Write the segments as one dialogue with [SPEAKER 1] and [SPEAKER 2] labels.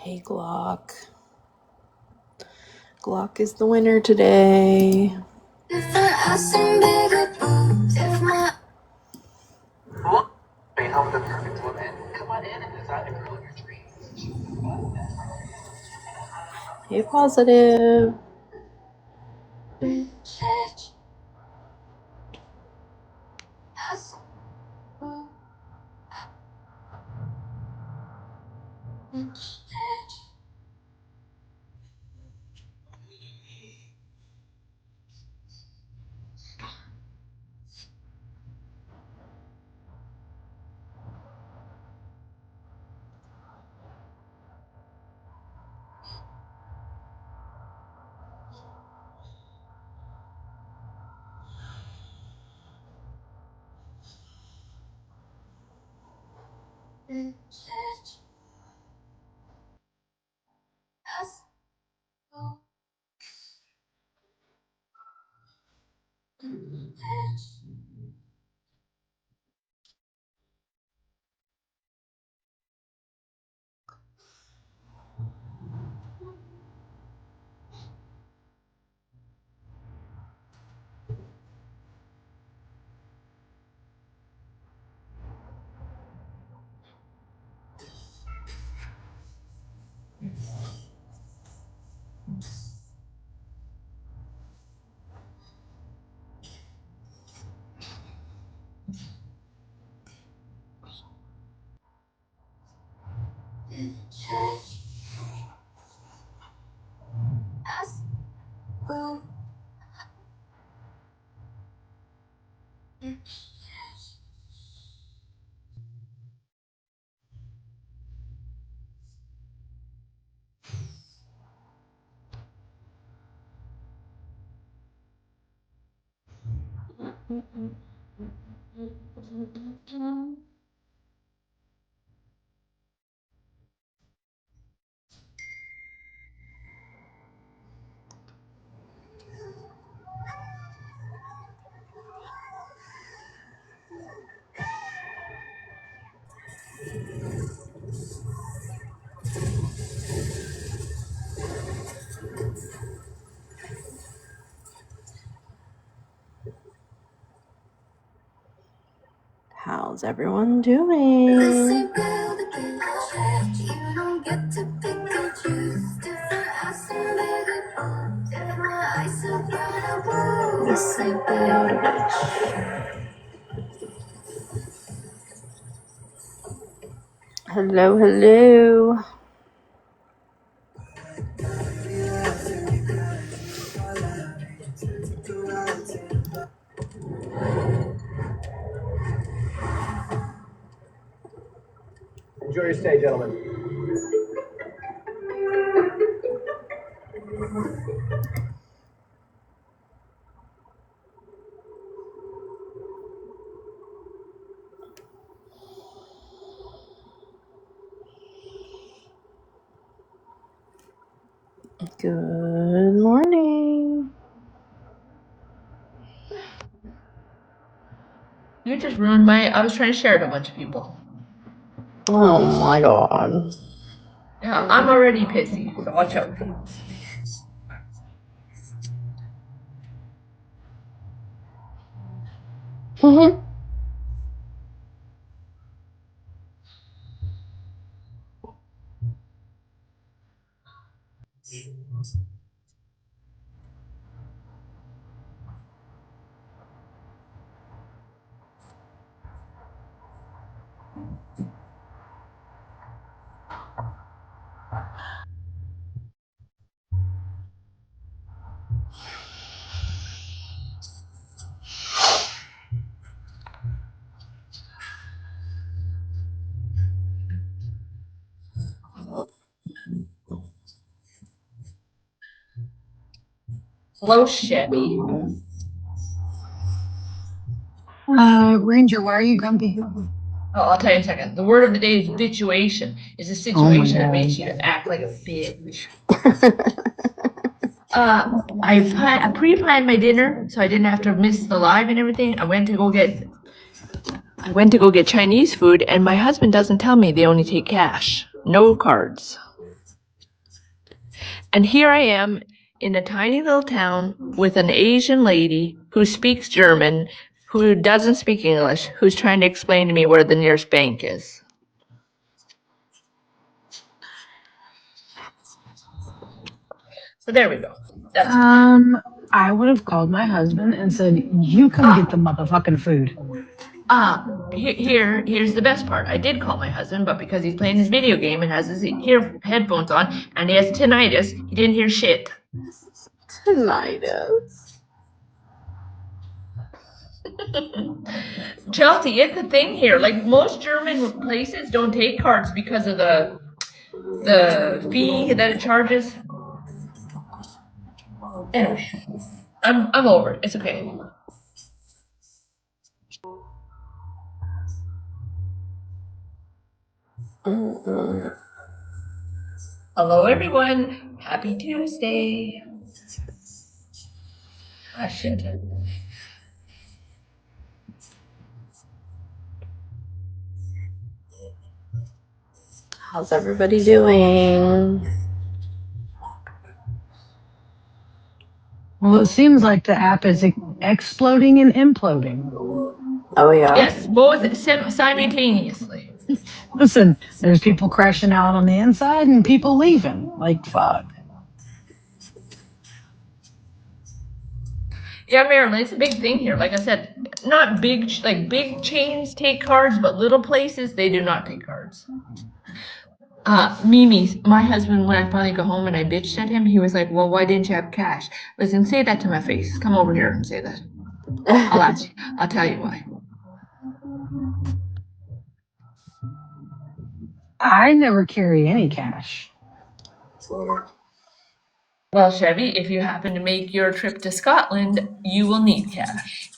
[SPEAKER 1] Hey, Glock. Glock is the winner today.
[SPEAKER 2] Look, they help the perfect woman. Come on in and design the girl of your dreams.
[SPEAKER 1] Hey, positive. How's everyone doing? Hello, hello.
[SPEAKER 2] Enjoy your stay, gentlemen.
[SPEAKER 1] Good morning.
[SPEAKER 3] You just ruined I was trying to share it to a bunch of people.
[SPEAKER 1] Oh my god.
[SPEAKER 3] Yeah, I'm already pissy, so watch out. Hello, Chevy.
[SPEAKER 4] Ranger, why are you grumpy?
[SPEAKER 3] Oh, I'll tell you in a second. The word of the day is situation. It's a situation that makes you act like a bitch. I pre-planned my dinner so I didn't have to miss the live and everything. I went to go get Chinese food, and my husband doesn't tell me they only take cash, no cards. And here I am in a tiny little town with an Asian lady who speaks German, who doesn't speak English, who's trying to explain to me where the nearest bank is. So there we go. That's
[SPEAKER 4] I would have called my husband and said, "You come get the motherfucking food."
[SPEAKER 3] Here's the best part. I did call my husband, but because he's playing his video game and has his headphones on and he has tinnitus, he didn't hear shit.
[SPEAKER 1] Tinnitus.
[SPEAKER 3] Chelsea, it's the thing here. Like most German places don't take cards because of the fee that it charges. Anyway, I'm over it. It's okay.
[SPEAKER 1] Mm-mm.
[SPEAKER 3] Hello, everyone. Happy Tuesday. Ah, shit.
[SPEAKER 1] How's everybody doing?
[SPEAKER 4] Well, it seems like the app is exploding and imploding.
[SPEAKER 1] Oh, yeah?
[SPEAKER 3] Yes, both simultaneously.
[SPEAKER 4] Listen, there's people crashing out on the inside and people leaving. Like, fuck.
[SPEAKER 3] Yeah, Maryland, it's a big thing here. Like I said, not big, like big chains take cards, but little places, they do not take cards. Mimi, my husband, when I finally got home and I bitched at him, he was like, well, why didn't you have cash? Listen, say that to my face. Come over here and say that. I'll ask you. I'll tell you why.
[SPEAKER 4] I never carry any cash.
[SPEAKER 3] Well, Chevy, if you happen to make your trip to Scotland, you will need cash.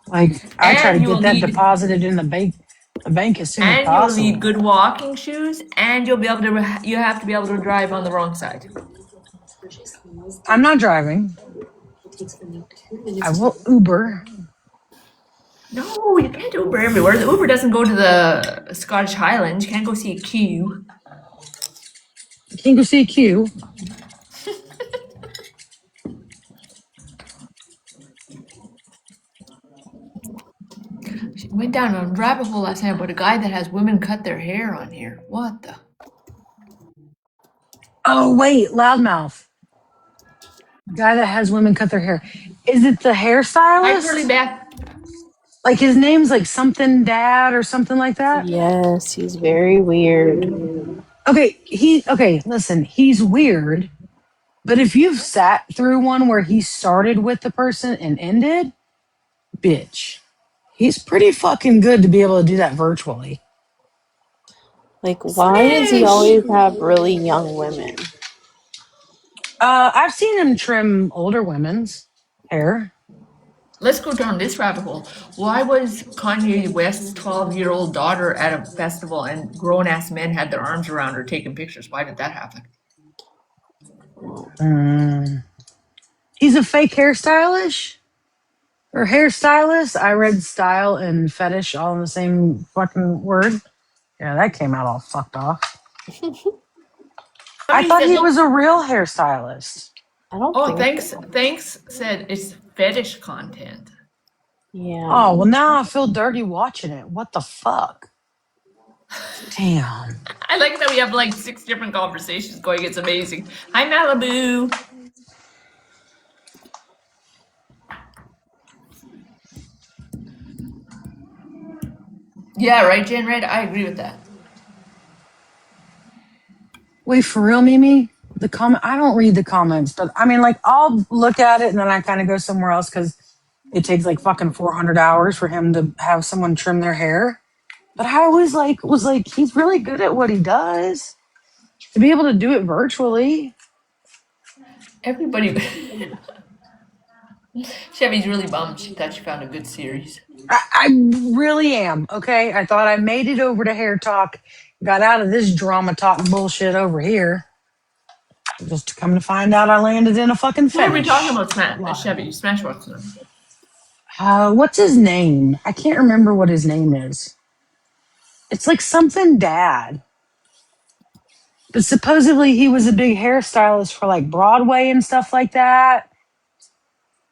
[SPEAKER 4] Like, I try to
[SPEAKER 3] And you
[SPEAKER 4] get
[SPEAKER 3] will
[SPEAKER 4] that
[SPEAKER 3] need
[SPEAKER 4] deposited in the bank as soon as
[SPEAKER 3] and you will
[SPEAKER 4] possible.
[SPEAKER 3] need good walking shoes, and you'll be able to you have to be able to drive on the wrong side.
[SPEAKER 4] I'm not driving. I will Uber.
[SPEAKER 3] No, you can't Uber everywhere. The Uber doesn't go to the Scottish Highlands. You can't go see a queue.
[SPEAKER 4] You can go see a queue.
[SPEAKER 3] She went down a rabbit hole last night about a guy that has women cut their hair on here. What the?
[SPEAKER 4] Oh, wait, loudmouth. Guy that has women cut their hair. Is it the
[SPEAKER 3] Hi, Curly
[SPEAKER 4] hairstylist?
[SPEAKER 3] Beth.
[SPEAKER 4] Like his name's like something dad or something like that?
[SPEAKER 1] Yes, he's very weird.
[SPEAKER 4] Okay, listen, he's weird, but if you've sat through one where he started with the person and ended, bitch. He's pretty fucking good to be able to do that virtually.
[SPEAKER 1] Like, why does he
[SPEAKER 3] Smash!
[SPEAKER 1] always have really young women?
[SPEAKER 4] I've seen him trim older women's hair.
[SPEAKER 3] Let's go down this rabbit hole. Why was Kanye West's 12-year-old daughter at a festival and grown ass men had their arms around her taking pictures? Why did that happen?
[SPEAKER 4] He's a fake hairstylist or hairstylist. I read style and fetish all in the same fucking word. Yeah, that came out all fucked off. I
[SPEAKER 3] Somebody
[SPEAKER 4] thought
[SPEAKER 3] said,
[SPEAKER 4] he
[SPEAKER 3] look.
[SPEAKER 4] was a real hairstylist.
[SPEAKER 1] I don't
[SPEAKER 3] Oh,
[SPEAKER 1] think
[SPEAKER 3] thanks.
[SPEAKER 1] so.
[SPEAKER 3] Thanks said it's fetish content.
[SPEAKER 1] Yeah.
[SPEAKER 4] Oh, well, now I feel dirty watching it. What the fuck? Damn.
[SPEAKER 3] I like that we have like 6 different conversations going. It's amazing. Hi, Malibu. Yeah, right, Jen Red. I agree with that.
[SPEAKER 4] Wait, for real, Mimi? The comment, I don't read the comments, but I mean, like, I'll look at it and then I kind of go somewhere else because it takes like fucking 400 hours for him to have someone trim their hair. But I always was like, he's really good at what he does. To be able to do it virtually.
[SPEAKER 3] Everybody. Chevy's really bummed. She thought she found a good series.
[SPEAKER 4] I really am. Okay. I thought I made it over to hair talk, got out of this drama talk bullshit over here. Just to come to find out I landed in a fucking
[SPEAKER 3] Who are we
[SPEAKER 4] fetish.
[SPEAKER 3] talking about, Chevy? Smash what's name?
[SPEAKER 4] What's his name? I can't remember what his name is. It's like something dad. But supposedly he was a big hairstylist for like Broadway and stuff like that.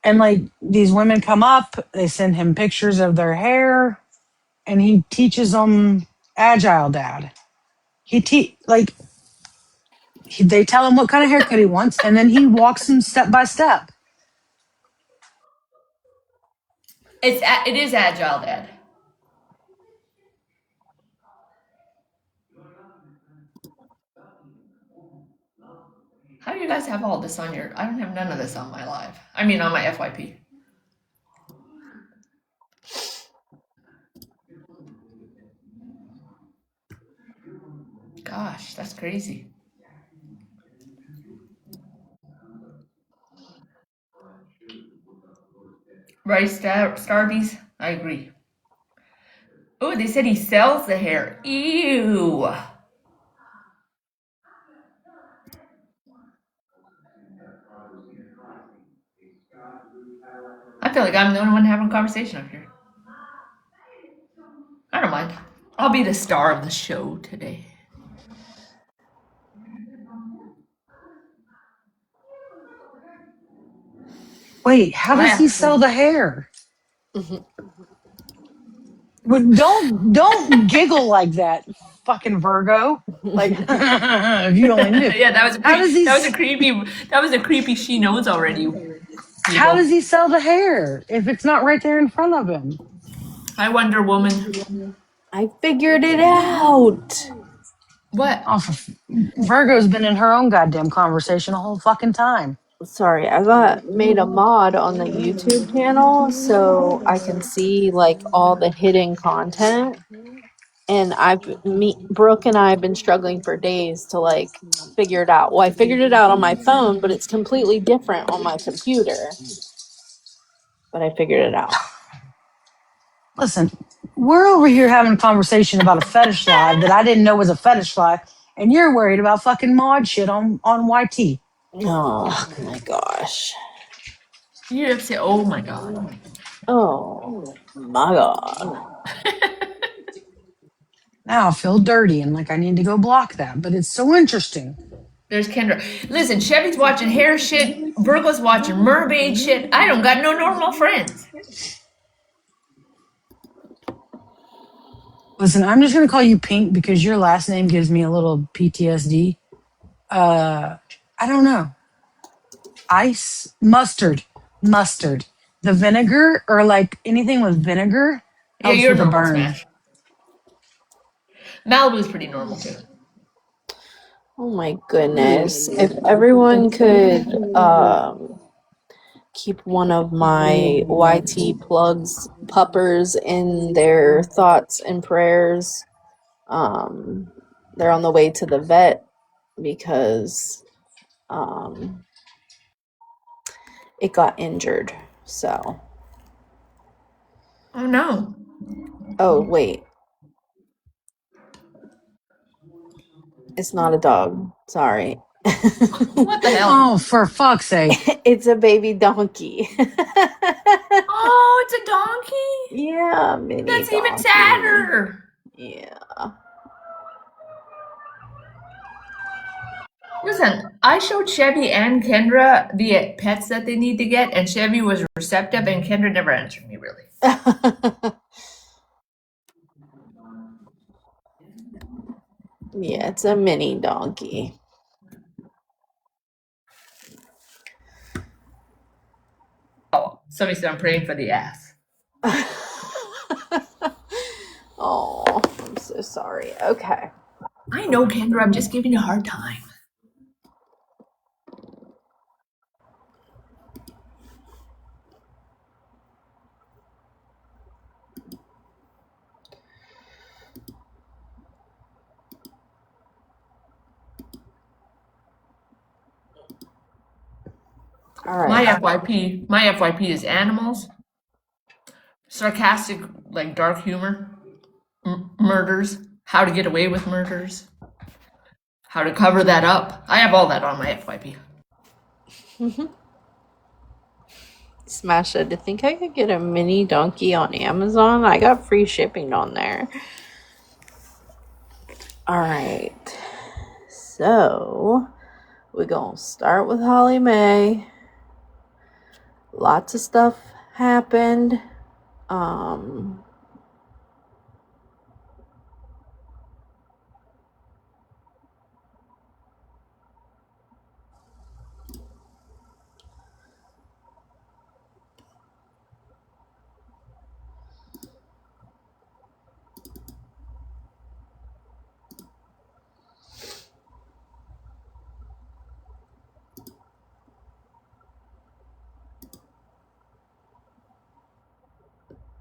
[SPEAKER 4] And like these women come up, they send him pictures of their hair, and he teaches them Agile Dad. They tell him what kind of haircut he wants, and then he walks them step by step.
[SPEAKER 3] It is Agile Dad. How do you guys have all this on your? I don't have none of this on my live. I mean, on my FYP. Gosh, that's crazy. Right, Starbies? I agree. Oh, they said he sells the hair. Ew. I feel like I'm the only one having a conversation up here. I don't mind. I'll be the star of the show today.
[SPEAKER 4] Wait, how does he sell the hair? Well, don't giggle like that, fucking Virgo. Like if you only knew.
[SPEAKER 3] Yeah, that was a creepy she knows already.
[SPEAKER 4] How does he sell the hair if it's not right there in front of him?
[SPEAKER 3] I wonder, woman.
[SPEAKER 1] I figured it out.
[SPEAKER 3] What?
[SPEAKER 4] Oh, Virgo's been in her own goddamn conversation the whole fucking time.
[SPEAKER 1] Sorry, I got made a mod on the YouTube channel so I can see like all the hidden content. And Brooke and I have been struggling for days to like figure it out. Well, I figured it out on my phone, but it's completely different on my computer. But I figured it out.
[SPEAKER 4] Listen, we're over here having a conversation about a fetish live that I didn't know was a fetish live, and you're worried about fucking mod shit on YT.
[SPEAKER 1] Oh my gosh.
[SPEAKER 3] You have to say, oh my god.
[SPEAKER 1] Oh my god.
[SPEAKER 4] Now I feel dirty and like I need to go block that, but it's so interesting.
[SPEAKER 3] There's Kendra. Listen, Chevy's watching hair shit. Virgo's watching mermaid shit. I don't got no normal friends.
[SPEAKER 4] Listen, I'm just going to call you Pink because your last name gives me a little PTSD. I don't know. Ice, mustard. The vinegar or like anything with vinegar helps
[SPEAKER 3] you're
[SPEAKER 4] with the
[SPEAKER 3] normal
[SPEAKER 4] burn.
[SPEAKER 3] smash. Malibu's pretty normal too.
[SPEAKER 1] Oh my goodness. If everyone could keep one of my YT plugs puppers in their thoughts and prayers. They're on the way to the vet because it got injured. So.
[SPEAKER 3] Oh no.
[SPEAKER 1] Oh, wait. It's not a dog. Sorry.
[SPEAKER 3] What the hell?
[SPEAKER 4] Oh, for fuck's sake.
[SPEAKER 1] It's a baby donkey.
[SPEAKER 3] Oh, it's a donkey?
[SPEAKER 1] Yeah, mini
[SPEAKER 3] That's
[SPEAKER 1] donkey.
[SPEAKER 3] even sadder.
[SPEAKER 1] Yeah.
[SPEAKER 3] Listen, I showed Chevy and Kendra the pets that they need to get, and Chevy was receptive, and Kendra never answered me, really.
[SPEAKER 1] Yeah, it's a mini donkey.
[SPEAKER 3] Oh, somebody said I'm praying for the ass.
[SPEAKER 1] Oh, I'm so sorry. Okay.
[SPEAKER 3] I know, Kendra, I'm just giving you a hard time.
[SPEAKER 1] All right.
[SPEAKER 3] My FYP is animals, sarcastic, like dark humor, murders, how to get away with murders, how to cover that up. I have all that on my FYP.
[SPEAKER 1] Smash it. I think I could get a mini donkey on Amazon. I got free shipping on there. All right. So we're gonna start with Holly Mae. Lots of stuff happened.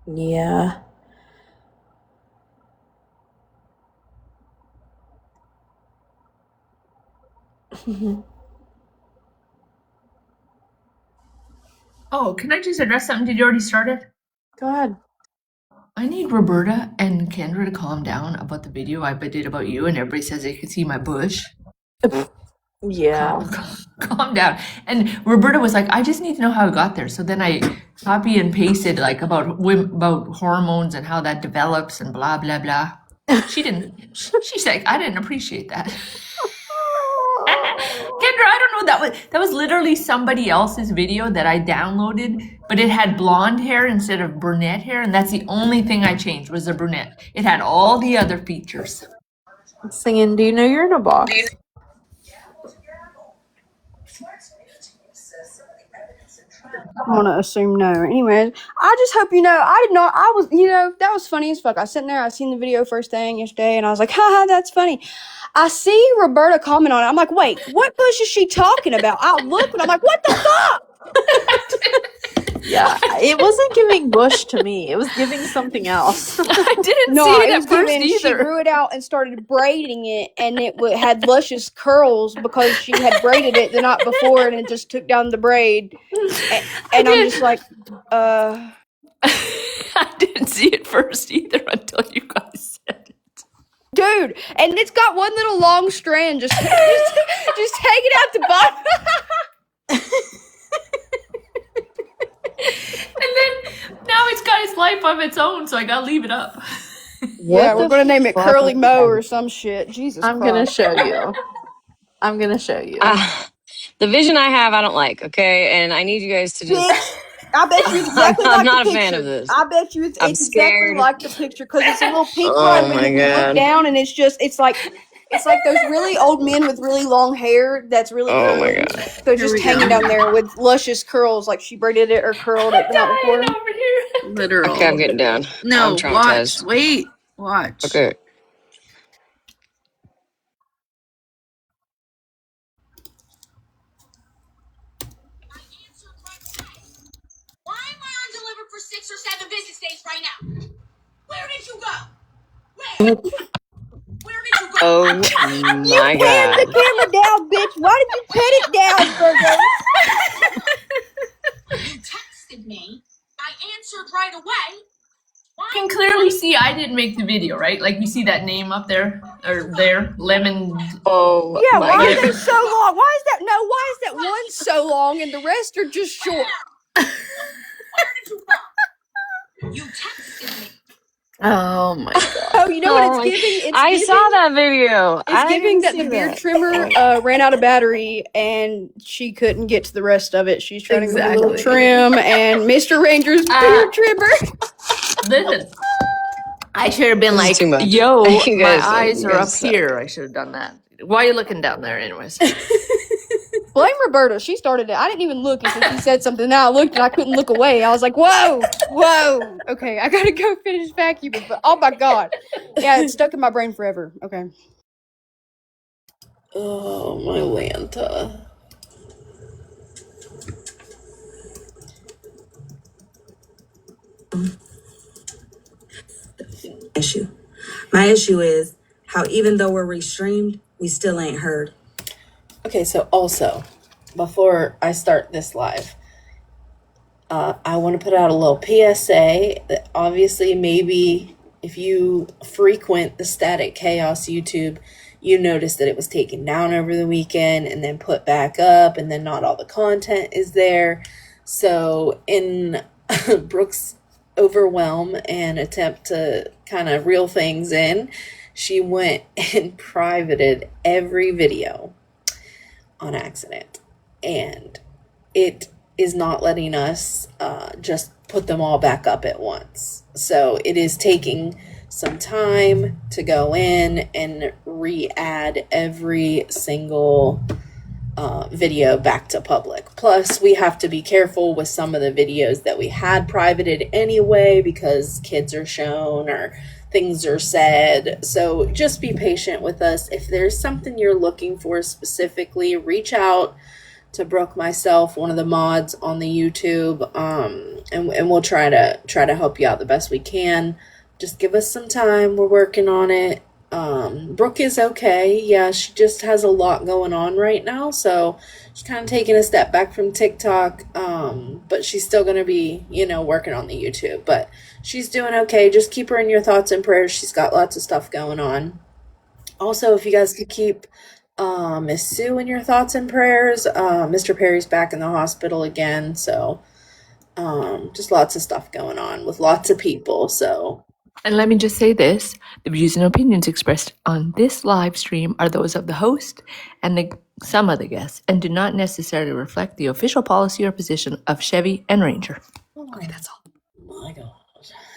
[SPEAKER 1] Yeah.
[SPEAKER 3] Oh, can I just address something? Did you already start it?
[SPEAKER 1] Go ahead.
[SPEAKER 3] I need Roberta and Kendra to calm down about the video I did about you, and everybody says they can see my bush.
[SPEAKER 1] Yeah.
[SPEAKER 3] Calm down. And Roberta was like, I just need to know how it got there. So then I copy and pasted like about hormones and how that develops and blah blah blah. She didn't. She's like, I didn't appreciate that. Kendra, I don't know. That was literally somebody else's video that I downloaded, but it had blonde hair instead of brunette hair, and that's the only thing I changed was the brunette. It had all the other features.
[SPEAKER 1] Singing, do you know you're in a box?
[SPEAKER 5] I'm gonna assume no. Anyways, I just hope you know I did not. I was, that was funny as fuck. I was sitting there, I seen the video first thing yesterday, and I was like, haha, that's funny. I see Roberta comment on it. I'm like, wait, what bush is she talking about? I look and I'm like, what the fuck?
[SPEAKER 1] Yeah, it wasn't giving bush to me. It was giving something else.
[SPEAKER 3] I didn't
[SPEAKER 5] No,
[SPEAKER 3] see it
[SPEAKER 5] it
[SPEAKER 3] at
[SPEAKER 5] was
[SPEAKER 3] first
[SPEAKER 5] giving. She
[SPEAKER 3] either.
[SPEAKER 5] grew it out and started braiding it, and it had luscious curls because she had braided it the night before, and it just took down the braid. And I'm just like,
[SPEAKER 3] I didn't see it first either until you guys said it.
[SPEAKER 5] dude, and it's got one little long strand just hanging out the bottom.
[SPEAKER 3] And then now it's got its life of its own, so I gotta leave it up.
[SPEAKER 5] Yeah, we're gonna name it
[SPEAKER 4] fuck?
[SPEAKER 5] Curly Mo or some shit. Jesus
[SPEAKER 1] I'm
[SPEAKER 5] Christ.
[SPEAKER 1] gonna show you. I'm gonna show you.
[SPEAKER 6] The vision I have, I don't like, okay? And I need you guys to just.
[SPEAKER 5] Bitch, I bet you it's exactly
[SPEAKER 6] I'm
[SPEAKER 5] like
[SPEAKER 6] not
[SPEAKER 5] the
[SPEAKER 6] a fan
[SPEAKER 5] picture.
[SPEAKER 6] of this.
[SPEAKER 5] I bet you it's
[SPEAKER 6] I'm
[SPEAKER 5] exactly
[SPEAKER 6] scared.
[SPEAKER 5] like the picture because it's a little pink
[SPEAKER 6] Oh
[SPEAKER 5] one when
[SPEAKER 6] my
[SPEAKER 5] you look
[SPEAKER 6] God.
[SPEAKER 5] down and it's like those really old men with really long hair that's really
[SPEAKER 6] Oh
[SPEAKER 5] curly.
[SPEAKER 6] my God.
[SPEAKER 5] So just hanging down there with luscious curls, like she braided it or curled it the night before.
[SPEAKER 3] Over here.
[SPEAKER 1] Literal.
[SPEAKER 6] Okay, I'm getting down.
[SPEAKER 7] No,
[SPEAKER 6] I'm traumatized.
[SPEAKER 7] watch.
[SPEAKER 6] Okay.
[SPEAKER 8] Why am I undelivered for 6 or 7 business days right now? Where did you go? Where did you go?
[SPEAKER 6] Oh
[SPEAKER 5] You
[SPEAKER 6] my
[SPEAKER 5] panned the
[SPEAKER 6] God.
[SPEAKER 5] camera down, bitch. Why did you pan it down, Virgo?
[SPEAKER 8] You texted me. I answered right away.
[SPEAKER 3] You can clearly see I didn't make the video, right? Like you see that name up there or there, lemon.
[SPEAKER 6] Oh
[SPEAKER 5] Yeah,
[SPEAKER 6] my
[SPEAKER 5] why are
[SPEAKER 6] God.
[SPEAKER 5] they so long? Why is that one so long and the rest are just short?
[SPEAKER 8] Where did you go? You texted me.
[SPEAKER 1] Oh my god.
[SPEAKER 5] Oh, you know what
[SPEAKER 6] Oh
[SPEAKER 5] it's
[SPEAKER 6] my-
[SPEAKER 5] giving? It's
[SPEAKER 6] I
[SPEAKER 5] giving,
[SPEAKER 6] saw that video.
[SPEAKER 5] It's
[SPEAKER 6] I
[SPEAKER 5] giving
[SPEAKER 6] didn't
[SPEAKER 5] that
[SPEAKER 6] see
[SPEAKER 5] the beard
[SPEAKER 6] that.
[SPEAKER 5] trimmer ran out of battery and she couldn't get to the rest of it. She's trying to get a little
[SPEAKER 1] Exactly.
[SPEAKER 5] trim and Mr. Ranger's beard trimmer.
[SPEAKER 3] Listen, I should have been
[SPEAKER 6] This is
[SPEAKER 3] like,
[SPEAKER 6] too much.
[SPEAKER 3] yo,
[SPEAKER 6] You
[SPEAKER 3] my
[SPEAKER 6] guys-
[SPEAKER 3] eyes
[SPEAKER 6] you
[SPEAKER 3] are
[SPEAKER 6] guys
[SPEAKER 3] up
[SPEAKER 6] suck.
[SPEAKER 3] here. I should have done that. Why are you looking down there anyways?
[SPEAKER 5] Blame Roberta. She started it. I didn't even look until she said something. Now I looked and I couldn't look away. I was like, whoa. Okay, I gotta go finish vacuuming. But oh my god. Yeah, it's stuck in my brain forever. Okay.
[SPEAKER 1] Oh my Lanta.
[SPEAKER 9] Issue. My issue is how even though we're restreamed, we still ain't heard.
[SPEAKER 1] Okay, so also, before I start this live, I want to put out a little PSA that obviously maybe if you frequent the Static Chaos YouTube, you noticed that it was taken down over the weekend and then put back up and then not all the content is there. So in Brooke's overwhelm and attempt to kind of reel things in, she went and privated every video on accident, and it is not letting us just put them all back up at once. So it is taking some time to go in and re-add every single video back to public. Plus, we have to be careful with some of the videos that we had privated anyway, because kids are shown or things are said. So just be patient with us. If there's something you're looking for specifically, reach out to Brooke, myself, one of the mods on the YouTube, and we'll try to help you out the best we can. Just give us some time. We're working on it. Brooke is okay. Yeah, she just has a lot going on right now, so she's kind of taking a step back from TikTok, but she's still going to be, working on the YouTube, but she's doing okay. Just keep her in your thoughts and prayers. She's got lots of stuff going on. Also, if you guys could keep Miss Sue in your thoughts and prayers. Mr. Perry's back in the hospital again, so just lots of stuff going on with lots of people, so
[SPEAKER 3] And let me just say this, the views and opinions expressed on this live stream are those of the host and some of the guests, and do not necessarily reflect the official policy or position of Chevy and Ranger. Okay, that's all.
[SPEAKER 1] my God.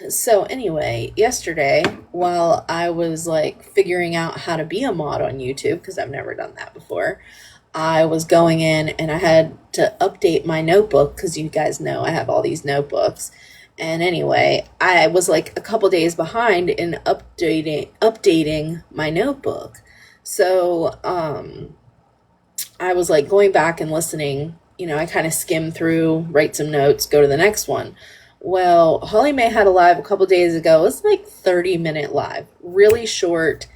[SPEAKER 1] So anyway, yesterday, while I was figuring out how to be a mod on YouTube, because I've never done that before, I was going in and I had to update my notebook, because you guys know I have all these notebooks. And anyway, I was a couple days behind in updating my notebook. So I was going back and listening. I kind of skim through, write some notes, go to the next one. Well, Holly Mae had a live a couple days ago. It was 30-minute live, really short.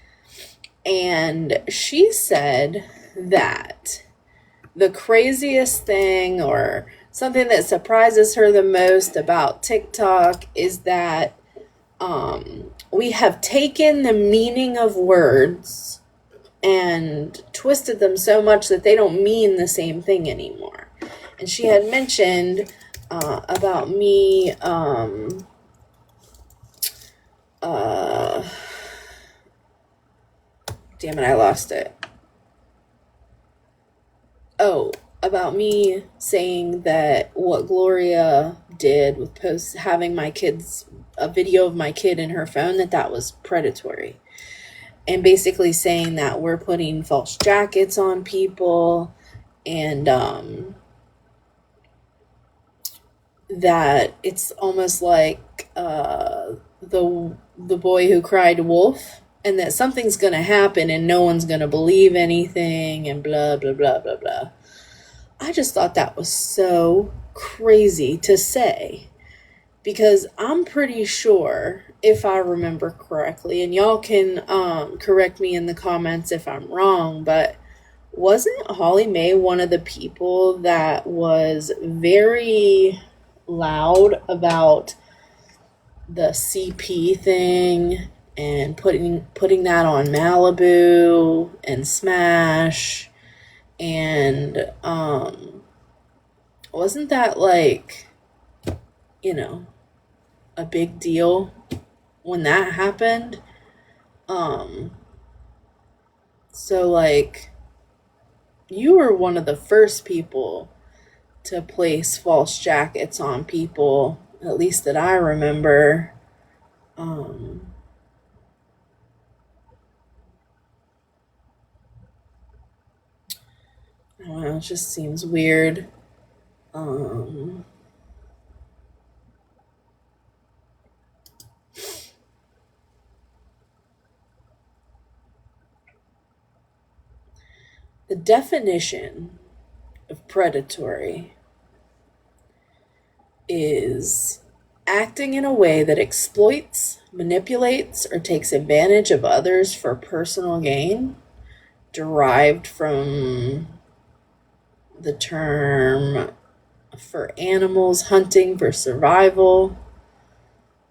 [SPEAKER 1] And she said that the craziest thing, or something that surprises her the most about TikTok, is that we have taken the meaning of words and twisted them so much that they don't mean the same thing anymore. And she had mentioned about me damn it, I lost it. Oh, about me saying that what Gloria did with having a video of my kid in her phone, that was predatory. And basically saying that we're putting false jackets on people, and that it's almost like the boy who cried wolf, and that something's going to happen and no one's going to believe anything, and blah, blah, blah, blah, blah. I just thought that was so crazy to say, because I'm pretty sure, if I remember correctly, and y'all can correct me in the comments if I'm wrong, but wasn't Holly Mae one of the people that was very loud about the CP thing and putting that on Malibu and Smash? And wasn't that a big deal when that happened? So you were one of the first people to place false jackets on people, at least that I remember. I don't know, it just seems weird. The definition of predatory is acting in a way that exploits, manipulates, or takes advantage of others for personal gain, derived from the term for animals hunting for survival.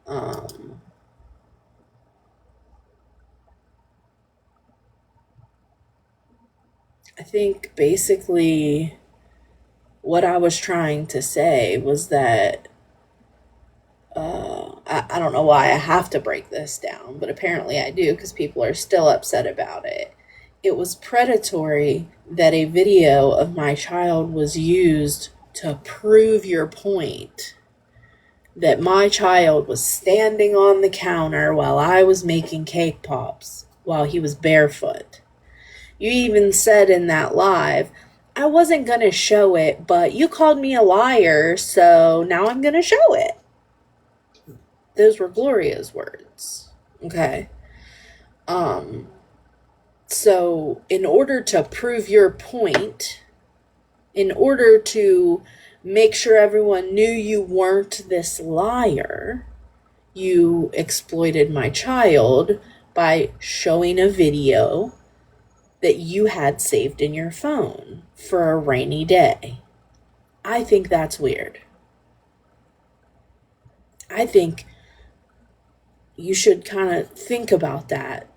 [SPEAKER 1] I think basically what I was trying to say was that I I don't know why I have to break this down, but apparently I do because people are still upset about it. It was predatory that a video of my child was used to prove your point that my child was standing on the counter while I was making cake pops while he was barefoot. You even said in that live, I wasn't going to show it, but you called me a liar, so now I'm going to show it. Those were Gloria's words. Okay. So in order to prove your point, in order to make sure everyone knew you weren't this liar, you exploited my child by showing a video that you had saved in your phone for a rainy day. I think that's weird. I think you should kind of think about that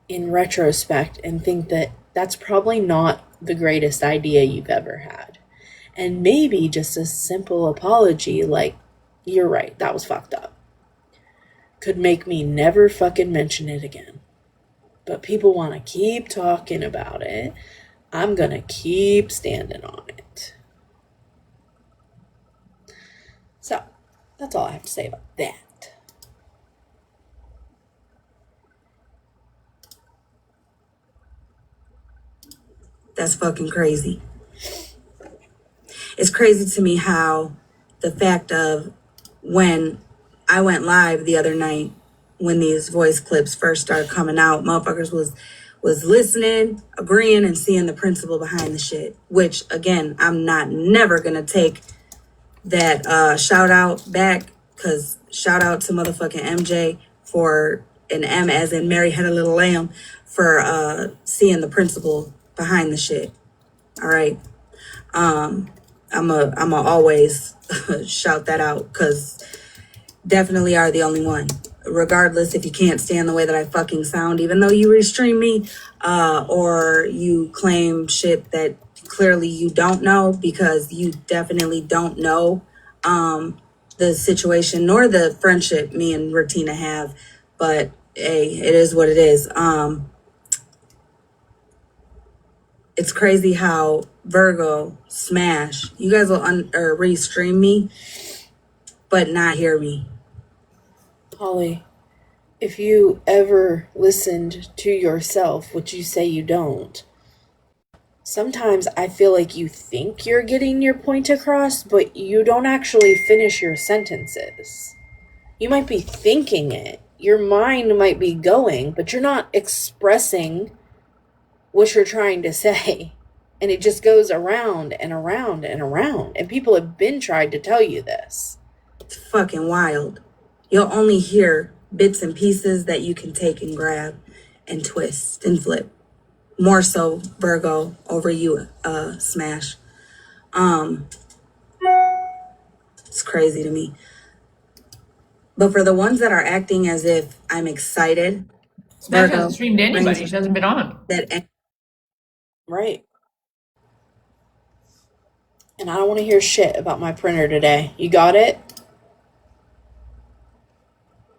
[SPEAKER 1] in retrospect and think that that's probably not the greatest idea you've ever had. And maybe just a simple apology like, you're right, that was fucked up, could make me never fucking mention it again. But people want to keep talking about it. I'm going to keep standing on it. So, that's all I have to say about that.
[SPEAKER 9] That's fucking crazy. It's crazy to me how the fact of when I went live the other night, when these voice clips first started coming out, motherfuckers was listening, agreeing, and seeing the principle behind the shit. Which again, I'm not never gonna take that shout out back, because shout out to motherfucking MJ for, and M as in Mary Had a Little Lamb, for seeing the principle behind the shit. All right. I'm a always shout that out, because definitely are the only one. Regardless if you can't stand the way that I fucking sound, even though you restream me, or you claim shit that clearly you don't know, because you definitely don't know the situation nor the friendship me and Ratina have. But hey, it is what it is. It's crazy how Virgo, Smash, you guys will restream me, but not hear me.
[SPEAKER 1] Holly, if you ever listened to yourself, which you say you don't, sometimes I feel like you think you're getting your point across, but you don't actually finish your sentences. You might be thinking it, your mind might be going, but you're not expressing what you're trying to say. And it just goes around and around and around. And people have been trying to tell you this.
[SPEAKER 9] It's fucking wild. You'll only hear bits and pieces that you can take and grab and twist and flip. More so, Virgo, over you, Smash. It's crazy to me. But for the ones that are acting as if I'm excited,
[SPEAKER 3] Smash
[SPEAKER 9] Virgo,
[SPEAKER 3] hasn't streamed anybody.
[SPEAKER 9] Ranger,
[SPEAKER 3] She hasn't been on.
[SPEAKER 9] that
[SPEAKER 1] Right. And I don't want to hear shit about my printer today. You got it?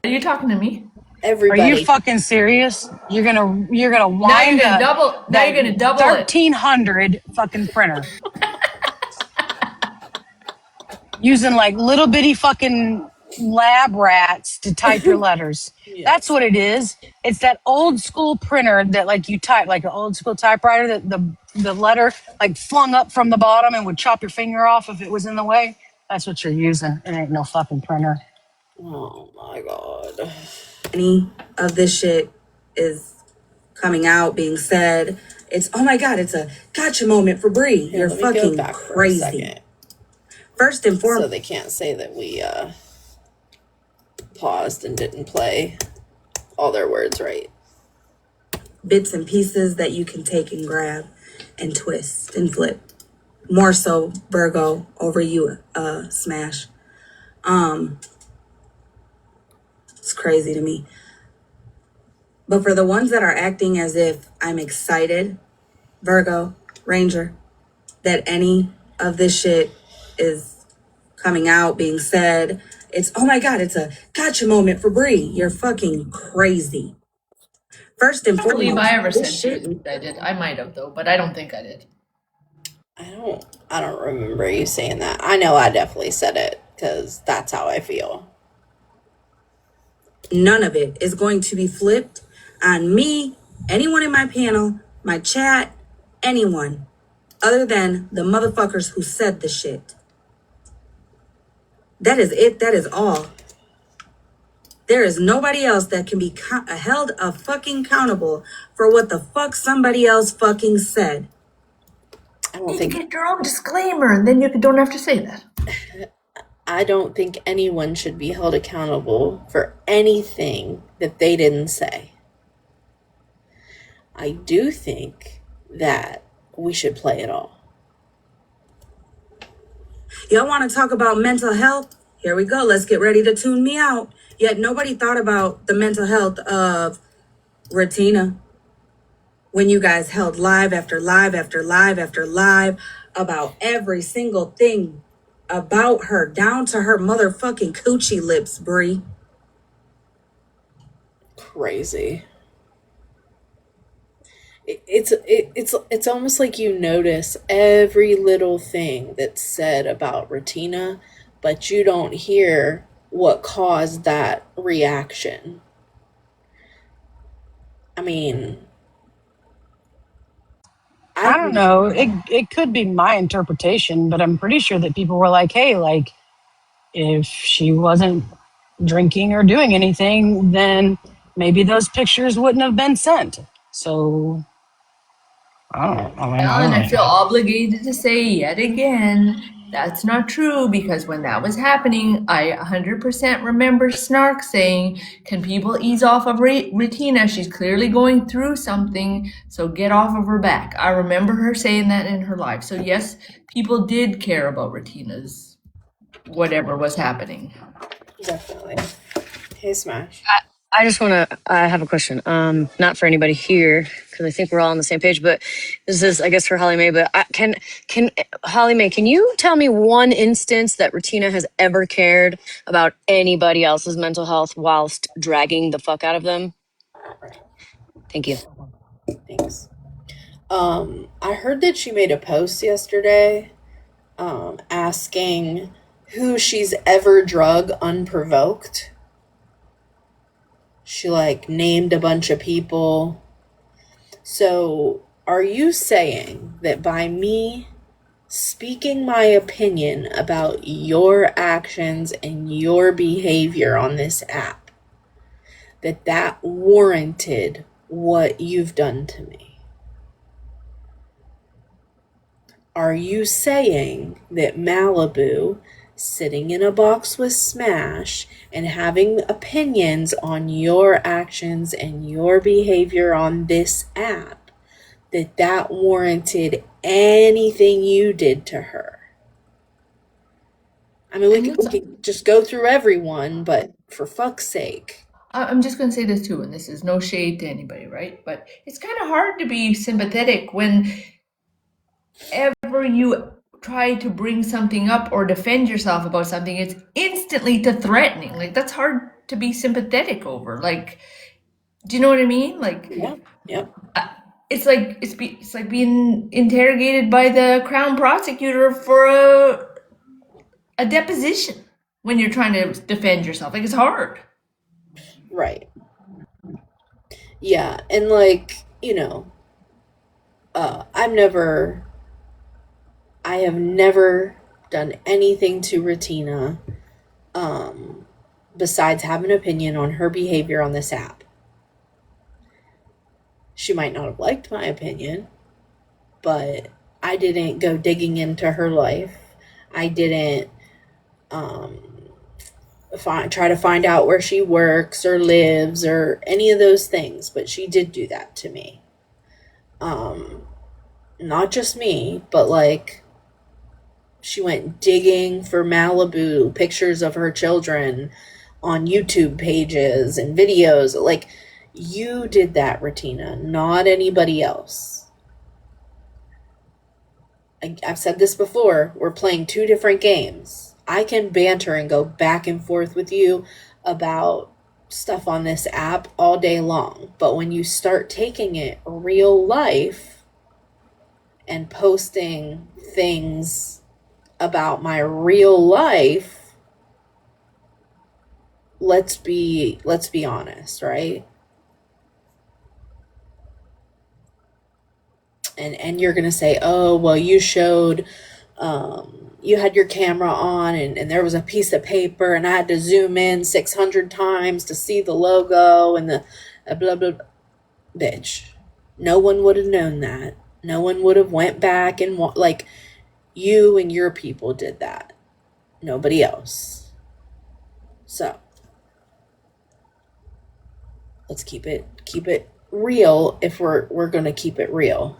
[SPEAKER 3] Are you talking to me?
[SPEAKER 1] Everybody.
[SPEAKER 4] Are you fucking serious? You're gonna
[SPEAKER 3] Now you're
[SPEAKER 4] wind
[SPEAKER 3] gonna
[SPEAKER 4] up
[SPEAKER 3] double. Now
[SPEAKER 4] that
[SPEAKER 3] you're gonna double it.
[SPEAKER 4] 1300 fucking printer using like little bitty fucking lab rats to type your letters.
[SPEAKER 1] Yes.
[SPEAKER 4] That's what it is. It's that old school printer that like you type like an old school typewriter that the letter like flung up from the bottom and would chop your finger off if it was in the way. That's what you're using. It ain't no fucking printer.
[SPEAKER 1] Oh my god.
[SPEAKER 9] any of this shit is coming out, being said, it's, oh my God, it's a gotcha moment for Bree.
[SPEAKER 1] Here,
[SPEAKER 9] You're
[SPEAKER 1] let me go
[SPEAKER 9] fucking
[SPEAKER 1] back for a
[SPEAKER 9] crazy.
[SPEAKER 1] second.
[SPEAKER 9] First and
[SPEAKER 1] So
[SPEAKER 9] foremost,
[SPEAKER 1] they can't say that we paused and didn't play all their words right.
[SPEAKER 9] bits and pieces that you can take and grab and twist and flip. More so, Virgo, over you, Smash. It's crazy to me. But for the ones that are acting as if I'm excited, Virgo, Ranger, that any of this shit is coming out, being said, It's, oh my God, it's a gotcha moment for Brie. You're fucking crazy. First and
[SPEAKER 3] I don't believe I ever
[SPEAKER 9] foremost, this
[SPEAKER 3] said
[SPEAKER 9] shit.
[SPEAKER 3] seriously I did. I might have though, but I don't think I did.
[SPEAKER 1] I don't remember you saying that. I know I definitely said it because that's how I feel.
[SPEAKER 9] None of it is going to be flipped on me, anyone in my panel, my chat, anyone, other than the motherfuckers who said the shit. That is it. That is all. There is nobody else that can be held a fucking accountable for what the fuck somebody else fucking said.
[SPEAKER 1] I don't
[SPEAKER 3] You
[SPEAKER 1] think
[SPEAKER 3] get your own disclaimer, and then you don't have to say that.
[SPEAKER 1] I don't think anyone should be held accountable for anything that they didn't say. I do think that we should play it all.
[SPEAKER 9] Y'all want to talk about mental health? Here we go. Let's get ready to tune me out. Yet nobody thought about the mental health of Ratina when you guys held live after live after live after live about every single thing about her, down to her motherfucking coochie lips, Brie.
[SPEAKER 1] Crazy. It's almost like you notice every little thing that's said about Ratina, but you don't hear what caused that reaction. I mean,
[SPEAKER 4] I don't know. It could be my interpretation, but I'm pretty sure that people were like, "Hey, like if she wasn't drinking or doing anything, then maybe those pictures wouldn't have been sent." So I don't. I mean, I
[SPEAKER 3] Well, and I
[SPEAKER 4] don't
[SPEAKER 3] feel
[SPEAKER 4] know.
[SPEAKER 3] obligated to say yet again, that's not true because when that was happening, I 100% remember Snark saying, "Can people ease off of Retina? She's clearly going through something, so get off of her back." I remember her saying that in her life. So, yes, people did care about Retina's whatever was happening.
[SPEAKER 1] definitely. Hey, Smash.
[SPEAKER 6] I just want to. I have a question. Not for anybody here because I think we're all on the same page. But this is, I guess, for Holly Mae. But can Holly Mae? Can you tell me one instance that Retina has ever cared about anybody else's mental health whilst dragging the fuck out of them? Thank you.
[SPEAKER 1] Thanks. I heard that she made a post yesterday, asking who she's ever drug unprovoked. She like named a bunch of people. So, are you saying that by me speaking my opinion about your actions and your behavior on this app, that warranted what you've done to me? Are you saying that Malibu sitting in a box with Smash and having opinions on your actions and your behavior on this app, that warranted anything you did to her? I mean, we can just go through everyone, but for fuck's sake.
[SPEAKER 3] I'm just going to say this too, and this is no shade to anybody, right? But it's kind of hard to be sympathetic when ever you try to bring something up or defend yourself about something, it's instantly to threatening. Like, that's hard to be sympathetic over. Like, do you know what I mean? Like,
[SPEAKER 1] Yep.
[SPEAKER 3] it's like it's like being interrogated by the crown prosecutor for a deposition when you're trying to defend yourself. Like, it's hard.
[SPEAKER 1] Right. Yeah, and like, I have never done anything to Ratina, besides have an opinion on her behavior on this app. She might not have liked my opinion, but I didn't go digging into her life. I didn't try to find out where she works or lives or any of those things, but she did do that to me. Not just me, but like she went digging for Malibu pictures of her children on YouTube pages and videos. Like, you did that, Ratina, not anybody else. I've said this before. We're playing two different games. I can banter and go back and forth with you about stuff on this app all day long. But when you start taking it real life and posting things about my real life, let's be honest, right? And you're gonna say, oh well, you showed you had your camera on and there was a piece of paper and I had to zoom in 600 times to see the logo and the blah blah blah. Bitch, no one would have known that. No one would have went back and like, you and your people did that, nobody else. So let's keep it real if we're gonna keep it real.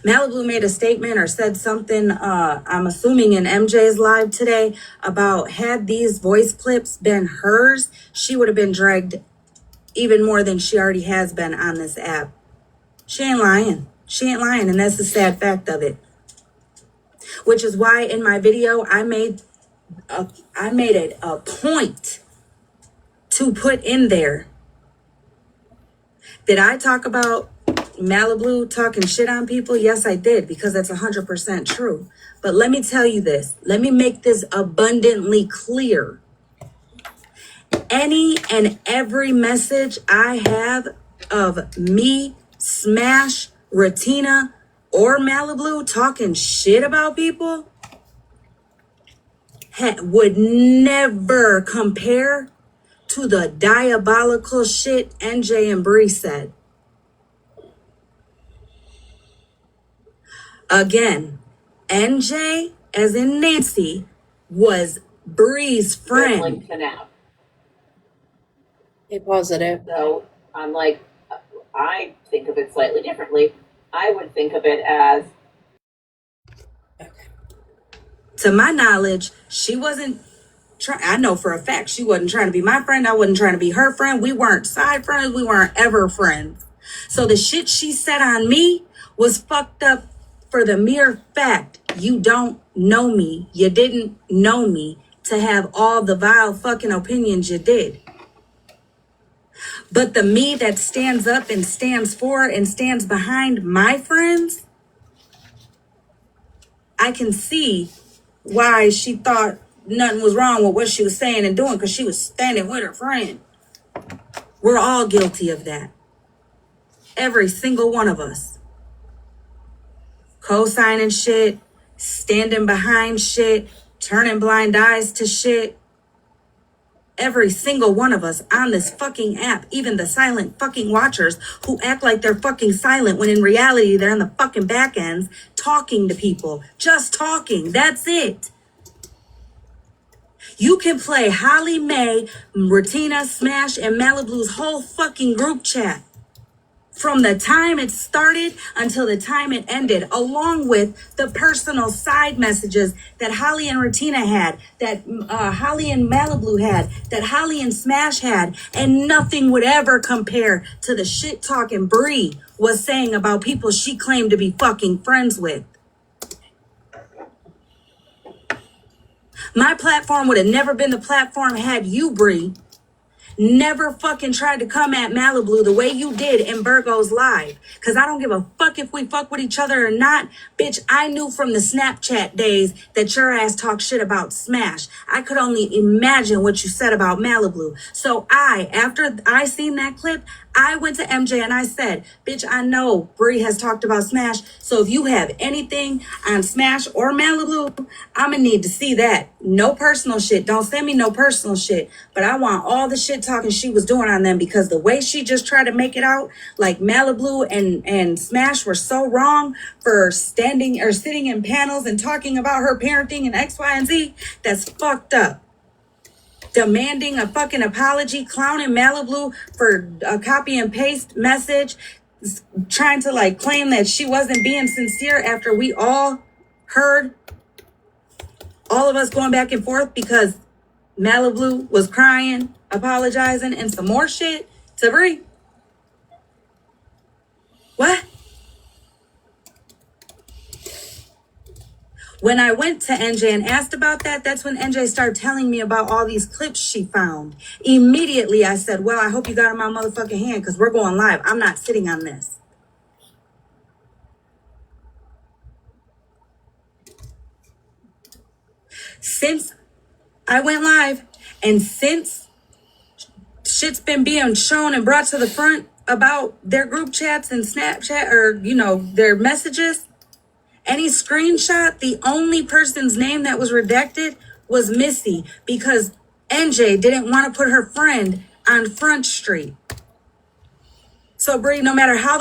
[SPEAKER 9] Malibu made a statement or said something, I'm assuming in MJ's live today, about had these voice clips been hers, she would have been dragged even more than she already has been on this app. She ain't lying. She ain't lying, and that's the sad fact of it. Which is why in my video, I made it a point to put in there. Did I talk about Malibu talking shit on people? Yes, I did, because that's 100% true. But let me tell you this. Let me make this abundantly clear. Any and every message I have of me, Smash, Ratina, or Malibu talking shit about people would never compare to the diabolical shit NJ and Bree said. Again, NJ, as in Nancy, was Bree's friend.
[SPEAKER 7] Like an app.
[SPEAKER 1] Be positive.
[SPEAKER 7] So I'm like, I think of it slightly differently. I would think of it as,
[SPEAKER 9] to my knowledge, she wasn't I know for a fact she wasn't trying to be my friend. I wasn't trying to be her friend. We weren't side friends. We weren't ever friends. So the shit she said on me was fucked up for the mere fact you don't know me. You didn't know me to have all the vile fucking opinions you did. But the me that stands up and stands for and stands behind my friends, I can see why she thought nothing was wrong with what she was saying and doing, because she was standing with her friend. We're all guilty of that. Every single one of us. Co-signing shit, standing behind shit, turning blind eyes to shit. Every single one of us on this fucking app, even the silent fucking watchers who act like they're fucking silent when in reality they're in the fucking back ends talking to people. Just talking. That's it. You can play Holly Mae, Ratina, Smash, and Malibu's whole fucking group chat from the time it started until the time it ended, along with the personal side messages that Holly and Ratina had, that Holly and Malibu had, that Holly and Smash had, and nothing would ever compare to the shit talking Bree was saying about people she claimed to be fucking friends with. My platform would have never been the platform had you, Bree, never fucking tried to come at Malibu the way you did in Virgo's live. Because I don't give a fuck if we fuck with each other or not. Bitch, I knew from the Snapchat days that your ass talked shit about Smash. I could only imagine what you said about Malibu. So after I seen that clip, I went to MJ and I said, bitch, I know Bree has talked about Smash. So if you have anything on Smash or Malibu, I'm going to need to see that. No personal shit. Don't send me no personal shit. But I want all the shit talking she was doing on them, because the way she just tried to make it out like Malibu and Smash were so wrong for standing or sitting in panels and talking about her parenting and X, Y, and Z, that's fucked up. Demanding a fucking apology, clowning Malibu for a copy and paste message, trying to like claim that she wasn't being sincere after we all heard all of us going back and forth because Malibu was crying, apologizing, and some more shit to Bree. What? When I went to NJ and asked about that, that's when NJ started telling me about all these clips she found. Immediately, I said, well, I hope you got in my motherfucking hand because we're going live. I'm not sitting on this. Since I went live and since shit's been being shown and brought to the front about their group chats and Snapchat or, their messages, any screenshot, the only person's name that was redacted was Missy because NJ didn't want to put her friend on Front Street. So, Bree, no matter how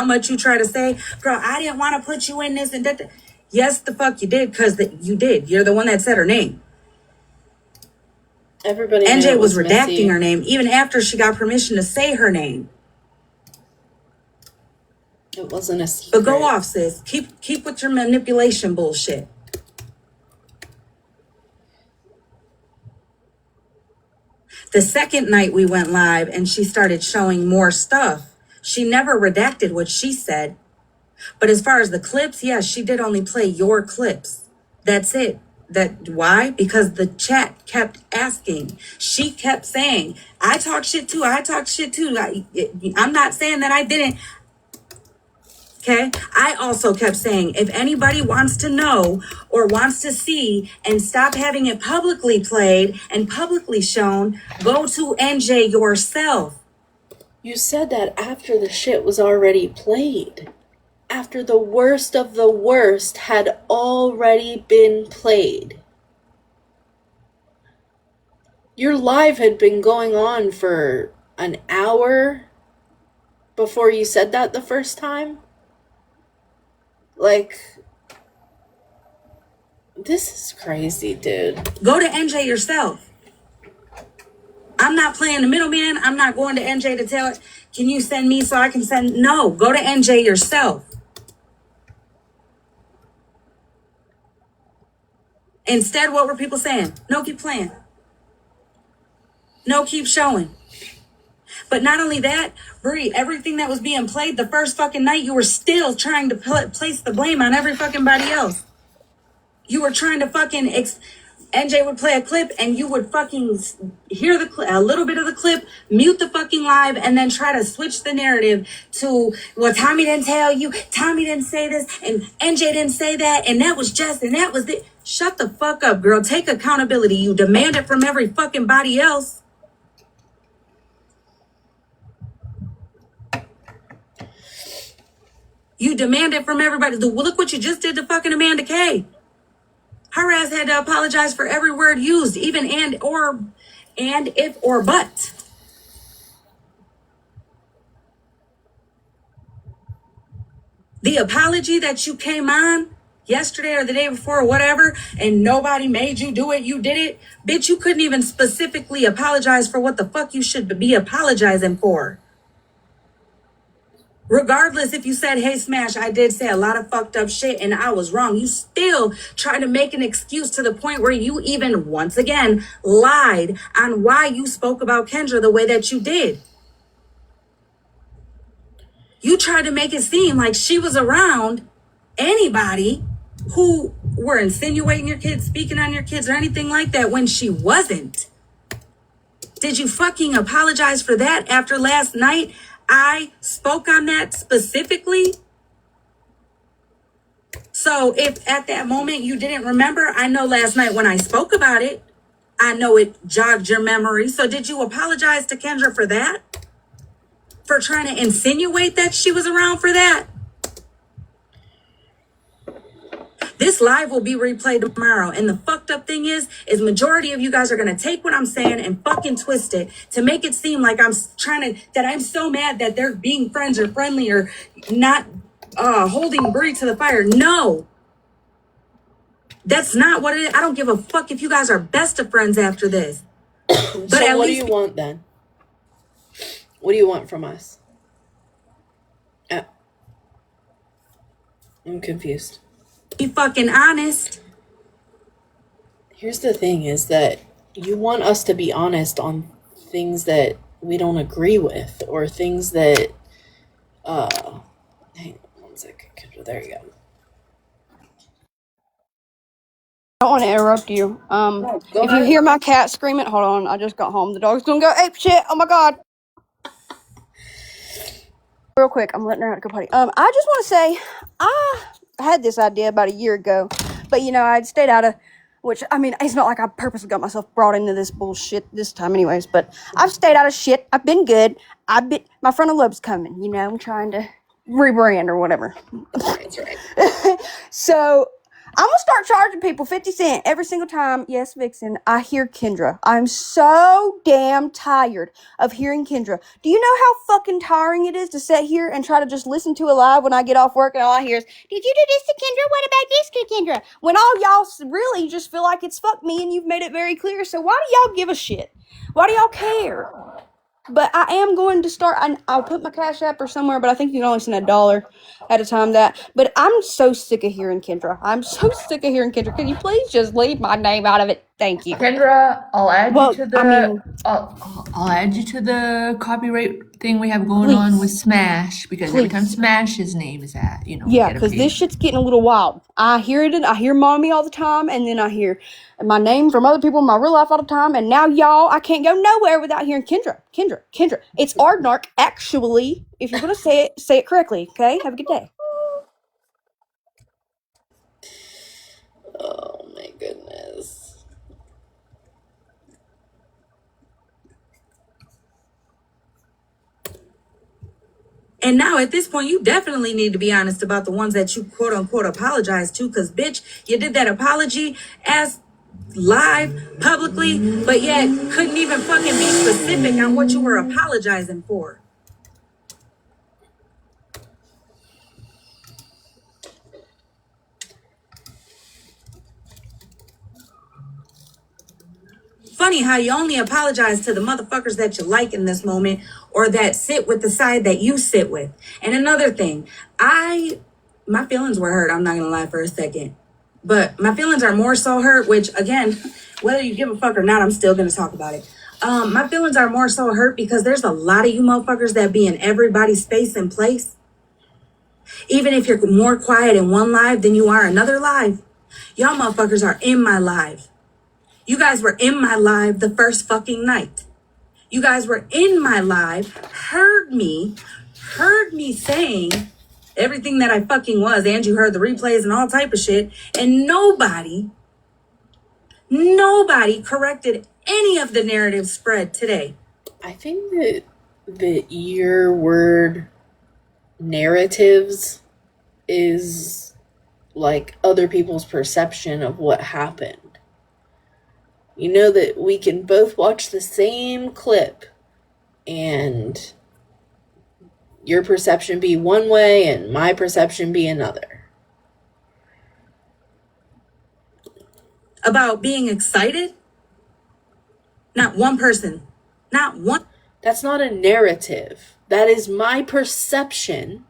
[SPEAKER 9] much you try to say, girl, I didn't want to put you in this and that. Yes, the fuck you did, because you did. You're the one that said her name.
[SPEAKER 1] Everybody knew
[SPEAKER 9] NJ
[SPEAKER 1] it
[SPEAKER 9] was
[SPEAKER 1] was
[SPEAKER 9] redacting
[SPEAKER 1] Missy.
[SPEAKER 9] her name even after she got permission to say her name.
[SPEAKER 1] It wasn't a secret.
[SPEAKER 9] But go off, sis. Keep with your manipulation bullshit. The second night we went live and she started showing more stuff, she never redacted what she said. But as far as the clips, yes, she did only play your clips. That's it. Why? Because the chat kept asking. She kept saying, I talk shit too. I'm not saying that I didn't. Okay. I also kept saying, if anybody wants to know or wants to see and stop having it publicly played and publicly shown, go to NJ yourself.
[SPEAKER 1] You said that after the shit was already played. After the worst of the worst had already been played. Your live had been going on for an hour before you said that the first time. Like, this is crazy, dude.
[SPEAKER 9] Go to NJ yourself. I'm not playing the middleman. I'm not going to NJ to tell it, can you send me so I can send? No, go to NJ yourself. Instead, what were people saying? No, keep playing. No, keep showing. But not only that, Brie, everything that was being played the first fucking night, you were still trying to place the blame on every fucking body else. You were trying to fucking... NJ would play a clip and you would fucking hear a little bit of the clip, mute the fucking live, and then try to switch the narrative to, well, Tommy didn't tell you, Tommy didn't say this, and NJ didn't say that, and that was just, and that was it. Shut the fuck up, girl. Take accountability. You demand it from every fucking body else. You demand it from everybody. Well, look what you just did to fucking Amanda K. Her ass had to apologize for every word used, even and, if, or but. The apology that you came on yesterday or the day before or whatever, and nobody made you do it, you did it. Bitch, you couldn't even specifically apologize for what the fuck you should be apologizing for. Regardless if you said, hey, Smash, I did say a lot of fucked up shit and I was wrong. You still try to make an excuse to the point where you even, once again, lied on why you spoke about Kendra the way that you did. You tried to make it seem like she was around anybody who were insinuating your kids, speaking on your kids or anything like that when she wasn't. Did you fucking apologize for that after last night? I spoke on that specifically. So if at that moment you didn't remember, I know last night when I spoke about it, I know it jogged your memory. So did you apologize to Kendra for that? For trying to insinuate that she was around for that? This live will be replayed tomorrow. And the fucked up thing is majority of you guys are going to take what I'm saying and fucking twist it to make it seem like that I'm so mad that they're being friends or friendly or not holding Brie to the fire. No, that's not what it is. I don't give a fuck if you guys are best of friends after this. But
[SPEAKER 1] so what do you want then? What do you want from us? I'm confused.
[SPEAKER 9] Be fucking honest.
[SPEAKER 1] Here's the thing is that you want us to be honest on things that we don't agree with or things that hang on one second, Kendra, there you go.
[SPEAKER 5] I don't want to interrupt you. If you hear my cat screaming, hold on. I just got home. The dog's gonna go ape shit. Oh my god. Real quick, I'm letting her out to go potty. I just want to say, I had this idea about a year ago, but I'd stayed out of. Which I mean, it's not like I purposely got myself brought into this bullshit this time, anyways. But I've stayed out of shit. I've been good. My frontal lobe's coming. I'm trying to rebrand or whatever.
[SPEAKER 1] That's right.
[SPEAKER 5] So I'm gonna start charging people 50 cents every single time. Yes, Vixen, I hear Kendra. I'm so damn tired of hearing Kendra. Do you know how fucking tiring it is to sit here and try to just listen to a live when I get off work and all I hear is, did you do this to Kendra? What about this to Kendra? When all y'all really just feel like it's fuck me and you've made it very clear. So why do y'all give a shit? Why do y'all care? But I am going to start. I'll put my Cash App or somewhere, but I think you can only send $1 at a time. But I'm so sick of hearing Kendra. I'm so sick of hearing Kendra. Can you please just leave my name out of it? Thank you.
[SPEAKER 3] Kendra, I'll add you to the.
[SPEAKER 5] I mean,
[SPEAKER 3] I'll add you to the copyright thing we have going on with Smash because every time Smash's name is at, we
[SPEAKER 5] yeah,
[SPEAKER 3] get a
[SPEAKER 5] because
[SPEAKER 3] fee.
[SPEAKER 5] this shit's getting a little wild. I hear it. I hear mommy all the time, and then I hear my name from other people in my real life all the time. And now y'all, I can't go nowhere without hearing Kendra. Kendra. It's Aardnark, actually. If you're gonna say it correctly. Okay. Have a good day.
[SPEAKER 1] Oh my goodness.
[SPEAKER 9] And now at this point, you definitely need to be honest about the ones that you quote unquote apologize to. Cause bitch, you did that apology as live publicly, but yet couldn't even fucking be specific on what you were apologizing for. Funny how you only apologize to the motherfuckers that you like in this moment or that sit with the side that you sit with. And another thing, my feelings were hurt. I'm not gonna lie for a second. But my feelings are more so hurt, which again, whether you give a fuck or not, I'm still gonna talk about it. My feelings are more so hurt because there's a lot of you motherfuckers that be in everybody's space and place. Even if you're more quiet in one live than you are another live, y'all motherfuckers are in my live. You guys were in my live the first fucking night. You guys were in my live, heard me saying everything that I fucking was, and you heard the replays and all type of shit, and nobody corrected any of the narrative spread today.
[SPEAKER 1] I think that your word narratives is like other people's perception of what happened. You know that we can both watch the same clip and your perception be one way and my perception be another.
[SPEAKER 9] About being excited? Not one person. Not one.
[SPEAKER 1] That's not a narrative. That is my perception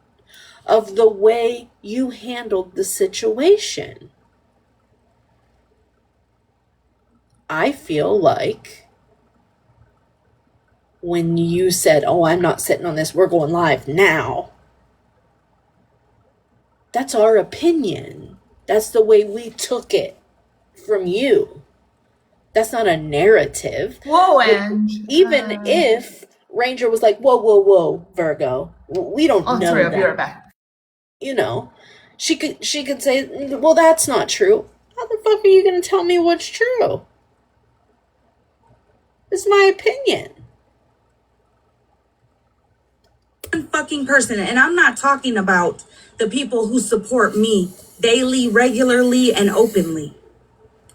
[SPEAKER 1] of the way you handled the situation. I feel like when you said, oh, I'm not sitting on this, we're going live now. That's our opinion. That's the way we took it from you. That's not a narrative.
[SPEAKER 3] Whoa, and
[SPEAKER 1] even if Ranger was like, whoa, Virgo, we don't know
[SPEAKER 3] sorry, I'll
[SPEAKER 1] that.
[SPEAKER 3] be right back.
[SPEAKER 1] She could say, well, that's not true. How the fuck are you going to tell me what's true? It's my opinion.
[SPEAKER 9] Fucking person, and I'm not talking about the people who support me daily, regularly, and openly.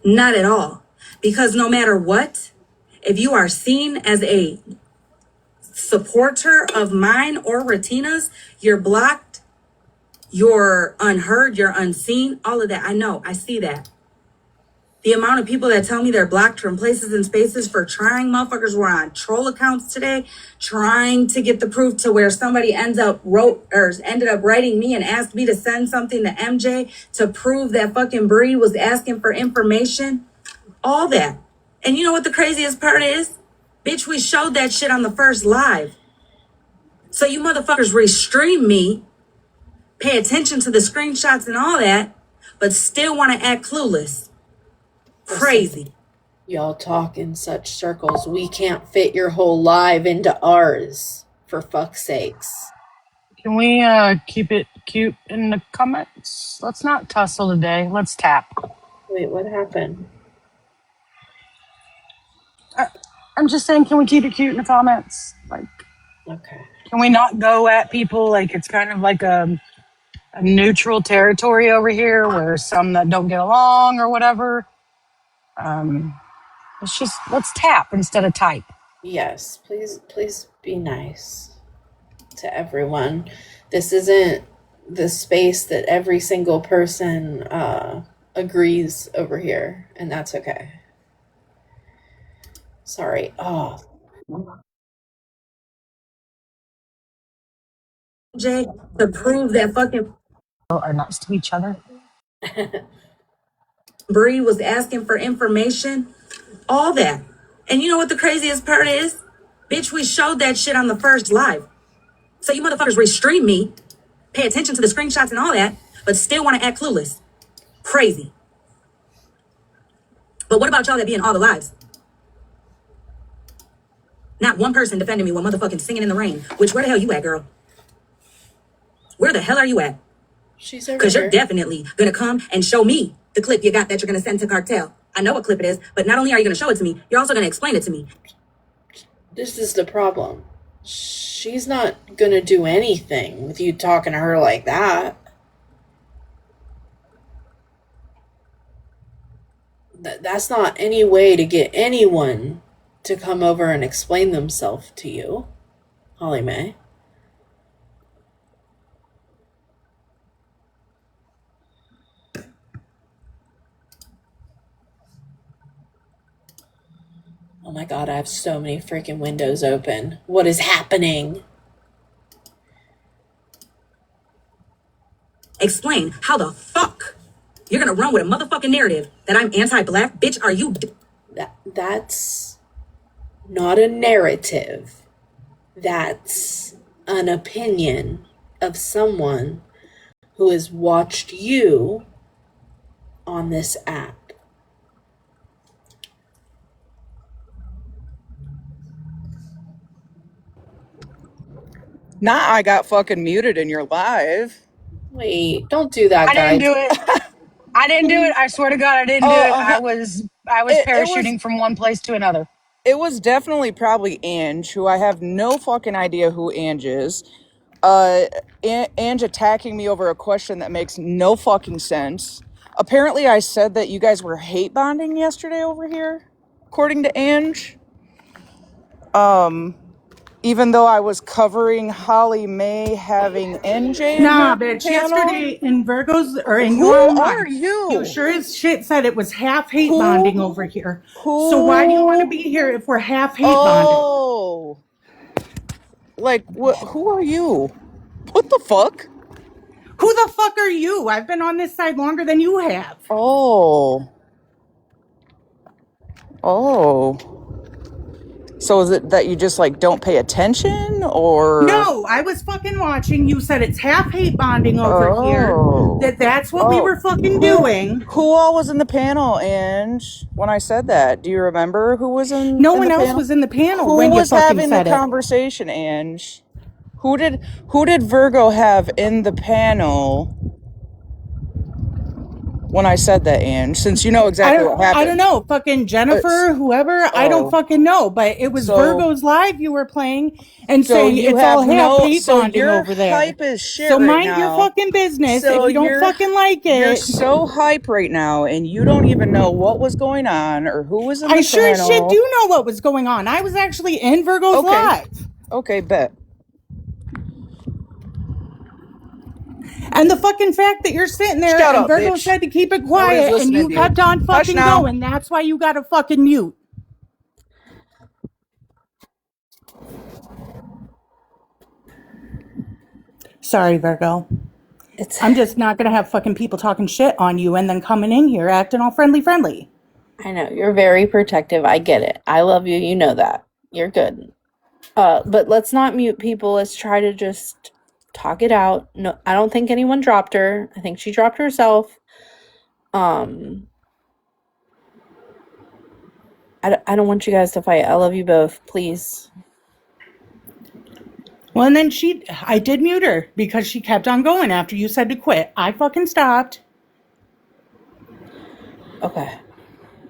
[SPEAKER 9] Not at all. Because no matter what, if you are seen as a supporter of mine or Retina's, you're blocked, you're unheard, you're unseen, all of that. I know, I see that. The amount of people that tell me they're blocked from places and spaces for trying, motherfuckers were on troll accounts today, trying to get the proof to where somebody ended up writing me and asked me to send something to MJ to prove that fucking Bree was asking for information. All that. And you know what the craziest part is? Bitch, we showed that shit on the first live. So you motherfuckers restream me, pay attention to the screenshots and all that, but still want to act clueless. Crazy.
[SPEAKER 1] Y'all talk in such circles. We can't fit your whole live into ours, for fuck's sakes.
[SPEAKER 4] Can we keep it cute in the comments? Let's not tussle today. Let's tap.
[SPEAKER 1] Wait, what happened?
[SPEAKER 4] I'm just saying, can we keep it cute in the comments? Like,
[SPEAKER 1] Okay.
[SPEAKER 4] can we not go at people like it's kind of like a neutral territory over here where some that don't get along or whatever? Let's tap instead of type.
[SPEAKER 1] Yes, please be nice to everyone. This isn't the space that every single person agrees over here, and that's okay. Sorry. Oh.
[SPEAKER 9] Jay, to prove that fucking
[SPEAKER 4] Are nice to each other.
[SPEAKER 9] Bree was asking for information, all that. And you know what the craziest part is? Bitch, we showed that shit on the first live. So you motherfuckers restream me, pay attention to the screenshots and all that, but still want to act clueless. Crazy. But what about y'all that be in all the lives? Not one person defending me when motherfucking singing in the rain. Which, where the hell you at, girl? Where the hell are you at?
[SPEAKER 1] She's over
[SPEAKER 9] Because you're
[SPEAKER 1] here.
[SPEAKER 9] definitely going to come and show me the clip you got that you're going to send to Cartel. I know what clip it is, but not only are you going to show it to me, you're also going to explain it to me.
[SPEAKER 1] This is the problem. She's not gonna do anything with you talking to her like that. That's not any way to get anyone to come over and explain themselves to you, Holly Mae. Oh my god, I have so many freaking windows open. What is happening?
[SPEAKER 9] Explain how the fuck you're going to run with a motherfucking narrative that I'm anti-black? Bitch, are you...
[SPEAKER 1] That's not a narrative. That's an opinion of someone who has watched you on this app.
[SPEAKER 10] Nah, I got fucking muted in your live.
[SPEAKER 1] Wait, don't do that,
[SPEAKER 4] I didn't
[SPEAKER 1] guys.
[SPEAKER 4] do it. I didn't do it. I swear to God, I didn't do it.
[SPEAKER 10] Oh,
[SPEAKER 4] I was
[SPEAKER 10] it was
[SPEAKER 4] parachuting from one place to another.
[SPEAKER 10] it was definitely probably Ange, who I have no fucking idea who Ange is. Ange attacking me over a question that makes no fucking sense. Apparently, I said that you guys were hate bonding yesterday over here, according to Ange. Even though I was covering Holly Mae having NJ in
[SPEAKER 11] Nah,
[SPEAKER 10] her
[SPEAKER 11] bitch.
[SPEAKER 10] panel.
[SPEAKER 11] Yesterday in Virgo's or in
[SPEAKER 10] Who
[SPEAKER 11] your own
[SPEAKER 10] are
[SPEAKER 11] live, you
[SPEAKER 10] you?
[SPEAKER 11] sure as shit said it was half hate bonding
[SPEAKER 10] Who?
[SPEAKER 11] over here. So why do you want to
[SPEAKER 10] Who?
[SPEAKER 11] be here if we're half hate bonding?
[SPEAKER 10] Oh, like what? Who are you? What the fuck?
[SPEAKER 11] Who the fuck are you? I've been on this side longer than you have.
[SPEAKER 10] Oh, oh. So is it that you just like don't pay attention, or?
[SPEAKER 11] No, I was fucking watching. You said it's half hate bonding over here.
[SPEAKER 10] Oh,
[SPEAKER 11] That's what we
[SPEAKER 10] oh.
[SPEAKER 11] were fucking doing.
[SPEAKER 10] Who all was in the panel, Ange? When I said that, do you remember who was
[SPEAKER 11] No
[SPEAKER 10] in
[SPEAKER 11] one
[SPEAKER 10] the
[SPEAKER 11] else
[SPEAKER 10] panel?
[SPEAKER 11] was in the panel
[SPEAKER 10] Who
[SPEAKER 11] when you
[SPEAKER 10] was
[SPEAKER 11] fucking
[SPEAKER 10] having the
[SPEAKER 11] said it.
[SPEAKER 10] conversation, Ange? Who did Virgo have in the panel when I said that, Ange? Since you know exactly what
[SPEAKER 11] I don't
[SPEAKER 10] happened.
[SPEAKER 11] know, fucking Jennifer, whoever, I don't
[SPEAKER 10] Oh,
[SPEAKER 11] fucking know, but it was
[SPEAKER 10] so
[SPEAKER 11] Virgo's live you were playing and
[SPEAKER 10] so
[SPEAKER 11] saying
[SPEAKER 10] you
[SPEAKER 11] it's all
[SPEAKER 10] have
[SPEAKER 11] half
[SPEAKER 10] no,
[SPEAKER 11] hate
[SPEAKER 10] so
[SPEAKER 11] bonding
[SPEAKER 10] you're
[SPEAKER 11] over there.
[SPEAKER 10] hype as shit
[SPEAKER 11] So
[SPEAKER 10] right
[SPEAKER 11] mind your
[SPEAKER 10] now.
[SPEAKER 11] fucking business.
[SPEAKER 10] So
[SPEAKER 11] If you don't fucking like
[SPEAKER 10] you're
[SPEAKER 11] it,
[SPEAKER 10] so hype right now, and you don't even know what was going on or who was in
[SPEAKER 11] I
[SPEAKER 10] the
[SPEAKER 11] sure as shit
[SPEAKER 10] panel.
[SPEAKER 11] do know what was going on. I was actually in Virgo's
[SPEAKER 10] Okay,
[SPEAKER 11] live.
[SPEAKER 10] okay, bet.
[SPEAKER 11] And the fucking fact that you're sitting there
[SPEAKER 10] Shut
[SPEAKER 11] and
[SPEAKER 10] up,
[SPEAKER 11] Virgo
[SPEAKER 10] bitch.
[SPEAKER 11] said to keep it
[SPEAKER 10] Nobody's
[SPEAKER 11] quiet and
[SPEAKER 10] listening
[SPEAKER 11] you
[SPEAKER 10] to you.
[SPEAKER 11] kept on
[SPEAKER 10] Hush
[SPEAKER 11] fucking
[SPEAKER 10] now.
[SPEAKER 11] going, that's why you got to fucking mute. Sorry, Virgo. I'm just not going to have fucking people talking shit on you and then coming in here acting all friendly.
[SPEAKER 1] I know, you're very protective. I get it. I love you. You know that. You're good. But let's not mute people. Let's try to just talk it out. No, I don't think anyone dropped her. I think she dropped herself. I don't want you guys to fight. I love you both. Please.
[SPEAKER 11] Well, and then I did mute her because she kept on going after you said to quit. I fucking stopped.
[SPEAKER 1] Okay.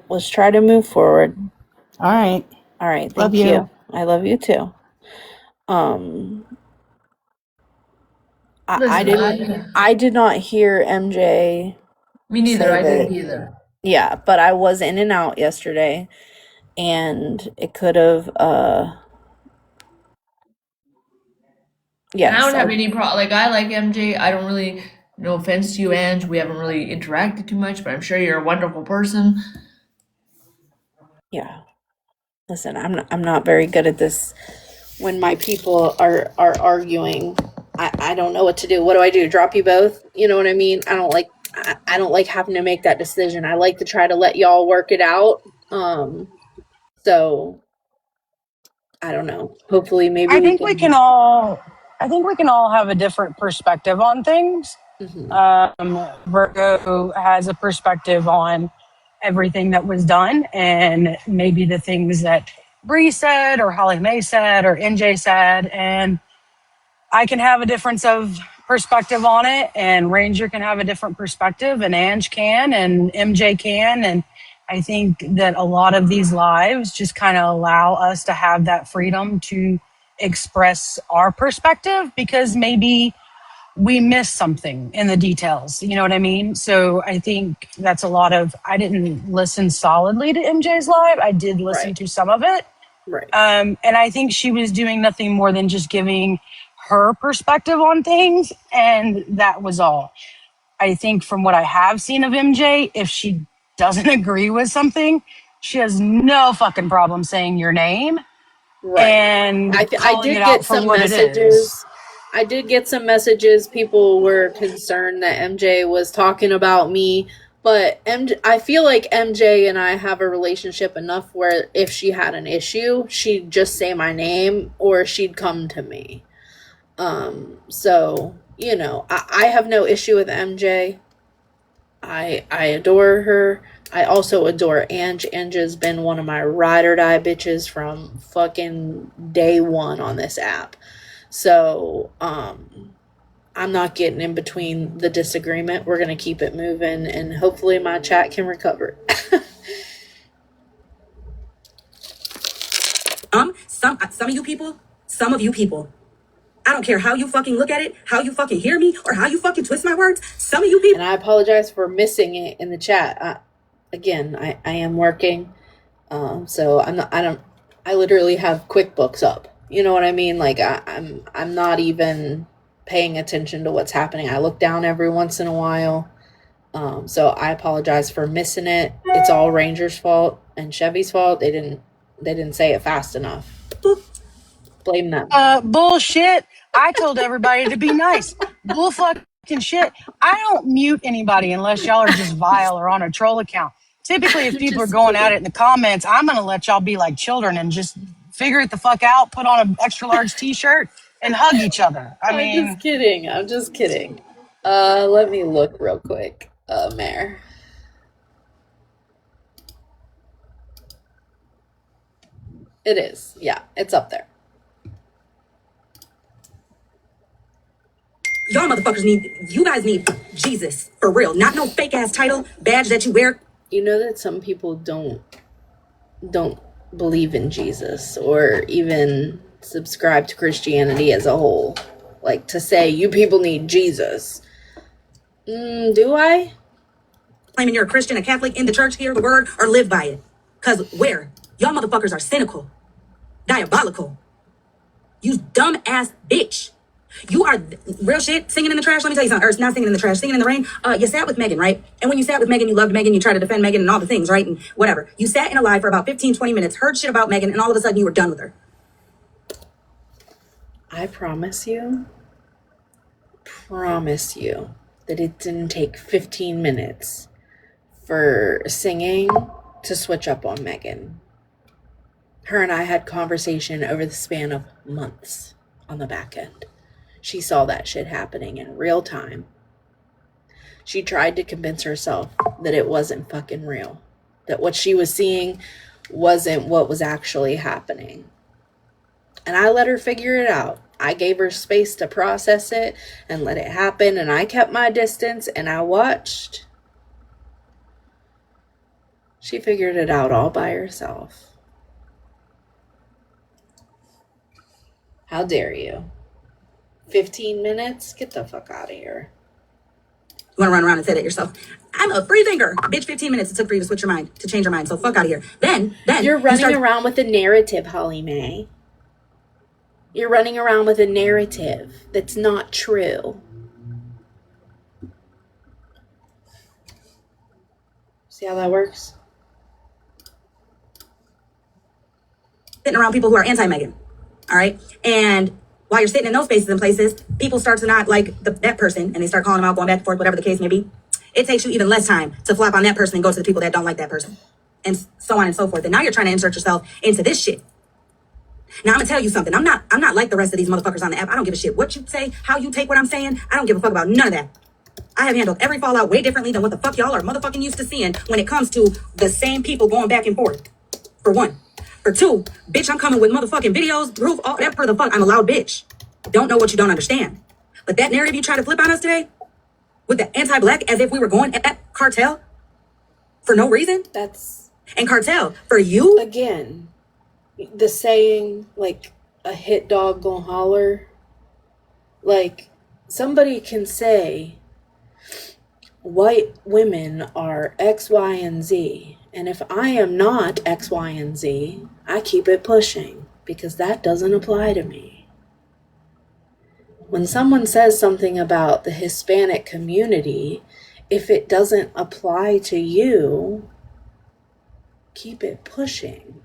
[SPEAKER 1] Let's try to move forward.
[SPEAKER 11] All right.
[SPEAKER 1] All right.
[SPEAKER 11] Love
[SPEAKER 1] Thank
[SPEAKER 11] you.
[SPEAKER 1] you. I love you too.
[SPEAKER 3] Listen,
[SPEAKER 1] I did not hear MJ
[SPEAKER 3] me neither.
[SPEAKER 1] say
[SPEAKER 3] I
[SPEAKER 1] that.
[SPEAKER 3] didn't either.
[SPEAKER 1] Yeah, but I was in and out yesterday, and it could have.
[SPEAKER 3] And I
[SPEAKER 1] Yes.
[SPEAKER 3] don't have any problem. Like, I like MJ. I don't really, no offense to you, Ange. We haven't really interacted too much, but I'm sure you're a wonderful person.
[SPEAKER 1] Yeah. Listen, I'm not very good at this. When my people are arguing, I don't know what to do. What do I do? Drop you both? You know what I mean? I don't like having to make that decision. I like to try to let y'all work it out. So I don't know. Hopefully, maybe
[SPEAKER 4] I
[SPEAKER 1] we
[SPEAKER 4] think we
[SPEAKER 1] can.
[SPEAKER 4] can all. I think we can all have a different perspective on things. Virgo has a perspective on everything that was done, and maybe the things that Bree said, or Holly Mae said, or NJ said, and I can have a difference of perspective on it, and Ranger can have a different perspective, and Ange can, and MJ can. And I think that a lot of these lives just kind of allow us to have that freedom to express our perspective, because maybe we miss something in the details. You know what I mean? So I think that's a lot of, I didn't listen solidly to MJ's live. I did listen
[SPEAKER 1] Right.
[SPEAKER 4] to some of it.
[SPEAKER 1] Right.
[SPEAKER 4] And I think she was doing nothing more than just giving her perspective on things. And that was all. I think from what I have seen of MJ, if she doesn't agree with something, she has no fucking problem saying your name
[SPEAKER 1] Right.
[SPEAKER 4] and
[SPEAKER 1] I
[SPEAKER 4] calling it
[SPEAKER 1] did get
[SPEAKER 4] out for
[SPEAKER 1] some
[SPEAKER 4] what it is.
[SPEAKER 1] messages. I did get some messages. People were concerned that MJ was talking about me, but I feel like MJ and I have a relationship enough where if she had an issue, she'd just say my name or she'd come to me. So, you know, I have no issue with MJ. I adore her. I also adore Ange. Ange has been one of my ride or die bitches from fucking day one on this app. So, I'm not getting in between the disagreement. We're gonna keep it moving, and hopefully my chat can recover.
[SPEAKER 9] Some of you people. I don't care how you fucking look at it, how you fucking hear me, or how you fucking twist my words. Some of you people.
[SPEAKER 1] And I apologize for missing it in the chat. I am working, so I literally have QuickBooks up. You know what I mean? Like I'm not even paying attention to what's happening. I look down every once in a while. So I apologize for missing it. It's all Ranger's fault and Chevy's fault. They didn't say it fast enough. Blame them.
[SPEAKER 4] Bullshit. I told everybody to be nice. Bull fucking shit. I don't mute anybody unless y'all are just vile or on a troll account. Typically, if people are going at it in the comments, I'm going to let y'all be like children and just figure it the fuck out, put on an extra large t-shirt, and hug each other. I
[SPEAKER 1] I'm
[SPEAKER 4] mean,
[SPEAKER 1] just kidding. I'm just kidding. Let me look real quick. Mayor. It is. Yeah, it's up there.
[SPEAKER 9] Y'all motherfuckers you guys need Jesus, for real. Not no fake ass title, badge that you wear.
[SPEAKER 1] You know that some people don't believe in Jesus or even subscribe to Christianity as a whole. Like to say you people need Jesus. Do I?
[SPEAKER 9] Claiming you're a Christian, a Catholic, in the church, hear the word, or live by it. Cause where? Y'all motherfuckers are cynical, diabolical. You dumb ass bitch. You are real shit. Singing in the trash. Let me tell you something. Or not singing in the trash. Singing in the rain. You sat with Megan, right? And when you sat with Megan, you loved Megan. You tried to defend Megan and all the things, right? And whatever. You sat in a live for about 15, 20 minutes, heard shit about Megan, and all of a sudden you were done with her.
[SPEAKER 1] I promise you that it didn't take 15 minutes for singing to switch up on Megan. Her and I had conversation over the span of months on the back end. She saw that shit happening in real time. She tried to convince herself that it wasn't fucking real. That what she was seeing wasn't what was actually happening. And I let her figure it out. I gave her space to process it and let it happen, and I kept my distance and I watched. She figured it out all by herself. How dare you? 15 minutes? Get the fuck out of here.
[SPEAKER 9] You want to run around and say that yourself. I'm a free thinker. Bitch, 15 minutes it took for you to switch your mind, to change your mind. So fuck out of here. Then
[SPEAKER 1] You're running around with a narrative, Holly Mae. You're running around with a narrative that's not true. See how that works?
[SPEAKER 9] Sitting around people who are anti-Megan. All right. And while you're sitting in those spaces and places, people start to not like that person and they start calling them out, going back and forth, whatever the case may be. It takes you even less time to flop on that person and go to the people that don't like that person. And so on and so forth. And now you're trying to insert yourself into this shit. Now I'm gonna tell you something. I'm not like the rest of these motherfuckers on the app. I don't give a shit what you say, how you take what I'm saying. I don't give a fuck about none of that. I have handled every fallout way differently than what the fuck y'all are motherfucking used to seeing when it comes to the same people going back and forth. For one. For two, bitch, I'm coming with motherfucking videos, proof, all that for the fuck. I'm a loud bitch. Don't know what you don't understand. But that narrative you try to flip on us today, with the anti-black as if we were going at Cartel for no reason. And Cartel, for you.
[SPEAKER 1] Again, the saying, like, a hit dog gon' holler. Like, somebody can say, white women are X, Y, and Z. And if I am not X, Y, and Z, I keep it pushing because that doesn't apply to me. When someone says something about the Hispanic community, if it doesn't apply to you, keep it pushing.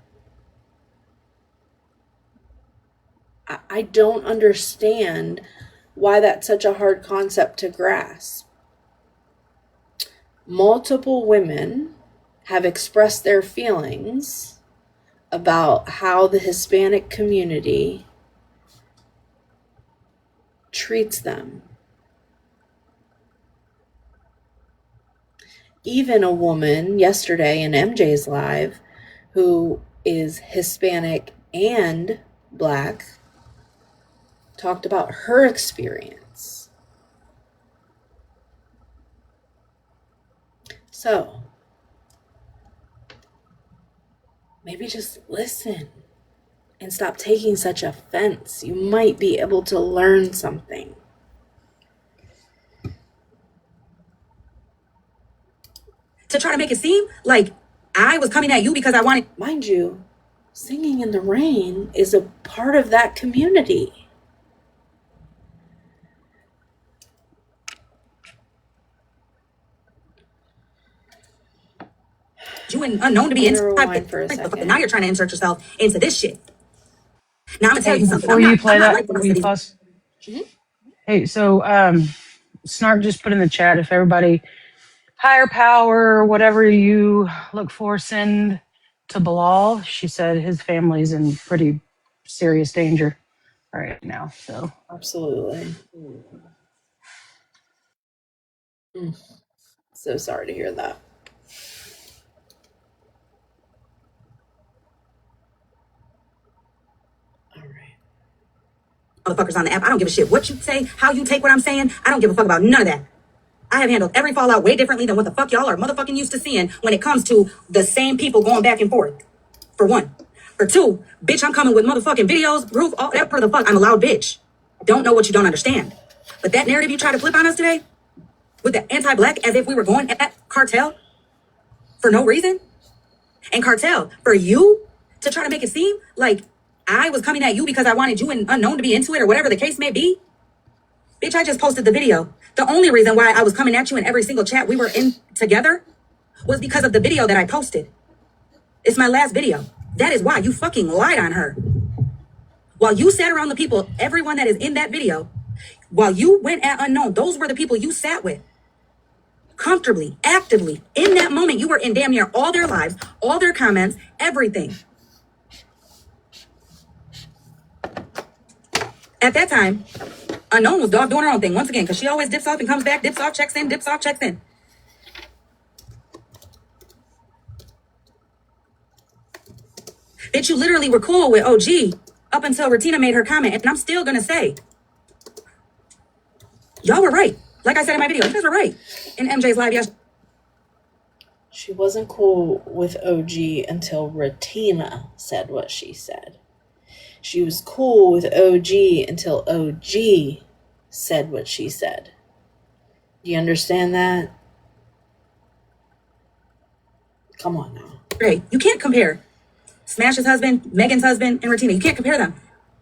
[SPEAKER 1] I don't understand why that's such a hard concept to grasp. Multiple women have expressed their feelings about how the Hispanic community treats them. Even a woman yesterday in MJ's live who is Hispanic and Black talked about her experience. So, maybe just listen and stop taking such offense. You might be able to learn something.
[SPEAKER 9] To try to make it seem like I was coming at you because I wanted.
[SPEAKER 1] Mind you, singing in the rain is a part of that community.
[SPEAKER 9] You and unknown to be
[SPEAKER 1] Rewind for a second.
[SPEAKER 9] Now you're trying to insert yourself into this shit. Now I'm gonna tell you something.
[SPEAKER 4] Before you play that,
[SPEAKER 9] like
[SPEAKER 4] will you pause? Hey, so Snark just put in the chat, if everybody, higher power, whatever you look for, send to Bilal. She said his family's in pretty serious danger right now. So
[SPEAKER 1] Absolutely. So sorry to hear that. All right.
[SPEAKER 9] Motherfuckers on the app. I don't give a shit what you say, how you take what I'm saying. I don't give a fuck about none of that. I have handled every fallout way differently than what the fuck y'all are motherfucking used to seeing when it comes to the same people going back and forth. For one. For two, bitch, I'm coming with motherfucking videos, proof, all that for the fuck. I'm a loud bitch. Don't know what you don't understand. But that narrative you try to flip on us today, with the anti-black as if we were going at Cartel for no reason. And Cartel, for you to try to make it seem like I was coming at you because I wanted you and unknown to be into it or whatever the case may be. Bitch, I just posted the video. The only reason why I was coming at you in every single chat we were in together was because of the video that I posted. It's my last video. That is why you fucking lied on her. While you sat around the people, everyone that is in that video, while you went at unknown, those were the people you sat with. Comfortably, actively, in that moment, you were in damn near all their lives, all their comments, everything. At that time, unknown was dog doing her own thing once again, because she always dips off and comes back, dips off, checks in, dips off, checks in. Bitch, you literally were cool with OG up until Retina made her comment. And I'm still gonna say, y'all were right. Like I said in my video, you guys were right. In MJ's live yesterday.
[SPEAKER 1] She wasn't cool with OG until Retina said what she said. She was cool with OG until OG said what she said. Do you understand that? Come on now.
[SPEAKER 9] Hey, you can't compare Smash's husband, Megan's husband, and Retina. You can't compare them.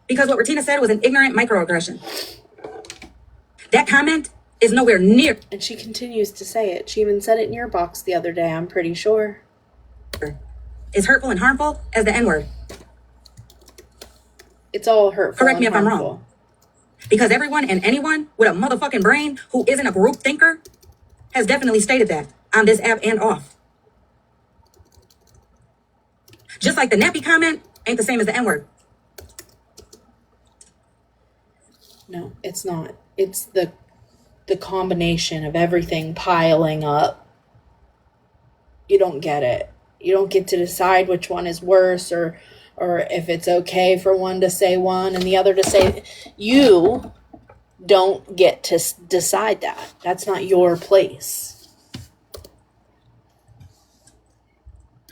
[SPEAKER 9] Because what Retina said was an ignorant microaggression. That comment is nowhere near.
[SPEAKER 1] And she continues to say it. She even said it in your box the other day, I'm pretty sure.
[SPEAKER 9] Is hurtful and harmful as the N-word.
[SPEAKER 1] It's all hurtful.
[SPEAKER 9] Correct me if
[SPEAKER 1] harmful.
[SPEAKER 9] I'm wrong. Because everyone and anyone with a motherfucking brain who isn't a group thinker has definitely stated that on this app and off. Just like the nappy comment ain't the same as the N-word.
[SPEAKER 1] No, it's not. It's the combination of everything piling up. You don't get it. You don't get to decide which one is worse or if it's okay for one to say one and the other to say. You don't get to decide that. That's not your place.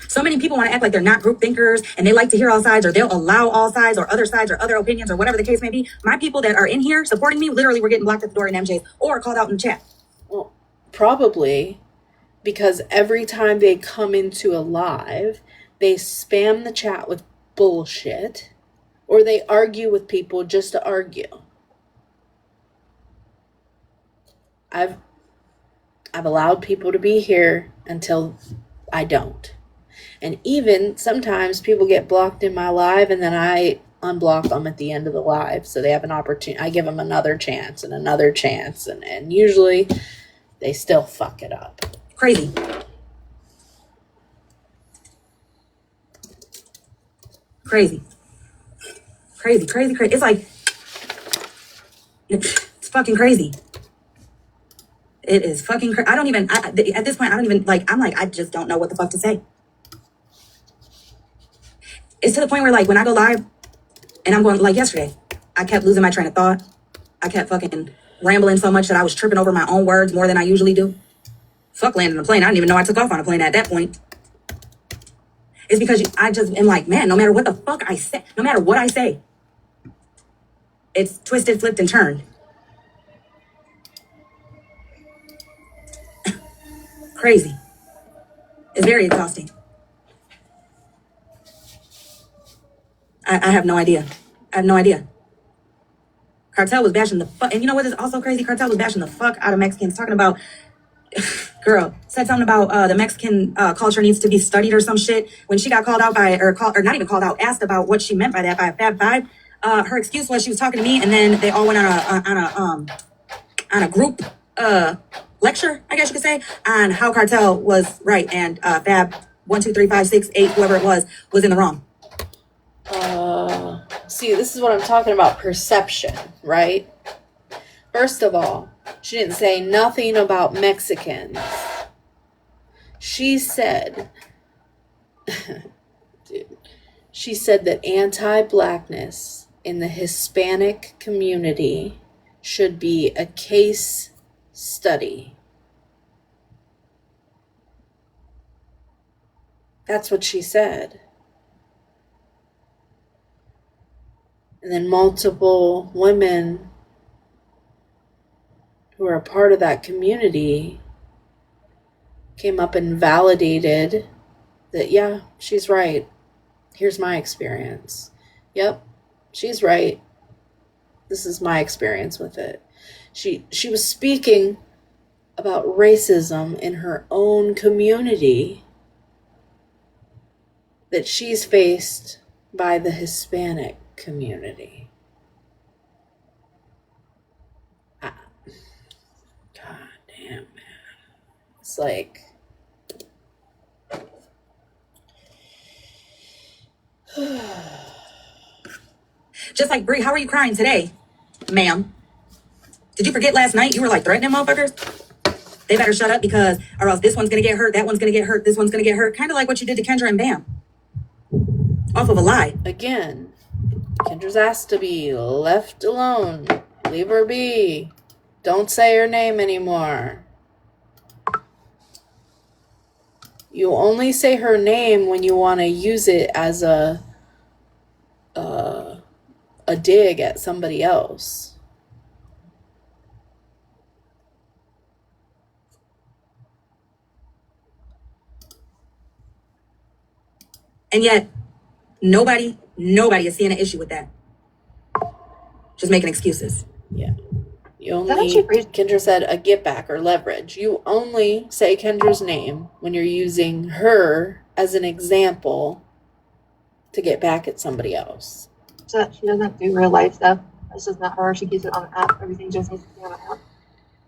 [SPEAKER 9] So many people want to act like they're not group thinkers and they like to hear all sides, or they'll allow all sides or other opinions or whatever the case may be. My people that are in here supporting me literally were getting blocked at the door in MJ's or called out in the chat.
[SPEAKER 1] Well, probably because every time they come into a live, they spam the chat with bullshit or they argue with people just to argue. I've allowed people to be here until I don't. And even sometimes people get blocked in my live and then I unblock them at the end of the live. So they have an opportunity. I give them another chance and another chance. And usually they still fuck it up.
[SPEAKER 9] Crazy. Crazy. Crazy, crazy, crazy. It's like, it's fucking crazy. It is fucking crazy. I don't even, at this point, I don't even, like, I'm like, I just don't know what the fuck to say. It's to the point where, like, when I go live and I'm going, like yesterday, I kept losing my train of thought. I kept fucking rambling so much that I was tripping over my own words more than I usually do. Fuck landing a plane. I didn't even know I took off on a plane at that point. It's because I just am like, man, no matter what the fuck I say, no matter what I say, it's twisted, flipped, and turned. Crazy. It's very exhausting. I have no idea. I have no idea. Cartel was bashing the fuck, and you know what is also crazy? Cartel was bashing the fuck out of Mexicans, talking about, girl, said something about the Mexican culture needs to be studied or some shit. When she got called out by, or not even called out, asked about what she meant by that, by a Fab Five, her excuse was she was talking to me, and then they all went on a group lecture, I guess you could say, on how Cartel was right and Fab 1, 2, 3, 5, 6, 8, whoever it was in the wrong.
[SPEAKER 1] See, this is what I'm talking about, perception, right? First of all, she didn't say nothing about Mexicans. She said, she said that anti-blackness in the Hispanic community should be a case study. That's what she said. And then multiple women who are a part of that community came up and validated that, yeah, she's right. Here's my experience. Yep, she's right. This is my experience with it. She was speaking about racism in her own community that she's faced by the Hispanic community. God damn, man. It's like,
[SPEAKER 9] just like, Brie, how are you crying today, ma'am? Did you forget last night you were like threatening motherfuckers? They better shut up because, or else this one's gonna get hurt, that one's gonna get hurt, this one's gonna get hurt. Kind of like what you did to Kendra and Bam. off of a lie.
[SPEAKER 1] Again, Kendra's asked to be left alone. Leave her be. Don't say her name anymore. You only say her name when you want to use it as a dig at somebody else.
[SPEAKER 9] And yet, nobody is seeing an issue with that. Just making excuses.
[SPEAKER 1] Yeah. You only, Kendra said, a get back or leverage. You only say Kendra's name when you're using her as an example to get back at somebody else.
[SPEAKER 12] So she doesn't do real life stuff. This is not her. She keeps it on the app. Everything just needs to be on the app.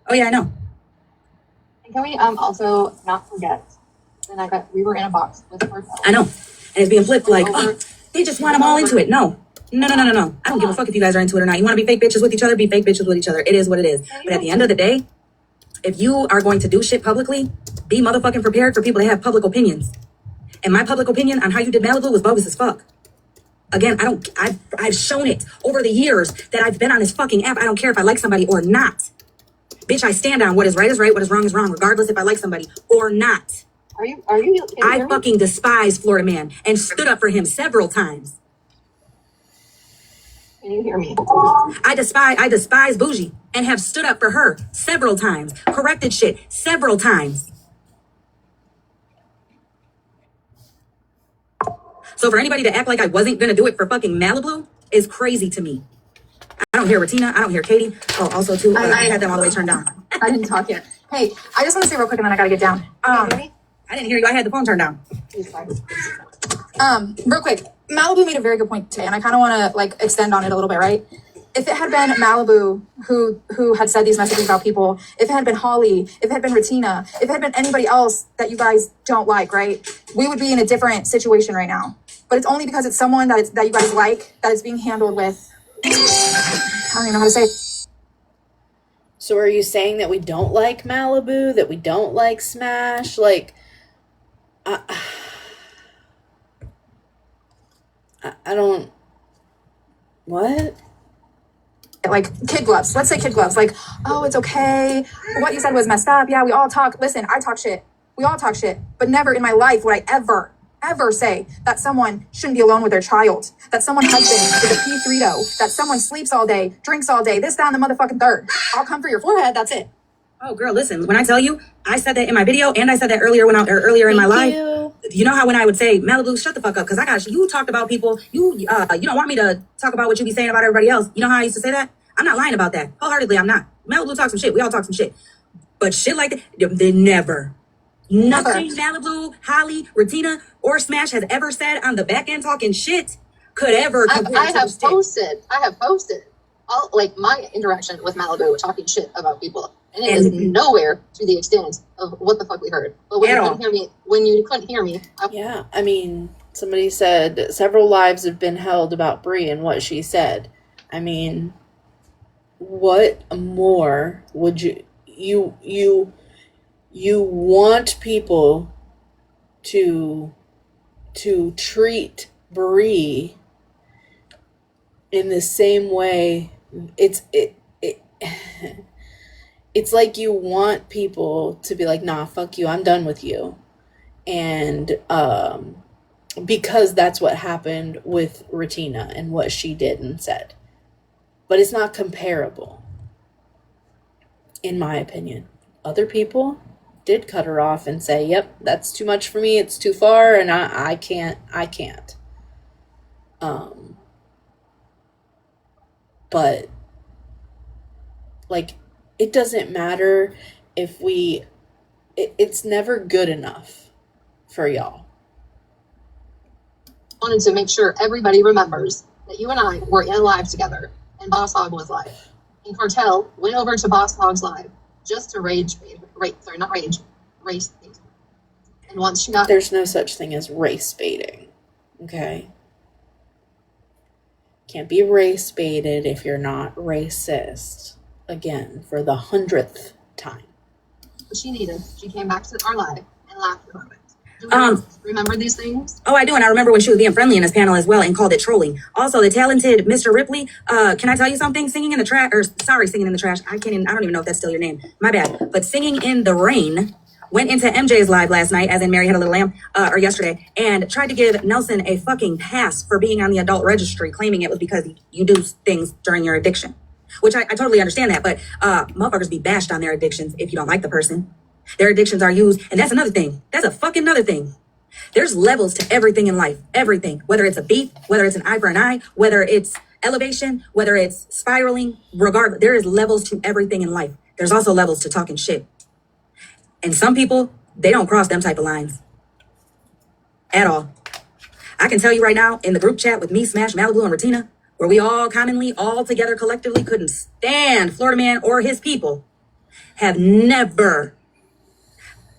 [SPEAKER 9] Oh yeah, I know.
[SPEAKER 12] And can we also not forget that we were in a box with Virgo.
[SPEAKER 9] I know. And it's being flipped like, oh, they just want them all into it. No. I don't give a fuck if you guys are into it or not. You want to be fake bitches with each other? Be fake bitches with each other. It is what it is. But at the end of the day, if you are going to do shit publicly, be motherfucking prepared for people to have public opinions. And my public opinion on how you did Malibu was bogus as fuck. Again, I've shown it over the years that I've been on this fucking app. I don't care if I like somebody or not. Bitch, I stand on what is right, what is wrong, regardless if I like somebody or not. I fucking despise Florida Man and stood up for him several times.
[SPEAKER 12] Can you hear me?
[SPEAKER 9] I despise Bougie and have stood up for her several times, corrected shit several times. So for anybody to act like I wasn't gonna do it for fucking Malibu is crazy to me. I don't hear Retina. I don't hear Katie. Oh, also too, I had them all the way turned down.
[SPEAKER 13] I didn't talk yet. Hey, I just want to say real quick, and then I gotta get down.
[SPEAKER 9] I didn't hear you. I had the phone turned down.
[SPEAKER 13] Real quick, Malibu made a very good point today, and I kind of want to like extend on it a little bit, right? If it had been Malibu who had said these messages about people, if it had been Holly, if it had been Retina, if it had been anybody else that you guys don't like, right? We would be in a different situation right now. But it's only because it's someone that you guys like that it's being handled with. I don't even know how to say it.
[SPEAKER 1] So are you saying that we don't like Malibu, that we don't like Smash? Like, I don't, what?
[SPEAKER 13] Like kid gloves. Let's say kid gloves. Like, oh, it's okay. What you said was messed up. Yeah, we all talk. Listen, I talk shit. We all talk shit. But never in my life would I ever say that someone shouldn't be alone with their child. That someone's husband is a P3-do. That someone sleeps all day, drinks all day, this, that, and the motherfucking third. I'll come for your forehead. That's it.
[SPEAKER 9] Oh, girl, listen. When I tell you, I said that in my video, and I said that earlier in my live. You know how when I would say, Malibu, shut the fuck up, because you talked about people. You don't want me to talk about what you be saying about everybody else. You know how I used to say that? I'm not lying about that. Wholeheartedly, I'm not. Malibu talks some shit. We all talk some shit. But shit like that, they never. Nothing Malibu, Holly, Retina, or Smash has ever said on the back end talking shit could ever compare
[SPEAKER 12] I have posted all like my interaction with Malibu talking shit about people. And it is nowhere to the extent of what the fuck we heard. But when you couldn't hear me.
[SPEAKER 1] Yeah, I mean, somebody said several lives have been held about Brie and what she said. I mean, what more would you want people to treat Brie in the same way? It's like you want people to be like, nah, fuck you, I'm done with you. And because that's what happened with Retina and what she did and said. But it's not comparable, in my opinion. Other people did cut her off and say, yep, that's too much for me, it's too far, and I can't. But, like, it doesn't matter if it's never good enough for y'all.
[SPEAKER 12] Wanted to make sure everybody remembers that you and I were in live together, and Boss Hog was live. And Cartel went over to Boss Hog's live just to race bait. And once she got...
[SPEAKER 1] There's no such thing as race baiting, okay? Can't be race baited if you're not racist. Again, for the 100th time.
[SPEAKER 12] What she needed, she came back to our live and laughed about it. Remember these things?
[SPEAKER 9] Oh, I do, and I remember when she was being friendly in this panel as well and called it trolling. Also, the talented Mr. Ripley, can I tell you something? Singing in the trash, or sorry, singing in the trash. I don't even know if that's still your name. My bad. But singing in the rain went into MJ's live last night, as in Mary Had a Little Lamb, or yesterday, and tried to give Nelson a fucking pass for being on the adult registry, claiming it was because you do things during your addiction. Which I totally understand that, but motherfuckers be bashed on their addictions if you don't like the person. Their addictions are used, and that's another thing. That's a fucking another thing. There's levels to everything in life. Everything. Whether it's a beef, whether it's an eye for an eye, whether it's elevation, whether it's spiraling, regardless, there is levels to everything in life. There's also levels to talking shit. And some people, they don't cross them type of lines. At all. I can tell you right now, in the group chat with me, Smash, Malibu, and Ratina, where we all commonly, all together collectively couldn't stand Florida Man or his people, have never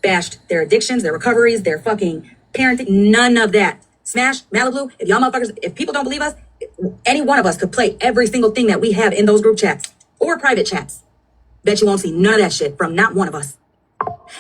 [SPEAKER 9] bashed their addictions, their recoveries, their fucking parenting, none of that. Smash, Malibu, if y'all motherfuckers, if people don't believe us, any one of us could play every single thing that we have in those group chats or private chats. Bet you won't see none of that shit from not one of us.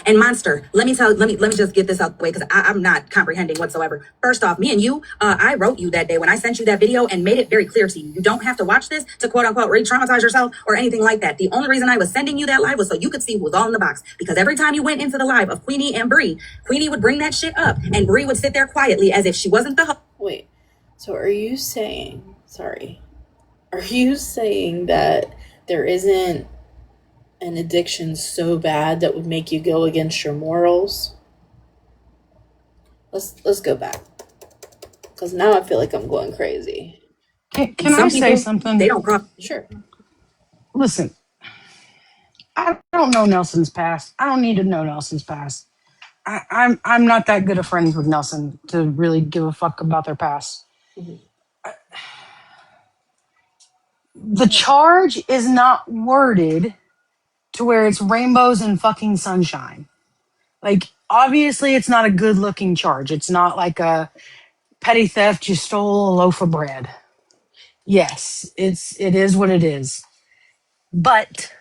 [SPEAKER 9] And Monster, let me just get this out the way because I'm not comprehending whatsoever. First off, me and you, I wrote you that day when I sent you that video and made it very clear to you. You don't have to watch this to quote unquote re-traumatize yourself or anything like that. The only reason I was sending you that live was so you could see who was all in the box. Because every time you went into the live of Queenie and Bree, Queenie would bring that shit up and Bree would sit there quietly as if she wasn't the host.
[SPEAKER 1] Wait, so are you saying that there isn't an addiction so bad that would make you go against your morals? Let's go back, because now I feel like I'm going crazy.
[SPEAKER 4] Can I say something?
[SPEAKER 9] They don't cross.
[SPEAKER 1] Sure.
[SPEAKER 4] Listen, I don't know Nelson's past. I don't need to know Nelson's past. I'm not that good of friends with Nelson to really give a fuck about their past.
[SPEAKER 1] Mhm.
[SPEAKER 4] The charge is not worded to where it's rainbows and fucking sunshine. Like, obviously, it's not a good looking charge. It's not like a petty theft, you stole a loaf of bread. Yes, it is what it is. But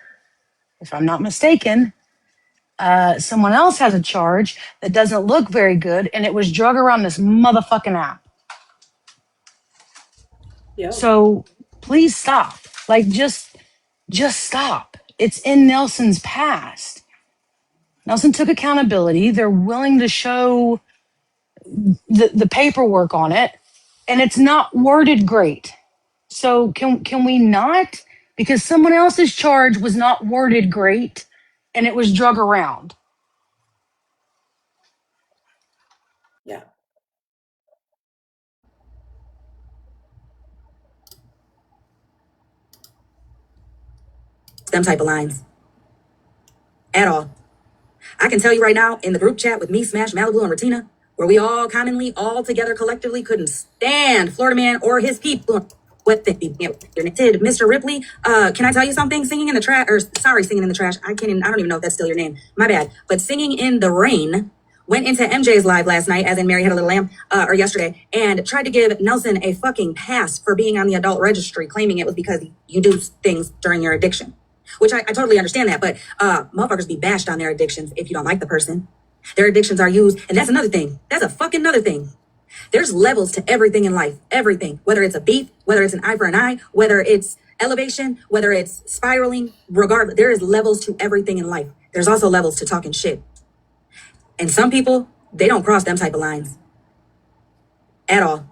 [SPEAKER 4] if I'm not mistaken, someone else has a charge that doesn't look very good, and it was drug around this motherfucking app.
[SPEAKER 1] Yeah.
[SPEAKER 4] So please stop. Like, just stop. It's in Nelson's past. Nelson took accountability. They're willing to show the paperwork on it, and it's not worded great. So can we not? Because someone else's charge was not worded great, and it was drug around.
[SPEAKER 1] Yeah.
[SPEAKER 9] Them type of lines. At all. I can tell you right now, in the group chat with me, Smash, Malibu, and Ratina, where we all commonly, all together collectively couldn't stand Florida Man or his people. What the Mr. Ripley, can I tell you something? Singing in the trash, or sorry, singing in the trash. I don't even know if that's still your name. My bad. But singing in the rain went into MJ's live last night, as in Mary Had a Little Lamb, or yesterday, and tried to give Nelson a fucking pass for being on the adult registry, claiming it was because you do things during your addiction. Which I totally understand that, but motherfuckers be bashed on their addictions if you don't like the person. Their addictions are used, and that's another thing. That's a fucking another thing. There's levels to everything in life. Everything. Whether it's a beef, whether it's an eye for an eye, whether it's elevation, whether it's spiraling, regardless, there is levels to everything in life. There's also levels to talking shit. And some people, they don't cross them type of lines. At all.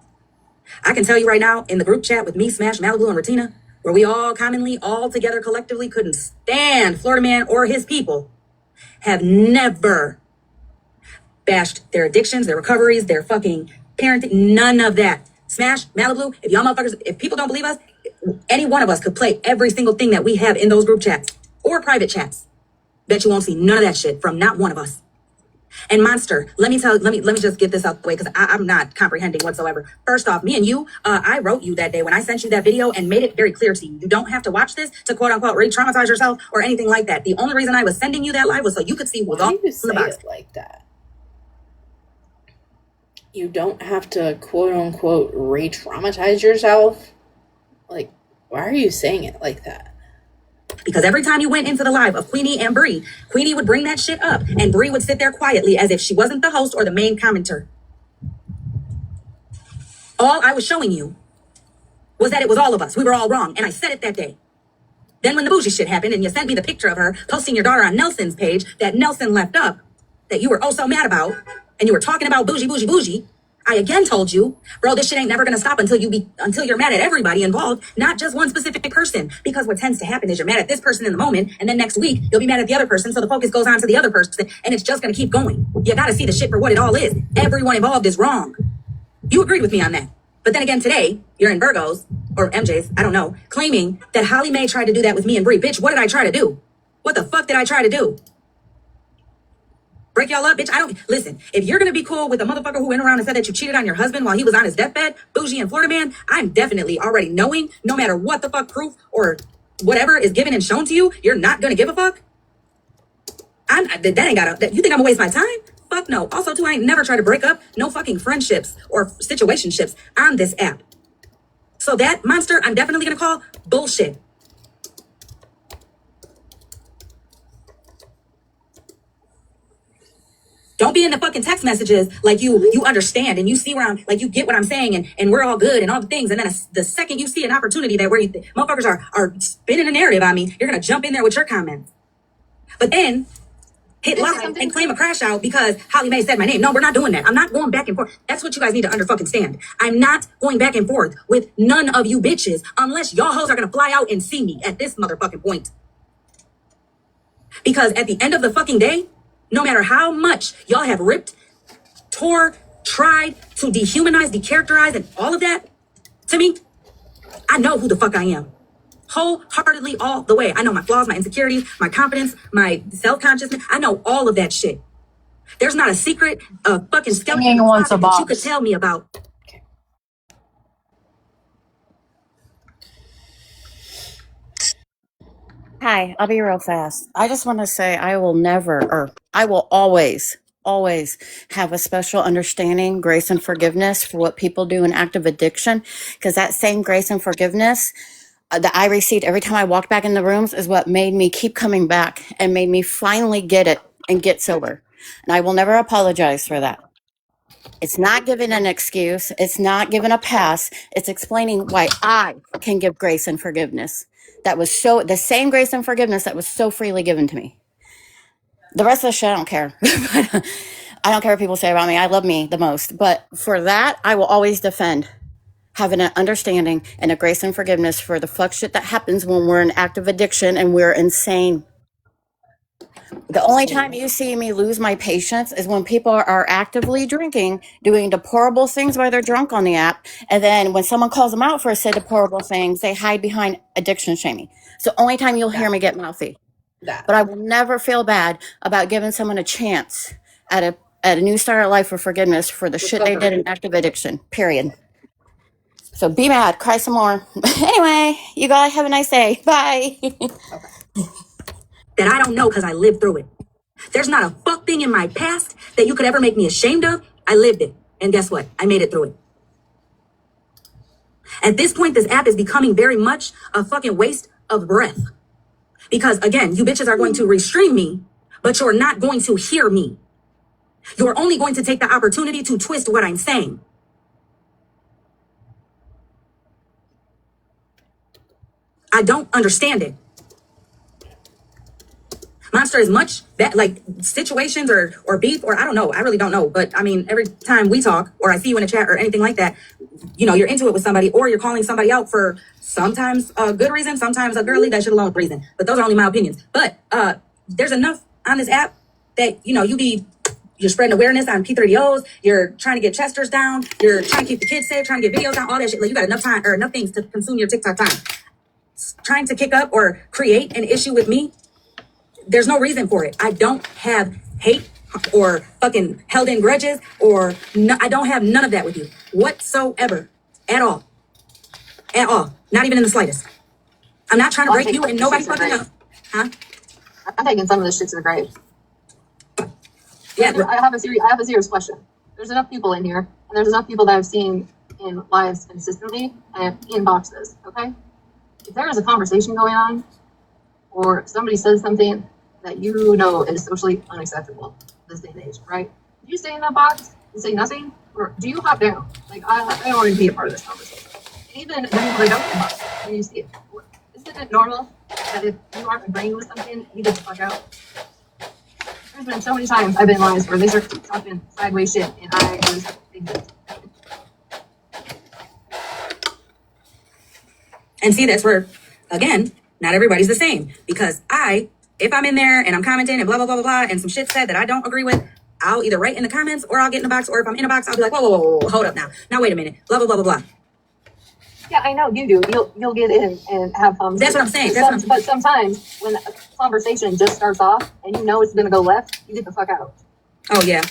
[SPEAKER 9] I can tell you right now, in the group chat with me, Smash, Malibu, and Ratina, where we all commonly, all together collectively couldn't stand Florida Man or his people, have never bashed their addictions, their recoveries, their fucking parenting, none of that. Smash, Malibu, if y'all motherfuckers, if people don't believe us, any one of us could play every single thing that we have in those group chats or private chats. Bet you won't see none of that shit from not one of us. And Monster, let me just get this out the way because I'm not comprehending whatsoever. First off, me and you, I wrote you that day when I sent you that video and made it very clear to you. You don't have to watch this to quote unquote re-traumatize yourself or anything like that. The only reason I was sending you that live was so you could see who was all in the box.
[SPEAKER 1] It like that? You don't have to quote unquote re-traumatize yourself. Like, why are you saying it like that?
[SPEAKER 9] Because every time you went into the live of Queenie and Bree, Queenie would bring that shit up and Bree would sit there quietly as if she wasn't the host or the main commenter. All I was showing you was that it was all of us. We were all wrong. And I said it that day. Then when the bougie shit happened and you sent me the picture of her posting your daughter on Nelson's page that Nelson left up, that you were oh so mad about, and you were talking about bougie, I again told you, bro, this shit ain't never gonna stop until you're mad at everybody involved, not just one specific person. Because what tends to happen is you're mad at this person in the moment, and then next week you'll be mad at the other person, so the focus goes on to the other person, and it's just gonna keep going. You gotta see the shit for what it all is. Everyone involved is wrong. You agreed with me on that. But then again, today, you're in Virgo's, or MJ's, I don't know, claiming that Holly Mae tried to do that with me and Brie. Bitch, what did I try to do? What the fuck did I try to do? Break y'all up, bitch? Listen, if you're gonna be cool with a motherfucker who went around and said that you cheated on your husband while he was on his deathbed, bougie and Florida man, I'm definitely already knowing, no matter what the fuck proof or whatever is given and shown to you, you're not gonna give a fuck. You think I'm gonna waste my time? Fuck no. Also, too, I ain't never tried to break up no fucking friendships or situationships on this app. So that monster, I'm definitely gonna call bullshit. Don't be in the fucking text messages like you understand and you see where like you get what I'm saying and we're all good and all the things. And then the second you see an opportunity that where motherfuckers are spinning a narrative on me, you're gonna jump in there with your comments. But then hit live and claim a crash out because Holly Mae said my name. No, we're not doing that. I'm not going back and forth. That's what you guys need to fucking stand. I'm not going back and forth with none of you bitches unless y'all hoes are gonna fly out and see me at this motherfucking point. Because at the end of the fucking day, no matter how much y'all have ripped, tore, tried to dehumanize, decharacterize, and all of that, to me, I know who the fuck I am. Wholeheartedly all the way. I know my flaws, my insecurities, my confidence, my self-consciousness. I know all of that shit. There's not a secret, fucking skeleton that you could tell me about.
[SPEAKER 14] Hi, I'll be real fast. I just want to say I will never, or I will always, always have a special understanding, grace, and forgiveness for what people do in active addiction. Because that same grace and forgiveness that I received every time I walked back in the rooms is what made me keep coming back and made me finally get it and get sober. And I will never apologize for that. It's not giving an excuse. It's not giving a pass. It's explaining why I can give grace and forgiveness. That was the same grace and forgiveness that was so freely given to me. The rest of the shit, I don't care. I don't care what people say about me. I love me the most. But for that, I will always defend having an understanding and a grace and forgiveness for the fuck shit that happens when we're in active addiction and we're insane. The only time you see me lose my patience is when people are actively drinking, doing deplorable things while they're drunk on the app. And then when someone calls them out for a set of deplorable things, they hide behind addiction shaming. So only time you'll hear me get mouthy. But I will never feel bad about giving someone a chance at a new start of life for forgiveness for the shit they did in active addiction, period. So be mad, cry some more. Anyway, you guys have a nice day. Bye.
[SPEAKER 9] That I don't know because I lived through it. There's not a fuck thing in my past that you could ever make me ashamed of. I lived it. And guess what? I made it through it. At this point, this app is becoming very much a fucking waste of breath. Because again, you bitches are going to restream me, but you're not going to hear me. You're only going to take the opportunity to twist what I'm saying. I don't understand it. Monster is much that like situations or beef or I don't know. I really don't know. But I mean, every time we talk or I see you in a chat or anything like that, you know, you're into it with somebody or you're calling somebody out for sometimes a good reason, sometimes a girly that shit alone reason. But those are only my opinions. But there's enough on this app that, you know, you're spreading awareness on P30Os. You're trying to get Chesters down. You're trying to keep the kids safe, trying to get videos down, all that shit. Like you got enough time or enough things to consume your TikTok time. Trying to kick up or create an issue with me, there's no reason for it. I don't have hate or fucking held in grudges or I don't have none of that with you whatsoever at all. At all. Not even in the slightest. I'm not trying to break you and nobody fucking up. Huh?
[SPEAKER 12] I'm taking some of this shit to the grave. Yeah, I have a serious question. There's enough people in here, and there's enough people that I've seen in lives consistently and in boxes. Okay, if there is a conversation going on, or somebody says something that you know is socially unacceptable this day and age, right? Do you stay in that box and say nothing, or do you hop down? Like, I don't want to be a part of this conversation. And even the people that don't in the box, when you see it, isn't it normal that if you aren't agreeing with something, you get the fuck out? There's been so many times I've been in lines where they start talking sideways shit, and I just exist.
[SPEAKER 9] And see, that's where, again, not everybody's the same. Because if I'm in there and I'm commenting and blah, blah, blah, blah, blah, and some shit said that I don't agree with, I'll either write in the comments or I'll get in the box. Or if I'm in a box, I'll be like, whoa, whoa, whoa, whoa, hold up now. Now, wait a minute. Blah, blah, blah, blah, blah.
[SPEAKER 12] Yeah, I know you do. You'll get in and have conversations.
[SPEAKER 9] That's what I'm saying.
[SPEAKER 12] But sometimes when a conversation just starts off and you know it's going to go left, you get the fuck out.
[SPEAKER 9] Oh, yeah.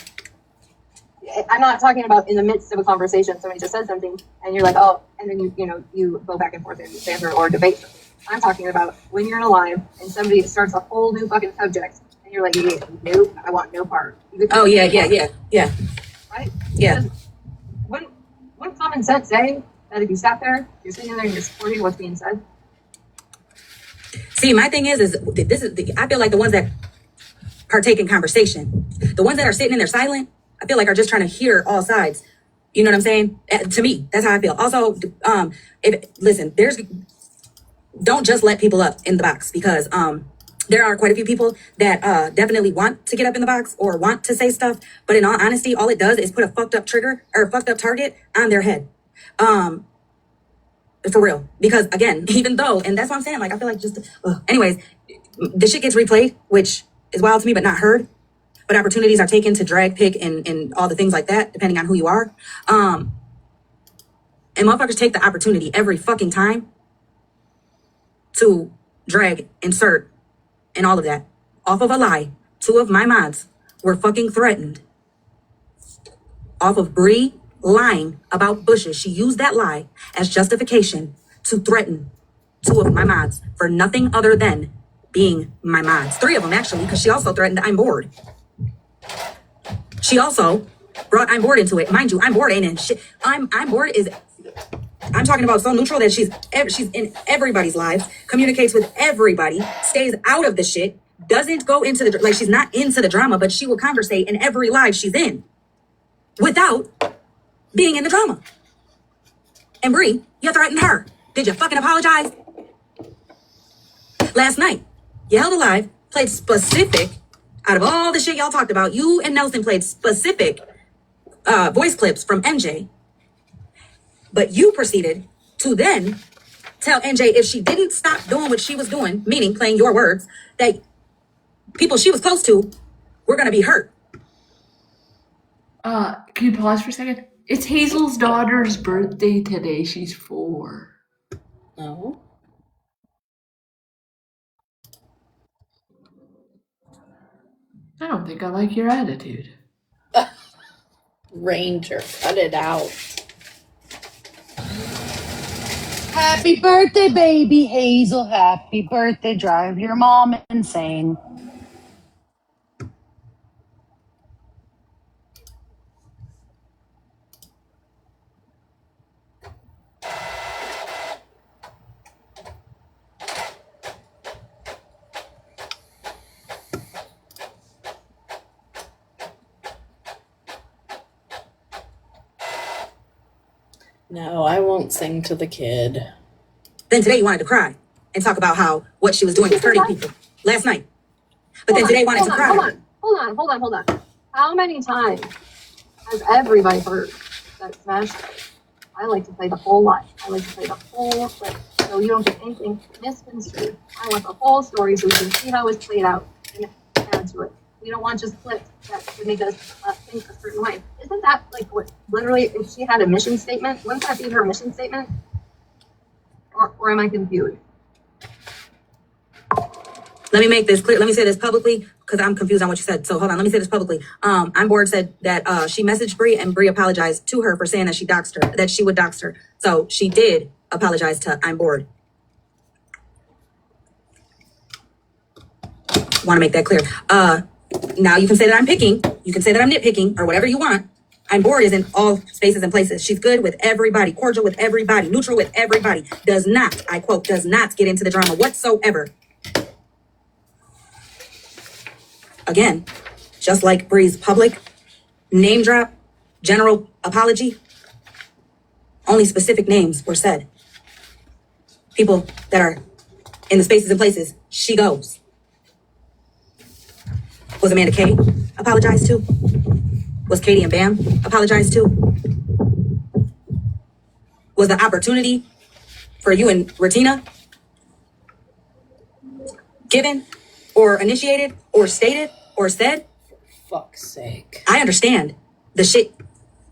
[SPEAKER 12] I'm not talking about in the midst of a conversation, somebody just said something and you're like, oh, and then you go back and forth and banter or debate something. I'm talking about when you're in a live and somebody starts a whole new fucking subject and you're like, yeah, nope, I want no part.
[SPEAKER 9] Oh, yeah.
[SPEAKER 12] Right?
[SPEAKER 9] Yeah.
[SPEAKER 12] Wouldn't common sense say that if you sat there, you're sitting there and you're supporting what's being said?
[SPEAKER 9] See, my thing is I feel like the ones that partake in conversation, the ones that are sitting in there silent, I feel like are just trying to hear all sides. You know what I'm saying? To me, that's how I feel. Also, don't just let people up in the box, because there are quite a few people that definitely want to get up in the box or want to say stuff, but in all honesty, all it does is put a fucked up trigger or a fucked up target on their head. For real. Because again, even though, and that's what I'm saying, like, I feel like anyways, the shit gets replayed, which is wild to me, but not heard. But opportunities are taken to drag, pick, and all the things like that, depending on who you are. And motherfuckers take the opportunity every fucking time to drag, insert, and all of that off of a lie. 2 of my mods were fucking threatened off of Bree lying about bushes. She used that lie as justification to threaten 2 of my mods for nothing other than being my mods. 3 of them, actually, because she also threatened I'm bored. She also brought I'm bored into it. Mind you, I'm bored ain't in shit. I'm bored is, I'm talking about so neutral that she's in everybody's lives, communicates with everybody, stays out of the shit, doesn't go into the, like, she's not into the drama, but she will conversate in every live she's in without being in the drama. And Bree, you threatened her. Did you fucking apologize? Last night, you held a live, played specific, out of all the shit y'all talked about, you and Nelson played specific voice clips from NJ. But you proceeded to then tell NJ if she didn't stop doing what she was doing, meaning playing your words, that people she was close to were going to be hurt.
[SPEAKER 3] Can you pause for a second? It's Hazel's daughter's birthday today. She's 4.
[SPEAKER 9] No.
[SPEAKER 3] I don't think I like your attitude.
[SPEAKER 1] Ranger, cut it out.
[SPEAKER 4] Happy birthday, baby Hazel. Happy birthday. Drive your mom insane.
[SPEAKER 1] No, I won't sing to the kid.
[SPEAKER 9] Then today you wanted to cry and talk about how what she was doing was hurting people last night. But then today wanted to cry.
[SPEAKER 12] Hold on. How many times has everybody heard that Smash? I like to play the whole line. I like to play the whole clip, so you don't get anything misconstrued. I want the whole story so we can see how it's played out and add to it. We don't want just clips that would make us think a certain way. Isn't that like what literally, if she had a mission statement, wouldn't that be her mission statement? Or am I confused?
[SPEAKER 9] Let me make this clear. Let me say this publicly because I'm confused on what you said. So hold on. Let me say this publicly. I'm bored said that she messaged Bree and Bree apologized to her for saying that she doxed her, that she would dox her. So she did apologize to I'm bored. Want to make that clear. Now you can say that I'm picking. You can say that I'm nitpicking or whatever you want. I'm bored is in all spaces and places. She's good with everybody, cordial with everybody, neutral with everybody. Does not, I quote, does not get into the drama whatsoever. Again, just like Bree's public name drop, general apology, only specific names were said. People that are in the spaces and places she goes. Was Amanda Kay apologized to? Was Katie and Bam apologized to? Was the opportunity for you and Retina given or initiated or stated or said?
[SPEAKER 1] Fuck's sake.
[SPEAKER 9] I understand the shit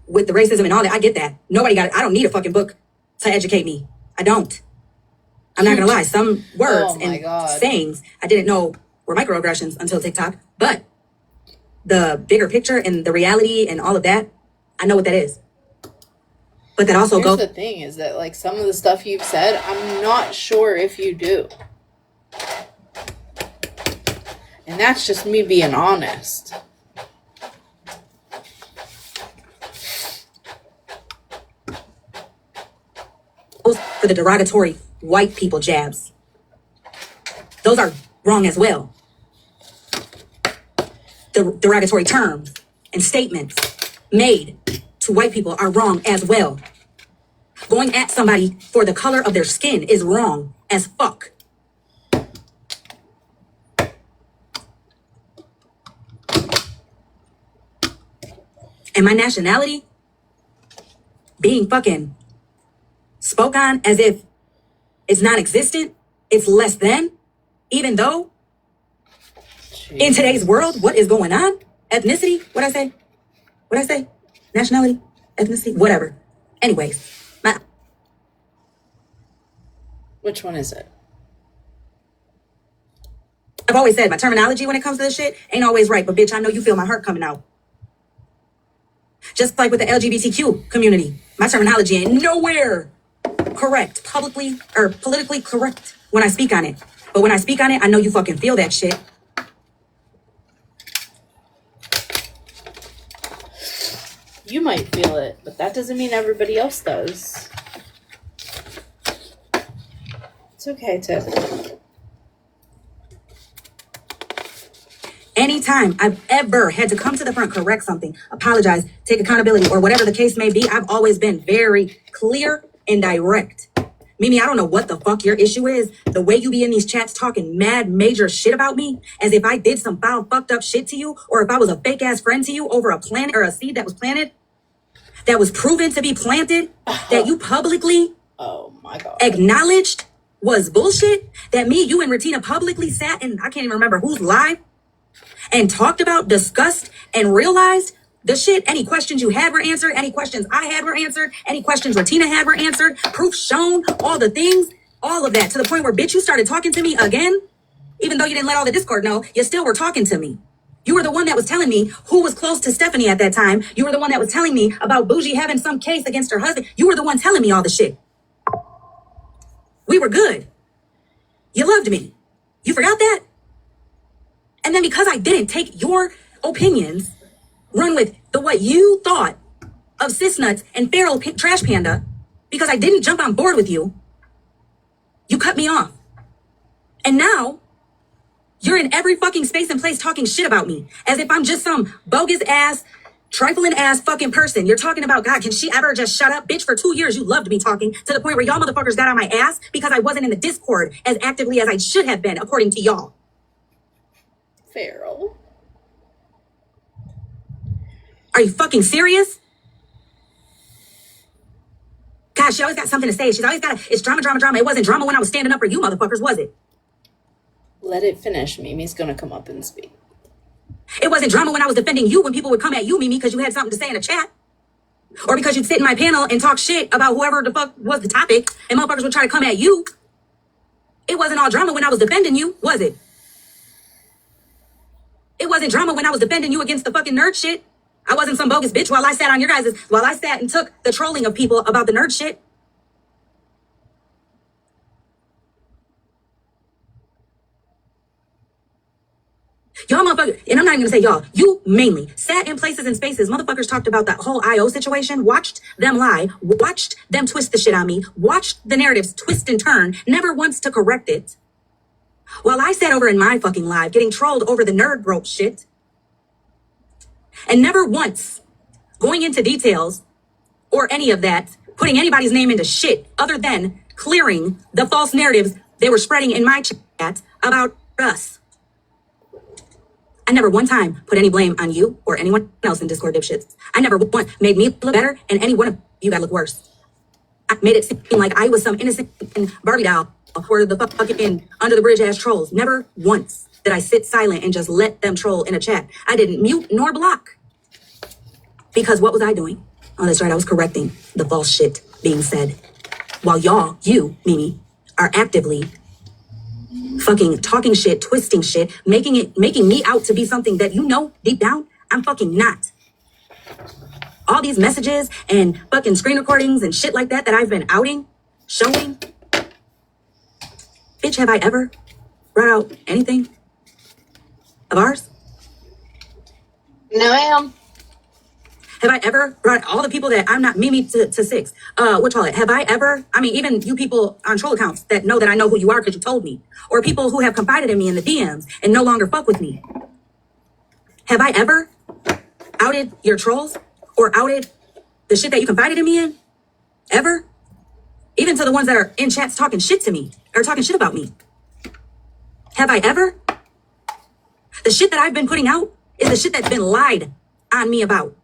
[SPEAKER 9] with the racism and all that. I get that. Nobody got it. I don't need a fucking book to educate me. I don't. I'm not gonna lie. Some words and sayings I didn't know were microaggressions until TikTok. But the bigger picture and the reality and all of that, I know what that is. But that also goes.
[SPEAKER 1] The thing is that, like, some of the stuff you've said, I'm not sure if you do. And that's just me being honest.
[SPEAKER 9] For the derogatory white people jabs. Those are wrong as well. The derogatory terms and statements made to white people are wrong as well. Going at somebody for the color of their skin is wrong as fuck. And my nationality being fucking spoke on as if it's non-existent, it's less than, even though in today's world, what is going on? Ethnicity, what'd I say? Nationality, ethnicity, whatever. Anyways,
[SPEAKER 1] which one is it?
[SPEAKER 9] I've always said my terminology when it comes to this shit ain't always right, but bitch, I know you feel my heart coming out. Just like with the LGBTQ community, my terminology ain't nowhere correct, publicly or politically correct when I speak on it. But when I speak on it, I know you fucking feel that shit.
[SPEAKER 1] You might feel it, but that doesn't mean everybody else does. It's okay, Tiff.
[SPEAKER 9] Anytime I've ever had to come to the front, correct something, apologize, take accountability, or whatever the case may be, I've always been very clear and direct. Mimi, I don't know what the fuck your issue is. The way you be in these chats talking mad major shit about me, as if I did some foul fucked up shit to you, or if I was a fake ass friend to you over a plant or a seed that was planted, that was proven to be planted, that you publicly acknowledged was bullshit, that me, you, and Retina publicly sat and I can't even remember who's live and talked about, discussed, and realized the shit. Any questions you had were answered. Any questions I had were answered. Any questions Retina had were answered. Proof shown. All the things. All of that. To the point where, bitch, you started talking to me again. Even though you didn't let all the Discord know, you still were talking to me. You were the one that was telling me who was close to Stephanie at that time. You were the one that was telling me about Bougie having some case against her husband. You were the one telling me all the shit. We were good. You loved me. You forgot that? And then because I didn't take your opinions, run with the what you thought of cis nuts and feral trash panda, because I didn't jump on board with you, you cut me off. And now you're in every fucking space and place talking shit about me as if I'm just some bogus ass, trifling ass fucking person. You're talking about, God, can she ever just shut up? Bitch, for 2 years you loved me talking to the point where y'all motherfuckers got on my ass because I wasn't in the Discord as actively as I should have been, according to y'all.
[SPEAKER 1] Feral.
[SPEAKER 9] Are you fucking serious? God, she always got something to say. She's always got it's drama, drama, drama. It wasn't drama when I was standing up for you motherfuckers, was it?
[SPEAKER 1] Let it finish. Mimi's gonna come up and speak.
[SPEAKER 9] It wasn't drama when I was defending you when people would come at you, Mimi, because you had something to say in a chat. Or because you'd sit in my panel and talk shit about whoever the fuck was the topic and motherfuckers would try to come at you. It wasn't all drama when I was defending you, was it? It wasn't drama when I was defending you against the fucking nerd shit. I wasn't some bogus bitch while I sat and took the trolling of people about the nerd shit. Y'all motherfuckers, and I'm not even gonna say y'all, you mainly sat in places and spaces. Motherfuckers talked about that whole IO situation, watched them lie, watched them twist the shit on me, watched the narratives twist and turn, never once to correct it. While I sat over in my fucking live getting trolled over the nerd rope shit and never once going into details or any of that, putting anybody's name into shit other than clearing the false narratives they were spreading in my chat about us. I never one time put any blame on you or anyone else in Discord dipshits. I never once made me look better and any one of you guys look worse. I made it seem like I was some innocent Barbie doll or the fucking under the bridge ass trolls. Never once did I sit silent and just let them troll in a chat. I didn't mute nor block. Because what was I doing? Oh, that's right, I was correcting the false shit being said. While y'all, you, Mimi, are actively fucking talking shit, twisting shit, making me out to be something that you know deep down I'm fucking not. All these messages and fucking screen recordings and shit like that I've been outing, showing. Bitch, have I ever brought out anything of ours?
[SPEAKER 12] No, ma'am.
[SPEAKER 9] Have I ever brought all the people that I'm not Mimi to six? Have I ever, I mean, even you people on troll accounts that know that I know who you are because you told me, or people who have confided in me in the DMs and no longer fuck with me. Have I ever outed your trolls or outed the shit that you confided in me in? Ever? Even to the ones that are in chats talking shit to me or talking shit about me. Have I ever? The shit that I've been putting out is the shit that's been lied on me about.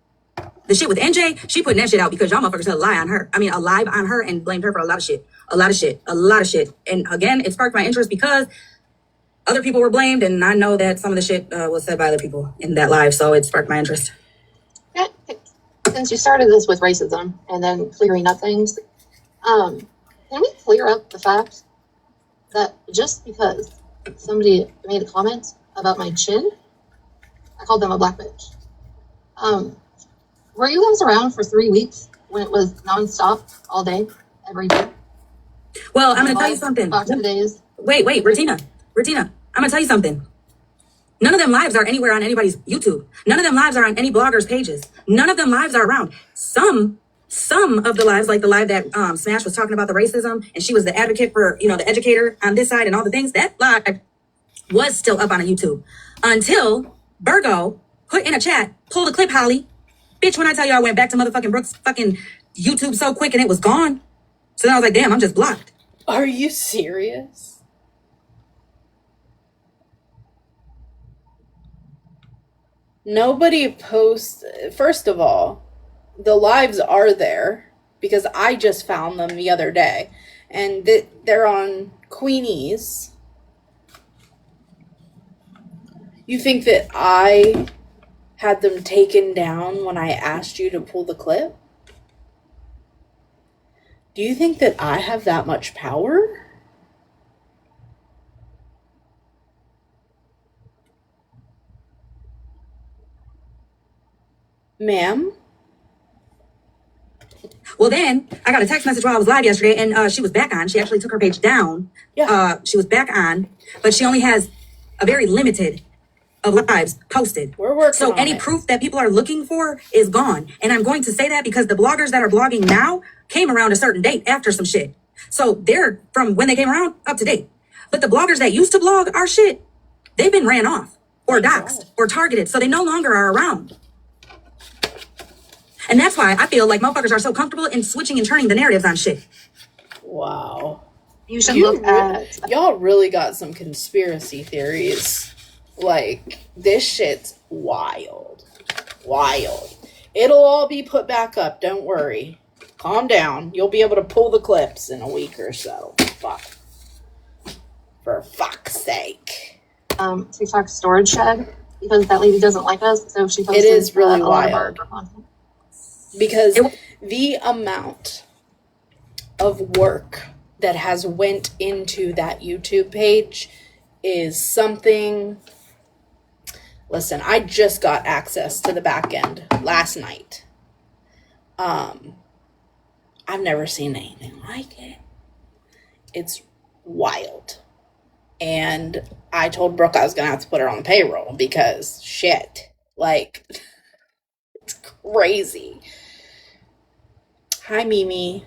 [SPEAKER 9] The shit with NJ, she putting that shit out because y'all motherfuckers had a lie on her. I mean, a lie on her and blamed her for a lot of shit. A lot of shit. A lot of shit. And again, it sparked my interest because other people were blamed, and I know that some of the shit was said by other people in that live, so it sparked my interest.
[SPEAKER 12] Since you started this with racism and then clearing up things, can we clear up the fact that just because somebody made a comment about my chin, I called them a black bitch? Were you guys around for 3 weeks when it was nonstop all day, every day?
[SPEAKER 9] Well, I'm going to tell you something. Wait, Retina, I'm going to tell you something. None of them lives are anywhere on anybody's YouTube. None of them lives are on any bloggers' pages. None of them lives are around. Some of the lives, like the live that Smash was talking about the racism, and she was the advocate for, the educator on this side and all the things, that live was still up on a YouTube. Until Virgo put in a chat, pull the clip, Holly. Bitch, when I tell you I went back to motherfucking Brooks' fucking YouTube so quick and it was gone. So then I was like, damn, I'm just blocked.
[SPEAKER 1] Are you serious? Nobody posts. First of all, the lives are there because I just found them the other day. And they're on Queenie's. You think that I had them taken down when I asked you to pull the clip? Do you think that I have that much power? Ma'am?
[SPEAKER 9] Well, then I got a text message while I was live yesterday, and she was back on. She actually took her page down.
[SPEAKER 1] Yeah.
[SPEAKER 9] She was back on, but she only has a very limited of lives posted.
[SPEAKER 1] We're working
[SPEAKER 9] so
[SPEAKER 1] on
[SPEAKER 9] any
[SPEAKER 1] it.
[SPEAKER 9] proof that people are looking for is gone. And I'm going to say that because the bloggers that are blogging now came around a certain date after some shit. So they're from when they came around up to date. But the bloggers that used to blog our shit, they've been ran off or doxxed or targeted. So they no longer are around. And that's why I feel like motherfuckers are so comfortable in switching and turning the narratives on shit.
[SPEAKER 1] Wow.
[SPEAKER 12] You should look at...
[SPEAKER 1] Y'all really got some conspiracy theories. Like, this shit's wild. Wild. It'll all be put back up, don't worry. Calm down. You'll be able to pull the clips in a week or so. Fuck. For fuck's sake.
[SPEAKER 12] TikTok storage shed, because that lady doesn't like us, so she posted
[SPEAKER 1] It is really
[SPEAKER 12] a lot of
[SPEAKER 1] wild.
[SPEAKER 12] our content.
[SPEAKER 1] Because the amount of work that has went into that YouTube page is something. Listen, I just got access to the back end last night. I've never seen anything like it. It's wild. And I told Brooke I was going to have to put her on the payroll because shit, like, it's crazy. Hi, Mimi.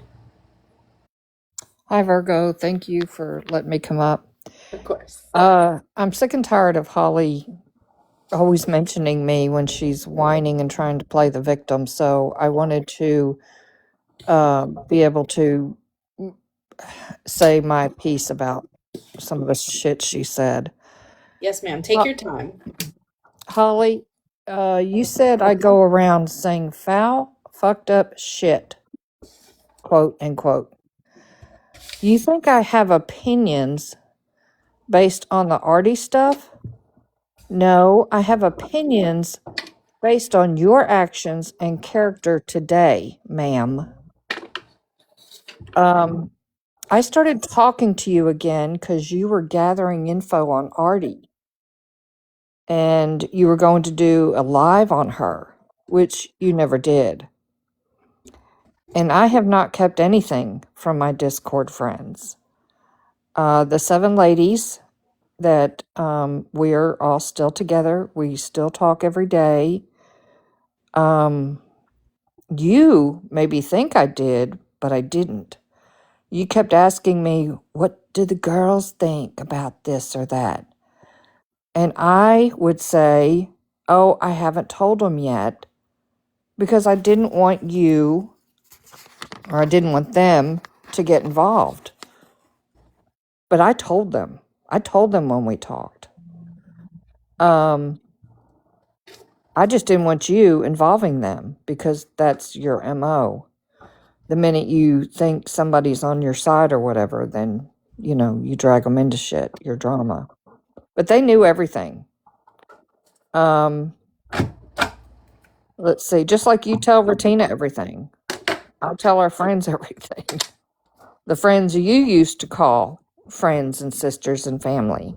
[SPEAKER 15] Hi, Virgo. Thank you for letting me come up.
[SPEAKER 7] Of course.
[SPEAKER 15] I'm sick and tired of Holly always mentioning me when she's whining and trying to play the victim. So I wanted to be able to say my piece about some of the shit she said.
[SPEAKER 7] Yes, ma'am. Take your time.
[SPEAKER 15] Holly, you said I go around saying foul, fucked up shit, quote unquote. You think I have opinions based on the arty stuff? No, I have opinions based on your actions and character today, ma'am. I started talking to you again because you were gathering info on Artie and you were going to do a live on her, which you never did. And I have not kept anything from my Discord friends. The 7 ladies that we're all still together, we still talk every day. You maybe think I did, but I didn't. You kept asking me, what do the girls think about this or that? And I would say, oh, I haven't told them yet because I didn't want you or I didn't want them to get involved. But I told them. I told them when we talked. I just didn't want you involving them because that's your MO. The minute you think somebody's on your side or whatever, then, you drag them into shit, your drama. But they knew everything. Let's see, just like you tell Ratina everything, I'll tell our friends everything. The friends you used to call friends and sisters and family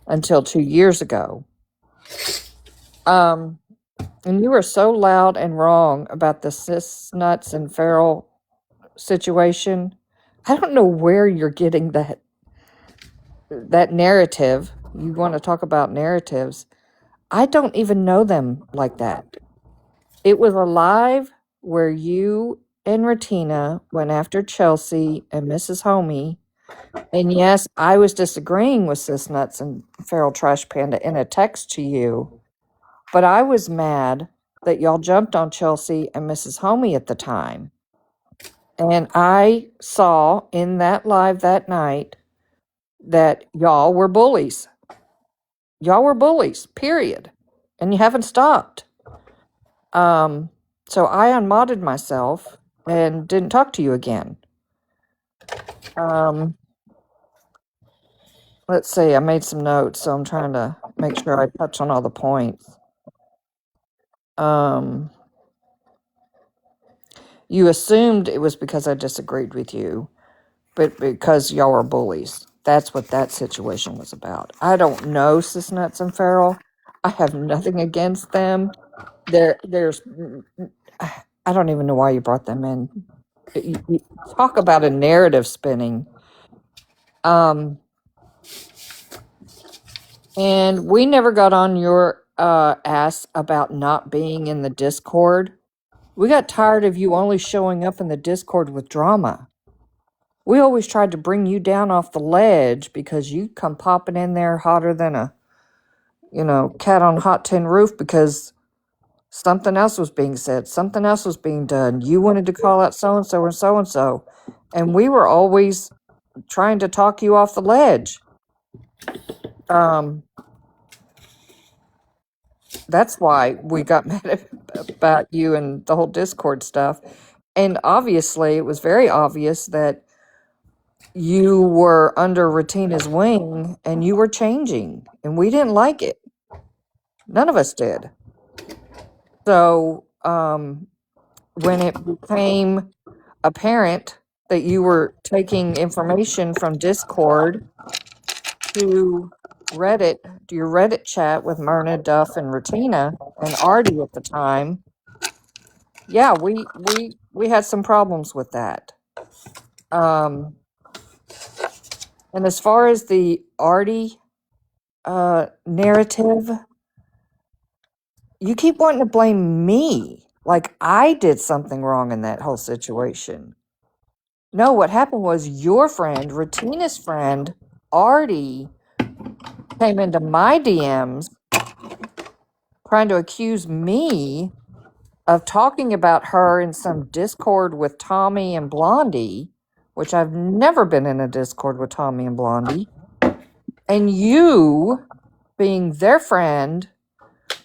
[SPEAKER 15] until 2 years ago. And you were so loud and wrong about the cis nuts and feral situation. I don't know where you're getting that narrative. You want to talk about narratives. I don't even know them like that. It was a live where you and Ratina went after Chelsea and Mrs. Homie. And yes, I was disagreeing with Sis Nuts and Feral Trash Panda in a text to you. But I was mad that y'all jumped on Chelsea and Mrs. Homie at the time. And I saw in that live that night that y'all were bullies. Y'all were bullies, period. And you haven't stopped. So I unmodded myself and didn't talk to you again. Let's see, I made some notes, so I'm trying to make sure I touch on all the points. You assumed it was because I disagreed with you, but because y'all were bullies. That's what that situation was about. I don't know Sis Nuts and Feral. I have nothing against them. There's I don't even know why you brought them in. You talk about a narrative spinning. And we never got on your ass about not being in the Discord. We got tired of you only showing up in the Discord with drama. We always tried to bring you down off the ledge because you come popping in there hotter than a, cat on hot tin roof because something else was being said, something else was being done. You wanted to call out so-and-so and so-and-so. And we were always trying to talk you off the ledge. That's why we got mad about you and the whole Discord stuff. And obviously, it was very obvious that you were under Ratina's wing and you were changing, and we didn't like it. None of us did. So, when it became apparent that you were taking information from Discord to Reddit, to your Reddit chat with Myrna, Duff, and Ratina, and Artie at the time, yeah, we had some problems with that. And as far as the Artie narrative, you keep wanting to blame me like I did something wrong in that whole situation. No, what happened was your friend, Ratina's friend, Artie came into my DMs trying to accuse me of talking about her in some Discord with Tommy and Blondie, which I've never been in a Discord with Tommy and Blondie. And you, being their friend,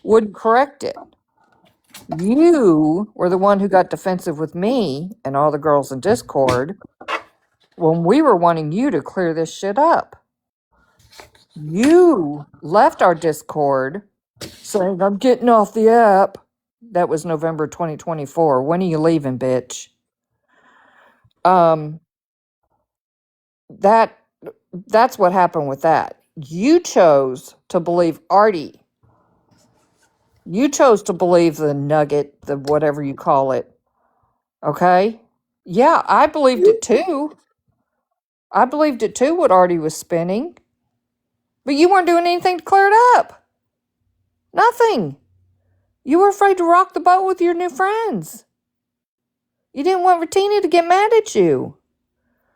[SPEAKER 15] would correct it. You were the one who got defensive with me and all the girls in Discord when we were wanting you to clear this shit up. You left our Discord saying, I'm getting off the app. That was November 2024. When are you leaving, bitch? That's what happened with that. You chose to believe Artie. You chose to believe the nugget, the whatever you call it. Okay? Yeah, I believed it too. I believed it too, what Artie was spinning. But you weren't doing anything to clear it up. Nothing. You were afraid to rock the boat with your new friends. You didn't want Rettina to get mad at you.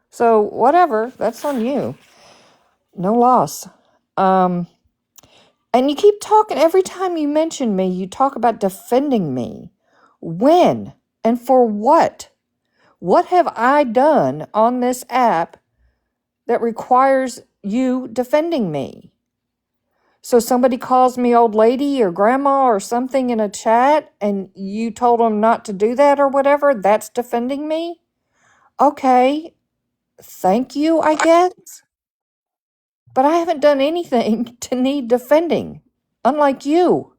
[SPEAKER 15] So, whatever. That's on you. No loss. And you keep talking, every time you mention me, you talk about defending me. When? And for what? What have I done on this app that requires you defending me? So somebody calls me old lady or grandma or something in a chat and you told them not to do that or whatever, that's defending me? Okay, thank you, I guess. But I haven't done anything to need defending, unlike you.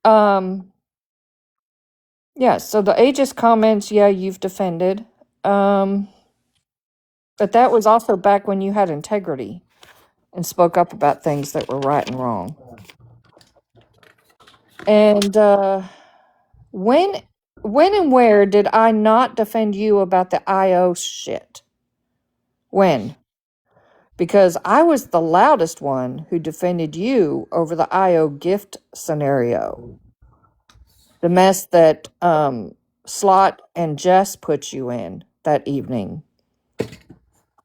[SPEAKER 15] Yeah, so the ageist comments, yeah, you've defended. But that was also back when you had integrity and spoke up about things that were right and wrong. And when and where did I not defend you about the IO shit? When? Because I was the loudest one who defended you over the IO gift scenario. The mess that Slot and Jess put you in that evening.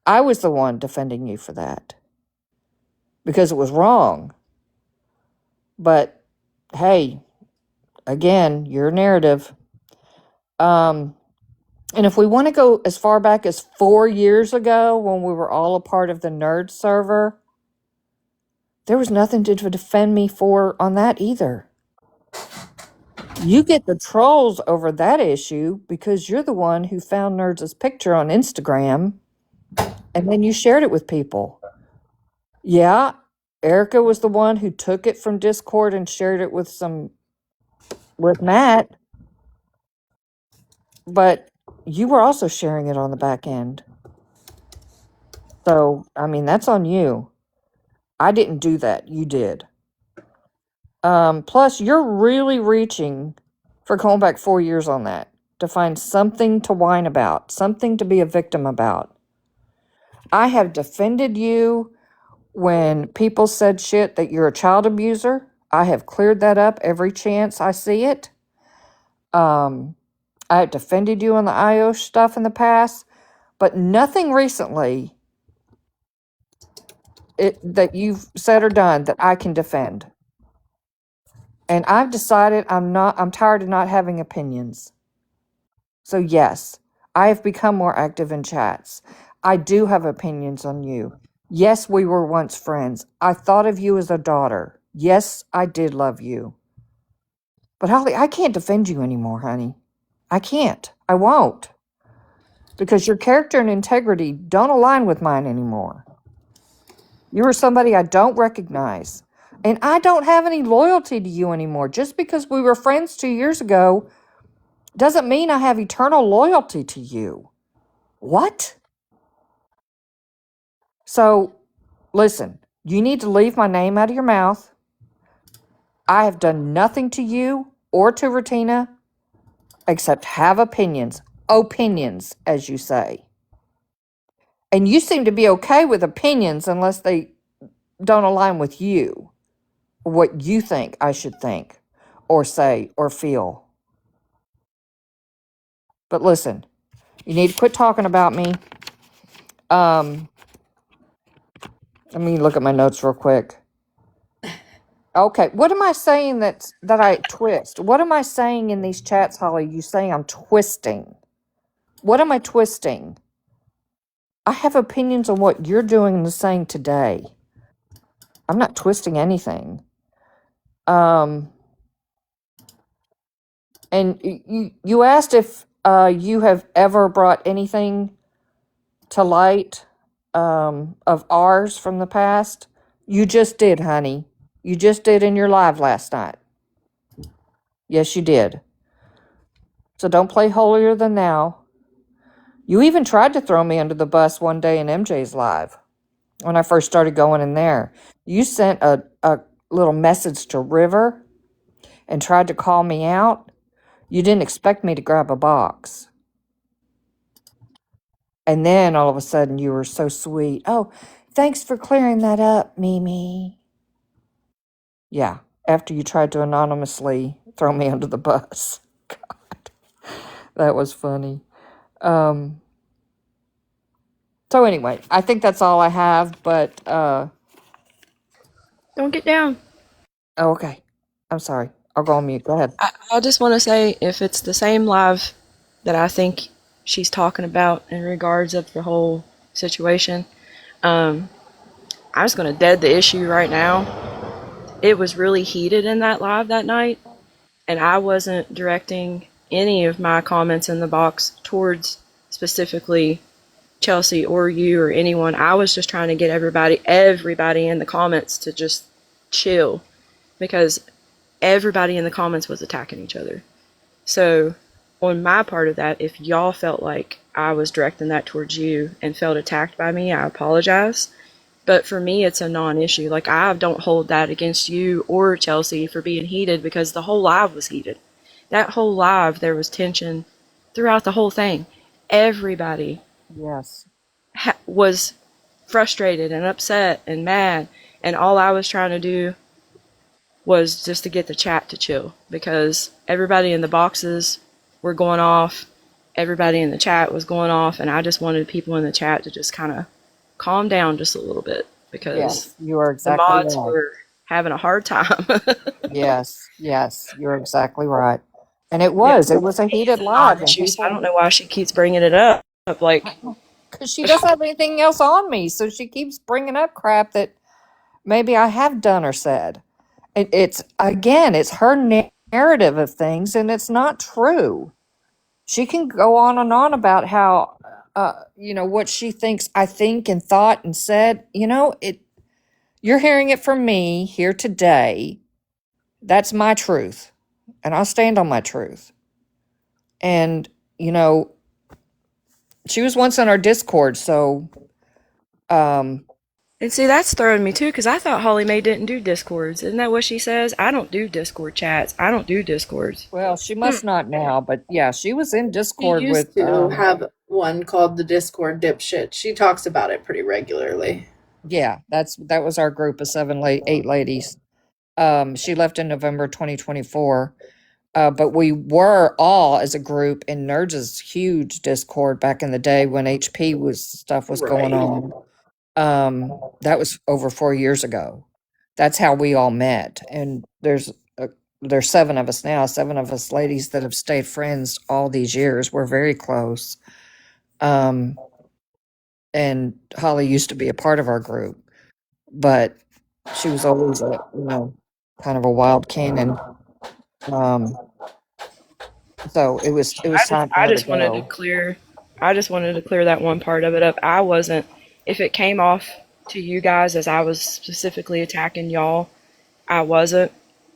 [SPEAKER 15] I was the one defending you for that. Because it was wrong. But hey, again, your narrative. And if we want to go as far back as 4 years ago when we were all a part of the nerd server, there was nothing to defend me for on that either. You get the trolls over that issue because you're the one who found Nerds' picture on Instagram and then you shared it with people. Yeah, Erica was the one who took it from Discord and shared it with Matt, but you were also sharing it on the back end. So, I mean, that's on you. I didn't do that. You did. Plus, you're really reaching for going back 4 years on that to find something to whine about, something to be a victim about. I have defended you when people said shit that you're a child abuser. I have cleared that up every chance I see it. I have defended you on the IO stuff in the past, but nothing recently that you've said or done that I can defend. And I've decided I'm tired of not having opinions. So yes, I have become more active in chats. I do have opinions on you. Yes, we were once friends. I thought of you as a daughter. Yes, I did love you. But Holly, I can't defend you anymore, honey. I can't. I won't. Because your character and integrity don't align with mine anymore. You are somebody I don't recognize. And I don't have any loyalty to you anymore. Just because we were friends 2 years ago doesn't mean I have eternal loyalty to you. What? So, listen, you need to leave my name out of your mouth. I have done nothing to you or to Rettina except have opinions. Opinions, as you say. And you seem to be okay with opinions unless they don't align with you. What you think I should think or say or feel. But listen, you need to quit talking about me. Let me look at my notes real quick. Okay, what am I saying that I twist? What am I saying in these chats, Holly? You saying I'm twisting? What am I twisting? I have opinions on what you're doing and saying today. I'm not twisting anything. And you asked if you have ever brought anything to light of ours from the past. You just did, honey. You just did in your live last night. Yes, you did. So don't play holier than thou. You even tried to throw me under the bus one day in MJ's live when I first started going in there. You sent a little message to River and tried to call me out. You didn't expect me to grab a box. And then all of a sudden you were so sweet. Oh, thanks for clearing that up, Mimi. Yeah, after you tried to anonymously throw me under the bus. God, that was funny. So anyway, I think that's all I have, but
[SPEAKER 16] Don't get down.
[SPEAKER 15] oh, okay. I'm sorry. I'll go on mute. Go ahead.
[SPEAKER 16] I just want to say if it's the same live that I think she's talking about in regards of the whole situation, I'm just going to dead the issue right now. It was really heated in that live that night, and I wasn't directing any of my comments in the box towards specifically Chelsea or you or anyone. I was just trying to get everybody in the comments to just chill because everybody in the comments was attacking each other. So, on my part of that, if y'all felt like I was directing that towards you and felt attacked by me, I apologize. But for me, it's a non-issue. Like, I don't hold that against you or Chelsea for being heated because the whole live was heated. That whole live, there was tension throughout the whole thing. Everybody
[SPEAKER 15] Yes.
[SPEAKER 16] was frustrated and upset and mad, and all I was trying to do was just to get the chat to chill because everybody in the boxes were going off, everybody in the chat was going off, and I just wanted people in the chat to just kind of calm down just a little bit because
[SPEAKER 15] Yes, you are
[SPEAKER 16] the
[SPEAKER 15] exactly
[SPEAKER 16] mods
[SPEAKER 15] right.
[SPEAKER 16] were having a hard time.
[SPEAKER 15] Yes, yes, you're exactly right. And it
[SPEAKER 16] Yeah,
[SPEAKER 15] was. It was a heated
[SPEAKER 16] it's a
[SPEAKER 15] live, and
[SPEAKER 16] non-issue, so I don't
[SPEAKER 15] people,
[SPEAKER 16] know why she keeps bringing it up. Like,
[SPEAKER 15] because she doesn't have anything else on me, so she keeps bringing up crap that maybe I have done or said. It's again, it's her narrative of things, and it's not true. She can go on about how, what she thinks I think and thought and said. You're hearing it from me here today. That's my truth, and I'll stand on my truth. And, you know, she was once on our Discord, so, um,
[SPEAKER 16] and see, that's throwing me too because I thought Holly Mae didn't do Discords. Isn't that what she says? I don't do Discord chats. I don't do Discords.
[SPEAKER 15] well, she must not now, but yeah, she was in
[SPEAKER 1] She
[SPEAKER 15] Discord
[SPEAKER 1] used
[SPEAKER 15] with,
[SPEAKER 1] to have one called the Discord Dipshit. She talks about it pretty regularly.
[SPEAKER 15] yeah, that was our group of eight ladies. She left in November 2024. But we were all as a group in Nerds' huge Discord back in the day when HP stuff was going
[SPEAKER 1] Right.
[SPEAKER 15] on. That was over 4 years ago. That's how we all met. And there's seven of us now, seven of us ladies that have stayed friends all these years. We're very close. Um, and Holly used to be a part of our group, but she was always kind of a wild cannon. Um, so it was time for
[SPEAKER 16] I
[SPEAKER 15] her to
[SPEAKER 16] just wanted to
[SPEAKER 15] go.
[SPEAKER 16] clear I just wanted to clear that one part of it up. I wasn't if it came off to you guys as I was specifically attacking y'all, I wasn't.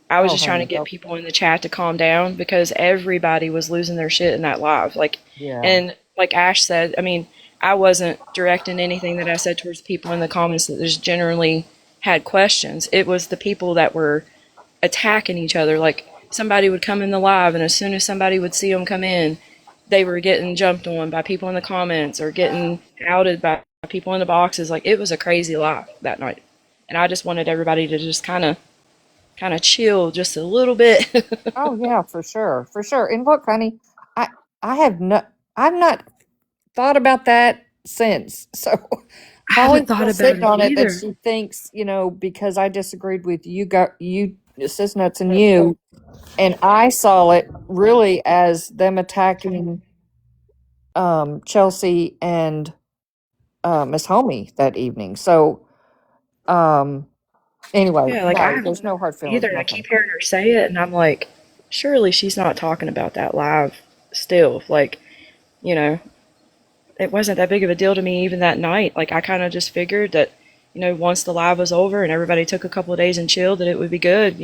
[SPEAKER 16] I was
[SPEAKER 15] Oh,
[SPEAKER 16] just trying to
[SPEAKER 15] honey,
[SPEAKER 16] get
[SPEAKER 15] go.
[SPEAKER 16] people in the chat to calm down because everybody was losing their shit in that live.
[SPEAKER 15] Yeah.
[SPEAKER 16] And like Ash said, I mean, I wasn't directing anything that I said towards people in the comments that just generally had questions. It was the people that were attacking each other. Like somebody would come in the live, and as soon as somebody would see them come in, they were getting jumped on by people in the comments or getting outed by people in the boxes. Like it was a crazy live that night, and I just wanted everybody to just kind of chill just a little bit.
[SPEAKER 15] Oh, yeah, for sure, for sure. And look, honey, I I have no, I've not thought about that since. So
[SPEAKER 16] I
[SPEAKER 15] Holly's
[SPEAKER 16] haven't thought
[SPEAKER 15] still
[SPEAKER 16] about
[SPEAKER 15] sitting
[SPEAKER 16] it
[SPEAKER 15] on it that
[SPEAKER 16] either.
[SPEAKER 15] she thinks, because I disagreed with you, sis nuts, and you, and I saw it really as them attacking Chelsea and Miss Homie that evening. So anyway,
[SPEAKER 16] Yeah, like I
[SPEAKER 15] no,
[SPEAKER 16] haven't
[SPEAKER 15] there's
[SPEAKER 16] thought
[SPEAKER 15] no hard
[SPEAKER 16] about it
[SPEAKER 15] feelings,
[SPEAKER 16] either. I
[SPEAKER 15] nothing.
[SPEAKER 16] keep hearing her say it, and I'm like, surely she's not talking about that live still. Like, you know, it wasn't that big of a deal to me even that night. Like, I kind of just figured that, once the live was over and everybody took a couple of days and chilled, that it would be good.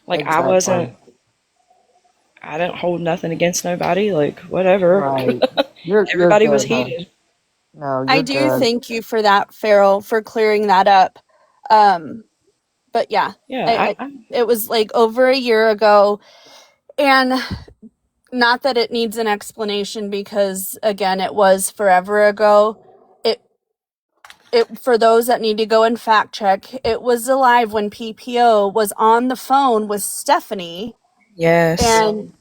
[SPEAKER 16] Like,
[SPEAKER 15] Exactly.
[SPEAKER 16] I didn't hold nothing against nobody. Like, whatever.
[SPEAKER 15] Right. You're
[SPEAKER 16] Everybody was
[SPEAKER 15] good, huh?
[SPEAKER 16] heated.
[SPEAKER 15] No,
[SPEAKER 5] I
[SPEAKER 15] you're
[SPEAKER 5] do
[SPEAKER 15] good.
[SPEAKER 5] thank you for that, Farrell, for clearing that up. Um, but yeah,
[SPEAKER 16] Yeah,
[SPEAKER 5] it was like over a year ago, and not that it needs an explanation because again, it was forever ago. It it for those that need to go and fact check, it was alive when PPO was on the phone with Stephanie,
[SPEAKER 16] yes.
[SPEAKER 5] and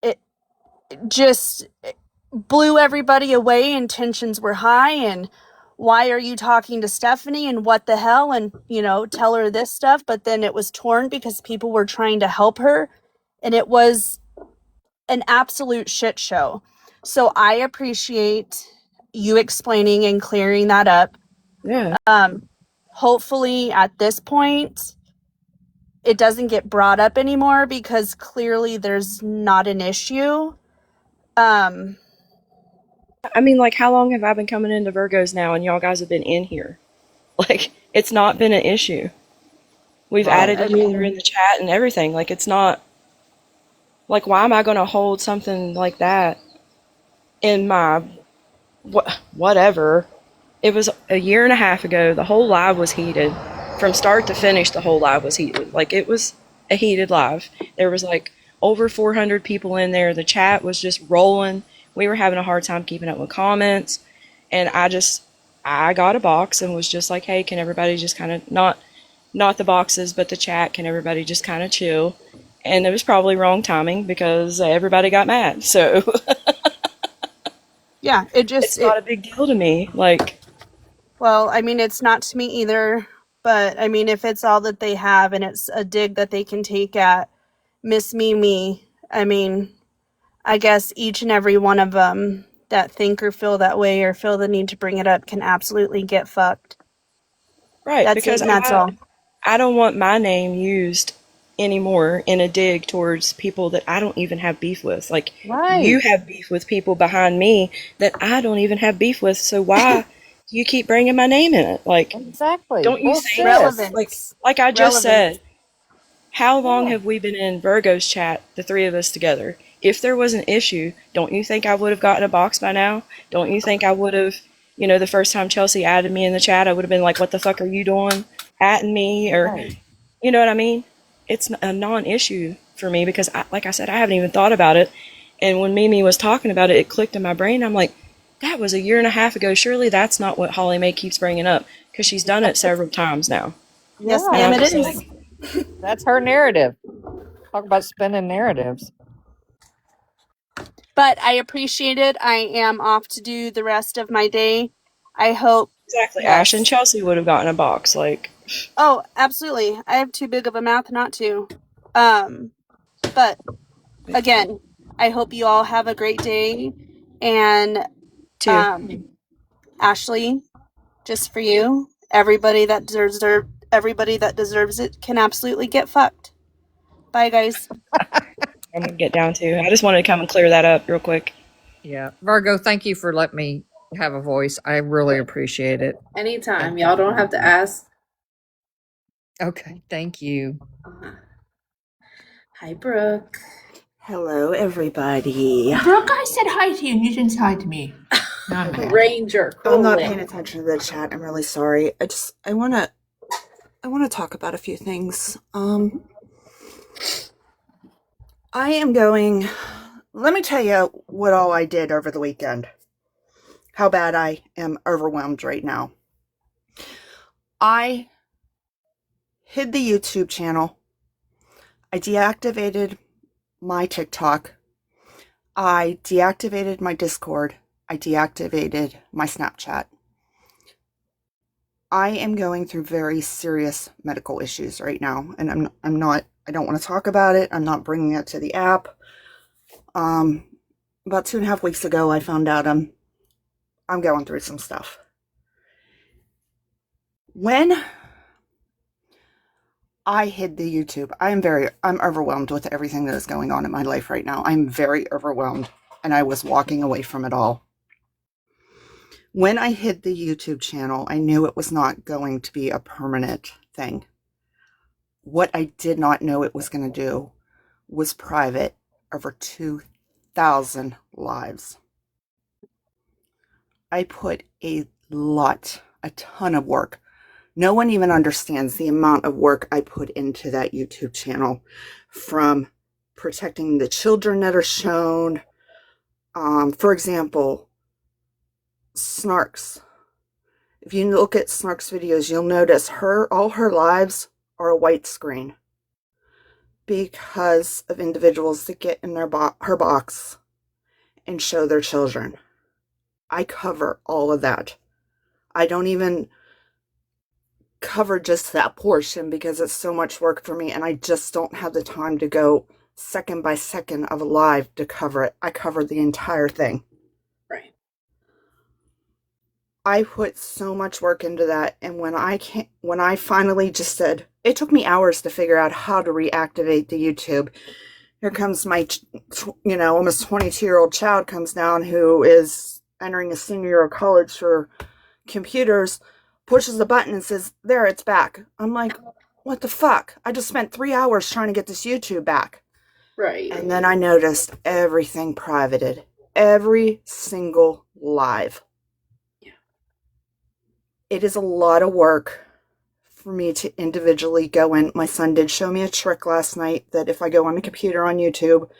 [SPEAKER 5] it just blew everybody away and tensions were high, and why are you talking to Stephanie and what the hell, and tell her this stuff. But then it was torn because people were trying to help her, and it was an absolute shit show. So I appreciate you explaining and clearing that up.
[SPEAKER 16] Yeah.
[SPEAKER 5] Hopefully at this point it doesn't get brought up anymore because clearly there's not an issue. um
[SPEAKER 16] I mean, like, how long have I been coming into Virgos now and y'all guys have been in here? Like, it's not been an issue. We've
[SPEAKER 15] Right.
[SPEAKER 16] added
[SPEAKER 5] I
[SPEAKER 16] each other
[SPEAKER 5] mean,
[SPEAKER 16] in the chat and everything. Like, it's not, like, why am I going to hold something like that in my, whatever? It was a year and a half ago. The whole live was heated. From start to finish, the whole live was heated. Like, it was a heated live. There was, like, over 400 people in there. The chat was just rolling. We were having a hard time keeping up with comments. And I got a box and was just like, hey, can everybody just kind of, not the boxes, but the chat, can everybody just kind of chill? And it was probably wrong timing because everybody got mad. So
[SPEAKER 5] yeah, it just
[SPEAKER 16] it's
[SPEAKER 5] it
[SPEAKER 16] not a big deal to me. Like,
[SPEAKER 5] well, I mean, it's not to me either, but I mean, if it's all that they have and it's a dig that they can take at Miss Mimi, I mean, I guess each and every one of them that think or feel that way or feel the need to bring it up can absolutely get fucked.
[SPEAKER 16] right,
[SPEAKER 5] That's it,
[SPEAKER 16] because
[SPEAKER 5] and that's all.
[SPEAKER 16] I don't want my name used anymore in a dig towards people that I don't even have beef with. Like, you
[SPEAKER 15] Right.
[SPEAKER 16] have beef with people behind me that I don't even have beef with, so why do you keep bringing my name in it? Like,
[SPEAKER 15] Exactly.
[SPEAKER 16] don't you think,
[SPEAKER 15] Bullshit.
[SPEAKER 5] Relevance.
[SPEAKER 16] like I just
[SPEAKER 5] Relevance.
[SPEAKER 16] said, how long
[SPEAKER 15] Yeah.
[SPEAKER 16] have we been in Virgo's chat, the three of us together? If there was an issue, don't you think I would have gotten a box by now? Don't you think I would have, the first time Chelsea added me in the chat, I would have been like, what the fuck are you doing? Atting me? Or,
[SPEAKER 15] Right.
[SPEAKER 16] you know what I mean? It's a non issue for me because, like I said, I haven't even thought about it. And when Mimi was talking about it, it clicked in my brain. I'm like, that was a year and a half ago. Surely that's not what Holly Mae keeps bringing up because she's done it several times now.
[SPEAKER 5] Yes,
[SPEAKER 16] And
[SPEAKER 15] Yeah.
[SPEAKER 5] ma'am,
[SPEAKER 16] I'm
[SPEAKER 5] it
[SPEAKER 16] just
[SPEAKER 5] is.
[SPEAKER 16] like,
[SPEAKER 15] That's her narrative. Talk about spinning narratives.
[SPEAKER 5] But I appreciate it. I am off to do the rest of my day. I hope,
[SPEAKER 16] exactly. Ash and
[SPEAKER 5] yes.
[SPEAKER 16] Chelsea would have gotten a box. Like,
[SPEAKER 5] Oh, absolutely. I have too big of a mouth not to. But again, I hope you all have a great day. And
[SPEAKER 16] two.
[SPEAKER 5] Ashley, just for you, everybody that deserves it can absolutely get fucked. Bye, guys.
[SPEAKER 16] I'm gonna get down to. I just wanted to come and clear that up real quick.
[SPEAKER 15] Yeah. Virgo, thank you for letting me have a voice. I really appreciate it.
[SPEAKER 1] Anytime. Y'all don't have to ask.
[SPEAKER 15] Okay. Thank you.
[SPEAKER 1] Hi, Brooke.
[SPEAKER 17] Hello, everybody.
[SPEAKER 3] Brooke, I said hi to you and you didn't say hi to me. Now I'm mad.
[SPEAKER 1] Ranger.
[SPEAKER 17] I'm not paying attention to the chat. I'm really sorry. I wanna talk about a few things. I am going. Let me tell you what all I did over the weekend. How bad I am overwhelmed right now. I hid the YouTube channel. I deactivated my TikTok. I deactivated my Discord. I deactivated my Snapchat. I am going through very serious medical issues right now, and I don't want to talk about it. I'm not bringing it to the app. About 2.5 weeks ago, I found out I'm going through some stuff. When I hid the YouTube, I'm overwhelmed with everything that is going on in my life right now. I'm very overwhelmed, and I was walking away from it all. When I hid the YouTube channel, I knew it was not going to be a permanent thing. What I did not know it was going to do was private over 2,000 lives. I put a ton of work. No one even understands the amount of work I put into that YouTube channel, from protecting the children that are shown. For example, Snarks. If you look at Snark's videos, you'll notice all her lives are a white screen because of individuals that get in her box and show their children. I cover all of that. I don't even cover just that portion because it's so much work for me, and I just don't have the time to go second by second of a live to cover it. I cover the entire thing.
[SPEAKER 1] Right.
[SPEAKER 17] I put so much work into that, and when I finally just said, it took me hours to figure out how to reactivate the YouTube. Here comes my, almost 22-year-old child comes down who is entering a senior year of college for computers, pushes the button and says, there, it's back. I'm like, what the fuck? I just spent 3 hours trying to get this YouTube back.
[SPEAKER 1] Right.
[SPEAKER 17] And then I noticed everything privated. Every single live.
[SPEAKER 1] Yeah.
[SPEAKER 17] It is a lot of work for me to individually go in. My son did show me a trick last night that if I go on the computer on YouTube,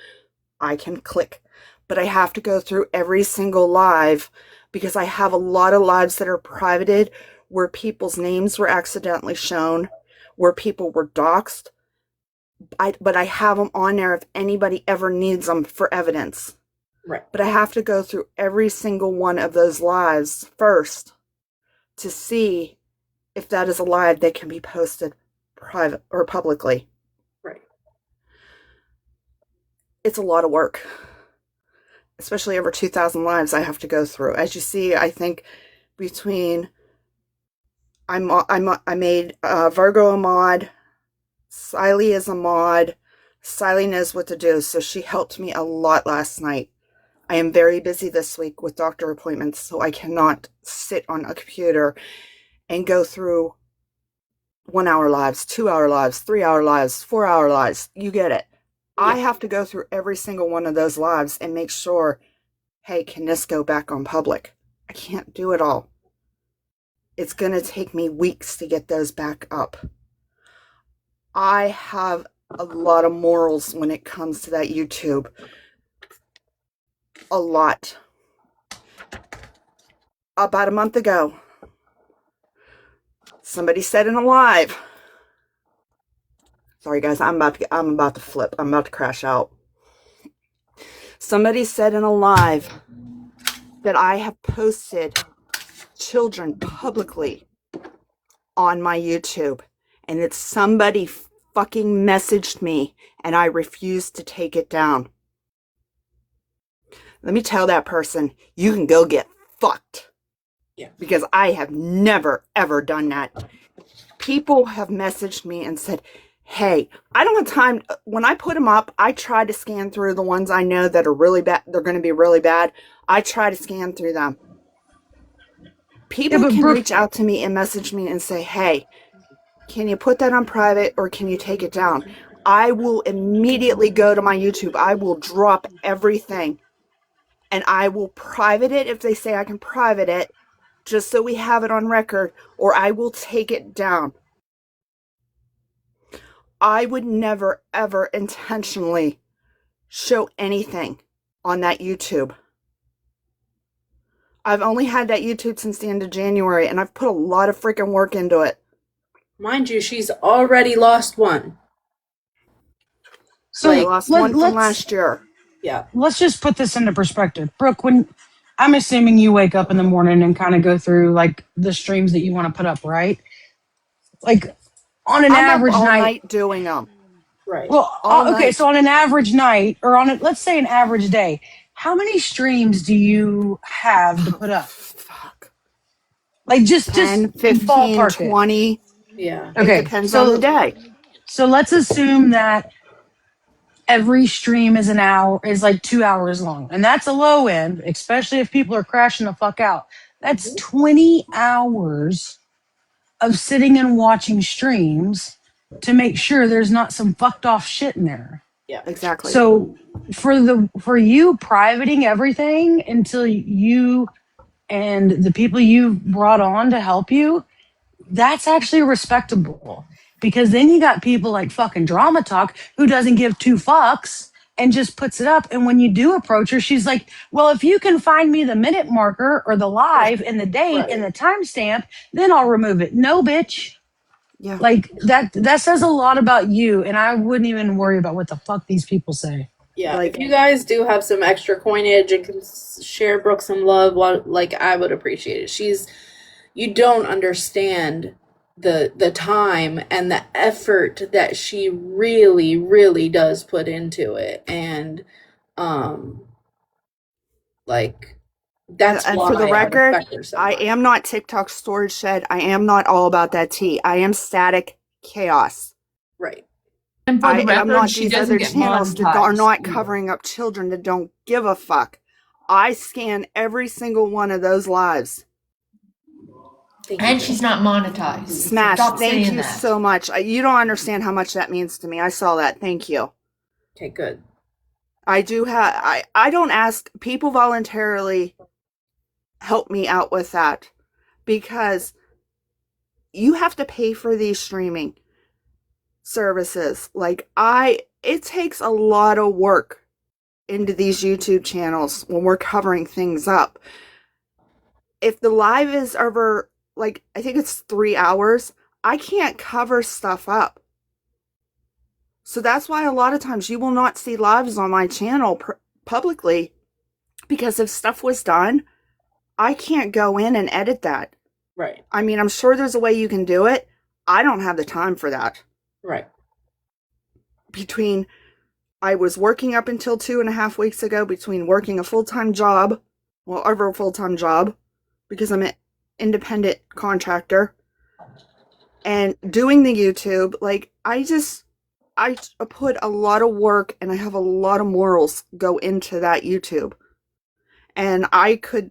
[SPEAKER 17] I can click. But I have to go through every single live because I have a lot of lives that are privated where people's names were accidentally shown, where people were doxxed. But I have them on there if anybody ever needs them for evidence.
[SPEAKER 1] Right.
[SPEAKER 17] But I have to go through every single one of those lives first to see if that is a live that can be posted private or publicly.
[SPEAKER 1] Right.
[SPEAKER 17] It's a lot of work, especially over 2,000 lives I have to go through. As you see, I think between I made Virgo a mod, Siley is a mod. Siley knows what to do, so she helped me a lot last night. I am very busy this week with doctor appointments, so I cannot sit on a computer and go through 1 hour lives, 2 hour lives, 3 hour lives, 4 hour lives. You get it. Yeah. I have to go through every single one of those lives and make sure, hey, can this go back on public? I can't do it all. It's going to take me weeks to get those back up. I have a lot of morals when it comes to that YouTube. A lot. About a month ago, somebody said in a live, sorry guys, I'm about to flip. I'm about to crash out. Somebody said in a live that I have posted children publicly on my YouTube, and that somebody fucking messaged me and I refused to take it down. Let me tell that person, you can go get fucked.
[SPEAKER 1] Yeah.
[SPEAKER 17] Because I have never, ever done that. People have messaged me and said, hey, I don't have time. When I put them up, I try to scan through the ones I know that are really bad. They're going to be really bad. I try to scan through them. People can reach out to me and message me and say, hey, can you put that on private or can you take it down? I will immediately go to my YouTube. I will drop everything and I will private it if they say I can private it, just so we have it on record, or I will take it down. I would never, ever intentionally show anything on that YouTube. I've only had that YouTube since the end of January, and I've put a lot of freaking work into it.
[SPEAKER 1] Mind you, she's already lost one.
[SPEAKER 4] So
[SPEAKER 17] I lost one from last year.
[SPEAKER 1] Yeah.
[SPEAKER 4] Let's just put this into perspective. Brooke, when I'm assuming you wake up in the morning and kind of go through like the streams that you want to put up, right? Like on an
[SPEAKER 17] I'm up
[SPEAKER 4] average
[SPEAKER 17] all
[SPEAKER 4] night.
[SPEAKER 17] night doing them.
[SPEAKER 1] Right.
[SPEAKER 4] Well,
[SPEAKER 17] All
[SPEAKER 4] okay,
[SPEAKER 17] night.
[SPEAKER 4] so on an average night or on a, let's say an average day, how many streams do you have to put up?
[SPEAKER 17] Fuck.
[SPEAKER 4] Like just
[SPEAKER 17] 10, 15,
[SPEAKER 4] ballpark it.
[SPEAKER 17] 20.
[SPEAKER 1] Yeah.
[SPEAKER 17] It
[SPEAKER 4] Okay,
[SPEAKER 17] depends on the day.
[SPEAKER 4] so let's assume that every stream is an hour, is like 2 hours long, and that's a low end, especially if people are crashing the fuck out. That's 20 hours of sitting and watching streams to make sure there's not some fucked off shit in there.
[SPEAKER 1] Yeah.
[SPEAKER 17] Exactly.
[SPEAKER 4] So for you privating everything until you and the people you've brought on to help you, that's actually respectable. Because then you got people like fucking Drama Talk who doesn't give two fucks and just puts it up. And when you do approach her, she's like, well, if you can find me the minute marker or the live and the date and the timestamp, then I'll remove it. No, bitch.
[SPEAKER 17] Yeah.
[SPEAKER 4] Like that says a lot about you. And I wouldn't even worry about what the fuck these people say.
[SPEAKER 1] Yeah,
[SPEAKER 17] Like-
[SPEAKER 1] if you guys do have some extra coinage and can share Brooke some love, like I would appreciate it. You don't understand the time and the effort that she really, really does put into it, and like that's
[SPEAKER 17] And
[SPEAKER 1] why
[SPEAKER 17] for the
[SPEAKER 1] I
[SPEAKER 17] record,
[SPEAKER 1] respect her so
[SPEAKER 17] I
[SPEAKER 1] much.
[SPEAKER 17] am not TikTok storage shed. I am not all about that tea. I am static chaos.
[SPEAKER 1] Right.
[SPEAKER 3] And for the
[SPEAKER 17] I'm
[SPEAKER 3] record,
[SPEAKER 17] not
[SPEAKER 3] she
[SPEAKER 17] these
[SPEAKER 3] doesn't
[SPEAKER 17] other
[SPEAKER 3] get
[SPEAKER 17] channels that are
[SPEAKER 3] monetized
[SPEAKER 17] not
[SPEAKER 3] either.
[SPEAKER 17] covering up children that don't give a fuck. I scan every single one of those lives.
[SPEAKER 3] And she's not monetized.
[SPEAKER 17] Smash,
[SPEAKER 3] Stop
[SPEAKER 17] thank
[SPEAKER 3] saying
[SPEAKER 17] you
[SPEAKER 3] that.
[SPEAKER 17] so much. You don't understand how much that means to me. I saw that. Thank you.
[SPEAKER 1] Okay, good.
[SPEAKER 17] I do have, I don't ask, people voluntarily help me out with that because you have to pay for these streaming services. Like it takes a lot of work into these YouTube channels when we're covering things up. If the live is over, like, I think it's 3 hours, I can't cover stuff up. So that's why a lot of times you will not see lives on my channel publicly, because if stuff was done, I can't go in and edit that.
[SPEAKER 1] Right.
[SPEAKER 17] I mean, I'm sure there's a way you can do it. I don't have the time for that.
[SPEAKER 1] Right.
[SPEAKER 17] I was working up until 2.5 weeks ago, between working a full-time job, well, over a full-time job, because I'm an independent contractor, and doing the YouTube. Like, I put a lot of work and I have a lot of morals go into that YouTube. And I could,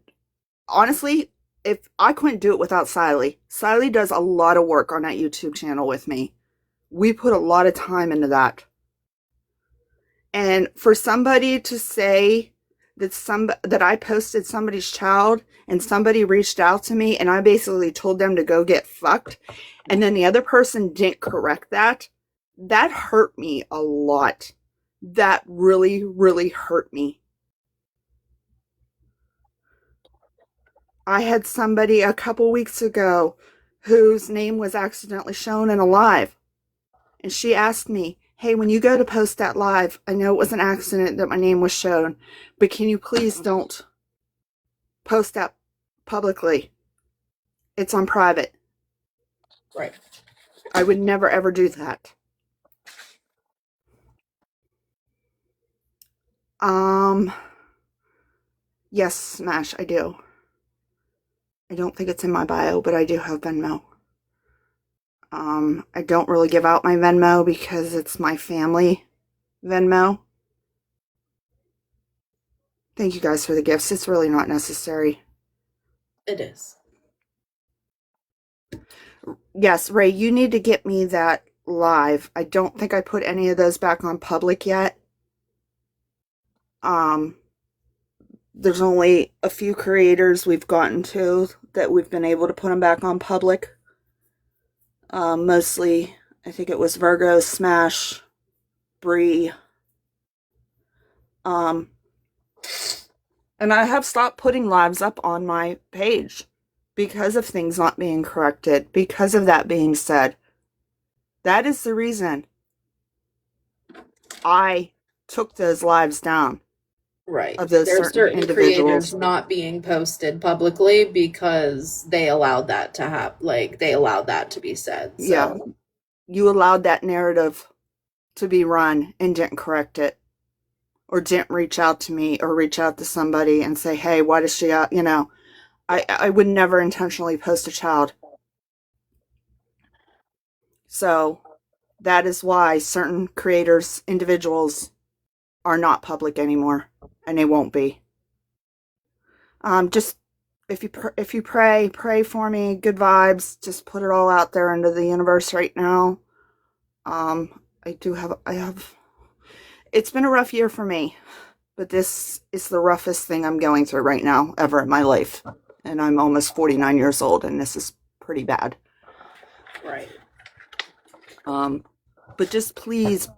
[SPEAKER 17] honestly, if I couldn't do it without Siley. Siley does a lot of work on that YouTube channel with me. We put a lot of time into that. And for somebody to say that I posted somebody's child and somebody reached out to me and I basically told them to go get fucked, and then the other person didn't correct that hurt me a lot. That really, really hurt me. I had somebody a couple weeks ago whose name was accidentally shown in a live. And she asked me, hey, when you go to post that live, I know it was an accident that my name was shown, but can you please don't post that publicly? It's on private.
[SPEAKER 1] Right.
[SPEAKER 17] I would never, ever do that. Yes, Smash, I do. I don't think it's in my bio, but I do have Venmo. I don't really give out my Venmo because it's my family Venmo. Thank you guys for the gifts. It's really not necessary.
[SPEAKER 1] It is.
[SPEAKER 17] Yes, Ray, you need to get me that live. I don't think I put any of those back on public yet. There's only a few creators we've gotten to that we've been able to put them back on public. Mostly, I think it was Virgo, Smash, Bree. And I have stopped putting lives up on my page because of things not being corrected, because of that being said. That is the reason I took those lives down.
[SPEAKER 1] Right.
[SPEAKER 10] of those
[SPEAKER 1] There are
[SPEAKER 10] certain
[SPEAKER 1] certain creators
[SPEAKER 10] individuals.
[SPEAKER 1] not being posted publicly because they allowed that to happen. Like, they allowed that to be said.
[SPEAKER 10] Yeah,
[SPEAKER 1] So,
[SPEAKER 10] you allowed that narrative to be run and didn't correct it, or didn't reach out to me or reach out to somebody and say, hey, why does she out? I would never intentionally post a child. So that is why certain creators, individuals, are not public anymore, and they won't be. Just if you pray for me, good vibes. Just put it all out there into the universe right now. I have. It's been a rough year for me, but this is the roughest thing I'm going through right now ever in my life, and I'm almost 49 years old, and this is pretty bad.
[SPEAKER 1] right.
[SPEAKER 10] But just please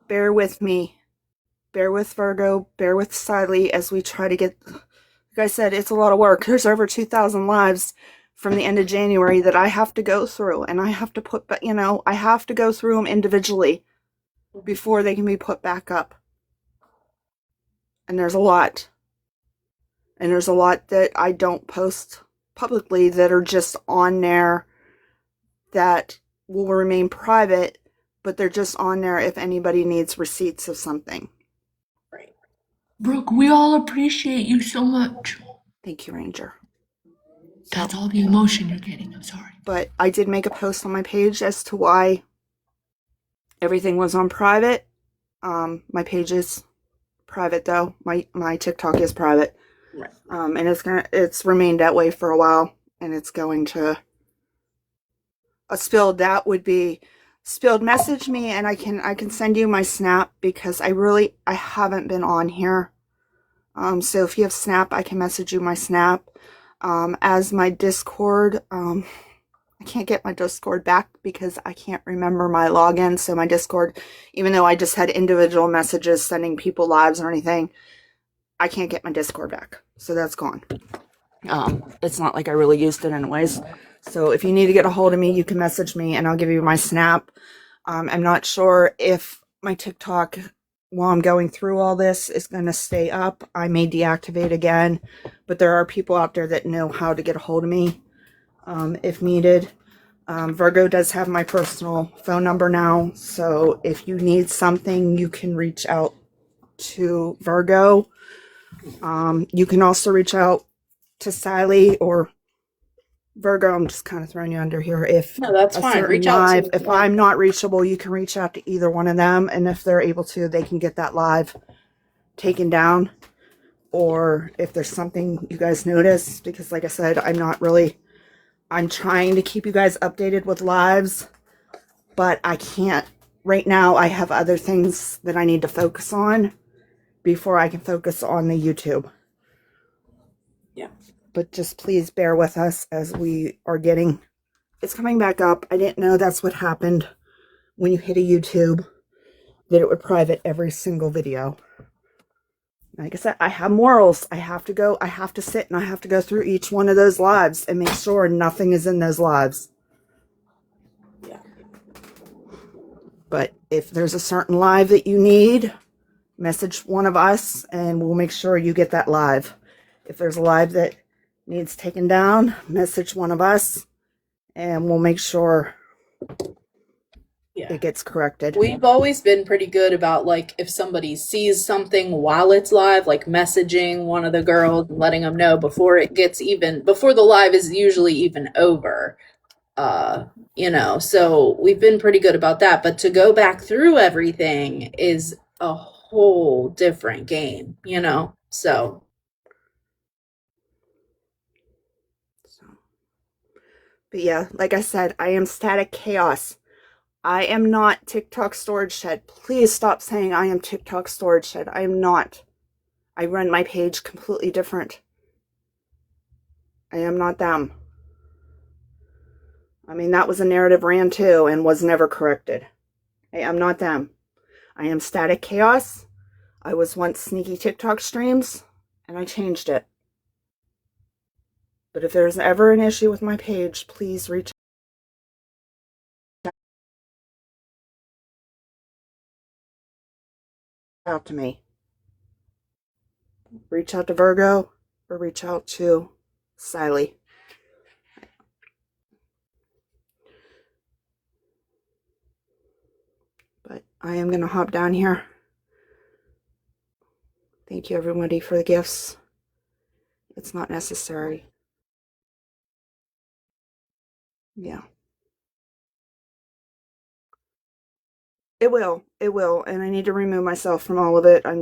[SPEAKER 10] bear with me. Bear with Virgo, bear with Siley as we try to get, like I said, it's a lot of work. There's over 2,000 lives from the end of January that I have to go through, and I have to I have to go through them individually before they can be put back up. And there's a lot. And there's a lot that I don't post publicly that are just on there that will remain private, but they're just on there if anybody needs receipts of something.
[SPEAKER 1] Right.
[SPEAKER 3] Brooke, we all appreciate you so much.
[SPEAKER 10] Thank you, Ranger.
[SPEAKER 3] That's all the emotion you're getting. I'm sorry.
[SPEAKER 10] But I did make a post on my page as to why everything was on private. My page is private though. My TikTok is private.
[SPEAKER 1] Right.
[SPEAKER 10] And it's remained that way for a while, and it's going to spilled message me, and I can send you my snap because I haven't been on here. So if you have Snap, I can message you my Snap. As my Discord, I can't get my Discord back because I can't remember my login. So my Discord, even though I just had individual messages sending people lives or anything, I can't get my Discord back. So that's gone. It's not like I really used it anyways. So if you need to get a hold of me, you can message me and I'll give you my Snap. I'm not sure if my TikTok, while I'm going through all this, is going to stay up. I may deactivate again, but there are people out there that know how to get a hold of me if needed. Virgo does have my personal phone number now, so if you need something, you can reach out to Virgo. You can also reach out to Sally or Virgo. I'm just kind of throwing you under here. If
[SPEAKER 1] No, that's
[SPEAKER 10] a
[SPEAKER 1] fine.
[SPEAKER 10] certain
[SPEAKER 1] Reach out
[SPEAKER 10] live,
[SPEAKER 1] to
[SPEAKER 10] if I'm not reachable, you can reach out to either one of them, and if they're able to, they can get that live taken down. Or if there's something you guys notice, because like I said, I'm trying to keep you guys updated with lives, but I can't. Right now, I have other things that I need to focus on before I can focus on the YouTube.
[SPEAKER 1] Yeah.
[SPEAKER 10] But just please bear with us as we are it's coming back up. I didn't know that's what happened when you hit a YouTube, that it would private every single video. Like I said, I have morals. I have to sit and I have to go through each one of those lives and make sure nothing is in those lives.
[SPEAKER 1] Yeah.
[SPEAKER 10] But if there's a certain live that you need, message one of us and we'll make sure you get that live. If there's a live that needs taken down, message one of us and we'll make sure it gets corrected.
[SPEAKER 1] We've always been pretty good about, like, if somebody sees something while it's live, like messaging one of the girls and letting them know before the live is usually even over. So we've been pretty good about that. But to go back through everything is a whole different game, So.
[SPEAKER 10] But yeah, like I said, I am Static Chaos. I am not TikTok Storage Shed. Please stop saying I am TikTok Storage Shed. I am not. I run my page completely different. I am not them. I mean, that was a narrative ran too and was never corrected. I am not them. I am Static Chaos. I was once Sneaky TikTok Streams, and I changed it. But if there's ever an issue with my page, please reach out to me.
[SPEAKER 17] reach out to Virgo or reach out to Siley. But I am going to hop down here. Thank you, everybody, for the gifts. It's not necessary. Yeah. It will. It will. And I need to remove myself from all of it. I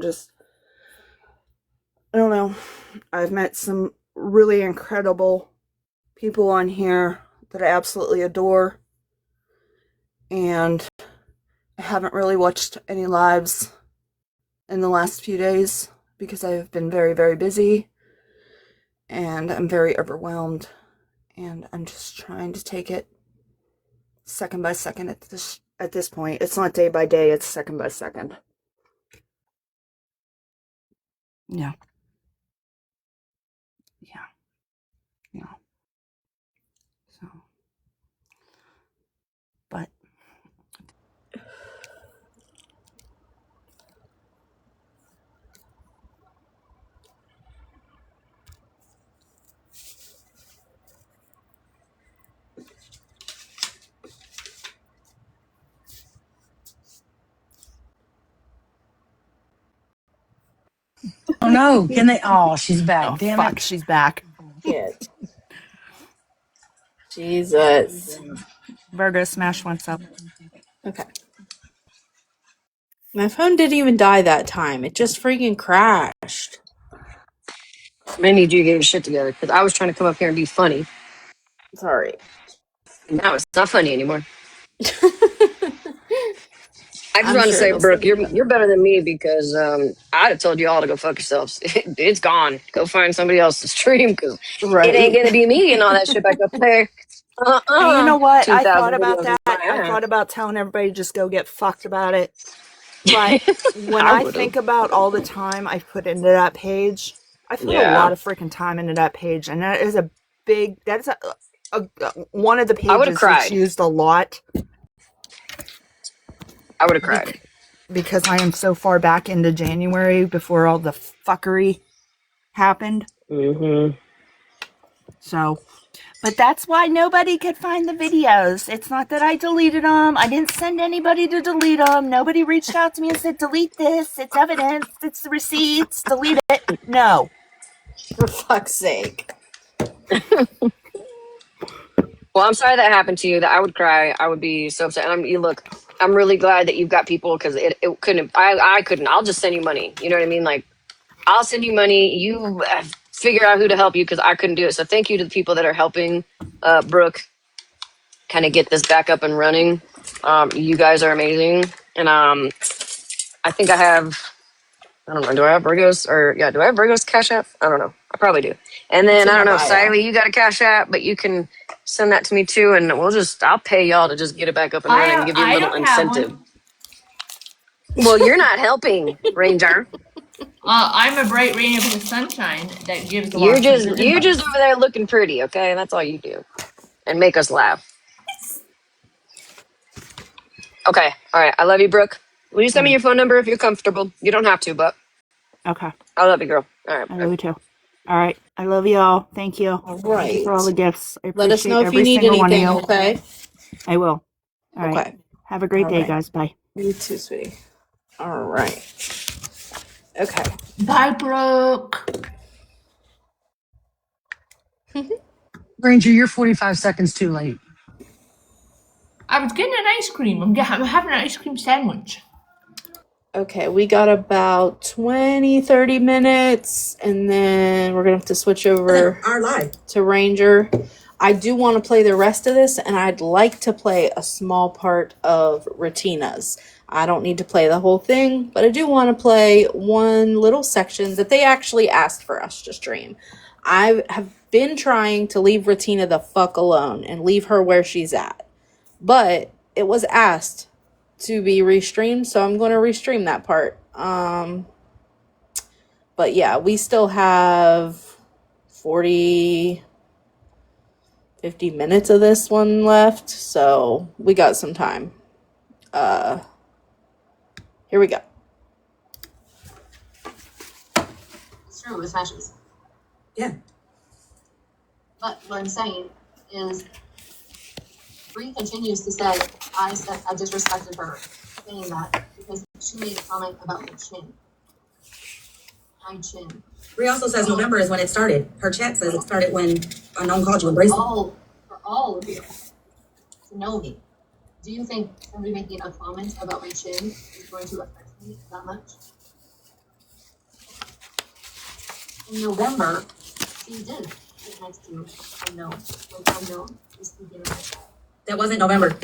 [SPEAKER 17] don't know. I've met some really incredible people on here that I absolutely adore. And I haven't really watched any lives in the last few days because I've been very, very busy. And I'm very overwhelmed. And I'm just trying to take it second by second at this point. It's not day by day, it's second by second. Yeah. So, but
[SPEAKER 4] Oh no, can they? Oh, she's back.
[SPEAKER 10] Oh,
[SPEAKER 4] Damn
[SPEAKER 10] fuck,
[SPEAKER 4] it.
[SPEAKER 10] she's back.
[SPEAKER 1] Shit. Jesus.
[SPEAKER 10] Virgo smash once up.
[SPEAKER 1] Okay. My phone didn't even die that time. It just freaking crashed.
[SPEAKER 6] I need you to get your shit together because I was trying to come up here and be funny.
[SPEAKER 1] Sorry.
[SPEAKER 6] Now it's not funny anymore. I just
[SPEAKER 1] I'm
[SPEAKER 6] want to
[SPEAKER 1] sure
[SPEAKER 6] say,
[SPEAKER 1] it'll still
[SPEAKER 6] Brooke,
[SPEAKER 1] be
[SPEAKER 6] you're better than me because I'd have told you all to go fuck yourselves. It's gone. Go find somebody else to stream because it ain't
[SPEAKER 1] right.
[SPEAKER 6] gonna be me and all that shit back up there.
[SPEAKER 10] And you know what? I
[SPEAKER 6] 2,000
[SPEAKER 10] thought about
[SPEAKER 6] videos is
[SPEAKER 10] that.
[SPEAKER 6] my
[SPEAKER 10] I
[SPEAKER 6] ass.
[SPEAKER 10] thought about telling everybody to just go get fucked about it. But when
[SPEAKER 6] I
[SPEAKER 10] I
[SPEAKER 6] would have.
[SPEAKER 10] think about all the time I've put into that page, I put a
[SPEAKER 6] Yeah,
[SPEAKER 10] lot of freaking time into that page. And that is one of the
[SPEAKER 6] I would have
[SPEAKER 10] pages that's
[SPEAKER 6] cried.
[SPEAKER 10] used a lot
[SPEAKER 6] I would have cried.
[SPEAKER 10] because I am so far back into January before all the fuckery happened.
[SPEAKER 6] Mm-hmm.
[SPEAKER 10] So, but that's why nobody could find the videos. It's not that I deleted them. I didn't send anybody to delete them. Nobody reached out to me and said, delete this. It's evidence. It's the receipts. Delete it. No.
[SPEAKER 1] For fuck's sake.
[SPEAKER 6] Well, I'm sorry that happened to you. That I would cry. I would be so upset. And you look. I'm really glad that you've got people because it couldn't. I couldn't. I'll just send you money. You know what I mean? Like I'll send you money. You figure out who to help you because I couldn't do it. So thank you to the people that are helping Brooke kind of get this back up and running. You guys are amazing. And I think I have. I don't know. Do I have Virgo's or yeah? Do I have Virgo's Cash App? I don't know. I probably do. And
[SPEAKER 1] It's
[SPEAKER 6] then
[SPEAKER 1] in
[SPEAKER 6] I
[SPEAKER 1] my
[SPEAKER 6] don't know,
[SPEAKER 1] bio.
[SPEAKER 6] Siley, you got a Cash App, but you can send that to me too, and I'll pay y'all to just get it back up and running and give you a
[SPEAKER 3] I
[SPEAKER 6] little
[SPEAKER 3] don't have
[SPEAKER 6] incentive.
[SPEAKER 3] one.
[SPEAKER 6] Well, you're not helping, Ranger.
[SPEAKER 3] I'm a bright ray of the sunshine that gives
[SPEAKER 6] You're
[SPEAKER 3] lots of
[SPEAKER 6] just
[SPEAKER 3] good
[SPEAKER 6] you're just
[SPEAKER 3] advice.
[SPEAKER 6] over there looking pretty, okay? That's all you do, and make us laugh. Okay, all right. I love you, Brooke. Will you
[SPEAKER 10] All
[SPEAKER 6] send me
[SPEAKER 10] right.
[SPEAKER 6] your phone number if you're comfortable? You don't have to, but
[SPEAKER 10] Okay.
[SPEAKER 6] I love you, girl. All right,
[SPEAKER 10] I
[SPEAKER 6] bye.
[SPEAKER 10] love you too. All right. I love you all. Thank you.
[SPEAKER 1] All
[SPEAKER 10] Thank you for all
[SPEAKER 1] right.
[SPEAKER 10] the gifts. I
[SPEAKER 1] Let us
[SPEAKER 10] appreciate
[SPEAKER 1] know if you
[SPEAKER 10] every
[SPEAKER 1] need
[SPEAKER 10] single one of
[SPEAKER 1] anything,
[SPEAKER 10] you.
[SPEAKER 1] okay?
[SPEAKER 10] I will. All right.
[SPEAKER 1] Okay.
[SPEAKER 10] Have a great
[SPEAKER 1] All
[SPEAKER 10] day,
[SPEAKER 1] right.
[SPEAKER 10] guys. Bye.
[SPEAKER 1] You too, sweetie. All right. Okay.
[SPEAKER 3] Bye, Brooke.
[SPEAKER 4] Ranger, you're 45 seconds too late.
[SPEAKER 3] I was getting an ice cream. I'm having an ice cream sandwich.
[SPEAKER 1] Okay, we got about 20, 30 minutes, and then we're going to have to switch over
[SPEAKER 9] Our live.
[SPEAKER 1] to Ranger. I do want to play the rest of this, and I'd like to play a small part of Retina's. I don't need to play the whole thing, but I do want to play one little section that they actually asked for us to stream. I have been trying to leave Retina the fuck alone and leave her where she's at, but it was asked to be restreamed, so I'm going to restream that part. But yeah, we still have 40, 50 minutes of this one left, so we got some time. Here we go.
[SPEAKER 12] Sir, true with smashes.
[SPEAKER 9] Yeah.
[SPEAKER 12] But what I'm saying is, Bree continues to say, I said I disrespected her, saying that because she made a comment about my chin. My chin.
[SPEAKER 9] Bree also says November is when it started. Her chat says it started when Unknown called you a bracelet.
[SPEAKER 12] For all of you to know me, do you think somebody making a comment about my chin is going to affect me that much? In November, she did sit next to Unknown. When Unknown was speaking of myself.
[SPEAKER 9] That wasn't November.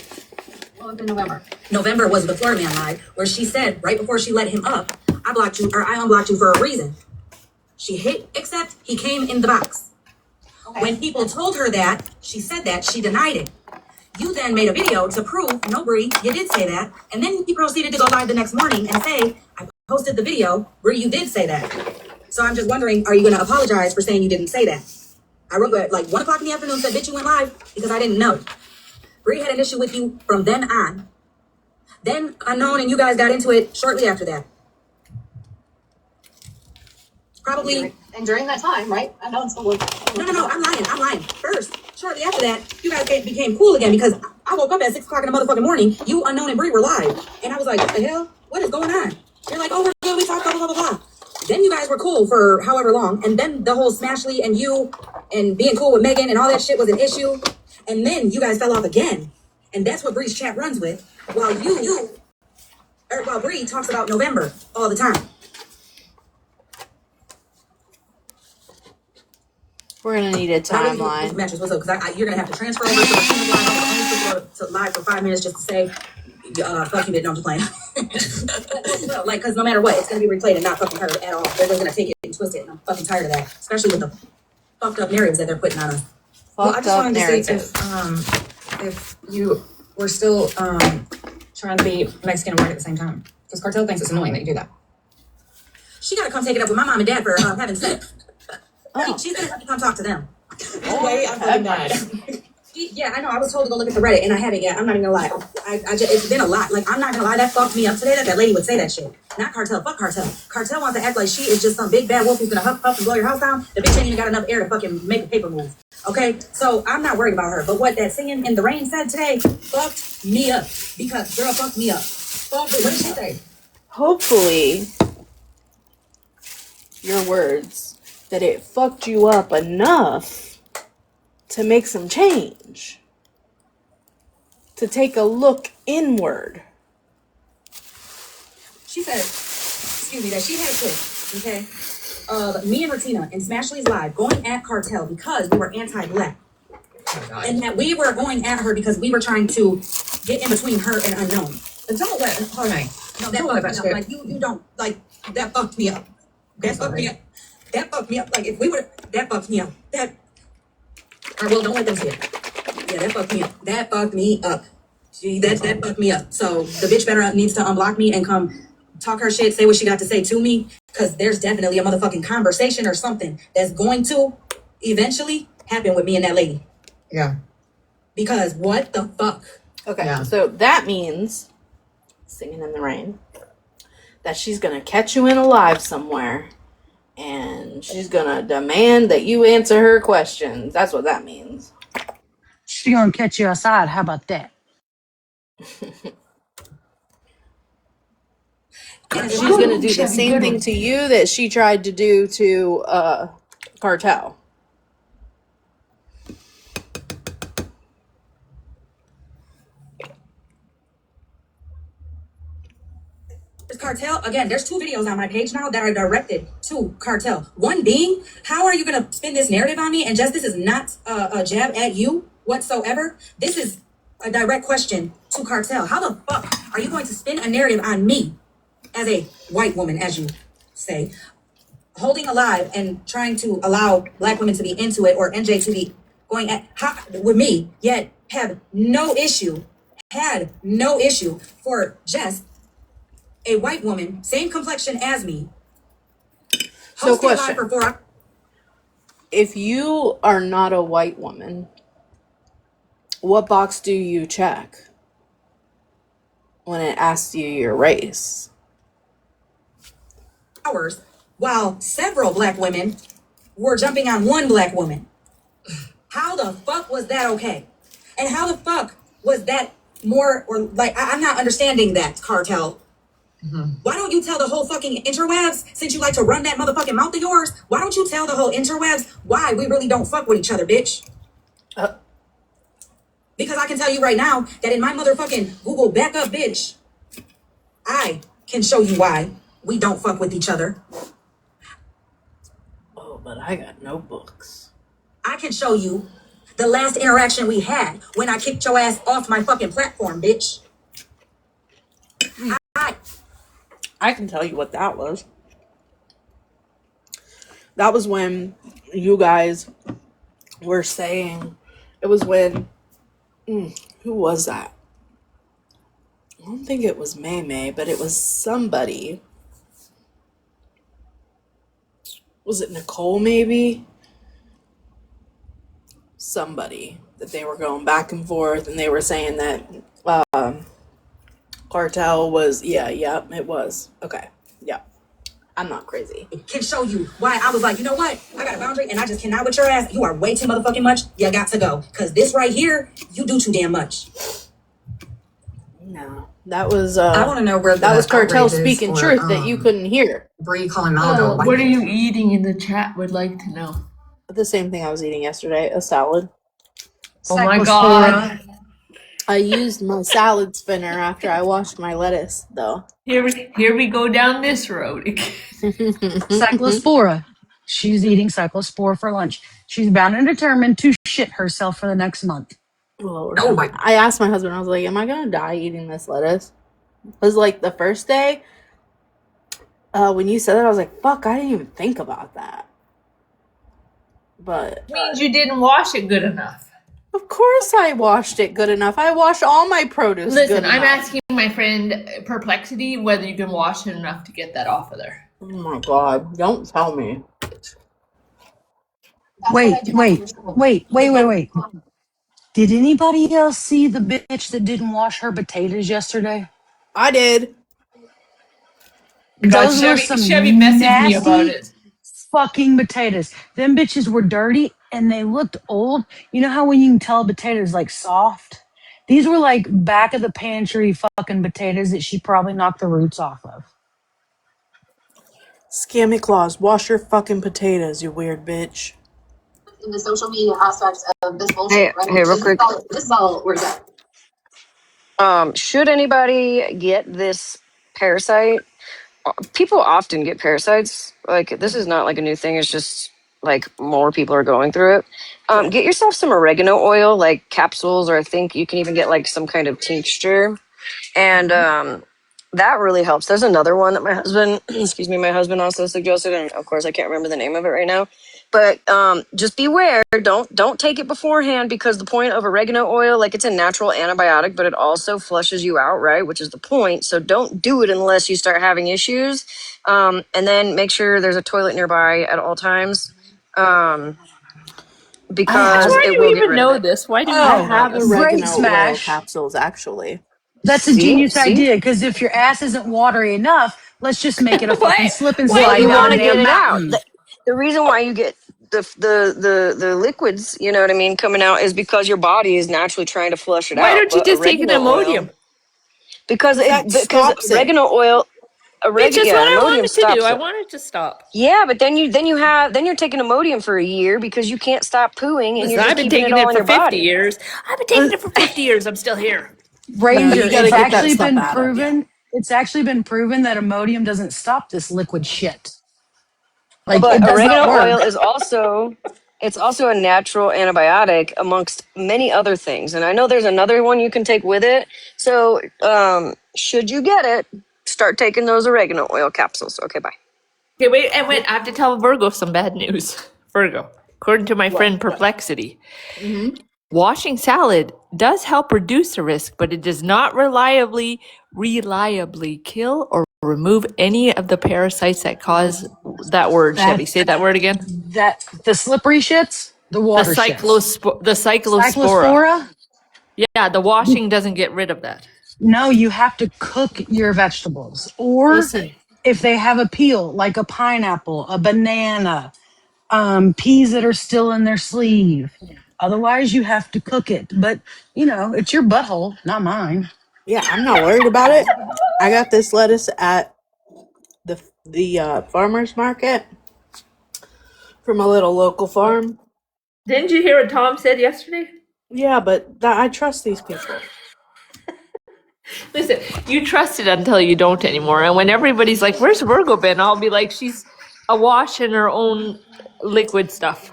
[SPEAKER 12] What was in November?
[SPEAKER 9] November was the Florida Man live, where she said right before she let him up, I blocked you, or I unblocked you for a reason. She hit accept, he came in the box. Okay. When people told her that, she said that, she denied it. You then made a video to prove, no, Bree, you did say that. And then you proceeded to go live the next morning and say, I posted the video, Bree, you did say that. So I'm just wondering, are you going to apologize for saying you didn't say that? I wrote at like 1 o'clock in the afternoon, said, bitch, you went live because I didn't know. Bree had an issue with you from then on. Then Unknown and you guys got into it shortly after that. Probably.
[SPEAKER 12] And during that time, right? I know it's still
[SPEAKER 9] No, I'm lying. First, shortly after that, you guys became cool again because I woke up at 6 o'clock in the motherfucking morning. You, Unknown, and Bree were live. And I was like, what the hell? What is going on? You're like, oh, we're good. We talked, blah, blah, blah, blah. Then you guys were cool for however long. And then the whole Smashly and you and being cool with Megan and all that shit was an issue. And then you guys fell off again. And that's what Bree's chat runs with. While while Bree talks about November all the time.
[SPEAKER 1] We're gonna need a timeline.
[SPEAKER 9] Matches, what's up? Because you're gonna have to transfer over to the live for 5 minutes just to say, fuck you, bitch. No, I'm just playing. Well, like, because no matter what, it's gonna be replayed and not fucking heard at all. They're just gonna take it and twist it, and I'm fucking tired of that. Especially with the fucked up narratives that they're putting on us. Well, I just wanted to say if you were still trying to be Mexican and white at the same time, because Cartel thinks it's annoying that you do that. She gotta come take it up with my mom and dad for having sex. She's gonna have to come talk to them.
[SPEAKER 7] Wait, I'm fucking died.
[SPEAKER 9] Yeah, I know. I was told to go look at the Reddit, and I haven't yet. I'm not even gonna lie. It's been a lot. Like, I'm not gonna lie. That fucked me up today. That lady would say that shit. Not Cartel. Fuck Cartel. Cartel wants to act like she is just some big bad wolf who's gonna huff and blow your house down. The bitch ain't even got enough air to fucking make a paper move. Okay, so I'm not worried about her. But what that singing in the rain said today fucked me up. Because girl fucked me up. What did she say?
[SPEAKER 1] Hopefully, your words, that it fucked you up enough to make some change. To take a look inward. She said,
[SPEAKER 9] excuse me, that she had a clip, okay, me and Ratina in Smashly's live going at Cartel because we were anti-black. Oh, and that we were going at her because we were trying to get in between her and Unknown. And don't let, hold on. No, like, you don't, like, that fucked me up. That fucked me up. That fucked me up. Like, if we were, that fucked me up. That, all right, well, don't let them see it. Yeah, that fucked me up. That fucked me up. Gee, that fucked me up. So the bitch better needs to unblock me and come talk her shit, say what she got to say to me, because there's definitely a motherfucking conversation or something that's going to eventually happen with me and that lady. Yeah. Because what the fuck?
[SPEAKER 1] Okay, yeah. So that means, singing in the rain, that she's gonna catch you in a live somewhere, and she's gonna demand that you answer her questions. That's what that means.
[SPEAKER 4] She's gonna catch you outside. How about that?
[SPEAKER 1] And she's gonna do the same thing to you that she tried to do to Cartel.
[SPEAKER 9] Cartel, again, there's 2 videos on my page now that are directed to Cartel. One being, how are you going to spin this narrative on me? And just, this is not a jab at you whatsoever. This is a direct question to Cartel. How the fuck are you going to spin a narrative on me as a white woman, as you say, holding alive and trying to allow black women to be into it, or NJ to be going at with me, yet had no issue for just a white woman, same complexion as me.
[SPEAKER 1] So question, if you are not a white woman, what box do you check when it asks you your race?
[SPEAKER 9] Hours while several black women were jumping on one black woman. How the fuck was that okay? And how the fuck was that more, or like, I'm not understanding that, Cartel. Why don't you tell the whole fucking interwebs, since you like to run that motherfucking mouth of yours, why don't you tell the whole interwebs why we really don't fuck with each other, bitch? Because I can tell you right now that in my motherfucking Google backup, bitch, I can show you why we don't fuck with each other.
[SPEAKER 1] Oh, but I got notebooks.
[SPEAKER 9] I can show you the last interaction we had when I kicked your ass off my fucking platform, bitch.
[SPEAKER 18] I can tell you what that was. That was when you guys were saying, it was when, who was that? I don't think it was May, but it was somebody. Was it Nicole maybe? Somebody that they were going back and forth, and they were saying that Cartel was, it was. Okay, yeah. I'm not crazy.
[SPEAKER 9] Can show you why I was like, you know what? I got a boundary and I just cannot with your ass. You are way too motherfucking much. You got to go. Because this right here, you do too damn much.
[SPEAKER 18] No. That was
[SPEAKER 13] I want to know where
[SPEAKER 18] that was Cartel
[SPEAKER 13] outrage is
[SPEAKER 18] speaking
[SPEAKER 13] for,
[SPEAKER 18] truth that you couldn't hear.
[SPEAKER 13] Bree calling Malibu a white
[SPEAKER 3] What are
[SPEAKER 13] bitch.
[SPEAKER 3] you eating in the chat? Would like to know.
[SPEAKER 18] The same thing I was eating yesterday, a salad.
[SPEAKER 3] Oh my god.
[SPEAKER 4] Cyclospora.
[SPEAKER 18] I used my salad spinner after I washed my lettuce, though.
[SPEAKER 3] Here we go down this road.
[SPEAKER 4] Cyclospora. She's eating cyclospora for lunch. She's bound and determined to shit herself for the next month.
[SPEAKER 18] Lord. I asked my husband, I was like, am I going to die eating this lettuce? It was like the first day, when you said that, I was like, fuck, I didn't even think about that. But
[SPEAKER 3] Means you didn't wash it good enough.
[SPEAKER 18] of course I washed it good enough. I washed all my produce
[SPEAKER 3] Listen,
[SPEAKER 18] good
[SPEAKER 3] I'm
[SPEAKER 18] enough.
[SPEAKER 3] asking my friend Perplexity whether you can wash it enough to get that off of there.
[SPEAKER 18] Oh my god, don't tell me.
[SPEAKER 4] Wait. Did anybody else see the bitch that didn't wash her potatoes yesterday?
[SPEAKER 18] I did.
[SPEAKER 3] God,
[SPEAKER 4] Those were some
[SPEAKER 3] Chevy messaged me about
[SPEAKER 4] nasty
[SPEAKER 3] it.
[SPEAKER 4] fucking potatoes. Them bitches were dirty and they looked old. You know how when you can tell a potato is like soft? These were like back of the pantry fucking potatoes that she probably knocked the roots off of.
[SPEAKER 18] Scammy Claus, wash your fucking potatoes, you weird bitch.
[SPEAKER 12] In the social media aspects of this bullshit,
[SPEAKER 6] Hey,
[SPEAKER 12] right?
[SPEAKER 6] hey, real quick.
[SPEAKER 12] This is all where's that?
[SPEAKER 6] Should anybody get this parasite? People often get parasites. Like, this is not like a new thing. It's just like more people are going through it. Get yourself some oregano oil, like capsules, or I think you can even get like some kind of tincture. And that really helps. There's another one that my husband, my husband also suggested, and of course I can't remember the name of it right now. But just beware, don't take it beforehand, because the point of oregano oil, like, it's a natural antibiotic, but it also flushes you out, right? Which is the point. So don't do it unless you start having issues. And then make sure there's a toilet nearby at all times. Because
[SPEAKER 3] Why
[SPEAKER 6] it
[SPEAKER 3] do
[SPEAKER 6] will
[SPEAKER 3] we
[SPEAKER 6] get
[SPEAKER 3] even
[SPEAKER 6] rid of
[SPEAKER 3] know
[SPEAKER 6] it.
[SPEAKER 3] this? Why do we
[SPEAKER 18] I
[SPEAKER 3] even know
[SPEAKER 18] have
[SPEAKER 3] this?
[SPEAKER 4] Great
[SPEAKER 18] oregano oil
[SPEAKER 4] smash.
[SPEAKER 18] capsules, actually.
[SPEAKER 4] That's a
[SPEAKER 6] See?
[SPEAKER 4] genius idea because if your ass isn't watery enough, let's just make it a fucking slip and
[SPEAKER 3] why
[SPEAKER 6] But
[SPEAKER 4] slide
[SPEAKER 6] you
[SPEAKER 3] do
[SPEAKER 4] down
[SPEAKER 6] want
[SPEAKER 4] a
[SPEAKER 6] to get
[SPEAKER 4] damn
[SPEAKER 6] it out.
[SPEAKER 4] mountain.
[SPEAKER 6] The reason why you get the liquids, you know what I mean, coming out is because your body is naturally trying to flush it
[SPEAKER 3] why
[SPEAKER 6] out.
[SPEAKER 3] don't you
[SPEAKER 6] But
[SPEAKER 3] just take an
[SPEAKER 6] oregano oil,
[SPEAKER 3] Imodium?
[SPEAKER 6] because
[SPEAKER 18] That
[SPEAKER 6] because
[SPEAKER 18] stops it.
[SPEAKER 6] oregano oil,
[SPEAKER 3] Bitch, that's what I
[SPEAKER 6] Imodium
[SPEAKER 3] wanted to do.
[SPEAKER 6] stops
[SPEAKER 3] I
[SPEAKER 6] it.
[SPEAKER 3] wanted to stop.
[SPEAKER 6] Yeah, but then you're taking Imodium for a year because you can't stop pooing and
[SPEAKER 3] Listen,
[SPEAKER 6] you're just
[SPEAKER 3] I've been
[SPEAKER 6] keeping it
[SPEAKER 3] taking
[SPEAKER 6] all
[SPEAKER 3] it
[SPEAKER 6] in
[SPEAKER 3] for
[SPEAKER 6] your
[SPEAKER 3] 50
[SPEAKER 6] body.
[SPEAKER 3] years. I've been taking it for 50 years. I'm still here.
[SPEAKER 18] No,
[SPEAKER 4] Ranger,
[SPEAKER 18] you gotta
[SPEAKER 4] it's
[SPEAKER 18] get that
[SPEAKER 4] actually
[SPEAKER 18] stuff
[SPEAKER 4] been
[SPEAKER 18] out of you.
[SPEAKER 4] proven. It's actually been proven that Imodium doesn't stop this liquid shit. Like
[SPEAKER 6] But
[SPEAKER 4] it does not
[SPEAKER 6] oregano
[SPEAKER 4] work.
[SPEAKER 6] oil is also it's also a natural antibiotic amongst many other things. And I know there's another one you can take with it. So should you get it, start taking those oregano oil capsules. Okay, bye.
[SPEAKER 3] Okay, wait, I have to tell Virgo some bad news. Virgo, according to my friend Perplexity, washing salad does help reduce the risk, but it does not reliably kill or remove any of the parasites that cause that word.
[SPEAKER 4] That
[SPEAKER 3] Chevy, say that word again.
[SPEAKER 4] the slippery shits, the
[SPEAKER 3] The
[SPEAKER 4] water shits.
[SPEAKER 3] cyclospora.
[SPEAKER 4] Cyclospora.
[SPEAKER 3] Yeah, the washing doesn't get rid of that.
[SPEAKER 4] No, you have to cook your vegetables, or
[SPEAKER 18] Listen.
[SPEAKER 4] if they have a peel, like a pineapple, a banana, peas that are still in their sleeve. Otherwise, you have to cook it. But, it's your butthole, not mine.
[SPEAKER 18] Yeah, I'm not worried about it. I got this lettuce at the farmer's market from a little local farm.
[SPEAKER 3] Didn't you hear what Tom said yesterday?
[SPEAKER 18] Yeah, but I trust these people.
[SPEAKER 3] Listen, you trust it until you don't anymore. And when everybody's like, "Where's Virgo been?" I'll be like, "She's awash in her own liquid stuff."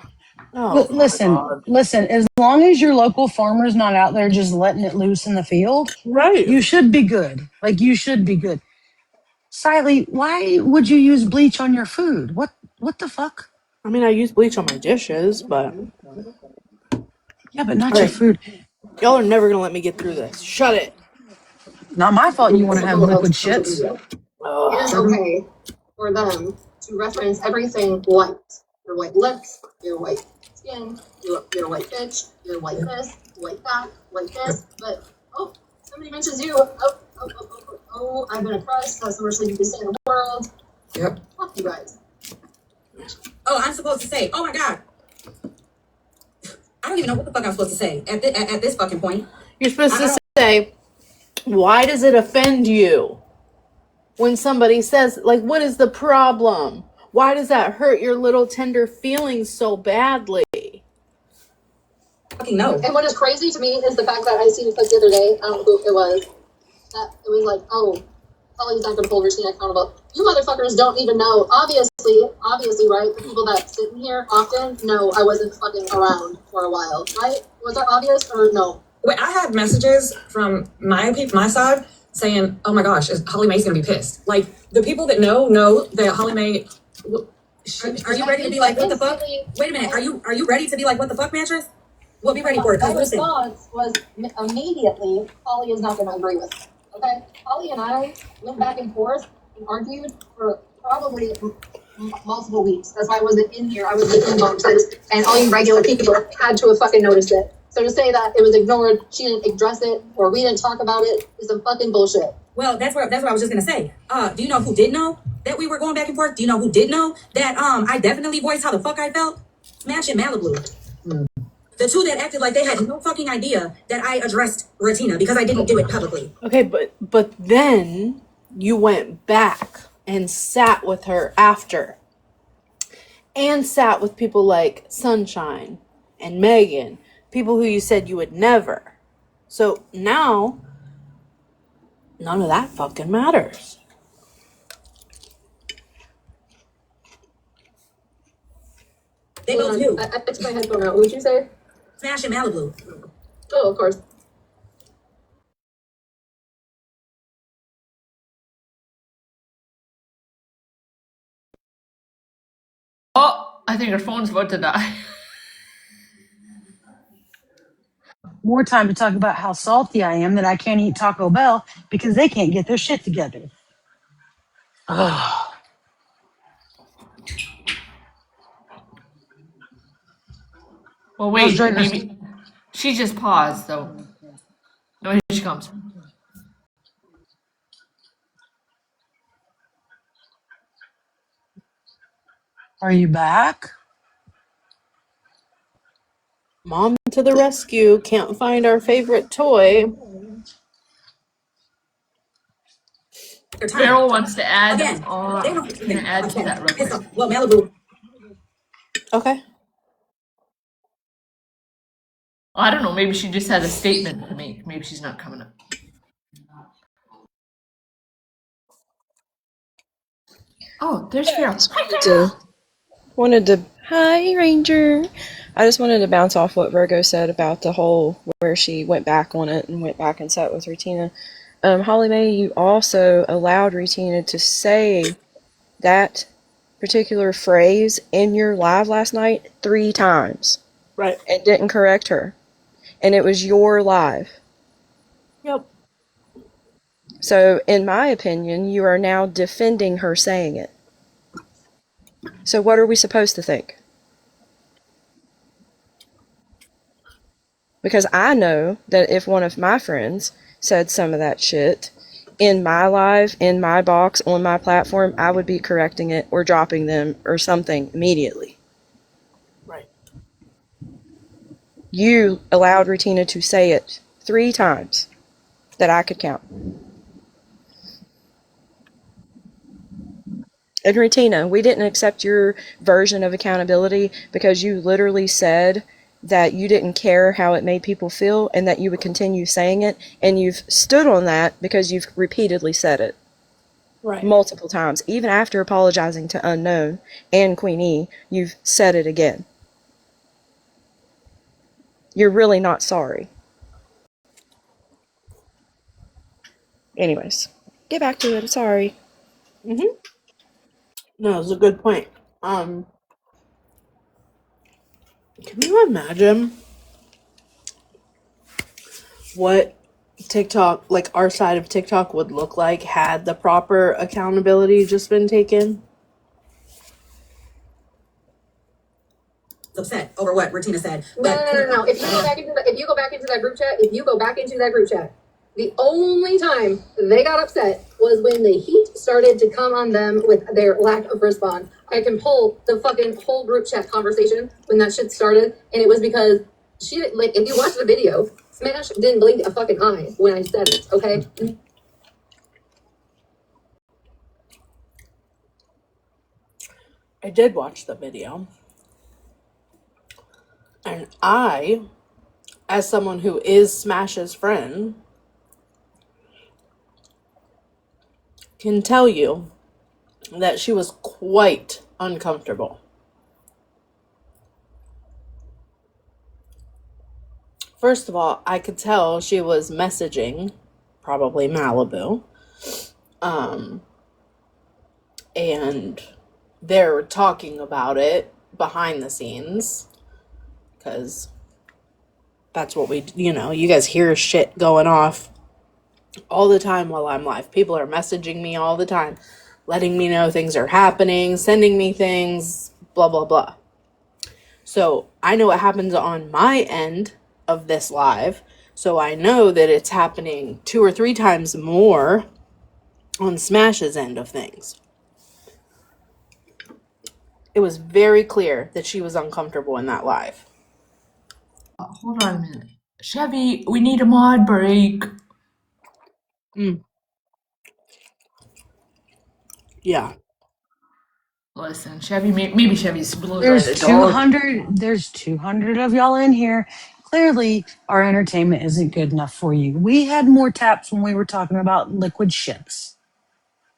[SPEAKER 18] Oh my
[SPEAKER 4] Listen,
[SPEAKER 18] god.
[SPEAKER 4] listen, as long as your local farmer's not out there just letting it loose in the field,
[SPEAKER 18] Right.
[SPEAKER 4] you should be good. Like, you should be good. Siley, why would you use bleach on your food? What the fuck?
[SPEAKER 18] I mean, I use bleach on my dishes, but
[SPEAKER 4] Yeah, but not your
[SPEAKER 18] alright.
[SPEAKER 4] food.
[SPEAKER 18] Y'all are never gonna let me get through this. Shut it.
[SPEAKER 4] Not my fault you want to have
[SPEAKER 12] Couple
[SPEAKER 4] liquid
[SPEAKER 12] of
[SPEAKER 4] shits.
[SPEAKER 12] it is okay for them to reference everything white. Your white lips, your white skin, your white bitch, your white this, white that, white this. But oh, somebody mentions you. I've been oppressed. That's the worst thing you can say in the world.
[SPEAKER 9] Yep.
[SPEAKER 12] Fuck you guys.
[SPEAKER 9] Oh, I'm supposed to say, oh my God. I don't even know what the fuck I'm supposed to say at this fucking point.
[SPEAKER 18] You're supposed to say, why does it offend you? When somebody says, like, what is the problem? Why does that hurt your little tender feelings so badly?
[SPEAKER 9] Fucking no.
[SPEAKER 12] And what is crazy to me is the fact that I seen a clip the other day. I don't know who it was. That it was like, oh, Holly's not going to hold Regina accountable. You motherfuckers don't even know. Obviously, right? The people that sit in here often know I wasn't fucking around for a while, right? Was that obvious or no?
[SPEAKER 9] Wait, I had messages from my side saying, "Oh my gosh, Holly Mae's gonna be pissed." Like the people that know that Holly Mae. Are you ready to be like, what the fuck? Wait a minute. Are you ready to be like, what the fuck, mattress? We'll be ready for it.
[SPEAKER 12] My
[SPEAKER 9] Cause listen,
[SPEAKER 12] response was immediately, Holly is not going to agree with me. Okay, Holly and I went back and forth and argued for probably multiple weeks. That's why I wasn't in here. I was in boxes, and all you regular people had to have fucking noticed it. So to say that it was ignored, she didn't address it, or we didn't talk about it, is some fucking bullshit.
[SPEAKER 9] well, that's what I was just gonna say. Do you know who did know that we were going back and forth? Do you know who did know that I definitely voiced how the fuck I felt? Smash and Malibu. The two that acted like they had no fucking idea that I addressed Ratina because I didn't do it publicly.
[SPEAKER 18] Okay, but then you went back and sat with her after. And sat with people like Sunshine and Megan, people who you said you would never. So now, none of that fucking matters.
[SPEAKER 9] They both knew.
[SPEAKER 12] I took my headphone out. What would you say?
[SPEAKER 9] Smash and Malibu.
[SPEAKER 12] Oh, of course.
[SPEAKER 3] Oh, I think her phone's about to die.
[SPEAKER 4] More time to talk about how salty I am that I can't eat Taco Bell because they can't get their shit together. Ugh.
[SPEAKER 3] Well,
[SPEAKER 4] How's
[SPEAKER 3] wait,
[SPEAKER 4] Drader's?
[SPEAKER 3] maybe she just paused though. No, here she comes.
[SPEAKER 4] Are you back?
[SPEAKER 18] Mom to the rescue, can't find our favorite toy.
[SPEAKER 3] Meryl wants to add
[SPEAKER 9] Again, they don't
[SPEAKER 3] gonna add to that real quick.
[SPEAKER 9] well, Malibu.
[SPEAKER 18] Okay.
[SPEAKER 3] I don't know, maybe she just had a statement to make. Maybe she's not coming up. Oh, there's Farrell.
[SPEAKER 16] Wanted to hi Ranger. I just wanted to bounce off what Virgo said about the whole where she went back on it and went back and sat with Rutina. Holly Mae, you also allowed Rutina to say that particular phrase in your live last night 3 times.
[SPEAKER 18] Right.
[SPEAKER 16] And didn't correct her. And it was your live.
[SPEAKER 18] Yep.
[SPEAKER 16] So, in my opinion, you are now defending her saying it. So, what are we supposed to think? Because I know that if one of my friends said some of that shit, in my live, in my box, on my platform, I would be correcting it or dropping them or something immediately.
[SPEAKER 18] Right.
[SPEAKER 16] You allowed Retina to say it 3 times that I could count. And Retina, we didn't accept your version of accountability because you literally said that you didn't care how it made people feel and that you would continue saying it, and you've stood on that because you've repeatedly said it.
[SPEAKER 18] Right.
[SPEAKER 16] Multiple times. Even after apologizing to Unknown and Queenie, you've said it again. You're really not sorry. Anyways, get back to it. Sorry.
[SPEAKER 18] Mm-hmm. No, it's a good point. Can you imagine what TikTok, like our side of TikTok, would look like had the proper accountability just been taken?
[SPEAKER 9] Upset over what Retina said.
[SPEAKER 12] No. If you go back into that group chat, the only time they got upset was when the heat started to come on them with their lack of response. I can pull the fucking whole group chat conversation when that shit started, and it was because she didn't, like, if you watch the video, Smash didn't blink a fucking eye when I said it, okay?
[SPEAKER 18] I did watch the video. And I, as someone who is Smash's friend, can tell you that she was quite uncomfortable. First of all, I could tell she was messaging, probably Malibu, and they're talking about it behind the scenes, because that's what you guys hear shit going off all the time while I'm live. People are messaging me all the time, letting me know things are happening, sending me things, blah, blah, blah. So I know what happens on my end of this live. So I know that it's happening 2 or 3 times more on Smash's end of things. It was very clear that she was uncomfortable in that live.
[SPEAKER 3] Hold on a minute. Chevy, we need a mod break.
[SPEAKER 18] Yeah.
[SPEAKER 3] Listen, Chevy, maybe Chevy's blows by
[SPEAKER 4] There's
[SPEAKER 3] the door.
[SPEAKER 4] 200 of y'all in here. Clearly, our entertainment isn't good enough for you. We had more taps when we were talking about liquid shits.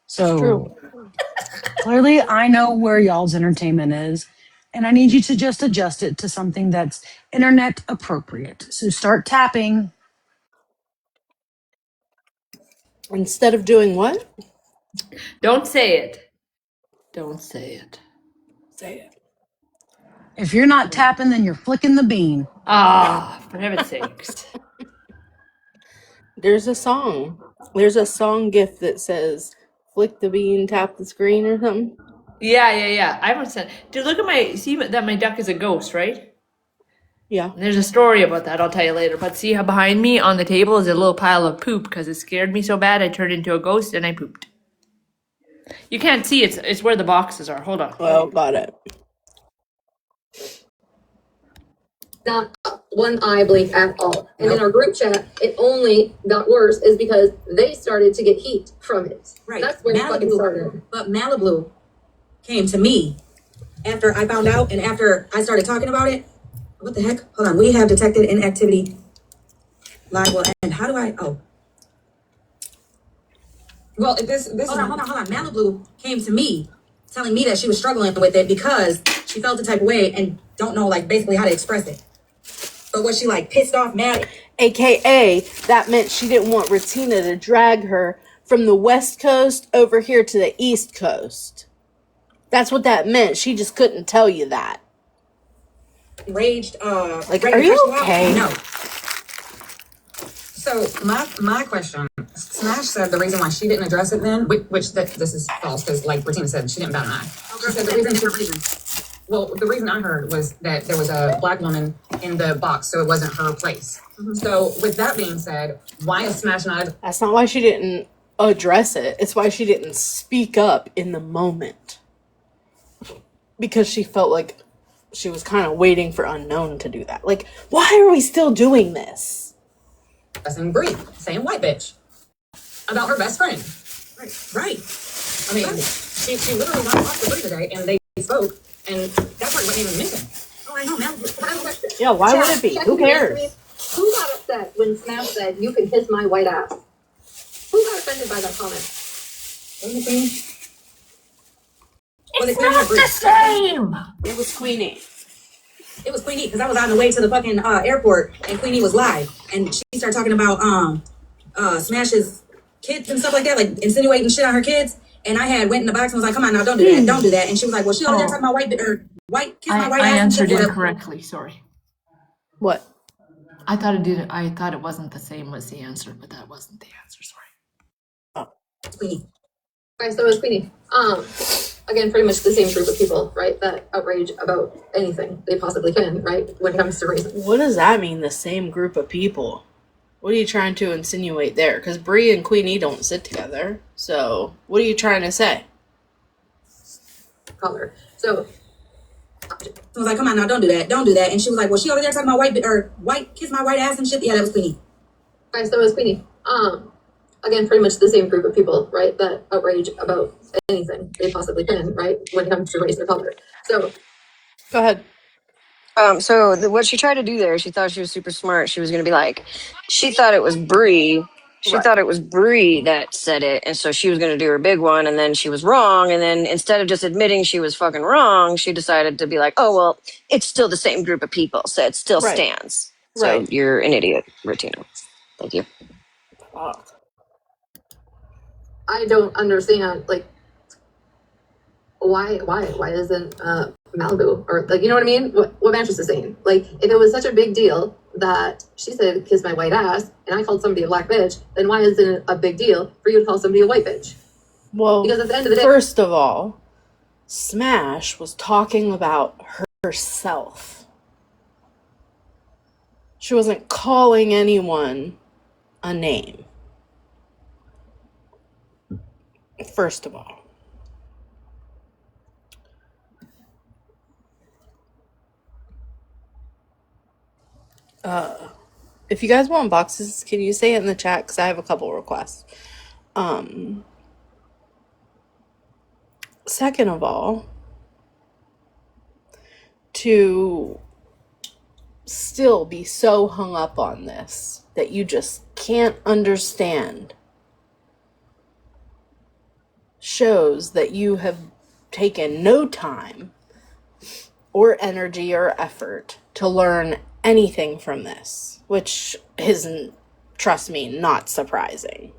[SPEAKER 18] It's true.
[SPEAKER 4] So clearly, I know where y'all's entertainment is, and I need you to just adjust it to something that's internet appropriate. So start tapping.
[SPEAKER 18] Instead of doing what?
[SPEAKER 3] Don't say it. Don't say it.
[SPEAKER 18] Say it.
[SPEAKER 4] If you're not tapping, then you're flicking the bean.
[SPEAKER 3] Ah, for heaven's sakes.
[SPEAKER 18] There's a song. There's a song gift that says, flick the bean, tap the screen or something.
[SPEAKER 3] Yeah. I haven't said. Dude, look at see that my duck is a ghost, right?
[SPEAKER 18] Yeah.
[SPEAKER 3] And there's a story about that. I'll tell you later. But see how behind me on the table is a little pile of poop because it scared me so bad I turned into a ghost and I pooped. You can't see it's where the boxes are. Hold on.
[SPEAKER 18] Well, got it.
[SPEAKER 12] Not one eye blink at all. And in our group chat, it only got worse is because they started to get heat from it.
[SPEAKER 9] Right.
[SPEAKER 12] That's where it fucking started.
[SPEAKER 9] But Malibu came to me after I found out and after I started talking about it. What the heck? Hold on. We have detected inactivity. Live will end. How do I? Oh. Well, if this hold on. Malibu came to me telling me that she was struggling with it because she felt the type of way and don't know, like, basically how to express it. But was she, like, pissed off, mad?
[SPEAKER 18] AKA, that meant she didn't want Retina to drag her from the West Coast over here to the East Coast. That's what that meant. She just couldn't tell you that.
[SPEAKER 9] Raged,
[SPEAKER 18] like, are you okay?
[SPEAKER 9] No. So my question, Smash said the reason why she didn't address it then, which this is false because, like Retina said, she didn't bat an eye. She said the reason. Well, the reason I heard was that there was a black woman in the box, so it wasn't her place. Mm-hmm. So with that being said, why is Smash not?
[SPEAKER 18] That's not why she didn't address it. It's why she didn't speak up in the moment. Because she felt like she was kind of waiting for Unknown to do that. Like, why are we still doing this?
[SPEAKER 19] And Bree, same white bitch. About her best friend. Right. I mean, she literally went off to Bree today and they spoke, and that part wasn't even mentioned. Oh, I know, Mel.
[SPEAKER 12] I have a question.
[SPEAKER 18] Yeah, why would it be?
[SPEAKER 12] Check
[SPEAKER 18] Who
[SPEAKER 12] the answer
[SPEAKER 18] cares?
[SPEAKER 12] me. Who got upset when Smash said, "You can kiss my white ass"? Who got offended by that comment?
[SPEAKER 3] It's not the same.
[SPEAKER 18] It was Queenie.
[SPEAKER 9] It was Queenie because I was on the way to the fucking airport and Queenie was live and she started talking about Smash's kids and stuff like that, like insinuating shit on her kids. And I had went in the box and was like, "Come on now, don't do that, don't do that." And she was like, "Well, she over there talking about white kiss my white
[SPEAKER 3] I
[SPEAKER 9] ass."
[SPEAKER 3] answered
[SPEAKER 9] and shit.
[SPEAKER 3] incorrectly. Sorry.
[SPEAKER 18] What?
[SPEAKER 3] I thought it did. I thought it wasn't the same was the answer, but that wasn't the answer. Sorry.
[SPEAKER 9] Queenie.
[SPEAKER 12] Right, so it was Queenie. Again, pretty much the same group of people, right, that outrage about anything they possibly can, right, when it comes to race.
[SPEAKER 18] What does that mean, the same group of people? What are you trying to insinuate there? Because Bree and Queenie don't sit together. So, what are you trying to say?
[SPEAKER 12] Color. So
[SPEAKER 9] I was like, "Come on now, don't do that, don't do that." And she was like, "Well, she over there talking about white kiss my white ass and shit." Yeah, that was Queenie.
[SPEAKER 12] right, so it was Queenie. Again, pretty much the same group of people, right, that outrage about anything they possibly can, right, when it comes to race or color. So
[SPEAKER 18] go ahead.
[SPEAKER 6] What she tried to do there, she thought she was super smart. She was going to be like, she thought it was Bree. She thought it was Bree that said it, and so she was going to do her big one, and then she was wrong. And then instead of just admitting she was fucking wrong, she decided to be like, "Oh well, it's still the same group of people, so it still stands." So you're an idiot, Martina. Thank you.
[SPEAKER 12] I don't understand, like, why isn't Malibu, or, like, you know what I mean? What Mattress is saying. Like, if it was such a big deal that she said, "Kiss my white ass," and I called somebody a black bitch, then why isn't it a big deal for you to call somebody a white bitch?
[SPEAKER 18] Well,
[SPEAKER 12] because at the end of the day,
[SPEAKER 18] first of all, Smash was talking about herself. She wasn't calling anyone a name. First of all. If you guys want boxes, can you say it in the chat? Because I have a couple requests. Second of all, to still be so hung up on this that you just can't understand shows that you have taken no time or energy or effort to learn anything from this, which isn't, trust me, not surprising.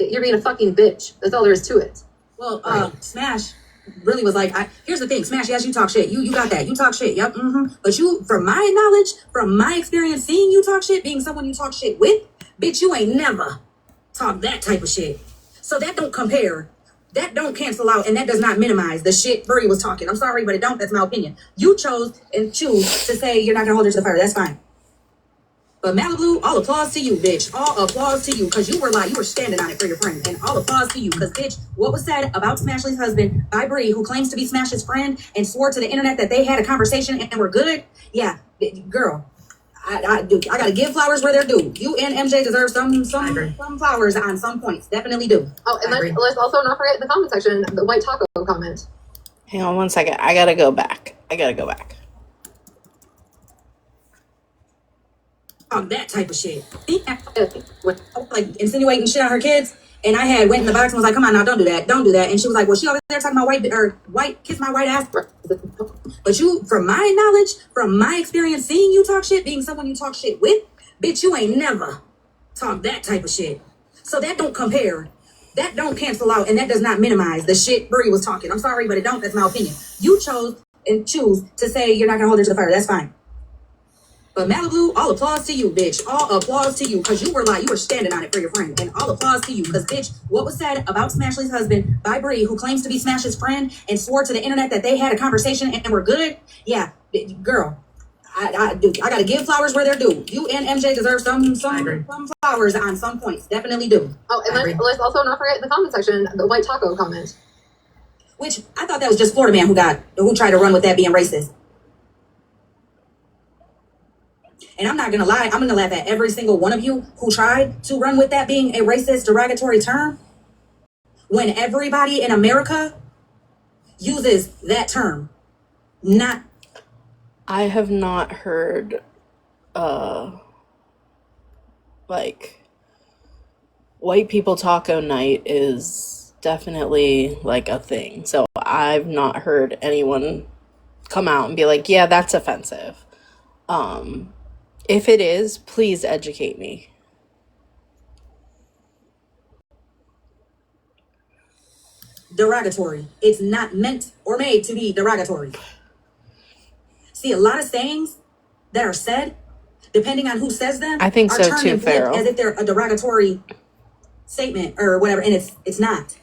[SPEAKER 12] you're being a fucking bitch. That's all there is to it.
[SPEAKER 9] Well, Smash really was like, here's the thing, Smash, yes, you talk shit. You got that. You talk shit. Yep. But you, from my knowledge, from my experience seeing you talk shit, being someone you talk shit with, bitch, you ain't never talk that type of shit. So that don't compare. That don't cancel out, and that does not minimize the shit Bree was talking. I'm sorry, but it don't. That's my opinion. You chose and choose to say you're not gonna hold her to the fire. That's fine. But Malibu, all applause to you, bitch. All applause to you, because you were standing on it for your friend. And all applause to you, because, bitch, what was said about Smashley's husband by Bree, who claims to be Smash's friend and swore to the internet that they had a conversation and were good? Yeah, girl, I gotta give flowers where they're due. You and MJ deserve some flowers on some points. Definitely do.
[SPEAKER 12] Oh, and let's also not forget the comment section, the white taco comment.
[SPEAKER 18] Hang on one second. I gotta go back.
[SPEAKER 9] That type of shit. Like insinuating shit on her kids. And I had went in the box and was like, "Come on now, don't do that, don't do that." And she was like, "Well, she over there talking about white kiss my white ass." But you, from my knowledge, from my experience seeing you talk shit, being someone you talk shit with, bitch, you ain't never talk that type of shit. So that don't compare. That don't cancel out, and that does not minimize the shit Bree was talking. I'm sorry, but it don't. That's my opinion. You chose and choose to say you're not gonna hold her to the fire. That's fine. But Malibu, all applause to you, bitch. All applause to you, because you were standing on it for your friend. And all applause to you, because, bitch, what was said about Smashley's husband by Bree, who claims to be Smash's friend and swore to the internet that they had a conversation and were good? Yeah, girl, I gotta give flowers where they're due. You and MJ deserve some flowers on some points. Definitely do.
[SPEAKER 12] Oh, and let's also not forget in the comment section the white taco comment.
[SPEAKER 9] Which I thought that was just Florida man who tried to run with that being racist. And I'm not gonna lie, I'm gonna laugh at every single one of you who tried to run with that being a racist, derogatory term, when everybody in America uses that term. Not.
[SPEAKER 18] I have not heard, like, white people taco night is definitely like a thing. So I've not heard anyone come out and be like, yeah, that's offensive. If it is, please educate me.
[SPEAKER 9] Derogatory. It's not meant or made to be derogatory. See, a lot of sayings that are said, depending on who says them,
[SPEAKER 18] I think
[SPEAKER 9] are
[SPEAKER 18] so
[SPEAKER 9] turned
[SPEAKER 18] too,
[SPEAKER 9] and flipped
[SPEAKER 18] Farrell.
[SPEAKER 9] as if they're a derogatory statement or whatever, and it's not.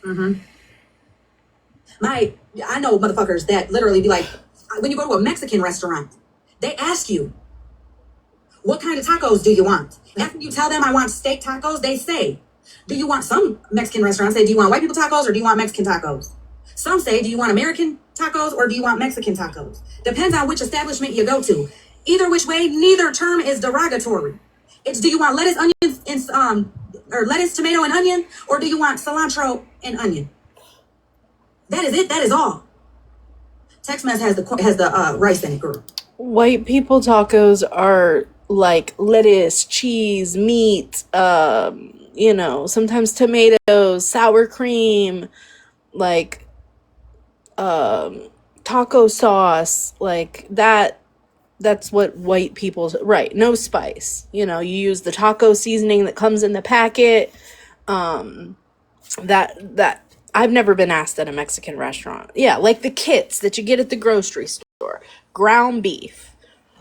[SPEAKER 9] I know motherfuckers that literally be like, when you go to a Mexican restaurant, they ask you, what kind of tacos do you want? After you tell them I want steak tacos, they say, do you want, some Mexican restaurants say, do you want white people tacos or do you want Mexican tacos? Some say, do you want American tacos or do you want Mexican tacos? Depends on which establishment you go to. Either which way, neither term is derogatory. It's, do you want lettuce, onions, and or lettuce, tomato, and onion, or do you want cilantro and onion? That is it. That is all. Tex-Mex has the rice in it, girl.
[SPEAKER 18] White people tacos are like lettuce, cheese, meat, sometimes tomatoes, sour cream, like taco sauce, like that. That's what white people, right? No spice. You use the taco seasoning that comes in the packet. That I've never been asked at a Mexican restaurant. Yeah, like the kits that you get at the grocery store. Ground beef.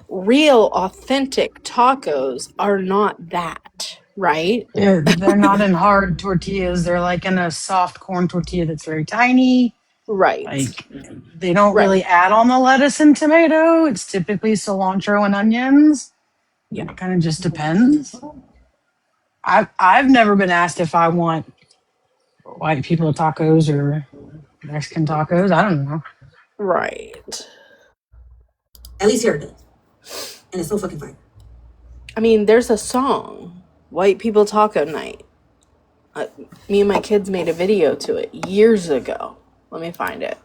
[SPEAKER 18] Real authentic tacos are not that, right?
[SPEAKER 4] They're not in hard tortillas. They're like in a soft corn tortilla that's very tiny.
[SPEAKER 18] Right.
[SPEAKER 4] Like they don't really add on the lettuce and tomato. It's typically cilantro and onions.
[SPEAKER 18] Yeah.
[SPEAKER 4] It kind of just depends. I've never been asked if I want white people tacos or Mexican tacos. I don't know.
[SPEAKER 18] Right.
[SPEAKER 9] At least here it does. And it's so fucking fire.
[SPEAKER 18] I mean, there's a song, White People Taco Night. Me and my kids made a video to it years ago. Let me find it.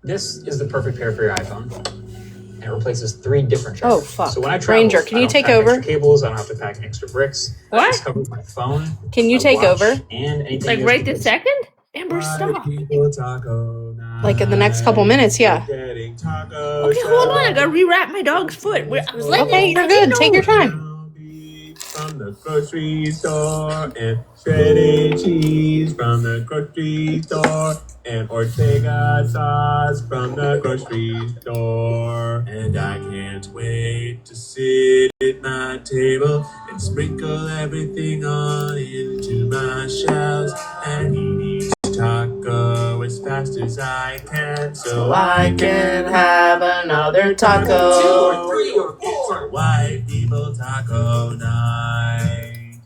[SPEAKER 20] This is the perfect pair for your iPhone. And it replaces 3 different chargers.
[SPEAKER 18] Oh, fuck.
[SPEAKER 20] So when I travel,
[SPEAKER 18] Ranger, can you take
[SPEAKER 20] pack
[SPEAKER 18] over?
[SPEAKER 20] Extra cables, I don't have to pack extra bricks.
[SPEAKER 3] What?
[SPEAKER 20] I just cover my phone.
[SPEAKER 18] Can you take over?
[SPEAKER 20] And anything
[SPEAKER 3] Like
[SPEAKER 20] USB
[SPEAKER 3] right this
[SPEAKER 20] based.
[SPEAKER 3] second? Amber, stop.
[SPEAKER 18] Like in the next couple minutes, yeah.
[SPEAKER 3] Okay, hold on. I gotta rewrap my dog's foot. I was letting
[SPEAKER 18] Okay,
[SPEAKER 3] it,
[SPEAKER 18] you're
[SPEAKER 3] I
[SPEAKER 18] good.
[SPEAKER 3] didn't
[SPEAKER 18] Take
[SPEAKER 3] know.
[SPEAKER 18] your time.
[SPEAKER 21] From the grocery store, and shredded cheese from the grocery store, and Ortega sauce from the grocery store. And I can't wait to sit at my table and sprinkle everything on into my shells and eat each taco as fast as I can, so I can have another taco. 2 or 3 or 4. White people taco night.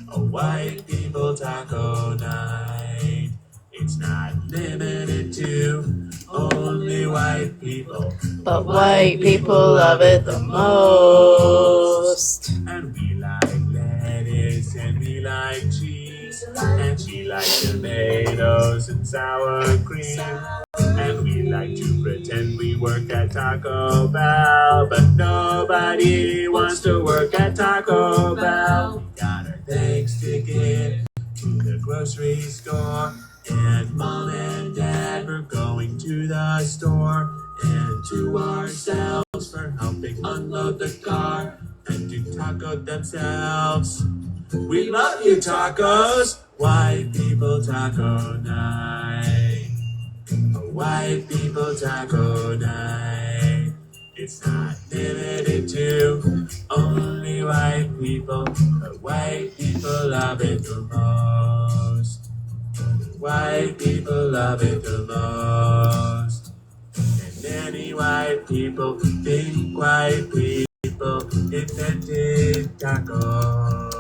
[SPEAKER 21] A white people taco night. It's not limited to only white people,
[SPEAKER 18] but white people love it the most.
[SPEAKER 21] And we like lettuce and we like cheese, and she likes tomatoes and sour cream. And we like to pretend we work at Taco Bell, but nobody wants to work at Taco Bell. We got our thanks to give to the grocery store, and Mom and Dad for going to the store, and to ourselves for helping unload the car and to taco themselves. We love you, tacos. White people taco night. A white people taco night. It's not limited to only people, the white people love it the most. White people love it the most. And many white people think white people invented tacos.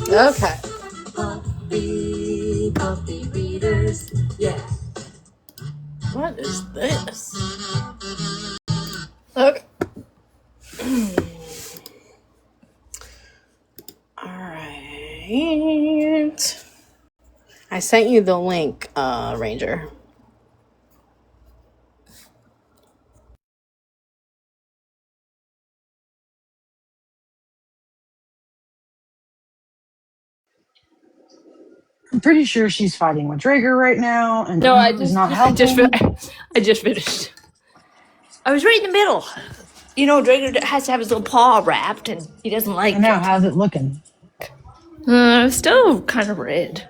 [SPEAKER 1] Okay.
[SPEAKER 21] Coffee readers, yeah.
[SPEAKER 1] What is this? Okay. All right. I sent you the link, Ranger.
[SPEAKER 4] I'm pretty sure she's fighting with Drager right now, and
[SPEAKER 3] No,
[SPEAKER 4] is not
[SPEAKER 3] I just
[SPEAKER 4] helping.
[SPEAKER 3] I just finished. I was right in the middle. You know, Drager has to have his little paw wrapped, and he doesn't
[SPEAKER 4] I
[SPEAKER 3] like
[SPEAKER 4] know.
[SPEAKER 3] it.
[SPEAKER 4] How's it looking?
[SPEAKER 3] Still kind of red.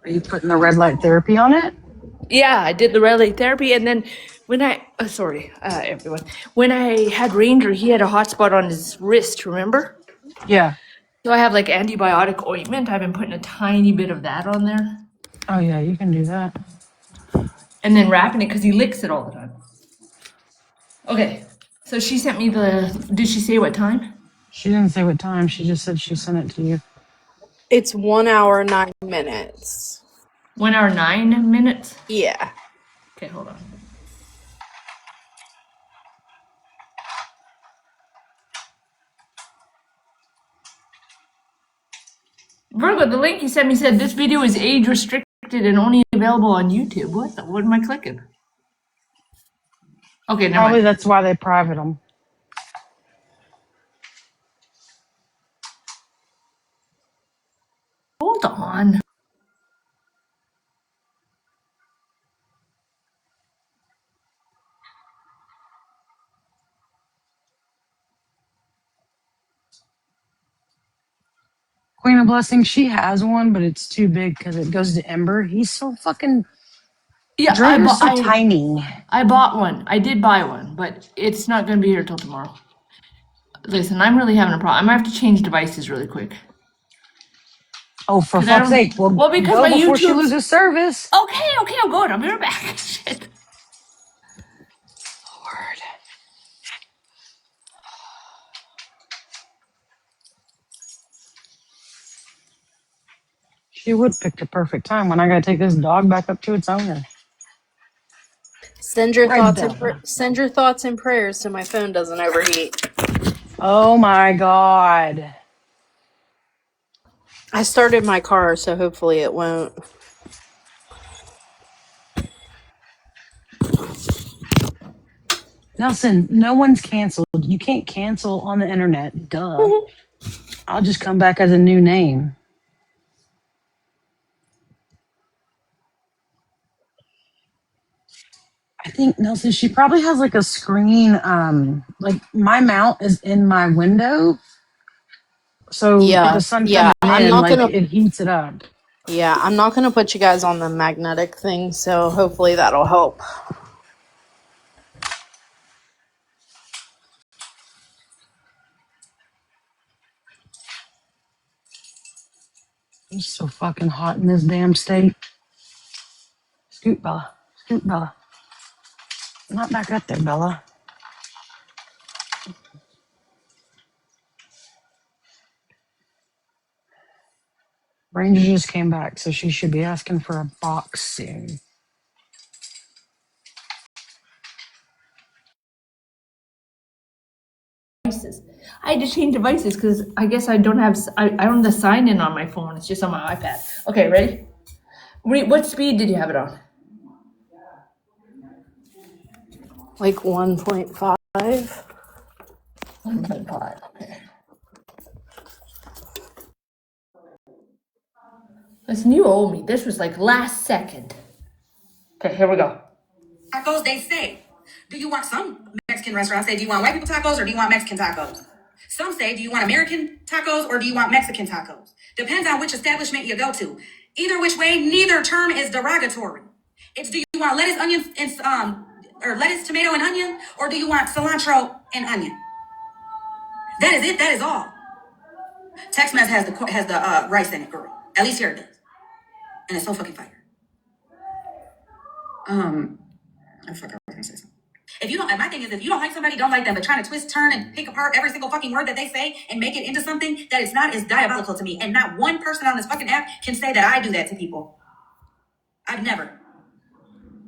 [SPEAKER 4] Are you putting the red light therapy on it?
[SPEAKER 3] Yeah, I did the red light therapy, and then when everyone. When I had Ranger, he had a hot spot on his wrist, remember?
[SPEAKER 4] Yeah.
[SPEAKER 3] So I have like antibiotic ointment. I've been putting a tiny bit of that on there.
[SPEAKER 4] Oh yeah, you can do that.
[SPEAKER 3] And then wrapping it because he licks it all the time. Okay, so she sent me did she say what time?
[SPEAKER 4] She didn't say what time. She just said she sent it to you.
[SPEAKER 1] It's 1 hour, 9 minutes.
[SPEAKER 3] 1 hour, 9 minutes?
[SPEAKER 1] Yeah.
[SPEAKER 3] Okay, hold on. Virgo, the link you sent me said this video is age restricted and only available on YouTube. What am I clicking? Okay, never
[SPEAKER 4] Probably
[SPEAKER 3] mind.
[SPEAKER 4] that's why they private them.
[SPEAKER 3] Hold on.
[SPEAKER 4] Queen of Blessings, she has one, but it's too big because it goes to Ember. He's so fucking.
[SPEAKER 3] Yeah,
[SPEAKER 4] Drager's so tiny.
[SPEAKER 3] I bought one. I did buy one, but it's not going to be here till tomorrow. Listen, I'm really having a problem. I might have to change devices really quick.
[SPEAKER 4] Oh, for
[SPEAKER 3] 'Cause I
[SPEAKER 4] fuck's
[SPEAKER 3] don't-
[SPEAKER 4] sake! Well,
[SPEAKER 3] because
[SPEAKER 4] go
[SPEAKER 3] my
[SPEAKER 4] before she
[SPEAKER 3] YouTube's-
[SPEAKER 4] loses service.
[SPEAKER 3] Okay, I'll go. I'll be right back. Shit.
[SPEAKER 4] Lord. She would pick the perfect time when I gotta take this dog back up to its owner.
[SPEAKER 1] Send your
[SPEAKER 4] Right,
[SPEAKER 1] thoughts
[SPEAKER 4] Bella.
[SPEAKER 1] send your thoughts and prayers so my phone doesn't overheat.
[SPEAKER 4] Oh my god.
[SPEAKER 1] I started my car, so hopefully it won't.
[SPEAKER 4] Nelson, no one's canceled. You can't cancel on the internet. Duh. I'll just come back as a new name. I think Nelson, she probably has like a screen. Like my mount is in my window, so the sun coming
[SPEAKER 1] I'm
[SPEAKER 4] in,
[SPEAKER 1] not
[SPEAKER 4] like
[SPEAKER 1] gonna.
[SPEAKER 4] it heats it up.
[SPEAKER 1] Yeah, I'm not gonna put you guys on the magnetic thing, so hopefully that'll help.
[SPEAKER 4] It's so fucking hot in this damn state. Scoot, Bella. Scoot, Bella. Not back up there, Bella. Ranger just came back, so she should be asking for a box soon.
[SPEAKER 3] Devices. I had to change devices because I guess I don't have the sign in on my phone. It's just on my iPad. Okay, ready? What speed did you have it on?
[SPEAKER 1] Like 1.5.
[SPEAKER 3] 1.5. Okay. Listen, you owe me. This was like last second. Okay, here we go.
[SPEAKER 8] Tacos, they say. Do you want some Mexican restaurants say, do you want white people tacos or do you want Mexican tacos? Some say, do you want American tacos or do you want Mexican tacos? Depends on which establishment you go to. Either which way, neither term is derogatory.
[SPEAKER 9] It's, do you want lettuce, onion, and or lettuce, tomato, and onion, or do you want cilantro and onion? That is it. That is all. Tex Mex has the rice in it, girl. At least here it does, and it's so fucking fire. I forgot what I was gonna say. Something. If you don't, and my thing is, if you don't like somebody, don't like them. But trying to twist, turn, and pick apart every single fucking word that they say and make it into something that it's not is diabolical to me. And not one person on this fucking app can say that I do that to people. I've never.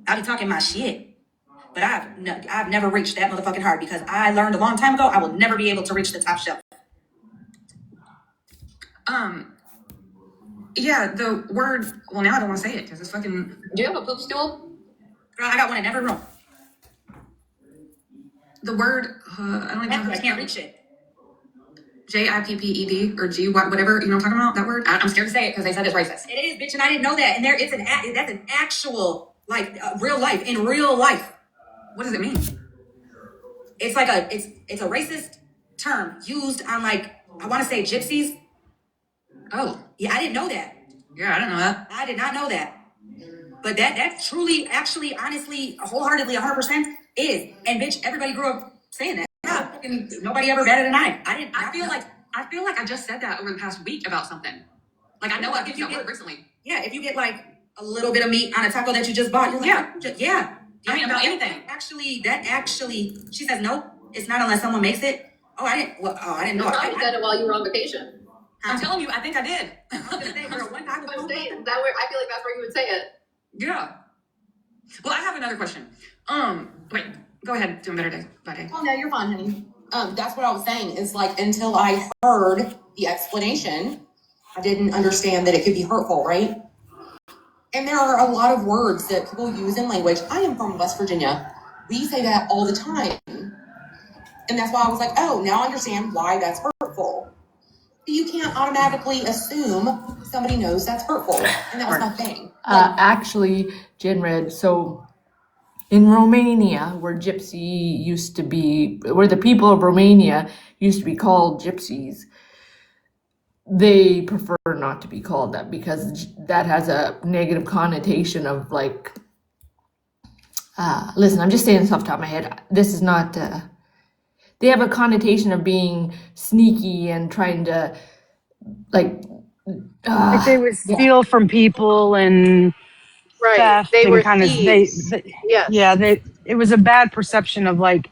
[SPEAKER 9] I be talking my shit, but I've never reached that motherfucking heart because I learned a long time ago I will never be able to reach the top shelf. Yeah, the word. Well, now I don't want to say it because it's fucking.
[SPEAKER 12] Do you have a poop stool?
[SPEAKER 9] Girl, I got one in every room. The word. I don't even know. I can't reach it. JIPPED or G whatever, you know what I'm talking about? That word? I'm scared to say it because they said it's racist. It is, bitch, and I didn't know that. And there, that's an actual, like, real life. In real life, what does it mean? It's like it's a racist term used on, like, I want to say gypsies. Oh, yeah, I didn't know that. Yeah, I didn't know that. I did not know that. But that truly, actually, honestly, wholeheartedly, 100% is. And bitch, everybody grew up saying that. Nobody ever batted an eye. I feel like I just said that over the past week about something. Like I know I used that word recently. Yeah, if you get like a little bit of meat on a taco that you just bought, you're like, yeah. I mean, about anything. Actually, she says no. It's not unless someone makes it. I didn't know.
[SPEAKER 12] You said it while you were on vacation.
[SPEAKER 9] I'm telling you, I think I did. I was gonna say, girl, one time.
[SPEAKER 12] I feel like that's where you would say it.
[SPEAKER 9] Yeah. Well, I have another question. Wait, go ahead. Doing better day by day.
[SPEAKER 12] Oh no, you're fine, honey.
[SPEAKER 9] That's what I was saying. Is like until I heard the explanation, I didn't understand that it could be hurtful, right? And there are a lot of words that people use in language. I am from West Virginia. We say that all the time. And that's why I was like, oh, now I understand why that's hurtful. You can't automatically assume somebody knows that's hurtful. And that was my thing.
[SPEAKER 3] Actually, Jinred, so in Romania, where gypsy used to be, where the people of Romania used to be called gypsies, they prefer not to be called that because that has a negative connotation of like, listen, I'm just saying this off the top of my head. This is not, they have a connotation of being sneaky and trying to like
[SPEAKER 4] they would steal from people and
[SPEAKER 5] Right.
[SPEAKER 4] theft
[SPEAKER 5] They
[SPEAKER 4] and
[SPEAKER 5] were
[SPEAKER 4] kind of
[SPEAKER 5] thieves. Yes.
[SPEAKER 4] it was a bad perception of like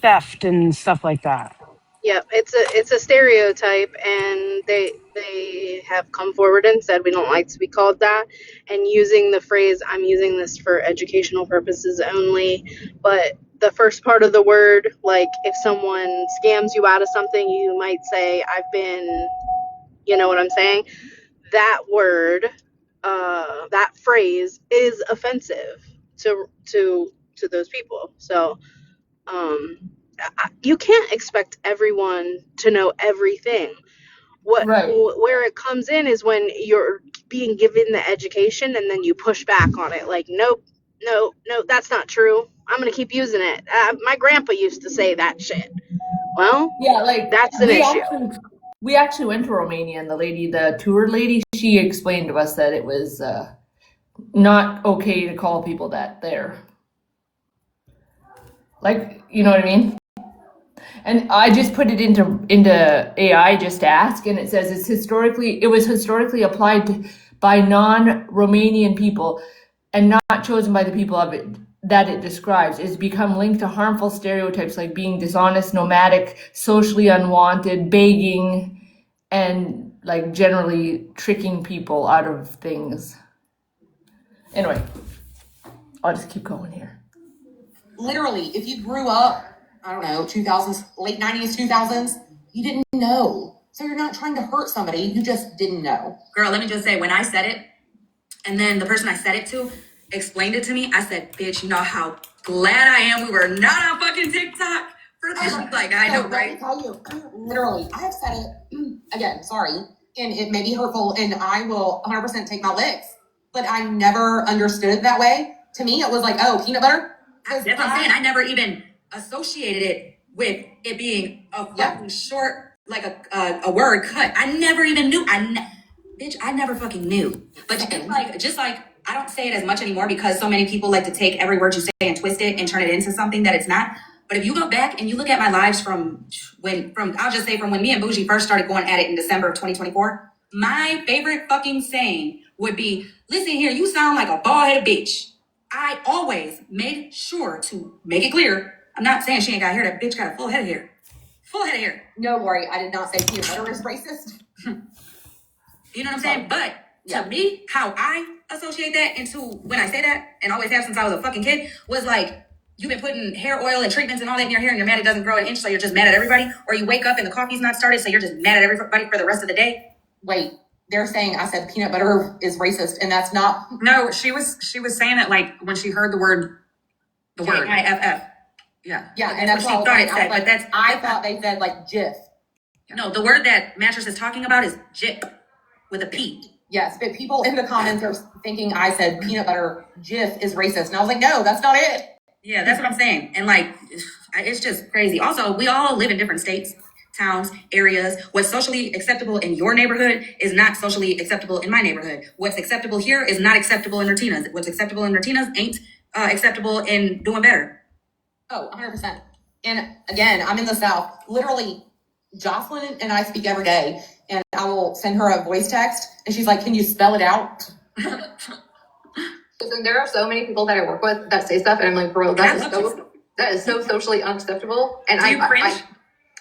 [SPEAKER 4] theft and stuff like that.
[SPEAKER 5] Yep. It's a stereotype, and they have come forward and said we don't like to be called that, and using the phrase "I'm using this for educational purposes only," but the first part of the word, like if someone scams you out of something, you might say, "I've been," you know what I'm saying? That word, that phrase is offensive to those people. So you can't expect everyone to know everything.
[SPEAKER 3] right.
[SPEAKER 5] Where it comes in is when you're being given the education and then you push back on it, like, nope, no, that's not true, I'm gonna keep using it. My grandpa used to say that shit. Well,
[SPEAKER 3] Yeah, like
[SPEAKER 5] that's an issue.
[SPEAKER 3] we actually went to Romania, and the tour lady, she explained to us that it was not okay to call people that there. Like, you know what I mean? And I just put it into AI just to ask, and it says it was historically applied by non-Romanian people and not chosen by the people of it that it describes. It's become linked to harmful stereotypes like being dishonest, nomadic, socially unwanted, begging, and like generally tricking people out of things. Anyway, I'll just keep going here.
[SPEAKER 9] Literally, if you grew up, I don't know, 2000s, late 90s, 2000s, you didn't know. So you're not trying to hurt somebody, you just didn't know. Girl, let me just say, when I said it, and then the person I said it to explained it to me, I said, bitch, you know how glad I am we were not on fucking TikTok for this. Like, I know, right? Let me tell you, literally, I have said it, again, sorry, and it may be hurtful, and I will 100% take my licks, but I never understood it that way. To me, it was like, oh, peanut butter? That's what I'm saying. I never even associated it with it being a fucking short, like a word cut. I never even knew. Bitch, I never fucking knew. But just like I don't say it as much anymore because so many people like to take every word you say and twist it and turn it into something that it's not. But if you go back and you look at my lives from I'll just say from when me and Bougie first started going at it in December of 2024, my favorite fucking saying would be, listen here, you sound like a bald-headed bitch. I always made sure to make it clear. I'm not saying she ain't got hair. That bitch got a full head of hair. Full head of hair.
[SPEAKER 2] No, Lori, I did not say peanut butter is racist.
[SPEAKER 9] You know what I'm saying? But to me, how I associate that into when I say that, and always have since I was a fucking kid, was like, you've been putting hair oil and treatments and all that in your hair and you're mad it doesn't grow an inch, so you're just mad at everybody. Or you wake up and the coffee's not started, so you're just mad at everybody for the rest of the day.
[SPEAKER 2] Wait, they're saying I said peanut butter is racist, and that's not.
[SPEAKER 19] No, she was saying it like when she heard the word.
[SPEAKER 9] K-I-F-F.
[SPEAKER 2] Yeah,
[SPEAKER 9] That's
[SPEAKER 2] and that's
[SPEAKER 9] what she
[SPEAKER 2] all
[SPEAKER 9] thought it
[SPEAKER 2] I was
[SPEAKER 9] said,
[SPEAKER 2] like,
[SPEAKER 9] but that's
[SPEAKER 2] I thought they said like Jif.
[SPEAKER 9] no, the word that Mattress is talking about is jip with a P.
[SPEAKER 2] Yes, but people in the comments are thinking I said peanut butter Jif is racist, and I was like, no, that's not it.
[SPEAKER 9] Yeah, that's what I'm saying. And like, it's just crazy. Also, we all live in different states, towns, areas. What's socially acceptable in your neighborhood is not socially acceptable in my neighborhood. What's acceptable here is not acceptable in Rotina's. What's acceptable in Rotina's ain't acceptable in doing better.
[SPEAKER 2] Oh, 100%. And again, I'm in the South. Literally, Jocelyn and I speak every day, and I will send her a voice text, and she's like, can you spell it out?
[SPEAKER 12] Listen, there are so many people that I work with that say stuff, and I'm like, bro, that is so socially unacceptable. And I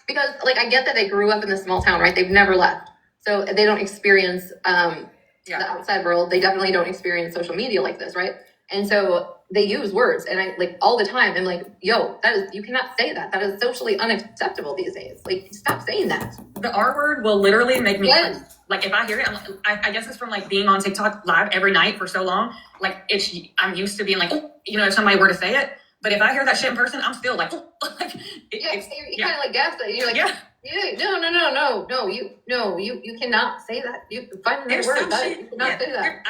[SPEAKER 12] because like I get that they grew up in this small town, right? They've never left, so they don't experience the outside world. They definitely don't experience social media like this, right? And so they use words, and I like all the time. I'm like, yo, you cannot say that. That is socially unacceptable these days. Like, stop saying that.
[SPEAKER 19] The R word will literally make me cringe. Like if I hear it, I guess it's from like being on TikTok live every night for so long. Like I'm used to being like, if somebody were to say it. But if I hear that shit in person, I'm still like,
[SPEAKER 12] you kind of like gasp it. You're like, no, you cannot say that. You find another word. You cannot say that.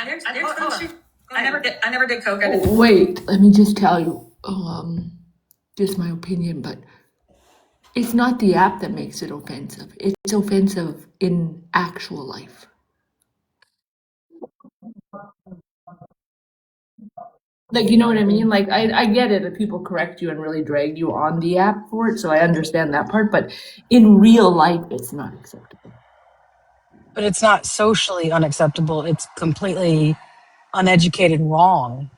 [SPEAKER 19] I never did coke.
[SPEAKER 3] Wait, let me just tell you, just my opinion, but it's not the app that makes it offensive. It's offensive in actual life. Like, you know what I mean? Like, I get it if people correct you and really drag you on the app for it, so I understand that part, but in real life, it's not acceptable.
[SPEAKER 4] But it's not socially unacceptable. It's completely uneducated wrong.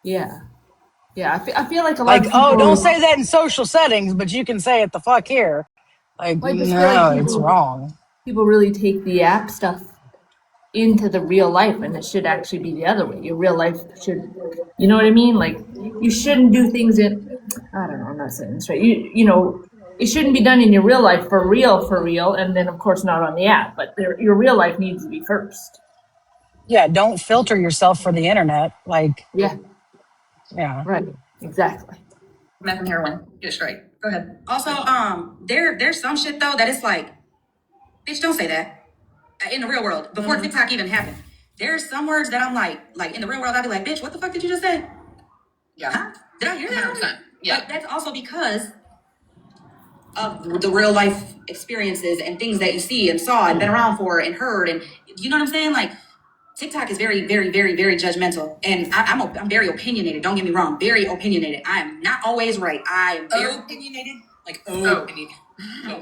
[SPEAKER 3] Yeah. Yeah, I feel like a lot
[SPEAKER 4] Like,
[SPEAKER 3] of people...
[SPEAKER 4] oh, don't say that in social settings, but you can say it the fuck here. Like,
[SPEAKER 3] I just feel
[SPEAKER 4] no,
[SPEAKER 3] like
[SPEAKER 4] it's wrong.
[SPEAKER 3] People really take the app stuff into the real life, and it should actually be the other way. Your real life should, you know what I mean? Like, you shouldn't do things I don't know, I'm not saying this right. It shouldn't be done in your real life for real, and then of course not on the app, but your real life needs to be first.
[SPEAKER 4] Yeah, don't filter yourself for the internet. Like,
[SPEAKER 3] yeah,
[SPEAKER 1] Right.
[SPEAKER 3] Exactly.
[SPEAKER 19] Meth and heroin. Get it straight. Go ahead.
[SPEAKER 9] Also, there's some shit though that it's like, bitch, don't say that. In the real world, before TikTok even happened, there's some words that I'm like in the real world, I'd be like, bitch, what the fuck did you just say?
[SPEAKER 19] Yeah.
[SPEAKER 9] Huh? Did I hear that?
[SPEAKER 19] 100%. Yeah.
[SPEAKER 9] But that's also because of the real life experiences and things that you see and saw and been around for and heard, and you know what I'm saying? Like, TikTok is very, very, very, very judgmental, and I'm very opinionated. Don't get me wrong, very opinionated. I am not always right. I am very opinionated. Like, opinionated.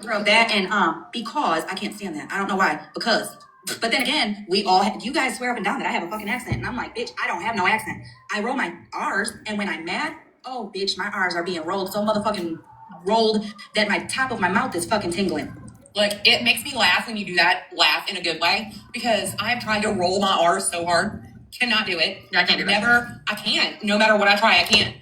[SPEAKER 9] Girl, that and because I can't stand that. I don't know why. Because, but then again, you guys swear up and down that I have a fucking accent, and I'm like, bitch, I don't have no accent. I roll my R's, and when I'm mad, oh, bitch, my R's are being rolled so motherfucking rolled that my top of my mouth is fucking tingling.
[SPEAKER 2] Like, it makes me laugh when you do that, laugh in a good way, because I'm trying to roll my R's so hard. Cannot do it.
[SPEAKER 19] I can't do
[SPEAKER 2] that. I can't. No matter what I try, I can't.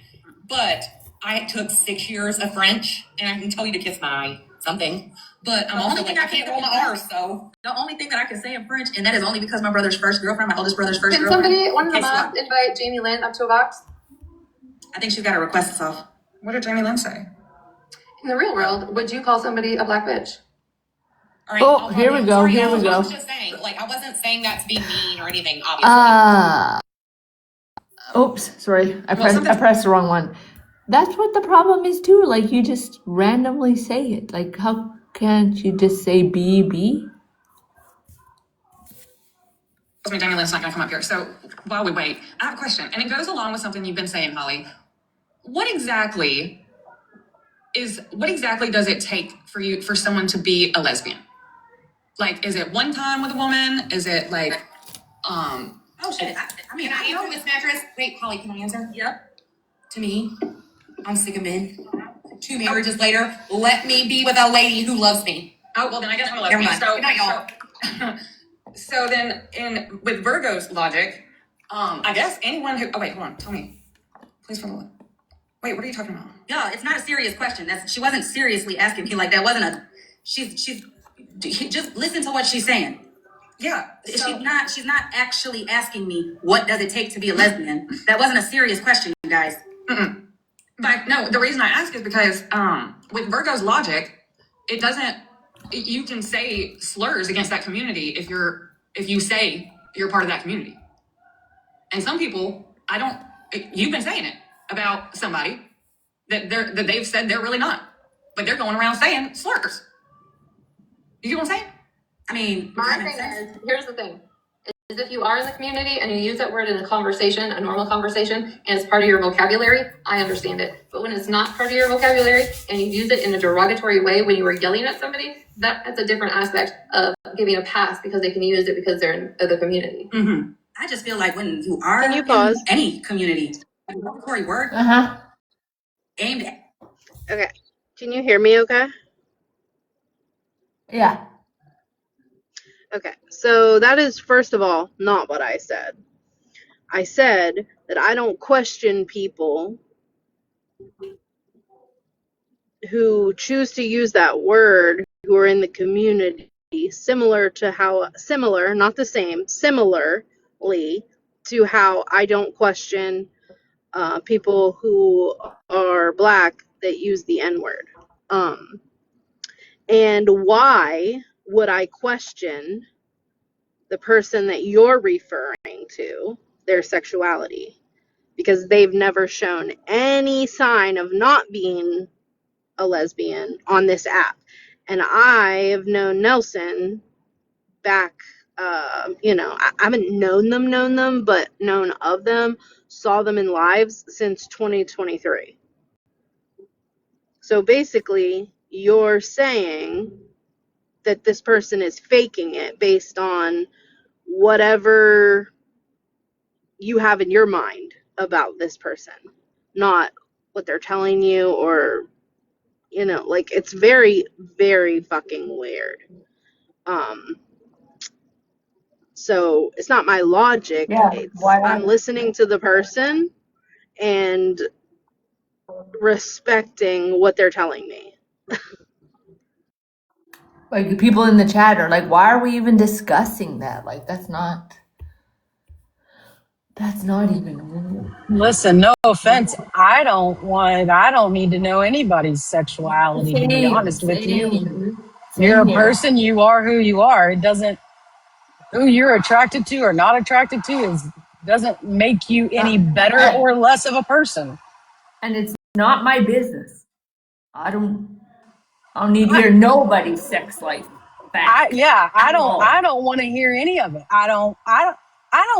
[SPEAKER 2] But I took 6 years of French, and I can tell you to kiss my something. But I'm also like, I can't roll my R's, so.
[SPEAKER 9] The only thing that I can say in French, and that is only because my brother's first girlfriend, my oldest brother's first
[SPEAKER 12] Can
[SPEAKER 9] girlfriend.
[SPEAKER 12] somebody, one of the moms, invite Jamie Lynn up to a box?
[SPEAKER 9] I think she's got to request this off.
[SPEAKER 19] What did Jamie Lynn say?
[SPEAKER 12] In the real world, would you call somebody a black bitch?
[SPEAKER 2] All right,
[SPEAKER 3] Oh, here we go, here we go.
[SPEAKER 2] I was just saying, like, I wasn't saying that to be mean or anything, obviously.
[SPEAKER 3] Oops, sorry. I pressed the wrong one. That's what the problem is too. Like, you just randomly say it. Like, how can't you just say BB?
[SPEAKER 2] me, Jamielin's not going to come up here. So while we wait, I have a question, and it goes along with something you've been saying, Holly. What exactly does it take for someone to be a lesbian? Like, is it one time with a woman? Is it like, oh shit. I mean, I know Miss Mattress. Wait, Holly, can I answer? Yep. To me, I'm sick of men. 2 marriages later, let me be with a lady who loves me. Oh, well then I guess I'm a lesbian. So, good night, y'all. So then with Virgo's logic, I guess anyone who, oh wait, hold on, tell me. Please follow up. Wait, what are you talking about? Yeah, it's not a serious question. She wasn't seriously asking me, like that wasn't she's just listen to what she's saying. Yeah. So, she's not actually asking me, what does it take to be a lesbian? That wasn't a serious question, you guys. Mm-mm. But no, the reason I ask is because with Virgo's logic, you can say slurs against that community if you say you're part of that community. And some people, you've been saying it about somebody that they've said they're really not, but they're going around saying slurs. You get what I'm saying? I mean,
[SPEAKER 12] My thing is, here's the thing, is if you are in the community and you use that word in a conversation, a normal conversation, and it's part of your vocabulary, I understand it. But when it's not part of your vocabulary and you use it in a derogatory way when you were yelling at somebody, that's a different aspect of giving a pass because they can use it because they're in the community.
[SPEAKER 2] Mm-hmm. I just feel like when you are
[SPEAKER 1] Can you pause?
[SPEAKER 2] in any community, a derogatory word aimed at.
[SPEAKER 1] Okay. Can you hear me okay?
[SPEAKER 3] Yeah.
[SPEAKER 1] Okay. So that is, first of all, not what I said. I said that I don't question people who choose to use that word who are in the community similar, not the same, similarly to how I don't question people who are black that use the N-word. And why would I question the person that you're referring to, their sexuality? Because they've never shown any sign of not being a lesbian on this app. And I have known Nelson back, I haven't known them, but known of them, saw them in lives since 2023. So basically, you're saying that this person is faking it based on whatever you have in your mind about this person, not what they're telling you, or like, it's very, very fucking weird. So it's not my logic.
[SPEAKER 3] Yeah.
[SPEAKER 1] I'm listening to the person and respecting what they're telling me.
[SPEAKER 3] Like the people in the chat are like, why are we even discussing that? Like that's not even.
[SPEAKER 4] Listen, no offense. I don't need to know anybody's sexuality, to be honest with you. You're a person, you are who you are. It doesn't, who you're attracted to or not attracted to doesn't make you any better or less of a person.
[SPEAKER 3] And it's not my business. I don't need to hear nobody's sex life back.
[SPEAKER 4] I don't want to hear any of it. I don't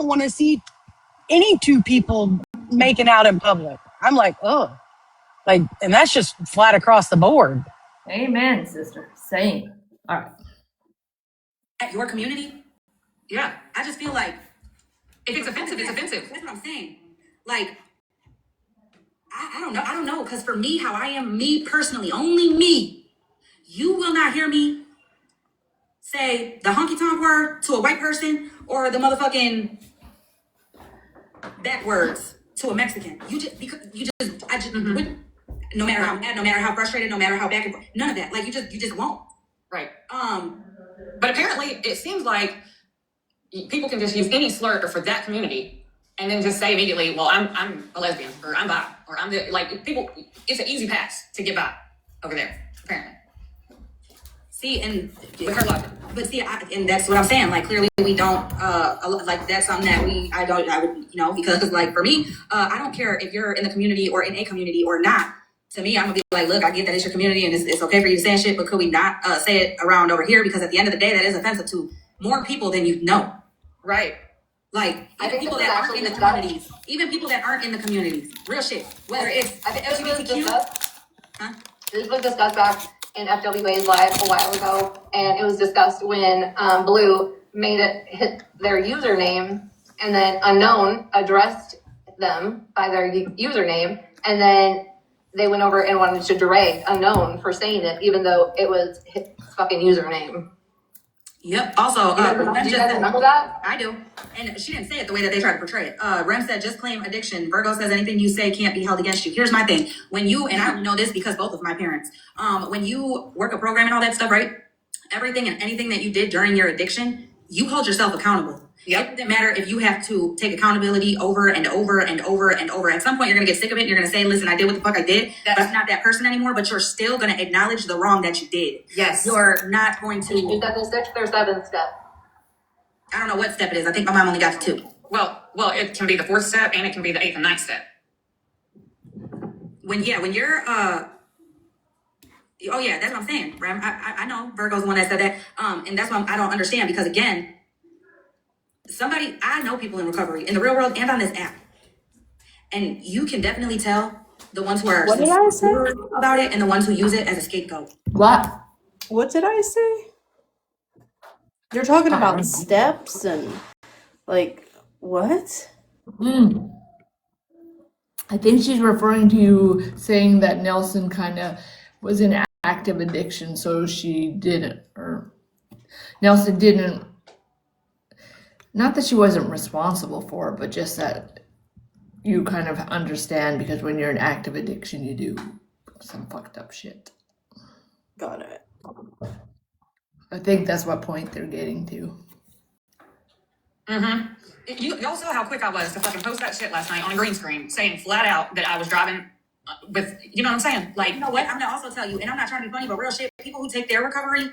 [SPEAKER 4] want to see any two people making out in public. I'm like, ugh. Like, and that's just flat across the board.
[SPEAKER 3] Amen, sister. Same. All right.
[SPEAKER 2] At your community? Yeah. I just feel like if it's offensive, it's offensive. That's what I'm saying. Like, I don't know. I don't know. Because for me, how I am, me personally, only me, you will not hear me say the honky tonk word to a white person or the motherfucking backwards to a Mexican. No matter how mad, no matter how frustrated, no matter how back and forth, none of that. Like you just won't. Right. But apparently it seems like people can just use any slur for that community and then just say immediately, well, I'm a lesbian, or I'm bi, or I'm people, it's an easy pass to get by over there, apparently. See, and with her logic. But see, and that's what I'm saying. Like, clearly we don't, like, that's something that I would, because, like, for me, I don't care if you're in the community or in a community or not. To me, I'm gonna be like, look, I get that it's your community and it's okay for you to say shit, but could we not say it around over here? Because at the end of the day, that is offensive to more people than you know. Right.
[SPEAKER 7] Like,
[SPEAKER 12] I think
[SPEAKER 7] people
[SPEAKER 12] this
[SPEAKER 7] that
[SPEAKER 12] was
[SPEAKER 7] aren't
[SPEAKER 12] actually
[SPEAKER 7] in the
[SPEAKER 12] discussed.
[SPEAKER 7] communities, even people that aren't in the communities, real shit. Whether it's
[SPEAKER 12] I think this was
[SPEAKER 7] LGBTQ,
[SPEAKER 12] discussed.
[SPEAKER 7] huh?
[SPEAKER 12] This was discussed back in FWA's live a while ago, and it was discussed when Blue made it hit their username, and then Unknown addressed them by their username, and then they went over and wanted to drag Unknown for saying it, even though it was his fucking username.
[SPEAKER 7] Yep. Also,
[SPEAKER 12] Do you guys remember that?
[SPEAKER 7] I do. And she didn't say it the way that they tried to portray it. Rem said, just claim addiction. Virgo says anything you say can't be held against you. Here's my thing. When you, and I only know this because both of my parents, when you work a program and all that stuff, right? Everything and anything that you did during your addiction, you hold yourself accountable. Yep. It doesn't matter if you have to take accountability over and over and over and over. At some point, you're going to get sick of it. And you're going to say, listen, I did what the fuck I did. But I'm not that person anymore. But you're still going to acknowledge the wrong that you did. Yes. You're not going to.
[SPEAKER 12] Is that the sixth or seventh step?
[SPEAKER 7] I don't know what step it is. I think my mom only got to 2.
[SPEAKER 19] Well, it can be the 4th step and it can be the 8th and 9th step.
[SPEAKER 7] When you're oh yeah, that's what I'm saying, Rem. I know Virgo's the one that said that. And that's what I don't understand, because again, I know people in recovery in the real world and on this app, and you can definitely tell the ones who are
[SPEAKER 1] What did I say
[SPEAKER 7] about it and the ones who use it as a scapegoat.
[SPEAKER 1] What did I say? You're talking about steps and like what?
[SPEAKER 3] I think she's referring to you saying that Nelson kind of was in active addiction, so she didn't, or Nelson didn't, not that she wasn't responsible for it, but just that you kind of understand, because when you're in active addiction, you do some fucked up shit.
[SPEAKER 1] Got it.
[SPEAKER 3] I think that's what point they're getting to.
[SPEAKER 19] Mm-hmm. Y'all saw how quick I was to fucking post that shit last night on a green screen, saying flat out that I was driving with, you know what I'm saying? Like,
[SPEAKER 7] you know what? I'm gonna also tell you, and I'm not trying to be funny, but real shit, people who take their recovery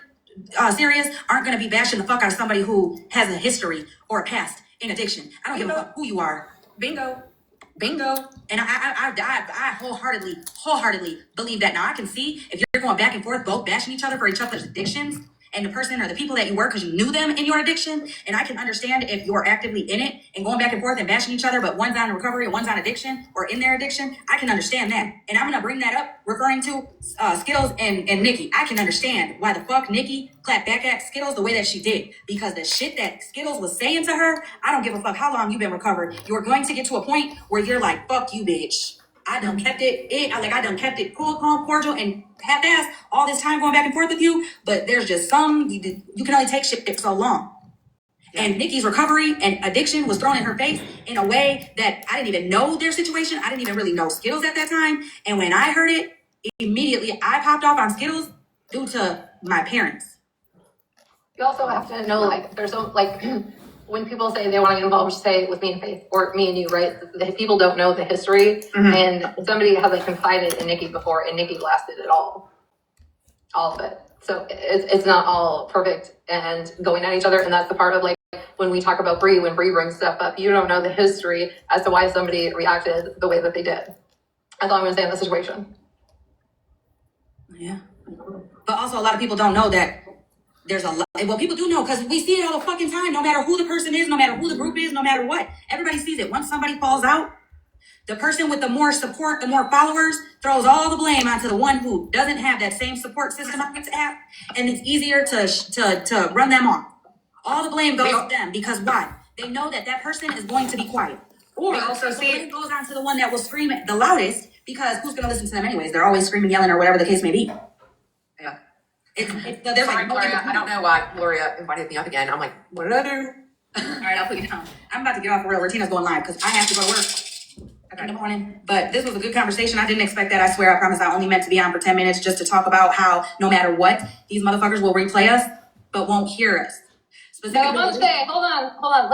[SPEAKER 7] serious aren't gonna be bashing the fuck out of somebody who has a history or a past in addiction. I don't give a fuck who you are.
[SPEAKER 19] Bingo.
[SPEAKER 7] And I wholeheartedly believe that. Now I can see if you're going back and forth, both bashing each other for each other's addictions, and the person or the people that you were because you knew them in your addiction. And I can understand if you're actively in it and going back and forth and bashing each other, but one's on recovery and one's on addiction or in their addiction. I can understand that. And I'm gonna bring that up, referring to Skittles and Nikki. I can understand why the fuck Nikki clapped back at Skittles the way that she did, because the shit that Skittles was saying to her, I don't give a fuck how long you've been recovered. You're going to get to a point where you're like, fuck you, bitch. I done kept it cool, calm, cordial, and half-assed all this time going back and forth with you. But there's just some, you can only take shit for so long. And Nikki's recovery and addiction was thrown in her face in a way that I didn't even know their situation. I didn't even really know Skittles at that time. And when I heard it, immediately I popped off on Skittles due to my parents.
[SPEAKER 12] You also have to know, like, there's so, like, when people say they want to get involved, say with me and Faith, or me and you, right? The people don't know the history, and somebody hasn't confided in Nikki before, and Nikki blasted it all of it. So it's not all perfect and going at each other, and that's the part of, like, when we talk about Bree, when Bree brings stuff up, you don't know the history as to why somebody reacted the way that they did. That's all I'm going to say in the situation.
[SPEAKER 7] Yeah. But also a lot of people don't know that there's a lot. Well, people do know, because we see it all the fucking time, no matter who the person is, no matter who the group is, no matter what. Everybody sees it. Once somebody falls out, the person with the more support, the more followers, throws all the blame onto the one who doesn't have that same support system on this app, and it's easier to run them off. All the blame goes to them, because why? They know that that person is going to be quiet. Or
[SPEAKER 19] we also see
[SPEAKER 7] it goes on to the one that will scream the loudest, because who's going to listen to them anyways? They're always screaming, yelling, or whatever the case may be.
[SPEAKER 19] Yeah.
[SPEAKER 7] There's
[SPEAKER 19] Sorry, Gloria, I don't know why Gloria invited me up again. I'm like, what did I do?
[SPEAKER 7] All right, I'll put you down. I'm about to get off for real. Retina's going live because I have to go to work in the morning. But this was a good conversation. I didn't expect that. I swear, I promise. I only meant to be on for 10 minutes just to talk about how no matter what, these motherfuckers will replay us, but won't hear us.
[SPEAKER 12] No, MJ, hold on.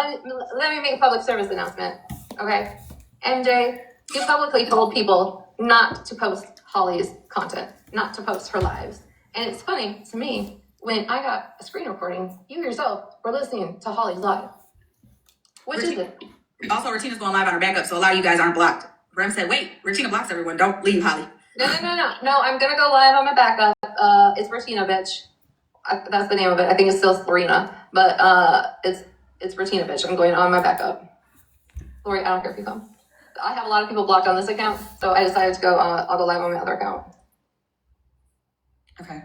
[SPEAKER 12] Let me make a public service announcement. Okay. MJ, you publicly told people not to post Holly's content, not to post her lives. And it's funny to me, when I got a screen recording, you yourself were listening to Holly's live. Which is it?
[SPEAKER 7] Also, Retina's going live on her backup, so a lot of you guys aren't blocked. Rem said, wait, Retina blocks everyone. Don't leave, Holly.
[SPEAKER 12] No, I'm going to go live on my backup. It's Retina, bitch. That's the name of it. I think it's still Serena. But It's Bertina, bitch. I'm going on my backup. Lori, I don't care if you come. I have a lot of people blocked on this account, so I decided to go on the live on my other account.
[SPEAKER 7] Okay.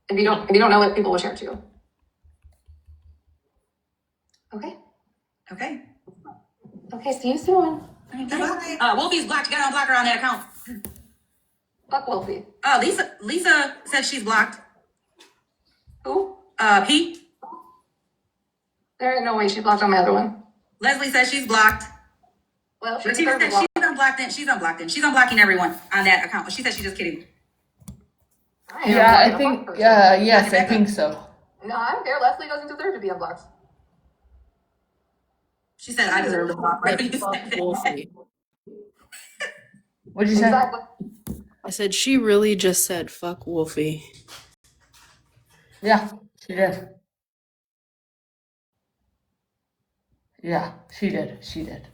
[SPEAKER 12] If you don't know it, people will share it to you. Okay.
[SPEAKER 7] Okay.
[SPEAKER 12] Okay, see you soon.
[SPEAKER 7] Bye. Wolfie's blocked. You gotta unblock her on that account.
[SPEAKER 12] Fuck Wolfie.
[SPEAKER 7] Lisa said she's blocked.
[SPEAKER 12] Who?
[SPEAKER 7] Pete.
[SPEAKER 12] There ain't no way she blocked on my other one.
[SPEAKER 7] Leslie says she's blocked.
[SPEAKER 12] Well,
[SPEAKER 7] She said she's unblocked it. She's unblocked it. She's unblocking everyone on that account. She said she's just kidding.
[SPEAKER 3] Yeah, I think, yes, I think so.
[SPEAKER 12] No, I don't care. Leslie doesn't deserve to be unblocked.
[SPEAKER 7] She said I deserve to block. Right?
[SPEAKER 18] Wolfie.
[SPEAKER 3] What'd you say?
[SPEAKER 12] Exactly.
[SPEAKER 18] I said she really just said fuck Wolfie.
[SPEAKER 3] Yeah, she did. Yeah, she did. She did.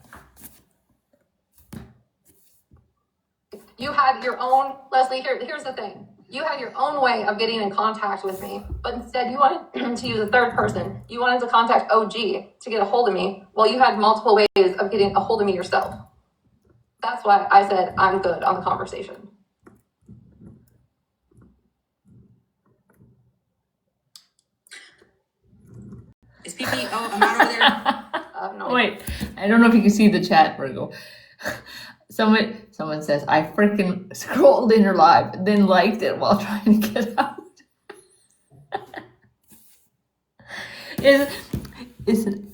[SPEAKER 12] You had your own, Leslie, here's the thing. You had your own way of getting in contact with me, but instead you wanted to use a third person. You wanted to contact OG to get a hold of me, while you had multiple ways of getting a hold of me yourself. That's why I said I'm good on the conversation.
[SPEAKER 7] Is PP? Oh, I'm out over there.
[SPEAKER 12] No.
[SPEAKER 3] Wait, I don't know if you can see the chat, Virgo. Someone says, I freaking scrolled in your live, then liked it while trying to get out.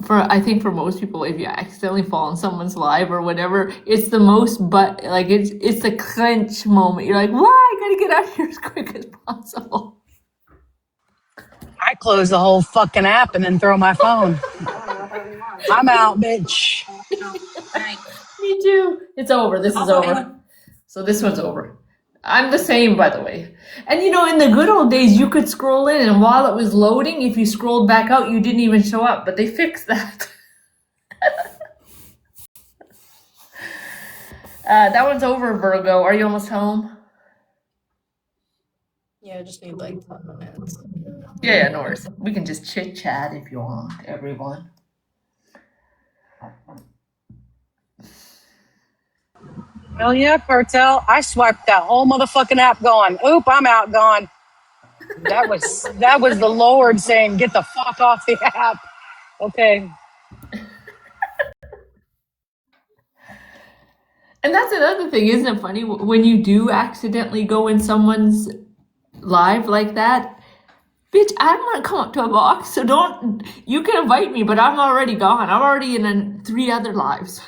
[SPEAKER 3] I think for most people, if you accidentally fall in someone's live or whatever, it's the most it's the clench moment. You're like, why? I gotta get out of here as quick as possible.
[SPEAKER 4] I close the whole fucking app and then throw my phone. I'm out, bitch.
[SPEAKER 3] Me too. It's over. This is over. So this one's over. I'm the same, by the way. And in the good old days, you could scroll in, and while it was loading, if you scrolled back out, you didn't even show up. But they fixed that. That one's over, Virgo. Are you almost home?
[SPEAKER 1] Yeah, I just need like 10 minutes.
[SPEAKER 3] Yeah, no worries. We can just chit chat if you want, everyone.
[SPEAKER 4] Hell yeah, Cartel. I swiped that whole motherfucking app going, oop, I'm out, gone. That was the Lord saying, get the fuck off the app. Okay.
[SPEAKER 3] And that's another thing, isn't it funny? When you do accidentally go in someone's live like that, bitch, I don't want to come up to a box, so you can invite me, but I'm already gone. I'm already in 3 other lives.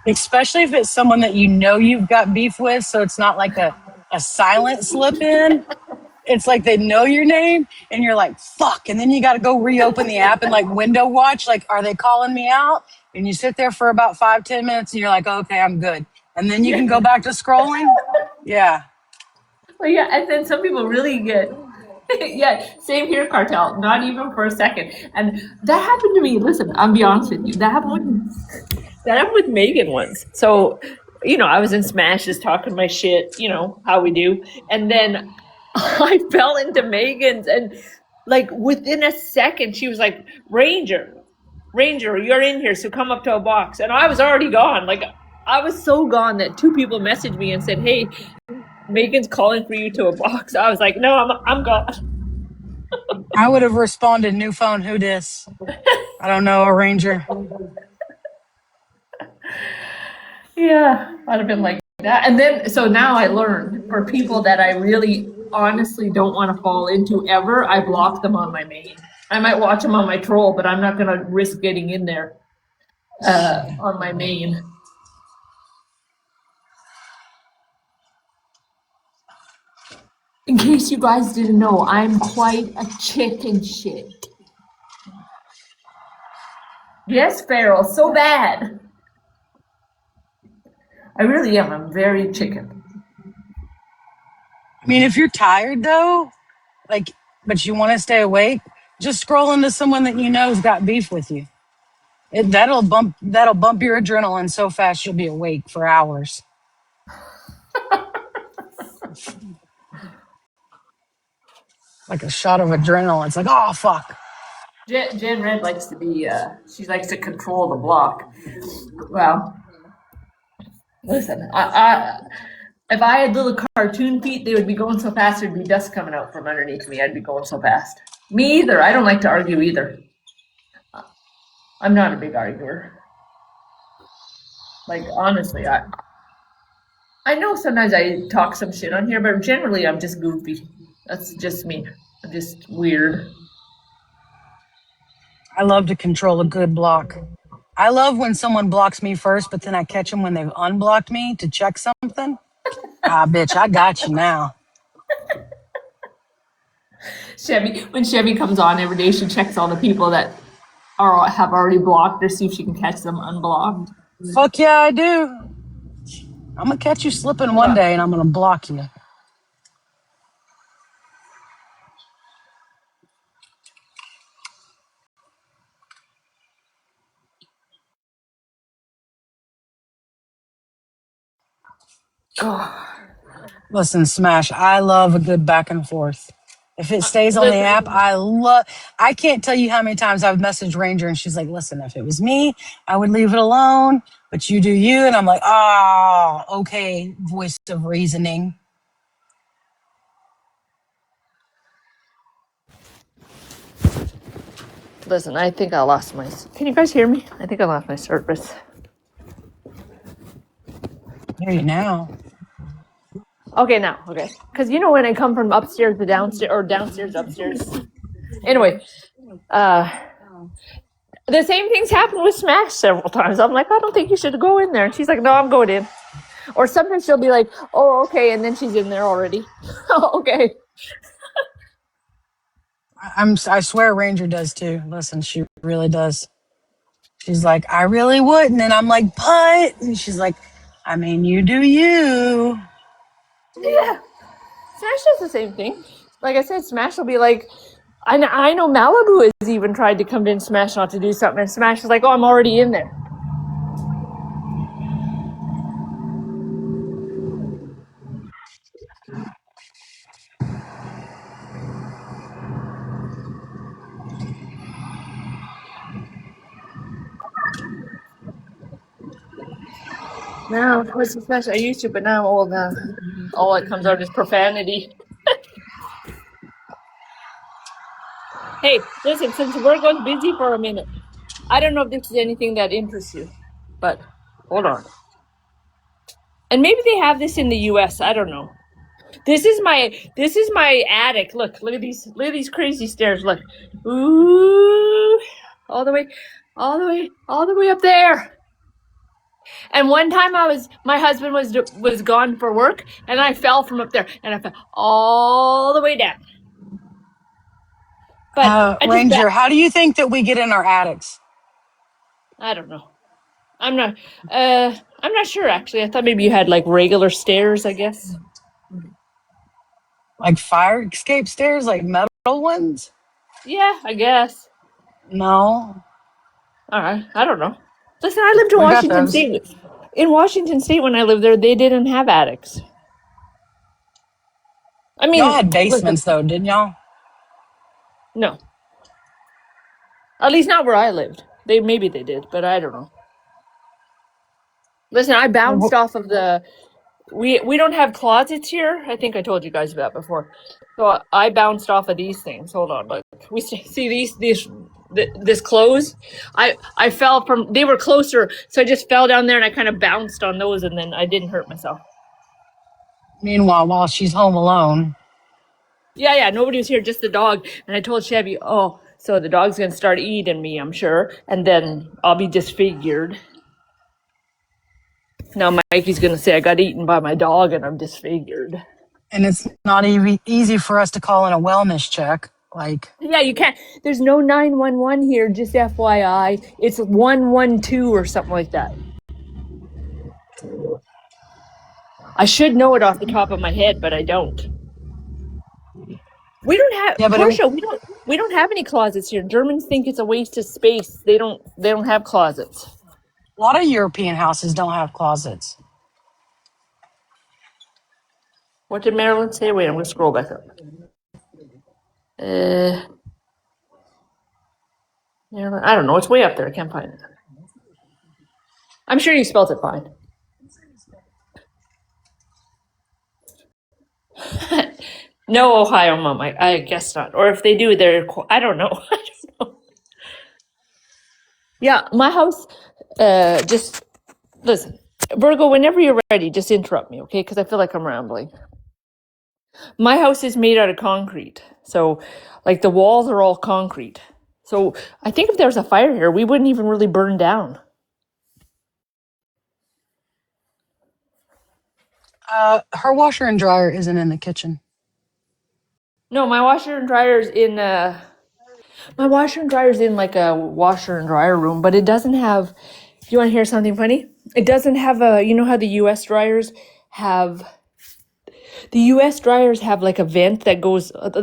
[SPEAKER 4] Especially if it's someone that you've got beef with, so it's not like a silent slip in. It's like they know your name and you're like, fuck. And then you got to go reopen the app and like window watch. Like, are they calling me out? And you sit there for about 5-10 minutes and you're like, okay, I'm good. And then you can go back to scrolling. Yeah.
[SPEAKER 3] Well, yeah, and then some people really get, yeah, same here, Cartel, not even for a second. And that happened to me. Listen, I'll be honest with you. That happened with Megan once. So, I was in Smashes talking my shit, how we do. And then I fell into Megan's, and like within a second, she was like, Ranger, you're in here, so come up to a box. And I was already gone. Like, I was so gone that 2 people messaged me and said, hey, Megan's calling for you to a box. I was like, no, I'm gone.
[SPEAKER 4] I would have responded, new phone, who dis? I don't know, a Ranger.
[SPEAKER 3] Yeah, I'd have been like that. And then, so now I learned, for people that I really honestly don't want to fall into ever, I block them on my main. I might watch them on my troll, but I'm not going to risk getting in there on my main. In case you guys didn't know, I'm quite a chicken shit. Yes, Farrell, so bad. I really am. I'm very chicken.
[SPEAKER 4] I mean, if you're tired though, but you want to stay awake, just scroll into someone that you know's got beef with you. That'll bump your adrenaline so fast you'll be awake for hours. Like a shot of adrenaline. It's like, oh fuck.
[SPEAKER 3] Jen Red likes to be, she likes to control the block. Well, listen, if I had little cartoon feet, they would be going so fast there'd be dust coming out from underneath me. I'd be going so fast. Me either. I don't like to argue either. I'm not a big arguer. Like, honestly, I know sometimes I talk some shit on here, but generally I'm just goofy. That's just me. I'm just weird.
[SPEAKER 4] I love to control a good block. I love when someone blocks me first, but then I catch them when they've unblocked me to check something. Ah, bitch, I got you now.
[SPEAKER 3] When Chevy comes on every day, she checks all the people that have already blocked her, see if she can catch them unblocked.
[SPEAKER 4] Fuck yeah, I do. I'm gonna catch you slipping one day, and I'm gonna block you.
[SPEAKER 3] Oh.
[SPEAKER 4] Listen, Smash, I love a good back and forth. If it stays on the app, I can't tell you how many times I've messaged Ranger and she's like, listen, if it was me, I would leave it alone, but you do you. And I'm like, oh, okay, voice of reasoning.
[SPEAKER 3] Listen, I think I lost my. Can you guys hear me? I think I lost my service.
[SPEAKER 4] I hear you now.
[SPEAKER 3] Okay, now, okay. Because you know when I come from upstairs to downstairs, or downstairs to upstairs. Anyway, the same thing's happened with Smash several times. I'm like, I don't think you should go in there. And she's like, no, I'm going in. Or sometimes she'll be like, oh, okay, and then she's in there already. Okay.
[SPEAKER 4] I swear Ranger does too. Listen, she really does. She's like, I really wouldn't. And I'm like, but, and she's like, I mean, you do you.
[SPEAKER 3] Yeah. Smash does the same thing. Like I said, Smash will be like, I know Malibu has even tried to convince Smash not to do something, and Smash is like, oh, I'm already in there. Now, of course, Smash, I used to, but now I'm old now. All that comes out is profanity. Hey, listen, since Virgo's busy for a minute, I don't know if this is anything that interests you, but hold on. And maybe they have this in the US, I don't know. This is my attic. Look at these crazy stairs. Look. Ooh. All the way up there. And one time my husband was gone for work and I fell from up there and I fell all the way down. But
[SPEAKER 4] Ranger, how do you think that we get in our attics?
[SPEAKER 3] I don't know. I'm not sure actually. I thought maybe you had like regular stairs, I guess.
[SPEAKER 4] Like fire escape stairs, like metal ones?
[SPEAKER 3] Yeah, I guess.
[SPEAKER 4] No.
[SPEAKER 3] All right. I don't know. Listen, I lived in
[SPEAKER 4] We got
[SPEAKER 3] Washington
[SPEAKER 4] those.
[SPEAKER 3] State. In Washington State when I lived there, they didn't have attics. I
[SPEAKER 4] Y'all
[SPEAKER 3] mean,
[SPEAKER 4] had
[SPEAKER 3] listen,
[SPEAKER 4] basements though, didn't y'all?
[SPEAKER 3] no. At least not where I lived. Maybe they did, but I don't know. Listen, I bounced off of the we don't have closets here. I think I told you guys that before. So I bounced off of these things. Hold on, look. We see this clothes. I fell from. They were closer, so I just fell down there and I kind of bounced on those, and then I didn't hurt myself.
[SPEAKER 4] Meanwhile, while she's home alone.
[SPEAKER 3] Yeah, nobody was here, just the dog. And I told Chevy, oh, so the dog's gonna start eating me, I'm sure, and then I'll be disfigured. Now Mikey's gonna say I got eaten by my dog and I'm disfigured.
[SPEAKER 4] And it's not easy for us to call in a wellness check. Like,
[SPEAKER 3] Yeah, you can't. There's no 911 here, just FYI. It's 112 or something like that. I should know it off the top of my head, but I don't. We don't have
[SPEAKER 4] yeah, but
[SPEAKER 3] Portia. We don't have any closets here. Germans think it's a waste of space. They don't have closets.
[SPEAKER 4] a lot of European houses don't have closets.
[SPEAKER 3] What did Marilyn say? Wait, I'm gonna scroll back up. Yeah, I don't know. It's way up there. I can't find it. I'm sure you spelled it fine. No Ohio mom. I guess not. Or if they do, I don't know. I don't know. Yeah, my house. Just listen, Virgo. Whenever you're ready, just interrupt me, okay? Because I feel like I'm rambling. My house is made out of concrete, so like the walls are all concrete. So I think if there was a fire here, we wouldn't even really burn down.
[SPEAKER 4] Her washer and dryer isn't in the kitchen.
[SPEAKER 3] No, my washer and dryer's in. My washer and dryer's in like a washer and dryer room, but it doesn't have. Do you want to hear something funny? It doesn't have a. You know how the U.S. dryers have. The U.S. dryers have like a vent that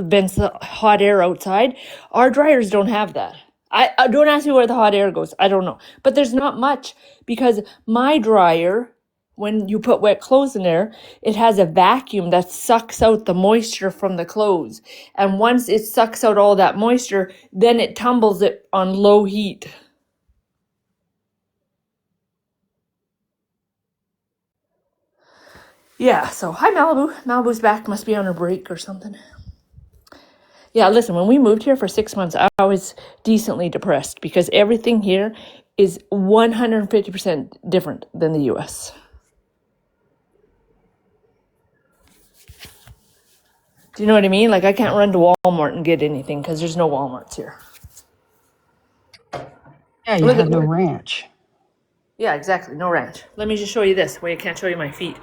[SPEAKER 3] vents the hot air outside. Our dryers don't have that. I don't ask me where the hot air goes. I don't know, but there's not much because my dryer, when you put wet clothes in there, it has a vacuum that sucks out the moisture from the clothes, and once it sucks out all that moisture, then it tumbles it on low heat. Yeah. So hi Malibu. Malibu's back. Must be on her break or something. Yeah, listen, when we moved here for 6 months, I was decently depressed because everything here is 150% different than the US. Do you know what I mean? Like, I can't run to Walmart and get anything because there's no Walmarts here.
[SPEAKER 4] Yeah, you
[SPEAKER 3] Look
[SPEAKER 4] have
[SPEAKER 3] at
[SPEAKER 4] no ranch.
[SPEAKER 3] Yeah, exactly. No ranch. Let me just show you this. Wait, I can't show you my feet.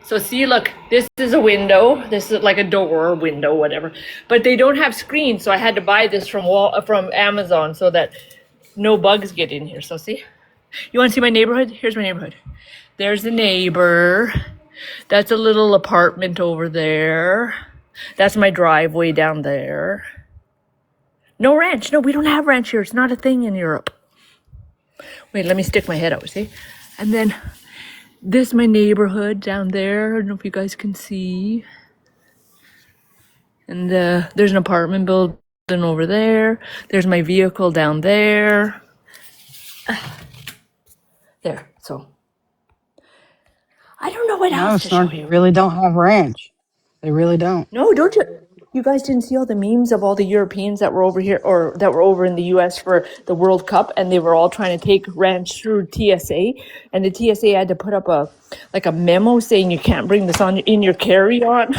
[SPEAKER 3] So see, look, this is a window. This is like a door, window, whatever. But they don't have screens, so I had to buy this from Amazon so that no bugs get in here. So see? You want to see my neighborhood? Here's my neighborhood. There's the neighbor. That's a little apartment over there. That's my driveway down there. No ranch. No, we don't have ranch here. It's not a thing in Europe. Wait, let me stick my head out, see? And then this is my neighborhood down there. I don't know if you guys can see. And there's an apartment building over there. There's my vehicle down there. There. So I don't know what
[SPEAKER 4] No,
[SPEAKER 3] else to
[SPEAKER 4] it's
[SPEAKER 3] show
[SPEAKER 4] not.
[SPEAKER 3] you.
[SPEAKER 4] They really don't have ranch. They really don't.
[SPEAKER 3] No, don't you? You guys didn't see all the memes of all the Europeans that were over here or that were over in the US for the World Cup, and they were all trying to take ranch through TSA, and the TSA had to put up a memo saying you can't bring this on in your carry-on.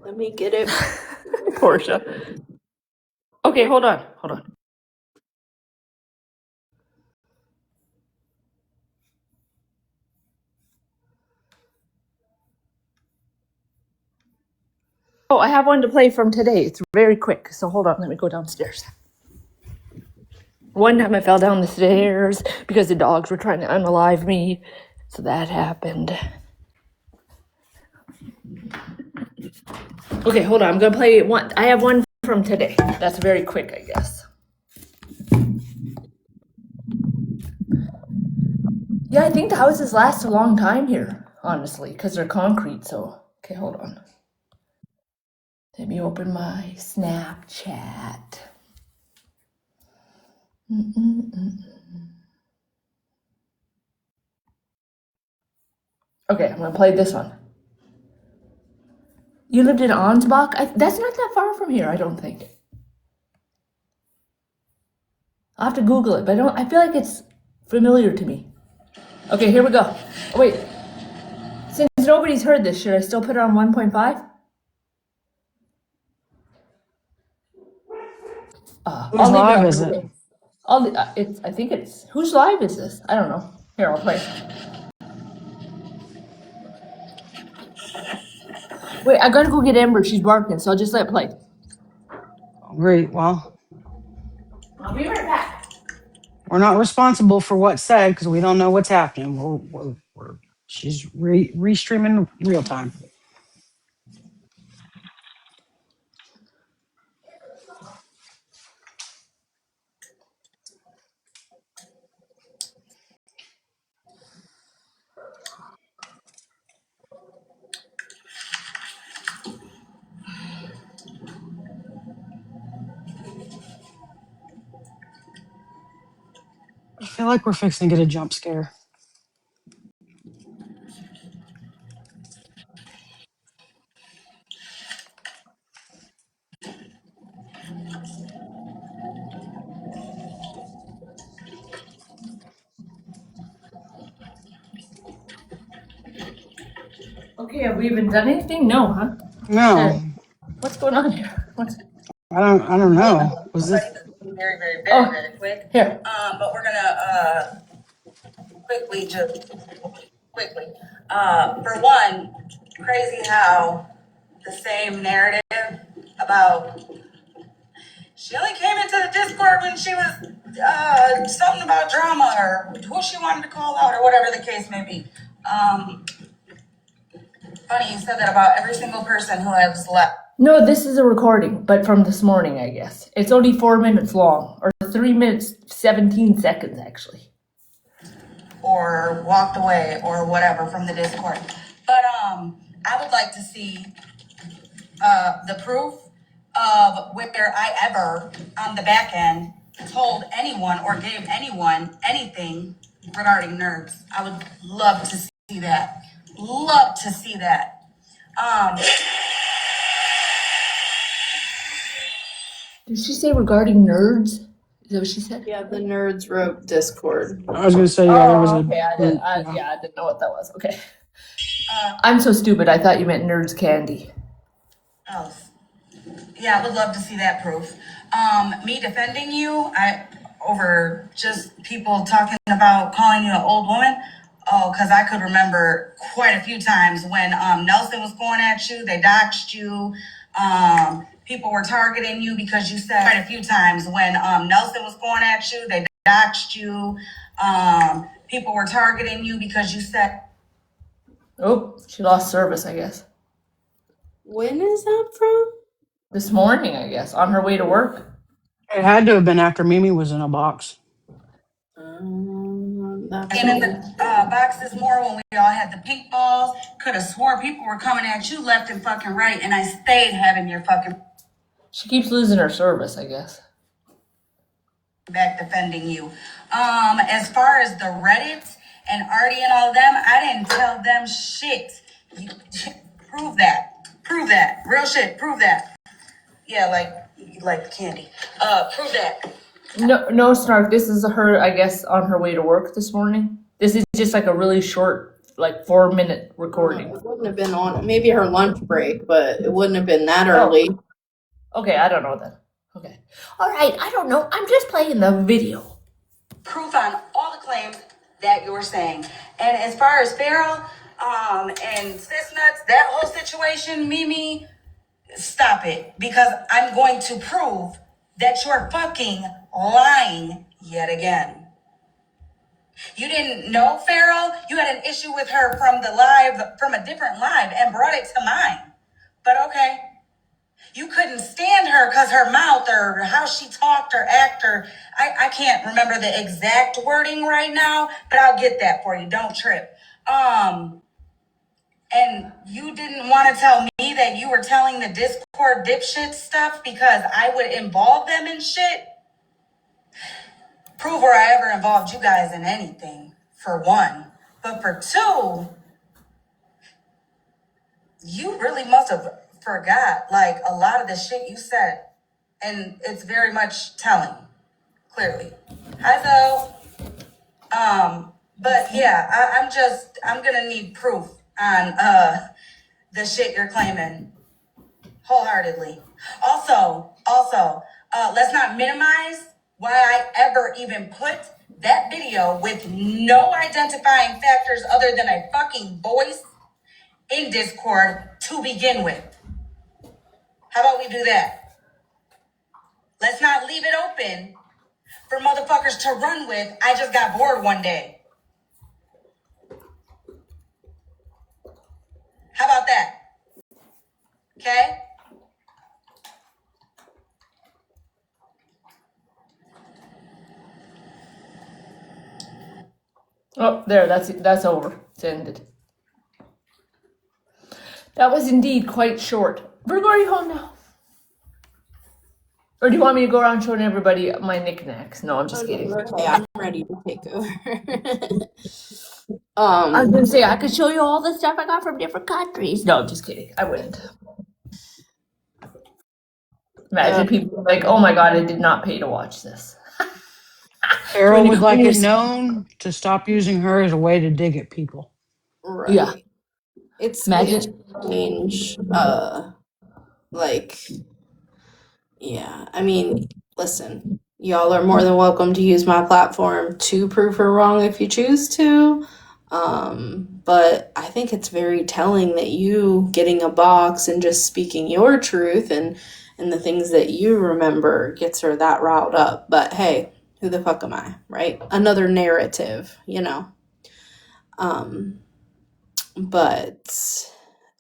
[SPEAKER 1] Let me get it.
[SPEAKER 3] Portia. Okay, hold on. Hold on. Oh, I have one to play from today. It's very quick. So hold on, let me go downstairs. One time I fell down the stairs because the dogs were trying to unalive me. So that happened. Okay, hold on. I'm gonna play one. I have one from today. That's very quick, I guess. Yeah, I think the houses last a long time here, honestly, because they're concrete. So, okay, hold on. Let me open my Snapchat. Okay, I'm gonna play this one. You lived in Ansbach? That's not that far from here, I don't think. I'll have to Google it, but I feel like it's familiar to me. Okay, here we go. Oh, wait. Since nobody's heard this, should I still put it on 1.5?
[SPEAKER 4] Whose
[SPEAKER 3] I'll leave it
[SPEAKER 4] live
[SPEAKER 3] on
[SPEAKER 4] is it?
[SPEAKER 3] today. I think it's. Whose live is this? I don't know. Here, I'll play. Wait, I gotta go get Amber. She's barking, so I'll just let it play.
[SPEAKER 4] Great. Well,
[SPEAKER 3] I'll be right back.
[SPEAKER 4] we're not responsible for what's said because we don't know what's happening. She's restreaming real time. I feel like we're fixing to get a jump scare.
[SPEAKER 3] Okay, have we even done anything? No, huh?
[SPEAKER 4] No,
[SPEAKER 3] Shit. What's going on here? What's
[SPEAKER 4] I don't know. Was this?
[SPEAKER 3] very
[SPEAKER 7] quick.
[SPEAKER 3] here?
[SPEAKER 7] But we're gonna quickly just quickly. For one, crazy how the same narrative about she only came into the Discord when she was something about drama or who she wanted to call out or whatever the case may be. Funny you said that about every single person who has left.
[SPEAKER 3] No, this is a recording, but from this morning, I guess. It's only 4 minutes long, or 3 minutes, 17 seconds, actually.
[SPEAKER 7] Or walked away or whatever from the Discord. But I would like to see the proof of where I ever on the back end told anyone or gave anyone anything regarding nerves. I would love to see that. Love to see that.
[SPEAKER 3] Did she say regarding nerds? Is that what she said?
[SPEAKER 1] Yeah, the nerds wrote Discord.
[SPEAKER 4] I was gonna say yeah. There was
[SPEAKER 3] Oh,
[SPEAKER 4] a
[SPEAKER 3] okay.
[SPEAKER 4] group. Yeah.
[SPEAKER 3] I didn't know what that was. Okay. I'm so stupid. I thought you meant nerds candy.
[SPEAKER 7] Oh, yeah, I would love to see that proof. Me defending you, over just people talking about calling you an old woman. Oh, because I could remember quite a few times when Nelson was going at you, they doxed you. People were targeting you because you said quite a few times when Nelson was going at you, they doxed you. People were targeting you because you said.
[SPEAKER 3] Oh, she lost service, I guess.
[SPEAKER 1] When is that from?
[SPEAKER 3] This morning, I guess, on her way to work.
[SPEAKER 4] It had to have been after Mimi was in a box.
[SPEAKER 1] That's
[SPEAKER 7] And in the boxes more when we all had the pink balls. Could have swore people were coming at you left and fucking right, and I stayed having your fucking
[SPEAKER 3] She keeps losing her service, I guess.
[SPEAKER 7] back defending you. As far as the Reddit and Artie and all of them, I didn't tell them shit. You, prove that. Prove that. Real shit. Prove that. Yeah, like candy. Prove that.
[SPEAKER 3] No, Snark. This is her, I guess, on her way to work this morning. This is just like a really short, like 4-minute recording.
[SPEAKER 1] It wouldn't have been on maybe her lunch break, but it wouldn't have been that early.
[SPEAKER 3] Okay, I don't know then. Okay. All right, I don't know. I'm just playing the video.
[SPEAKER 7] Proof on all the claims that you're saying. And as far as Farrell, and Sis Nuts, that whole situation, Mimi, stop it. Because I'm going to prove that you're fucking lying yet again. You didn't know Farrell? You had an issue with her from a different live and brought it to mine. But okay. You couldn't stand her because her mouth or how she talked or act or I can't remember the exact wording right now, but I'll get that for you. Don't trip. And you didn't want to tell me that you were telling the Discord dipshit stuff because I would involve them in shit. Prove where I ever involved you guys in anything, for one. But for two, you really must have forgot like a lot of the shit you said. And it's very much telling, clearly. Hi, Zoe. But yeah, I'm gonna need proof on the shit you're claiming wholeheartedly. Also, let's not minimize why I ever even put that video with no identifying factors other than a fucking voice in Discord to begin with. How about we do that? Let's not leave it open for motherfuckers to run with. I just got bored one day. How about that? Okay?
[SPEAKER 3] Oh, there. That's over. It's ended. That was indeed quite short. Virgo, are you home now? Or do you want me to go around showing everybody my knickknacks? No, I'm just
[SPEAKER 1] Okay,
[SPEAKER 3] kidding.
[SPEAKER 1] okay, I'm ready to take over.
[SPEAKER 3] I was gonna say I could show you all the stuff I got from different countries. No, I'm just kidding. I wouldn't. Imagine people like, oh my god, I did not pay to watch this.
[SPEAKER 4] Carol would
[SPEAKER 3] when
[SPEAKER 4] like
[SPEAKER 3] you're
[SPEAKER 4] it known to stop using her as a way to dig at people.
[SPEAKER 1] Right.
[SPEAKER 3] yeah,
[SPEAKER 1] It's
[SPEAKER 3] imagine.
[SPEAKER 1] strange. Like, yeah. I mean, listen, y'all are more than welcome to use my platform to prove her wrong if you choose to. But I think it's very telling that you getting a box and just speaking your truth and the things that you remember gets her that riled up. But hey, who the fuck am I, right? Another narrative, you know. But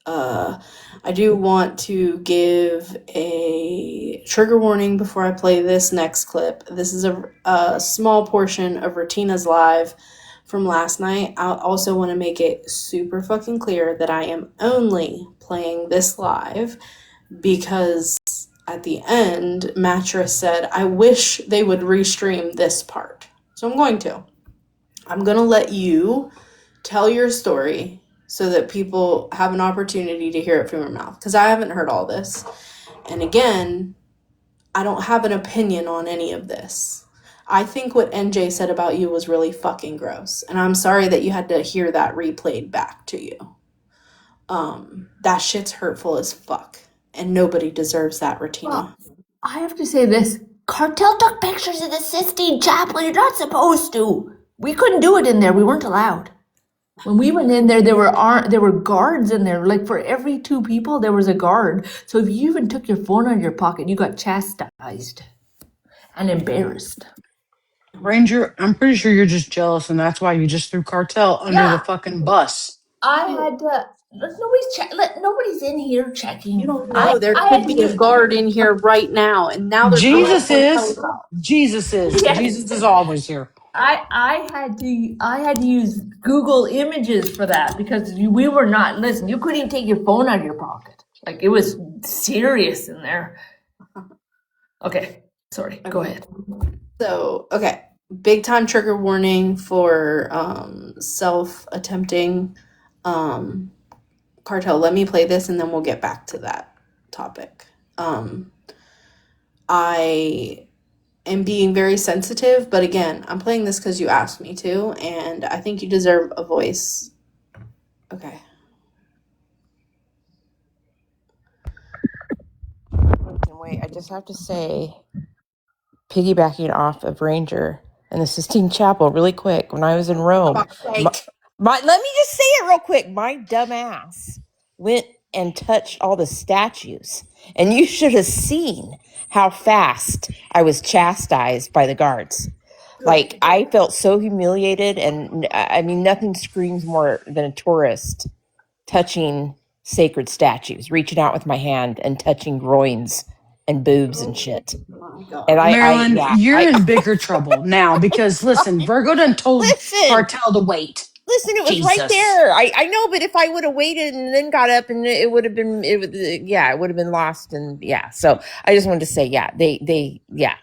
[SPEAKER 1] I do want to give a trigger warning before I play this next clip. This is a small portion of Retina's live from last night. I also want to make it super fucking clear that I am only playing this live because at the end, Mattress said, I wish they would restream this part. So I'm going to. I'm going to let you tell your story so that people have an opportunity to hear it from your mouth. Because I haven't heard all this. And again, I don't have an opinion on any of this. I think what NJ said about you was really fucking gross. And I'm sorry that you had to hear that replayed back to you. That shit's hurtful as fuck. And nobody deserves that, Retina.
[SPEAKER 3] Well, I have to say this. Cartel took pictures of the Sistine Chapel. You're not supposed to. We couldn't do it in there. We weren't allowed. When we went in there, there were guards in there. Like for every 2 people, there was a guard. So if you even took your phone out of your pocket, you got chastised and embarrassed.
[SPEAKER 4] Ranger, I'm pretty sure you're just jealous, and that's why you just threw Cartel under the
[SPEAKER 3] Yeah,
[SPEAKER 4] fucking bus.
[SPEAKER 3] I had to. Nobody's in here checking.
[SPEAKER 1] You don't know. There
[SPEAKER 3] I
[SPEAKER 1] could
[SPEAKER 3] had to
[SPEAKER 1] be a
[SPEAKER 3] use.
[SPEAKER 1] guard in here right now. And now they're throwing
[SPEAKER 4] Jesus
[SPEAKER 1] Cartel
[SPEAKER 4] is.
[SPEAKER 1] out.
[SPEAKER 4] Jesus is.
[SPEAKER 3] Yes.
[SPEAKER 4] Jesus is always here.
[SPEAKER 3] I had to use Google Images for that because we were not. Listen, you couldn't even take your phone out of your pocket. Like it was serious in there. Okay, sorry. Go ahead.
[SPEAKER 1] So, okay. Big time trigger warning for self attempting Cartel. Let me play this and then we'll get back to that topic. I am being very sensitive, but again, I'm playing this because you asked me to, and I think you deserve a voice. Okay.
[SPEAKER 11] Wait, I just have to say, piggybacking off of Ranger and the Sistine Chapel really quick, when I was in Rome, let me just say it real quick. My dumb ass went and touched all the statues, and you should have seen how fast I was chastised by the guards. Like, I felt so humiliated, and I mean, nothing screams more than a tourist touching sacred statues, reaching out with my hand and touching groins and boobs and shit. And
[SPEAKER 4] Marilyn, you're in bigger trouble now because listen, Virgo done told Cartel to wait.
[SPEAKER 11] Listen, it was right there. I know, but if I would have waited and then got up, and it would have been, it would have been lost. And yeah, so I just wanted to say, they,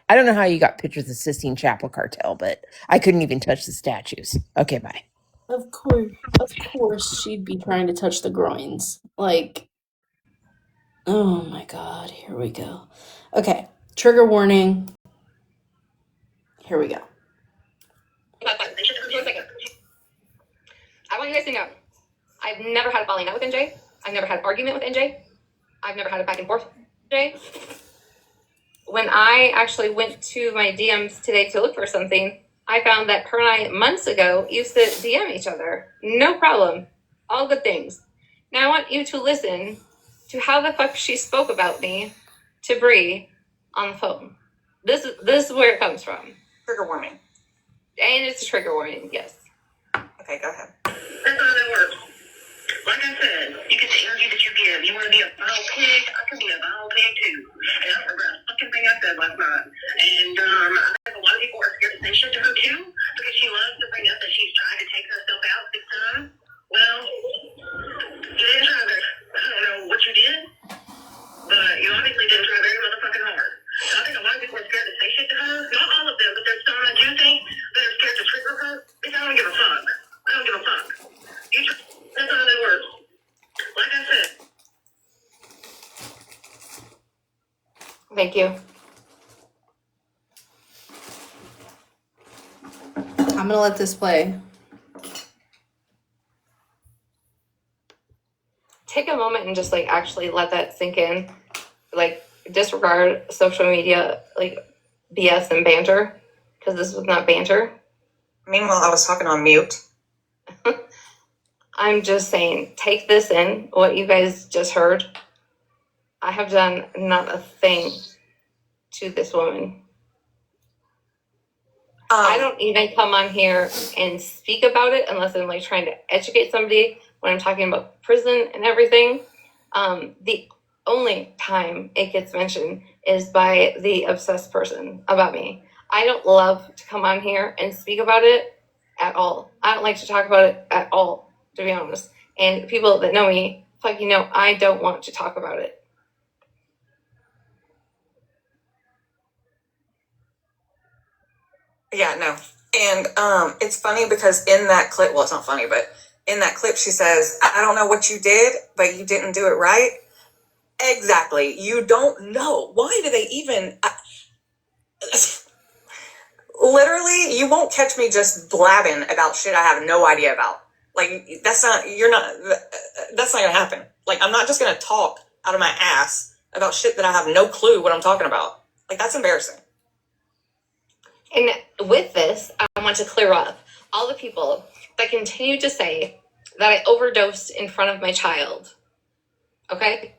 [SPEAKER 11] I don't know how you got pictures of the Sistine Chapel Cartel, but I couldn't even touch the statues. Okay, bye.
[SPEAKER 1] Of course, she'd be trying to touch the groins. Like, oh my god, here we go. Okay, trigger warning. Here we go.
[SPEAKER 22] I want you guys to know, I've never had a falling out with NJ. I've never had an argument with NJ. I've never had a back and forth with NJ. When I actually went to my DMs today to look for something, I found that her and I months ago used to DM each other. No problem. All good things. Now I want you to listen to how the fuck she spoke about me to Bree on the phone. This is where it comes from. Trigger warning. And it's a trigger warning, yes. Okay, go ahead. That's how that works. Like I said, you get the energy that you give. You want to be a vile pig? I can be a vile pig too. And I regret a fucking thing I said last night. And I think a lot of people are scared to say shit to her too because she loves to bring up that she's tried to take herself out 6 times. Well, you didn't try that. I don't know what you did, but you obviously didn't try very motherfucking hard. So I think a lot of Thank you.
[SPEAKER 1] I'm gonna let this play.
[SPEAKER 22] Take a moment and just like actually let that sink in. Like disregard social media like BS and banter, because this was not banter.
[SPEAKER 14] Meanwhile, I was talking on mute.
[SPEAKER 22] I'm just saying, take this in, what you guys just heard. I have done not a thing to this woman. I don't even come on here and speak about it unless I'm like trying to educate somebody when I'm talking about prison and everything. The only time it gets mentioned is by the obsessed person about me. I don't love to come on here and speak about it at all. I don't like to talk about it at all, to be honest. And people that know me, fucking know I don't want to talk about it.
[SPEAKER 14] Yeah, no. And it's funny because in that clip, well, it's not funny, but in that clip, she says, I don't know what you did, but you didn't do it right. Exactly. You don't know. Why do they even... literally, you won't catch me just blabbing about shit I have no idea about. Like, that's not gonna happen. Like, I'm not just gonna talk out of my ass about shit that I have no clue what I'm talking about. Like, that's embarrassing.
[SPEAKER 22] And with this, I want to clear up all the people that continue to say that I overdosed in front of my child. Okay?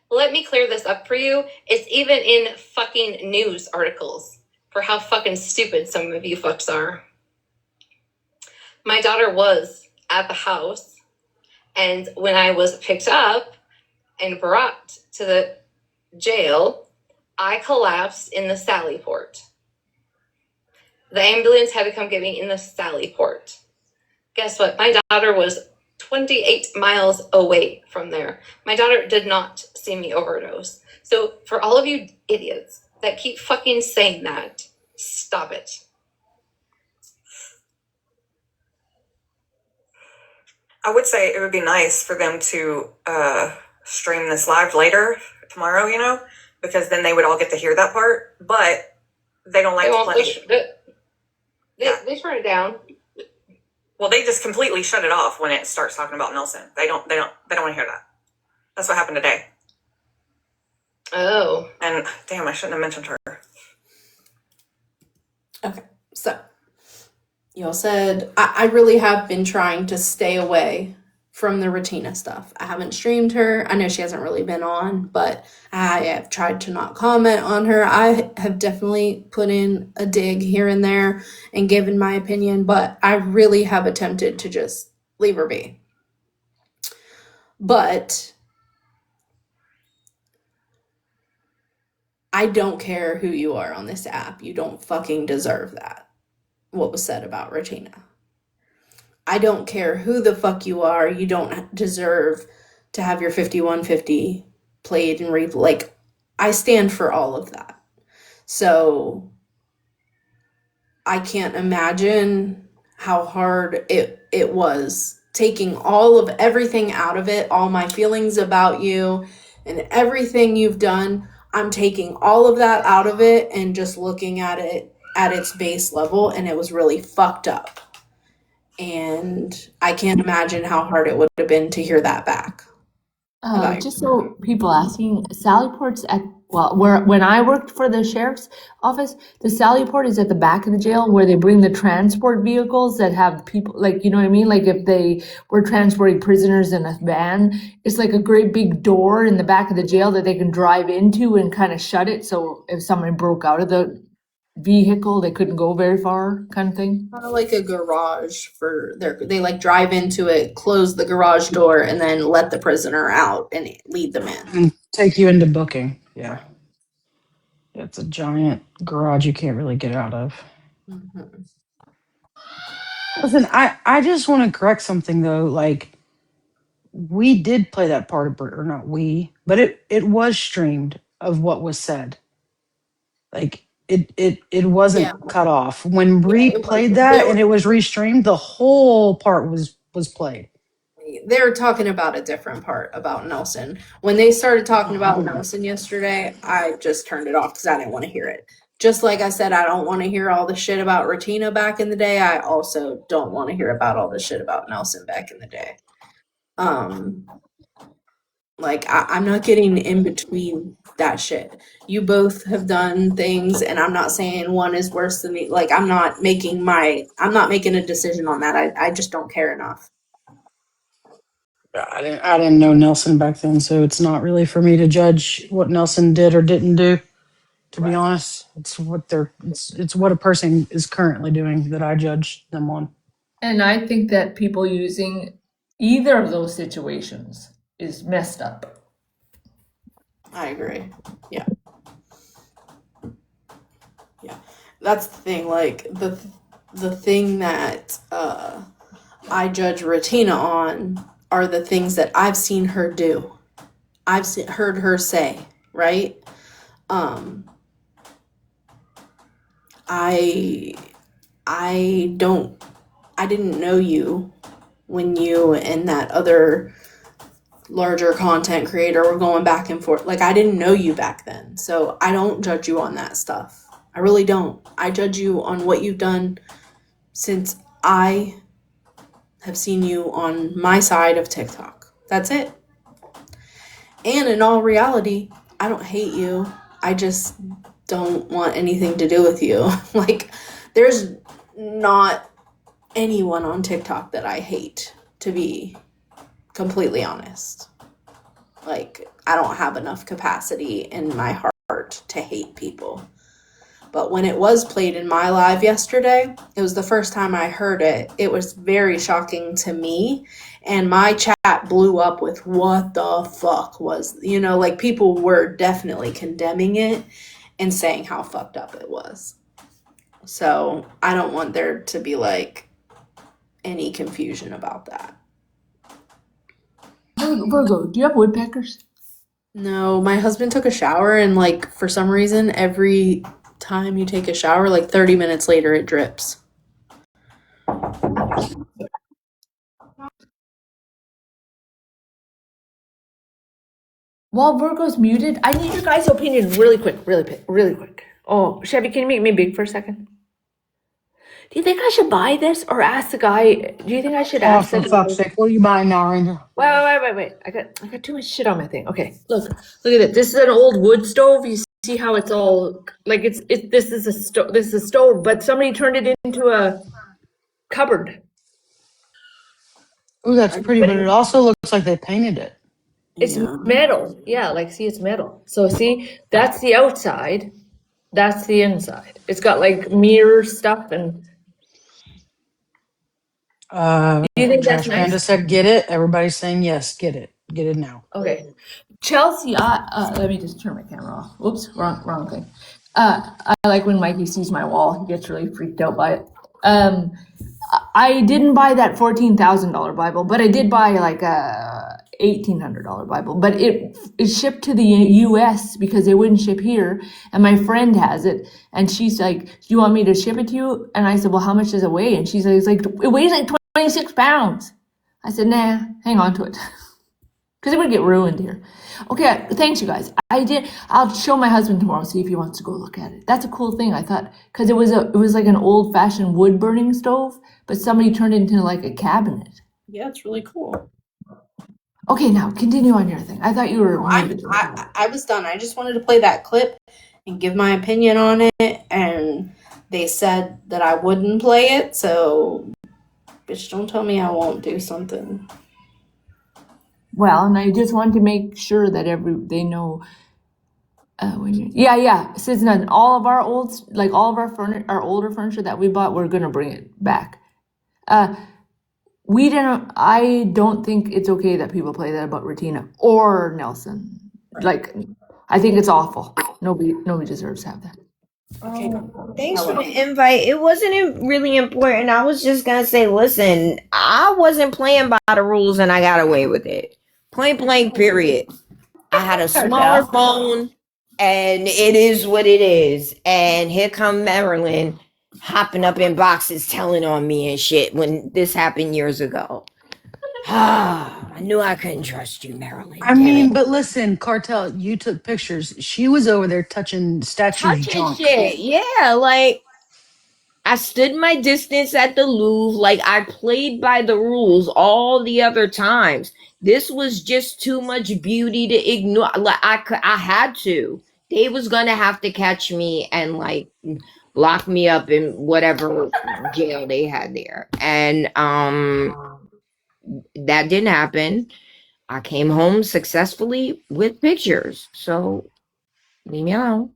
[SPEAKER 22] Let me clear this up for you. It's even in fucking news articles for how fucking stupid some of you fucks are. My daughter was at the house, and when I was picked up and brought to the jail, I collapsed in the Sally Port. The ambulance had to come get me in the Sally Port. Guess what? My daughter was 28 miles away from there. My daughter did not see me overdose. So for all of you idiots that keep fucking saying that, stop it.
[SPEAKER 14] I would say it would be nice for them to stream this live later tomorrow, you know, because then they would all get to hear that part. But they don't like to play.
[SPEAKER 22] They turn it down.
[SPEAKER 14] Well, they just completely shut it off when it starts talking about Nelson. They don't want to hear that. That's what happened today.
[SPEAKER 22] Oh.
[SPEAKER 14] And damn, I shouldn't have mentioned her.
[SPEAKER 1] Okay, so y'all said I really have been trying to stay away from the Retina stuff. I haven't streamed her. I know she hasn't really been on, but I have tried to not comment on her. I have definitely put in a dig here and there and given my opinion, but I really have attempted to just leave her be. But I don't care who you are on this app. You don't fucking deserve that. What was said about Retina. I don't care who the fuck you are. You don't deserve to have your 5150 played and replayed. Like, I stand for all of that. So I can't imagine how hard it was taking all of everything out of it, all my feelings about you and everything you've done. I'm taking all of that out of it and just looking at it at its base level, and it was really fucked up. And I can't imagine how hard it would have been to hear that back.
[SPEAKER 3] Just so people asking, Sally Port's at, well, when I worked for the sheriff's office, the Sally Port is at the back of the jail where they bring the transport vehicles that have people, like, you know what I mean? Like if they were transporting prisoners in a van, it's like a great big door in the back of the jail that they can drive into and kind of shut it. So if someone broke out of the vehicle, they couldn't go very far, kind of thing.
[SPEAKER 1] Kind of like a garage for they like drive into it, close the garage door, and then let the prisoner out and lead them in.
[SPEAKER 4] And take you into booking. Yeah. It's a giant garage you can't really get out of.
[SPEAKER 1] Mm-hmm.
[SPEAKER 4] Listen, I just want to correct something though. Like, we did play that part of or not we, but it was streamed of what was said. Like it wasn't cut off. When Bree played that and it was restreamed, the whole part was played.
[SPEAKER 1] they're talking about a different part about Nelson. When they started talking about Nelson yesterday, I just turned it off because I didn't want to hear it. Just like I said, I don't want to hear all the shit about Retina back in the day. I also don't want to hear about all the shit about Nelson back in the day. Like I'm not getting in between that shit. You both have done things, and I'm not saying one is worse than the. Like I'm not making a decision on that. I just don't care enough.
[SPEAKER 4] I didn't know Nelson back then, so it's not really for me to judge what Nelson did or didn't do. To be honest, it's what a person is currently doing that I judge them on.
[SPEAKER 3] And I think that people using either of those situations is messed up.
[SPEAKER 1] I agree. Yeah. Yeah. That's the thing. Like the thing that I judge Retina on are the things that I've seen her do. Heard her say, right? I didn't know you when you and that other larger content creator were going back and forth. Like I didn't know you back then. So I don't judge you on that stuff. I really don't. I judge you on what you've done since I have seen you on my side of TikTok. That's it. And in all reality, I don't hate you. I just don't want anything to do with you. Like, there's not anyone on TikTok that I hate, to be completely honest. Like, I don't have enough capacity in my heart to hate people. But when it was played in my live yesterday, it was the first time I heard it. It was very shocking to me. And my chat blew up with what the fuck was, like people were definitely condemning it and saying how fucked up it was. So I don't want there to be like any confusion about that.
[SPEAKER 3] Virgo, do you have woodpeckers?
[SPEAKER 1] No, my husband took a shower and like for some reason every time you take a shower, like 30 minutes later it drips.
[SPEAKER 3] While Virgo's muted, I need your guys' opinion really quick. Oh, Chevy, can you make me big for a second? Do you think I should buy this or ask the guy? Do you think I should ask the
[SPEAKER 4] For
[SPEAKER 3] guy?
[SPEAKER 4] fuck's sake, what are you buying now, Ranger?
[SPEAKER 3] Wait. I got too much shit on my thing. Okay, look at it. This is an old wood stove. You see how it's all like this is a stove, but somebody turned it into a cupboard.
[SPEAKER 4] Ooh, that's pretty, but it also looks like they painted it.
[SPEAKER 3] It's metal. Yeah, like see, it's metal. So see, that's the outside. That's the inside. It's got like mirror stuff and. Do you think that's
[SPEAKER 4] Trash Panda
[SPEAKER 3] nice?
[SPEAKER 4] said, "Get it." Everybody's saying yes. Get it now.
[SPEAKER 3] Okay, Chelsea. Let me just turn my camera off. Whoops, wrong thing. I like when Mikey sees my wall. He gets really freaked out by it. I didn't buy that $14,000 Bible, but I did buy like a $1,800 Bible. But it shipped to the U.S. because it wouldn't ship here, and my friend has it, and she's like, "Do you want me to ship it to you?" And I said, "Well, how much does it weigh?" And she's like, "It weighs like 26 pounds." I said, "Nah, hang on to it." Because it would get ruined here. Okay, thanks you guys. I'll show my husband tomorrow, see if he wants to go look at it. That's a cool thing, I thought, because it was like an old-fashioned wood burning stove, but somebody turned it into like a cabinet.
[SPEAKER 1] Yeah, it's really cool.
[SPEAKER 3] Okay, now continue on your thing. I thought you were.
[SPEAKER 1] I was done. I just wanted to play that clip and give my opinion on it, and they said that I wouldn't play it, so bitch, don't tell me I won't do something.
[SPEAKER 3] Well, and I just wanted to make sure that they know. Since none, all of our our older furniture that we bought, we're gonna bring it back. I don't think it's okay that people play that about Retina or Nelson. Like, I think it's awful. Nobody deserves to have that.
[SPEAKER 1] Okay.
[SPEAKER 15] Thanks for the invite. It wasn't really important. I was just gonna say, listen, I wasn't playing by the rules and I got away with it. Point blank, period. I had a smaller phone and it is what it is. And here come Marilyn hopping up in boxes telling on me and shit when this happened years ago. I knew I couldn't trust you, Marilyn.
[SPEAKER 4] I
[SPEAKER 15] Damn it.
[SPEAKER 4] mean, but listen, Cartel, you took pictures. She was over there touching statues
[SPEAKER 15] Touching
[SPEAKER 4] junk.
[SPEAKER 15] shit. Yeah, like I stood my distance at the Louvre. Like I played by the rules all the other times. This was just too much beauty to ignore. Like I had to. They was gonna have to catch me and like lock me up in whatever jail they had there. And that didn't happen. I came home successfully with pictures. So leave me alone.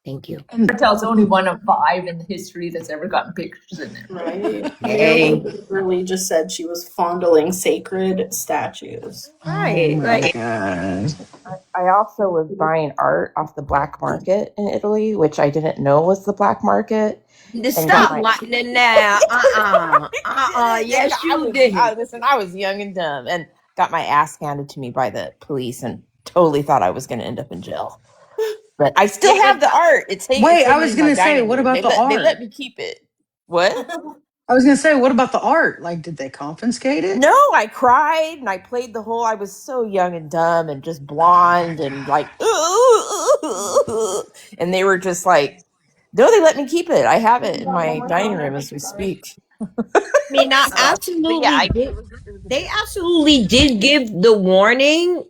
[SPEAKER 15] Thank you.
[SPEAKER 4] And
[SPEAKER 3] Cartel's only one of 5 in the history that's ever gotten pictures in there.
[SPEAKER 1] Right.
[SPEAKER 15] Hey.
[SPEAKER 1] Naomi really just said she was fondling sacred statues.
[SPEAKER 4] oh
[SPEAKER 15] Right.
[SPEAKER 4] my
[SPEAKER 15] Like
[SPEAKER 4] god.
[SPEAKER 11] I also was buying art off the black market in Italy, which I didn't know was the black market. And got
[SPEAKER 15] stop
[SPEAKER 11] my
[SPEAKER 15] lightning now. Yes, you did.
[SPEAKER 11] listen, I was young and dumb and got my ass handed to me by the police and totally thought I was going to end up in jail. But I still have the art. It's
[SPEAKER 4] Wait, I
[SPEAKER 11] hidden
[SPEAKER 4] was
[SPEAKER 11] in my
[SPEAKER 4] gonna say,
[SPEAKER 11] dining
[SPEAKER 4] what
[SPEAKER 11] room.
[SPEAKER 4] about the
[SPEAKER 11] They let
[SPEAKER 4] art?
[SPEAKER 11] me keep it. What?
[SPEAKER 4] I was gonna say, what about the art? Like, did they confiscate it?
[SPEAKER 11] No, I cried and I played the whole. I was so young and dumb and just blonde and like, and they were just like, no, they let me keep it. I have it in my dining room as we speak.
[SPEAKER 15] I mean, I
[SPEAKER 11] But yeah,
[SPEAKER 15] absolutely did. They absolutely did give the warning.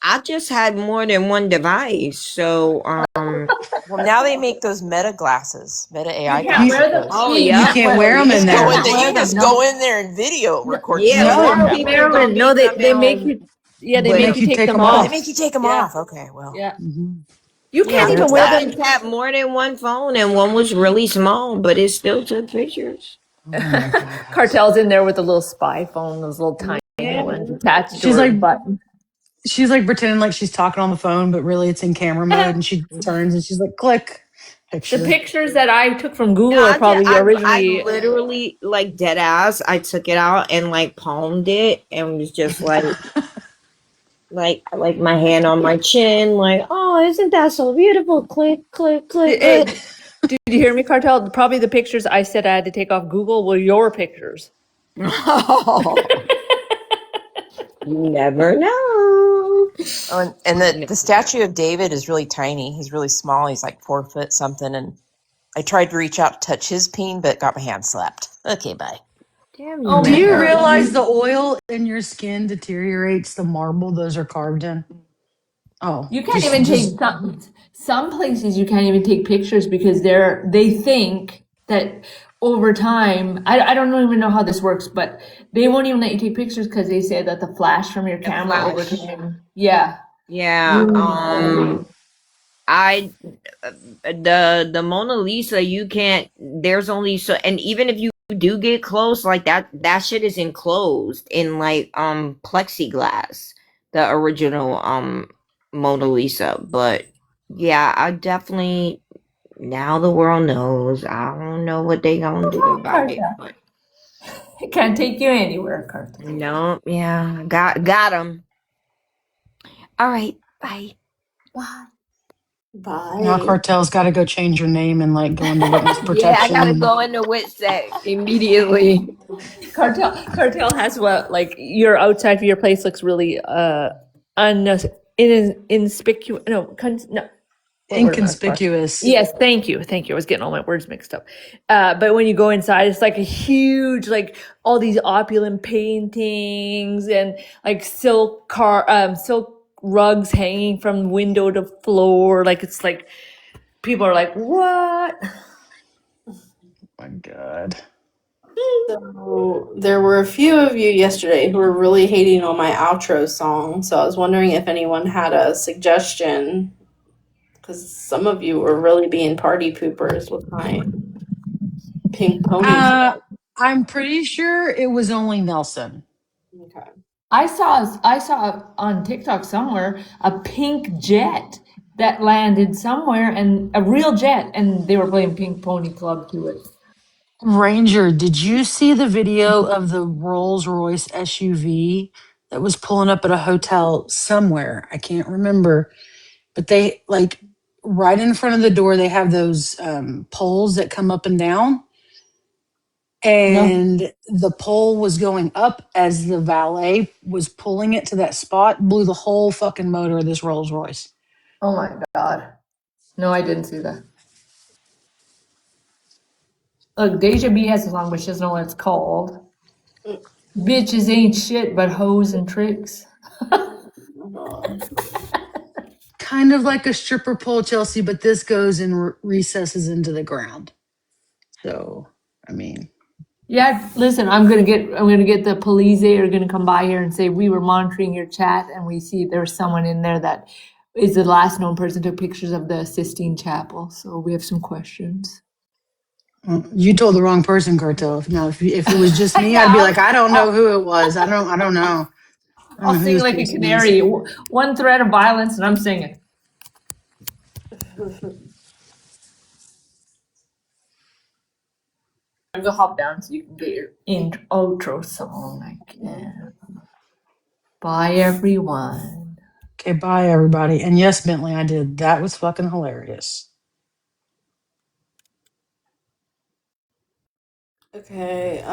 [SPEAKER 15] I just had more than one device, so
[SPEAKER 11] well, now they make those meta glasses, meta AI
[SPEAKER 3] You can't
[SPEAKER 4] You
[SPEAKER 3] wear them.
[SPEAKER 11] glasses.
[SPEAKER 15] oh
[SPEAKER 3] You
[SPEAKER 4] you
[SPEAKER 15] yeah,
[SPEAKER 3] can't
[SPEAKER 4] can't
[SPEAKER 3] wear
[SPEAKER 4] wear
[SPEAKER 3] them.
[SPEAKER 4] them
[SPEAKER 11] You
[SPEAKER 4] in
[SPEAKER 11] just go
[SPEAKER 4] there.
[SPEAKER 11] in there. You
[SPEAKER 3] Wear
[SPEAKER 11] can
[SPEAKER 3] them.
[SPEAKER 11] just
[SPEAKER 3] No.
[SPEAKER 11] go in there and video record
[SPEAKER 15] yeah.
[SPEAKER 11] yourself.
[SPEAKER 4] No,
[SPEAKER 15] Some
[SPEAKER 11] Yeah.
[SPEAKER 15] people
[SPEAKER 3] Marilyn,
[SPEAKER 15] don't
[SPEAKER 3] no,
[SPEAKER 15] be
[SPEAKER 3] they make
[SPEAKER 15] coming,
[SPEAKER 3] you. Yeah, they
[SPEAKER 4] they
[SPEAKER 3] make
[SPEAKER 15] but
[SPEAKER 4] make
[SPEAKER 3] you
[SPEAKER 4] you
[SPEAKER 3] take
[SPEAKER 4] take
[SPEAKER 3] them
[SPEAKER 4] them
[SPEAKER 11] Oh, they
[SPEAKER 3] off.
[SPEAKER 11] make
[SPEAKER 4] off.
[SPEAKER 11] you take them
[SPEAKER 3] Yeah,
[SPEAKER 11] off. Okay, well,
[SPEAKER 3] yeah.
[SPEAKER 4] hmm
[SPEAKER 3] You
[SPEAKER 15] yeah,
[SPEAKER 3] can't
[SPEAKER 11] there's
[SPEAKER 3] even
[SPEAKER 15] my
[SPEAKER 3] wear
[SPEAKER 11] that.
[SPEAKER 3] them.
[SPEAKER 15] husband tapped more than one phone, and one was really small, but it still took pictures.
[SPEAKER 4] Oh my god.
[SPEAKER 3] Cartel's in there with a little spy phone, those little tiny
[SPEAKER 15] Yeah.
[SPEAKER 3] ones attached to
[SPEAKER 4] She's
[SPEAKER 3] her
[SPEAKER 4] like
[SPEAKER 3] button.
[SPEAKER 4] she's like pretending like she's talking on the phone, but really it's in camera mode. And she turns and she's like, click
[SPEAKER 3] The
[SPEAKER 4] picture.
[SPEAKER 3] pictures that I took from
[SPEAKER 15] No,
[SPEAKER 3] Google are probably
[SPEAKER 15] I
[SPEAKER 3] originally.
[SPEAKER 15] literally like dead ass. I took it out and like palmed it and was just like my hand on my chin, like, oh, isn't that so beautiful? Click, click, click, click.
[SPEAKER 3] Did you hear me, Cartel? Probably the pictures I said I had to take off Google were your pictures.
[SPEAKER 15] Oh, you never know.
[SPEAKER 11] Oh, and the statue of David is really tiny. He's really small. He's like 4 foot something. And I tried to reach out to touch his peen, but got my hand slapped. Okay, bye.
[SPEAKER 15] Damn
[SPEAKER 3] Oh,
[SPEAKER 4] Do
[SPEAKER 15] you.
[SPEAKER 4] you realize
[SPEAKER 3] Marilyn.
[SPEAKER 4] the oil in your skin deteriorates the marble those are carved in? Oh,
[SPEAKER 3] You can't even take some places. You can't even take pictures because they think that over time. I don't even know how this works, but they won't even let you take pictures because they say that the flash from your camera over
[SPEAKER 15] Flash.
[SPEAKER 3] time. Yeah.
[SPEAKER 15] Yeah. I the Mona Lisa, you can't. There's only so, and even if you do get close, like that shit is enclosed in like plexiglass. The original Mona Lisa, but yeah, I definitely now the world knows. I don't know what they gonna do about it,
[SPEAKER 3] Cartel.
[SPEAKER 15] but
[SPEAKER 3] It can't take you anywhere, Cartel.
[SPEAKER 15] no, yeah, got them. All right, bye.
[SPEAKER 4] now
[SPEAKER 1] Bye.
[SPEAKER 4] Cartel's got to go change her name and like go into witness
[SPEAKER 15] Yeah, I gotta
[SPEAKER 4] protection.
[SPEAKER 15] go into WITSEC immediately.
[SPEAKER 3] Cartel has what, like, your outside of your place looks really inconspicuous. No. What word am I looking for?
[SPEAKER 4] Inconspicuous.
[SPEAKER 3] Yes, thank you. I was getting all my words mixed up. But when you go inside, it's like a huge, like all these opulent paintings and like silk rugs hanging from window to floor. Like it's like people are like, what?
[SPEAKER 4] Oh my god.
[SPEAKER 1] So there were a few of you yesterday who were really hating on my outro song. So I was wondering if anyone had a suggestion, because some of you were really being party poopers with my pink pony
[SPEAKER 4] Uh,
[SPEAKER 1] club.
[SPEAKER 4] I'm pretty sure it was only Nelson.
[SPEAKER 1] Okay.
[SPEAKER 3] I saw on TikTok somewhere a pink jet that landed somewhere and a real jet, and they were playing Pink Pony Club to it.
[SPEAKER 4] Ranger, did you see the video of the Rolls Royce SUV that was pulling up at a hotel somewhere? I can't remember, but they like right in front of the door, they have those poles that come up and down.
[SPEAKER 3] No.
[SPEAKER 4] and the pole was going up as the valet was pulling it to that spot, blew the whole fucking motor of this Rolls Royce.
[SPEAKER 3] Oh my God. No, I didn't see that. Look, Deja B has a song, but she doesn't know what it's called. Bitches ain't shit but hoes and tricks.
[SPEAKER 4] Kind of like a stripper pole, Chelsea, but this goes and recesses into the ground. So, I mean,
[SPEAKER 3] Yeah, listen, I'm gonna get the police. They are gonna come by here and say we were monitoring your chat and we see there's someone in there that is the last known person took pictures of the Sistine Chapel. So we have some questions.
[SPEAKER 4] you told the wrong person, Cartel. Now, if it was just me,
[SPEAKER 3] Yeah,
[SPEAKER 4] I'd be like, I don't know
[SPEAKER 3] I'll,
[SPEAKER 4] who it was. I don't know. I don't
[SPEAKER 3] I'll
[SPEAKER 4] know who
[SPEAKER 3] sing
[SPEAKER 4] this
[SPEAKER 3] like a
[SPEAKER 4] person is.
[SPEAKER 3] canary. One threat of violence, and I'm singing. I'm gonna hop down so you can get your outro song. I can. Bye, everyone.
[SPEAKER 4] Okay, bye, everybody. And yes, Bentley, I did. That was fucking hilarious.
[SPEAKER 2] Okay,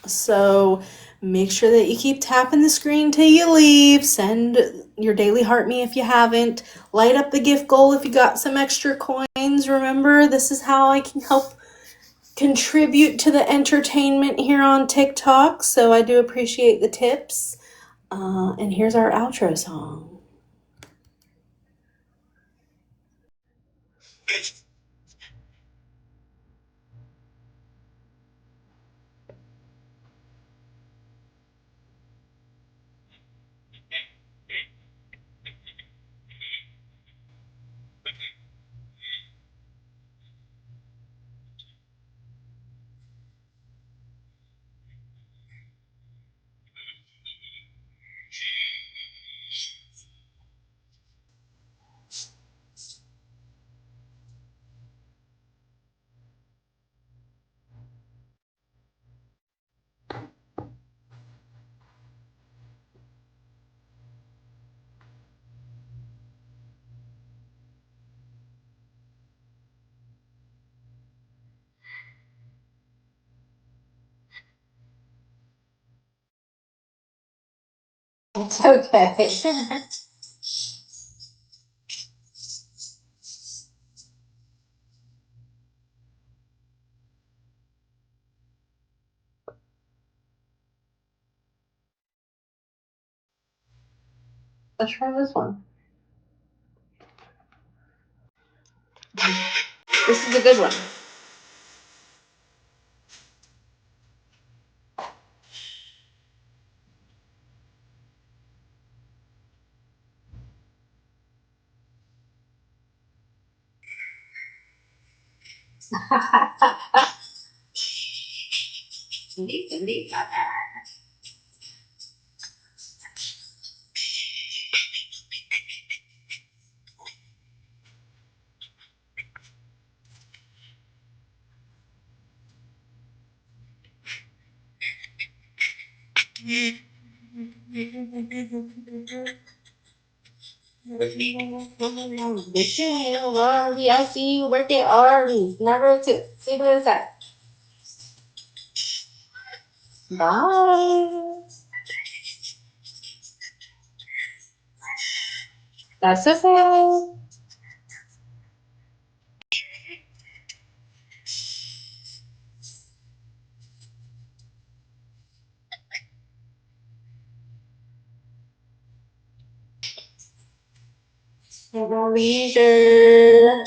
[SPEAKER 2] so make sure that you keep tapping the screen till you leave. Send your daily heart me if you haven't. Light up the gift goal if you got some extra coins. Remember, this is how I can help contribute to the entertainment here on TikTok. So I do appreciate the tips. And here's our outro song.
[SPEAKER 12] It's okay. Let's try this one. This is a good one. I see you working hard. Never to see who's that. Bye. That's okay. Leisure.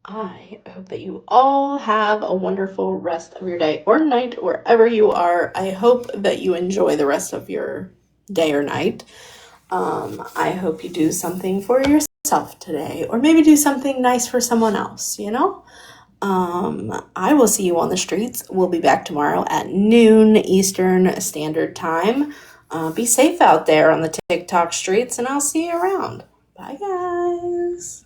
[SPEAKER 1] I hope that you all have a wonderful rest of your day or night, wherever you are. I hope that you enjoy the rest of your day or night. I hope you do something for yourself today, or maybe do something nice for someone else, you know? I will see you on the streets. We'll be back tomorrow at noon Eastern Standard Time. Be safe out there on the TikTok streets, and I'll see you around. Bye, guys.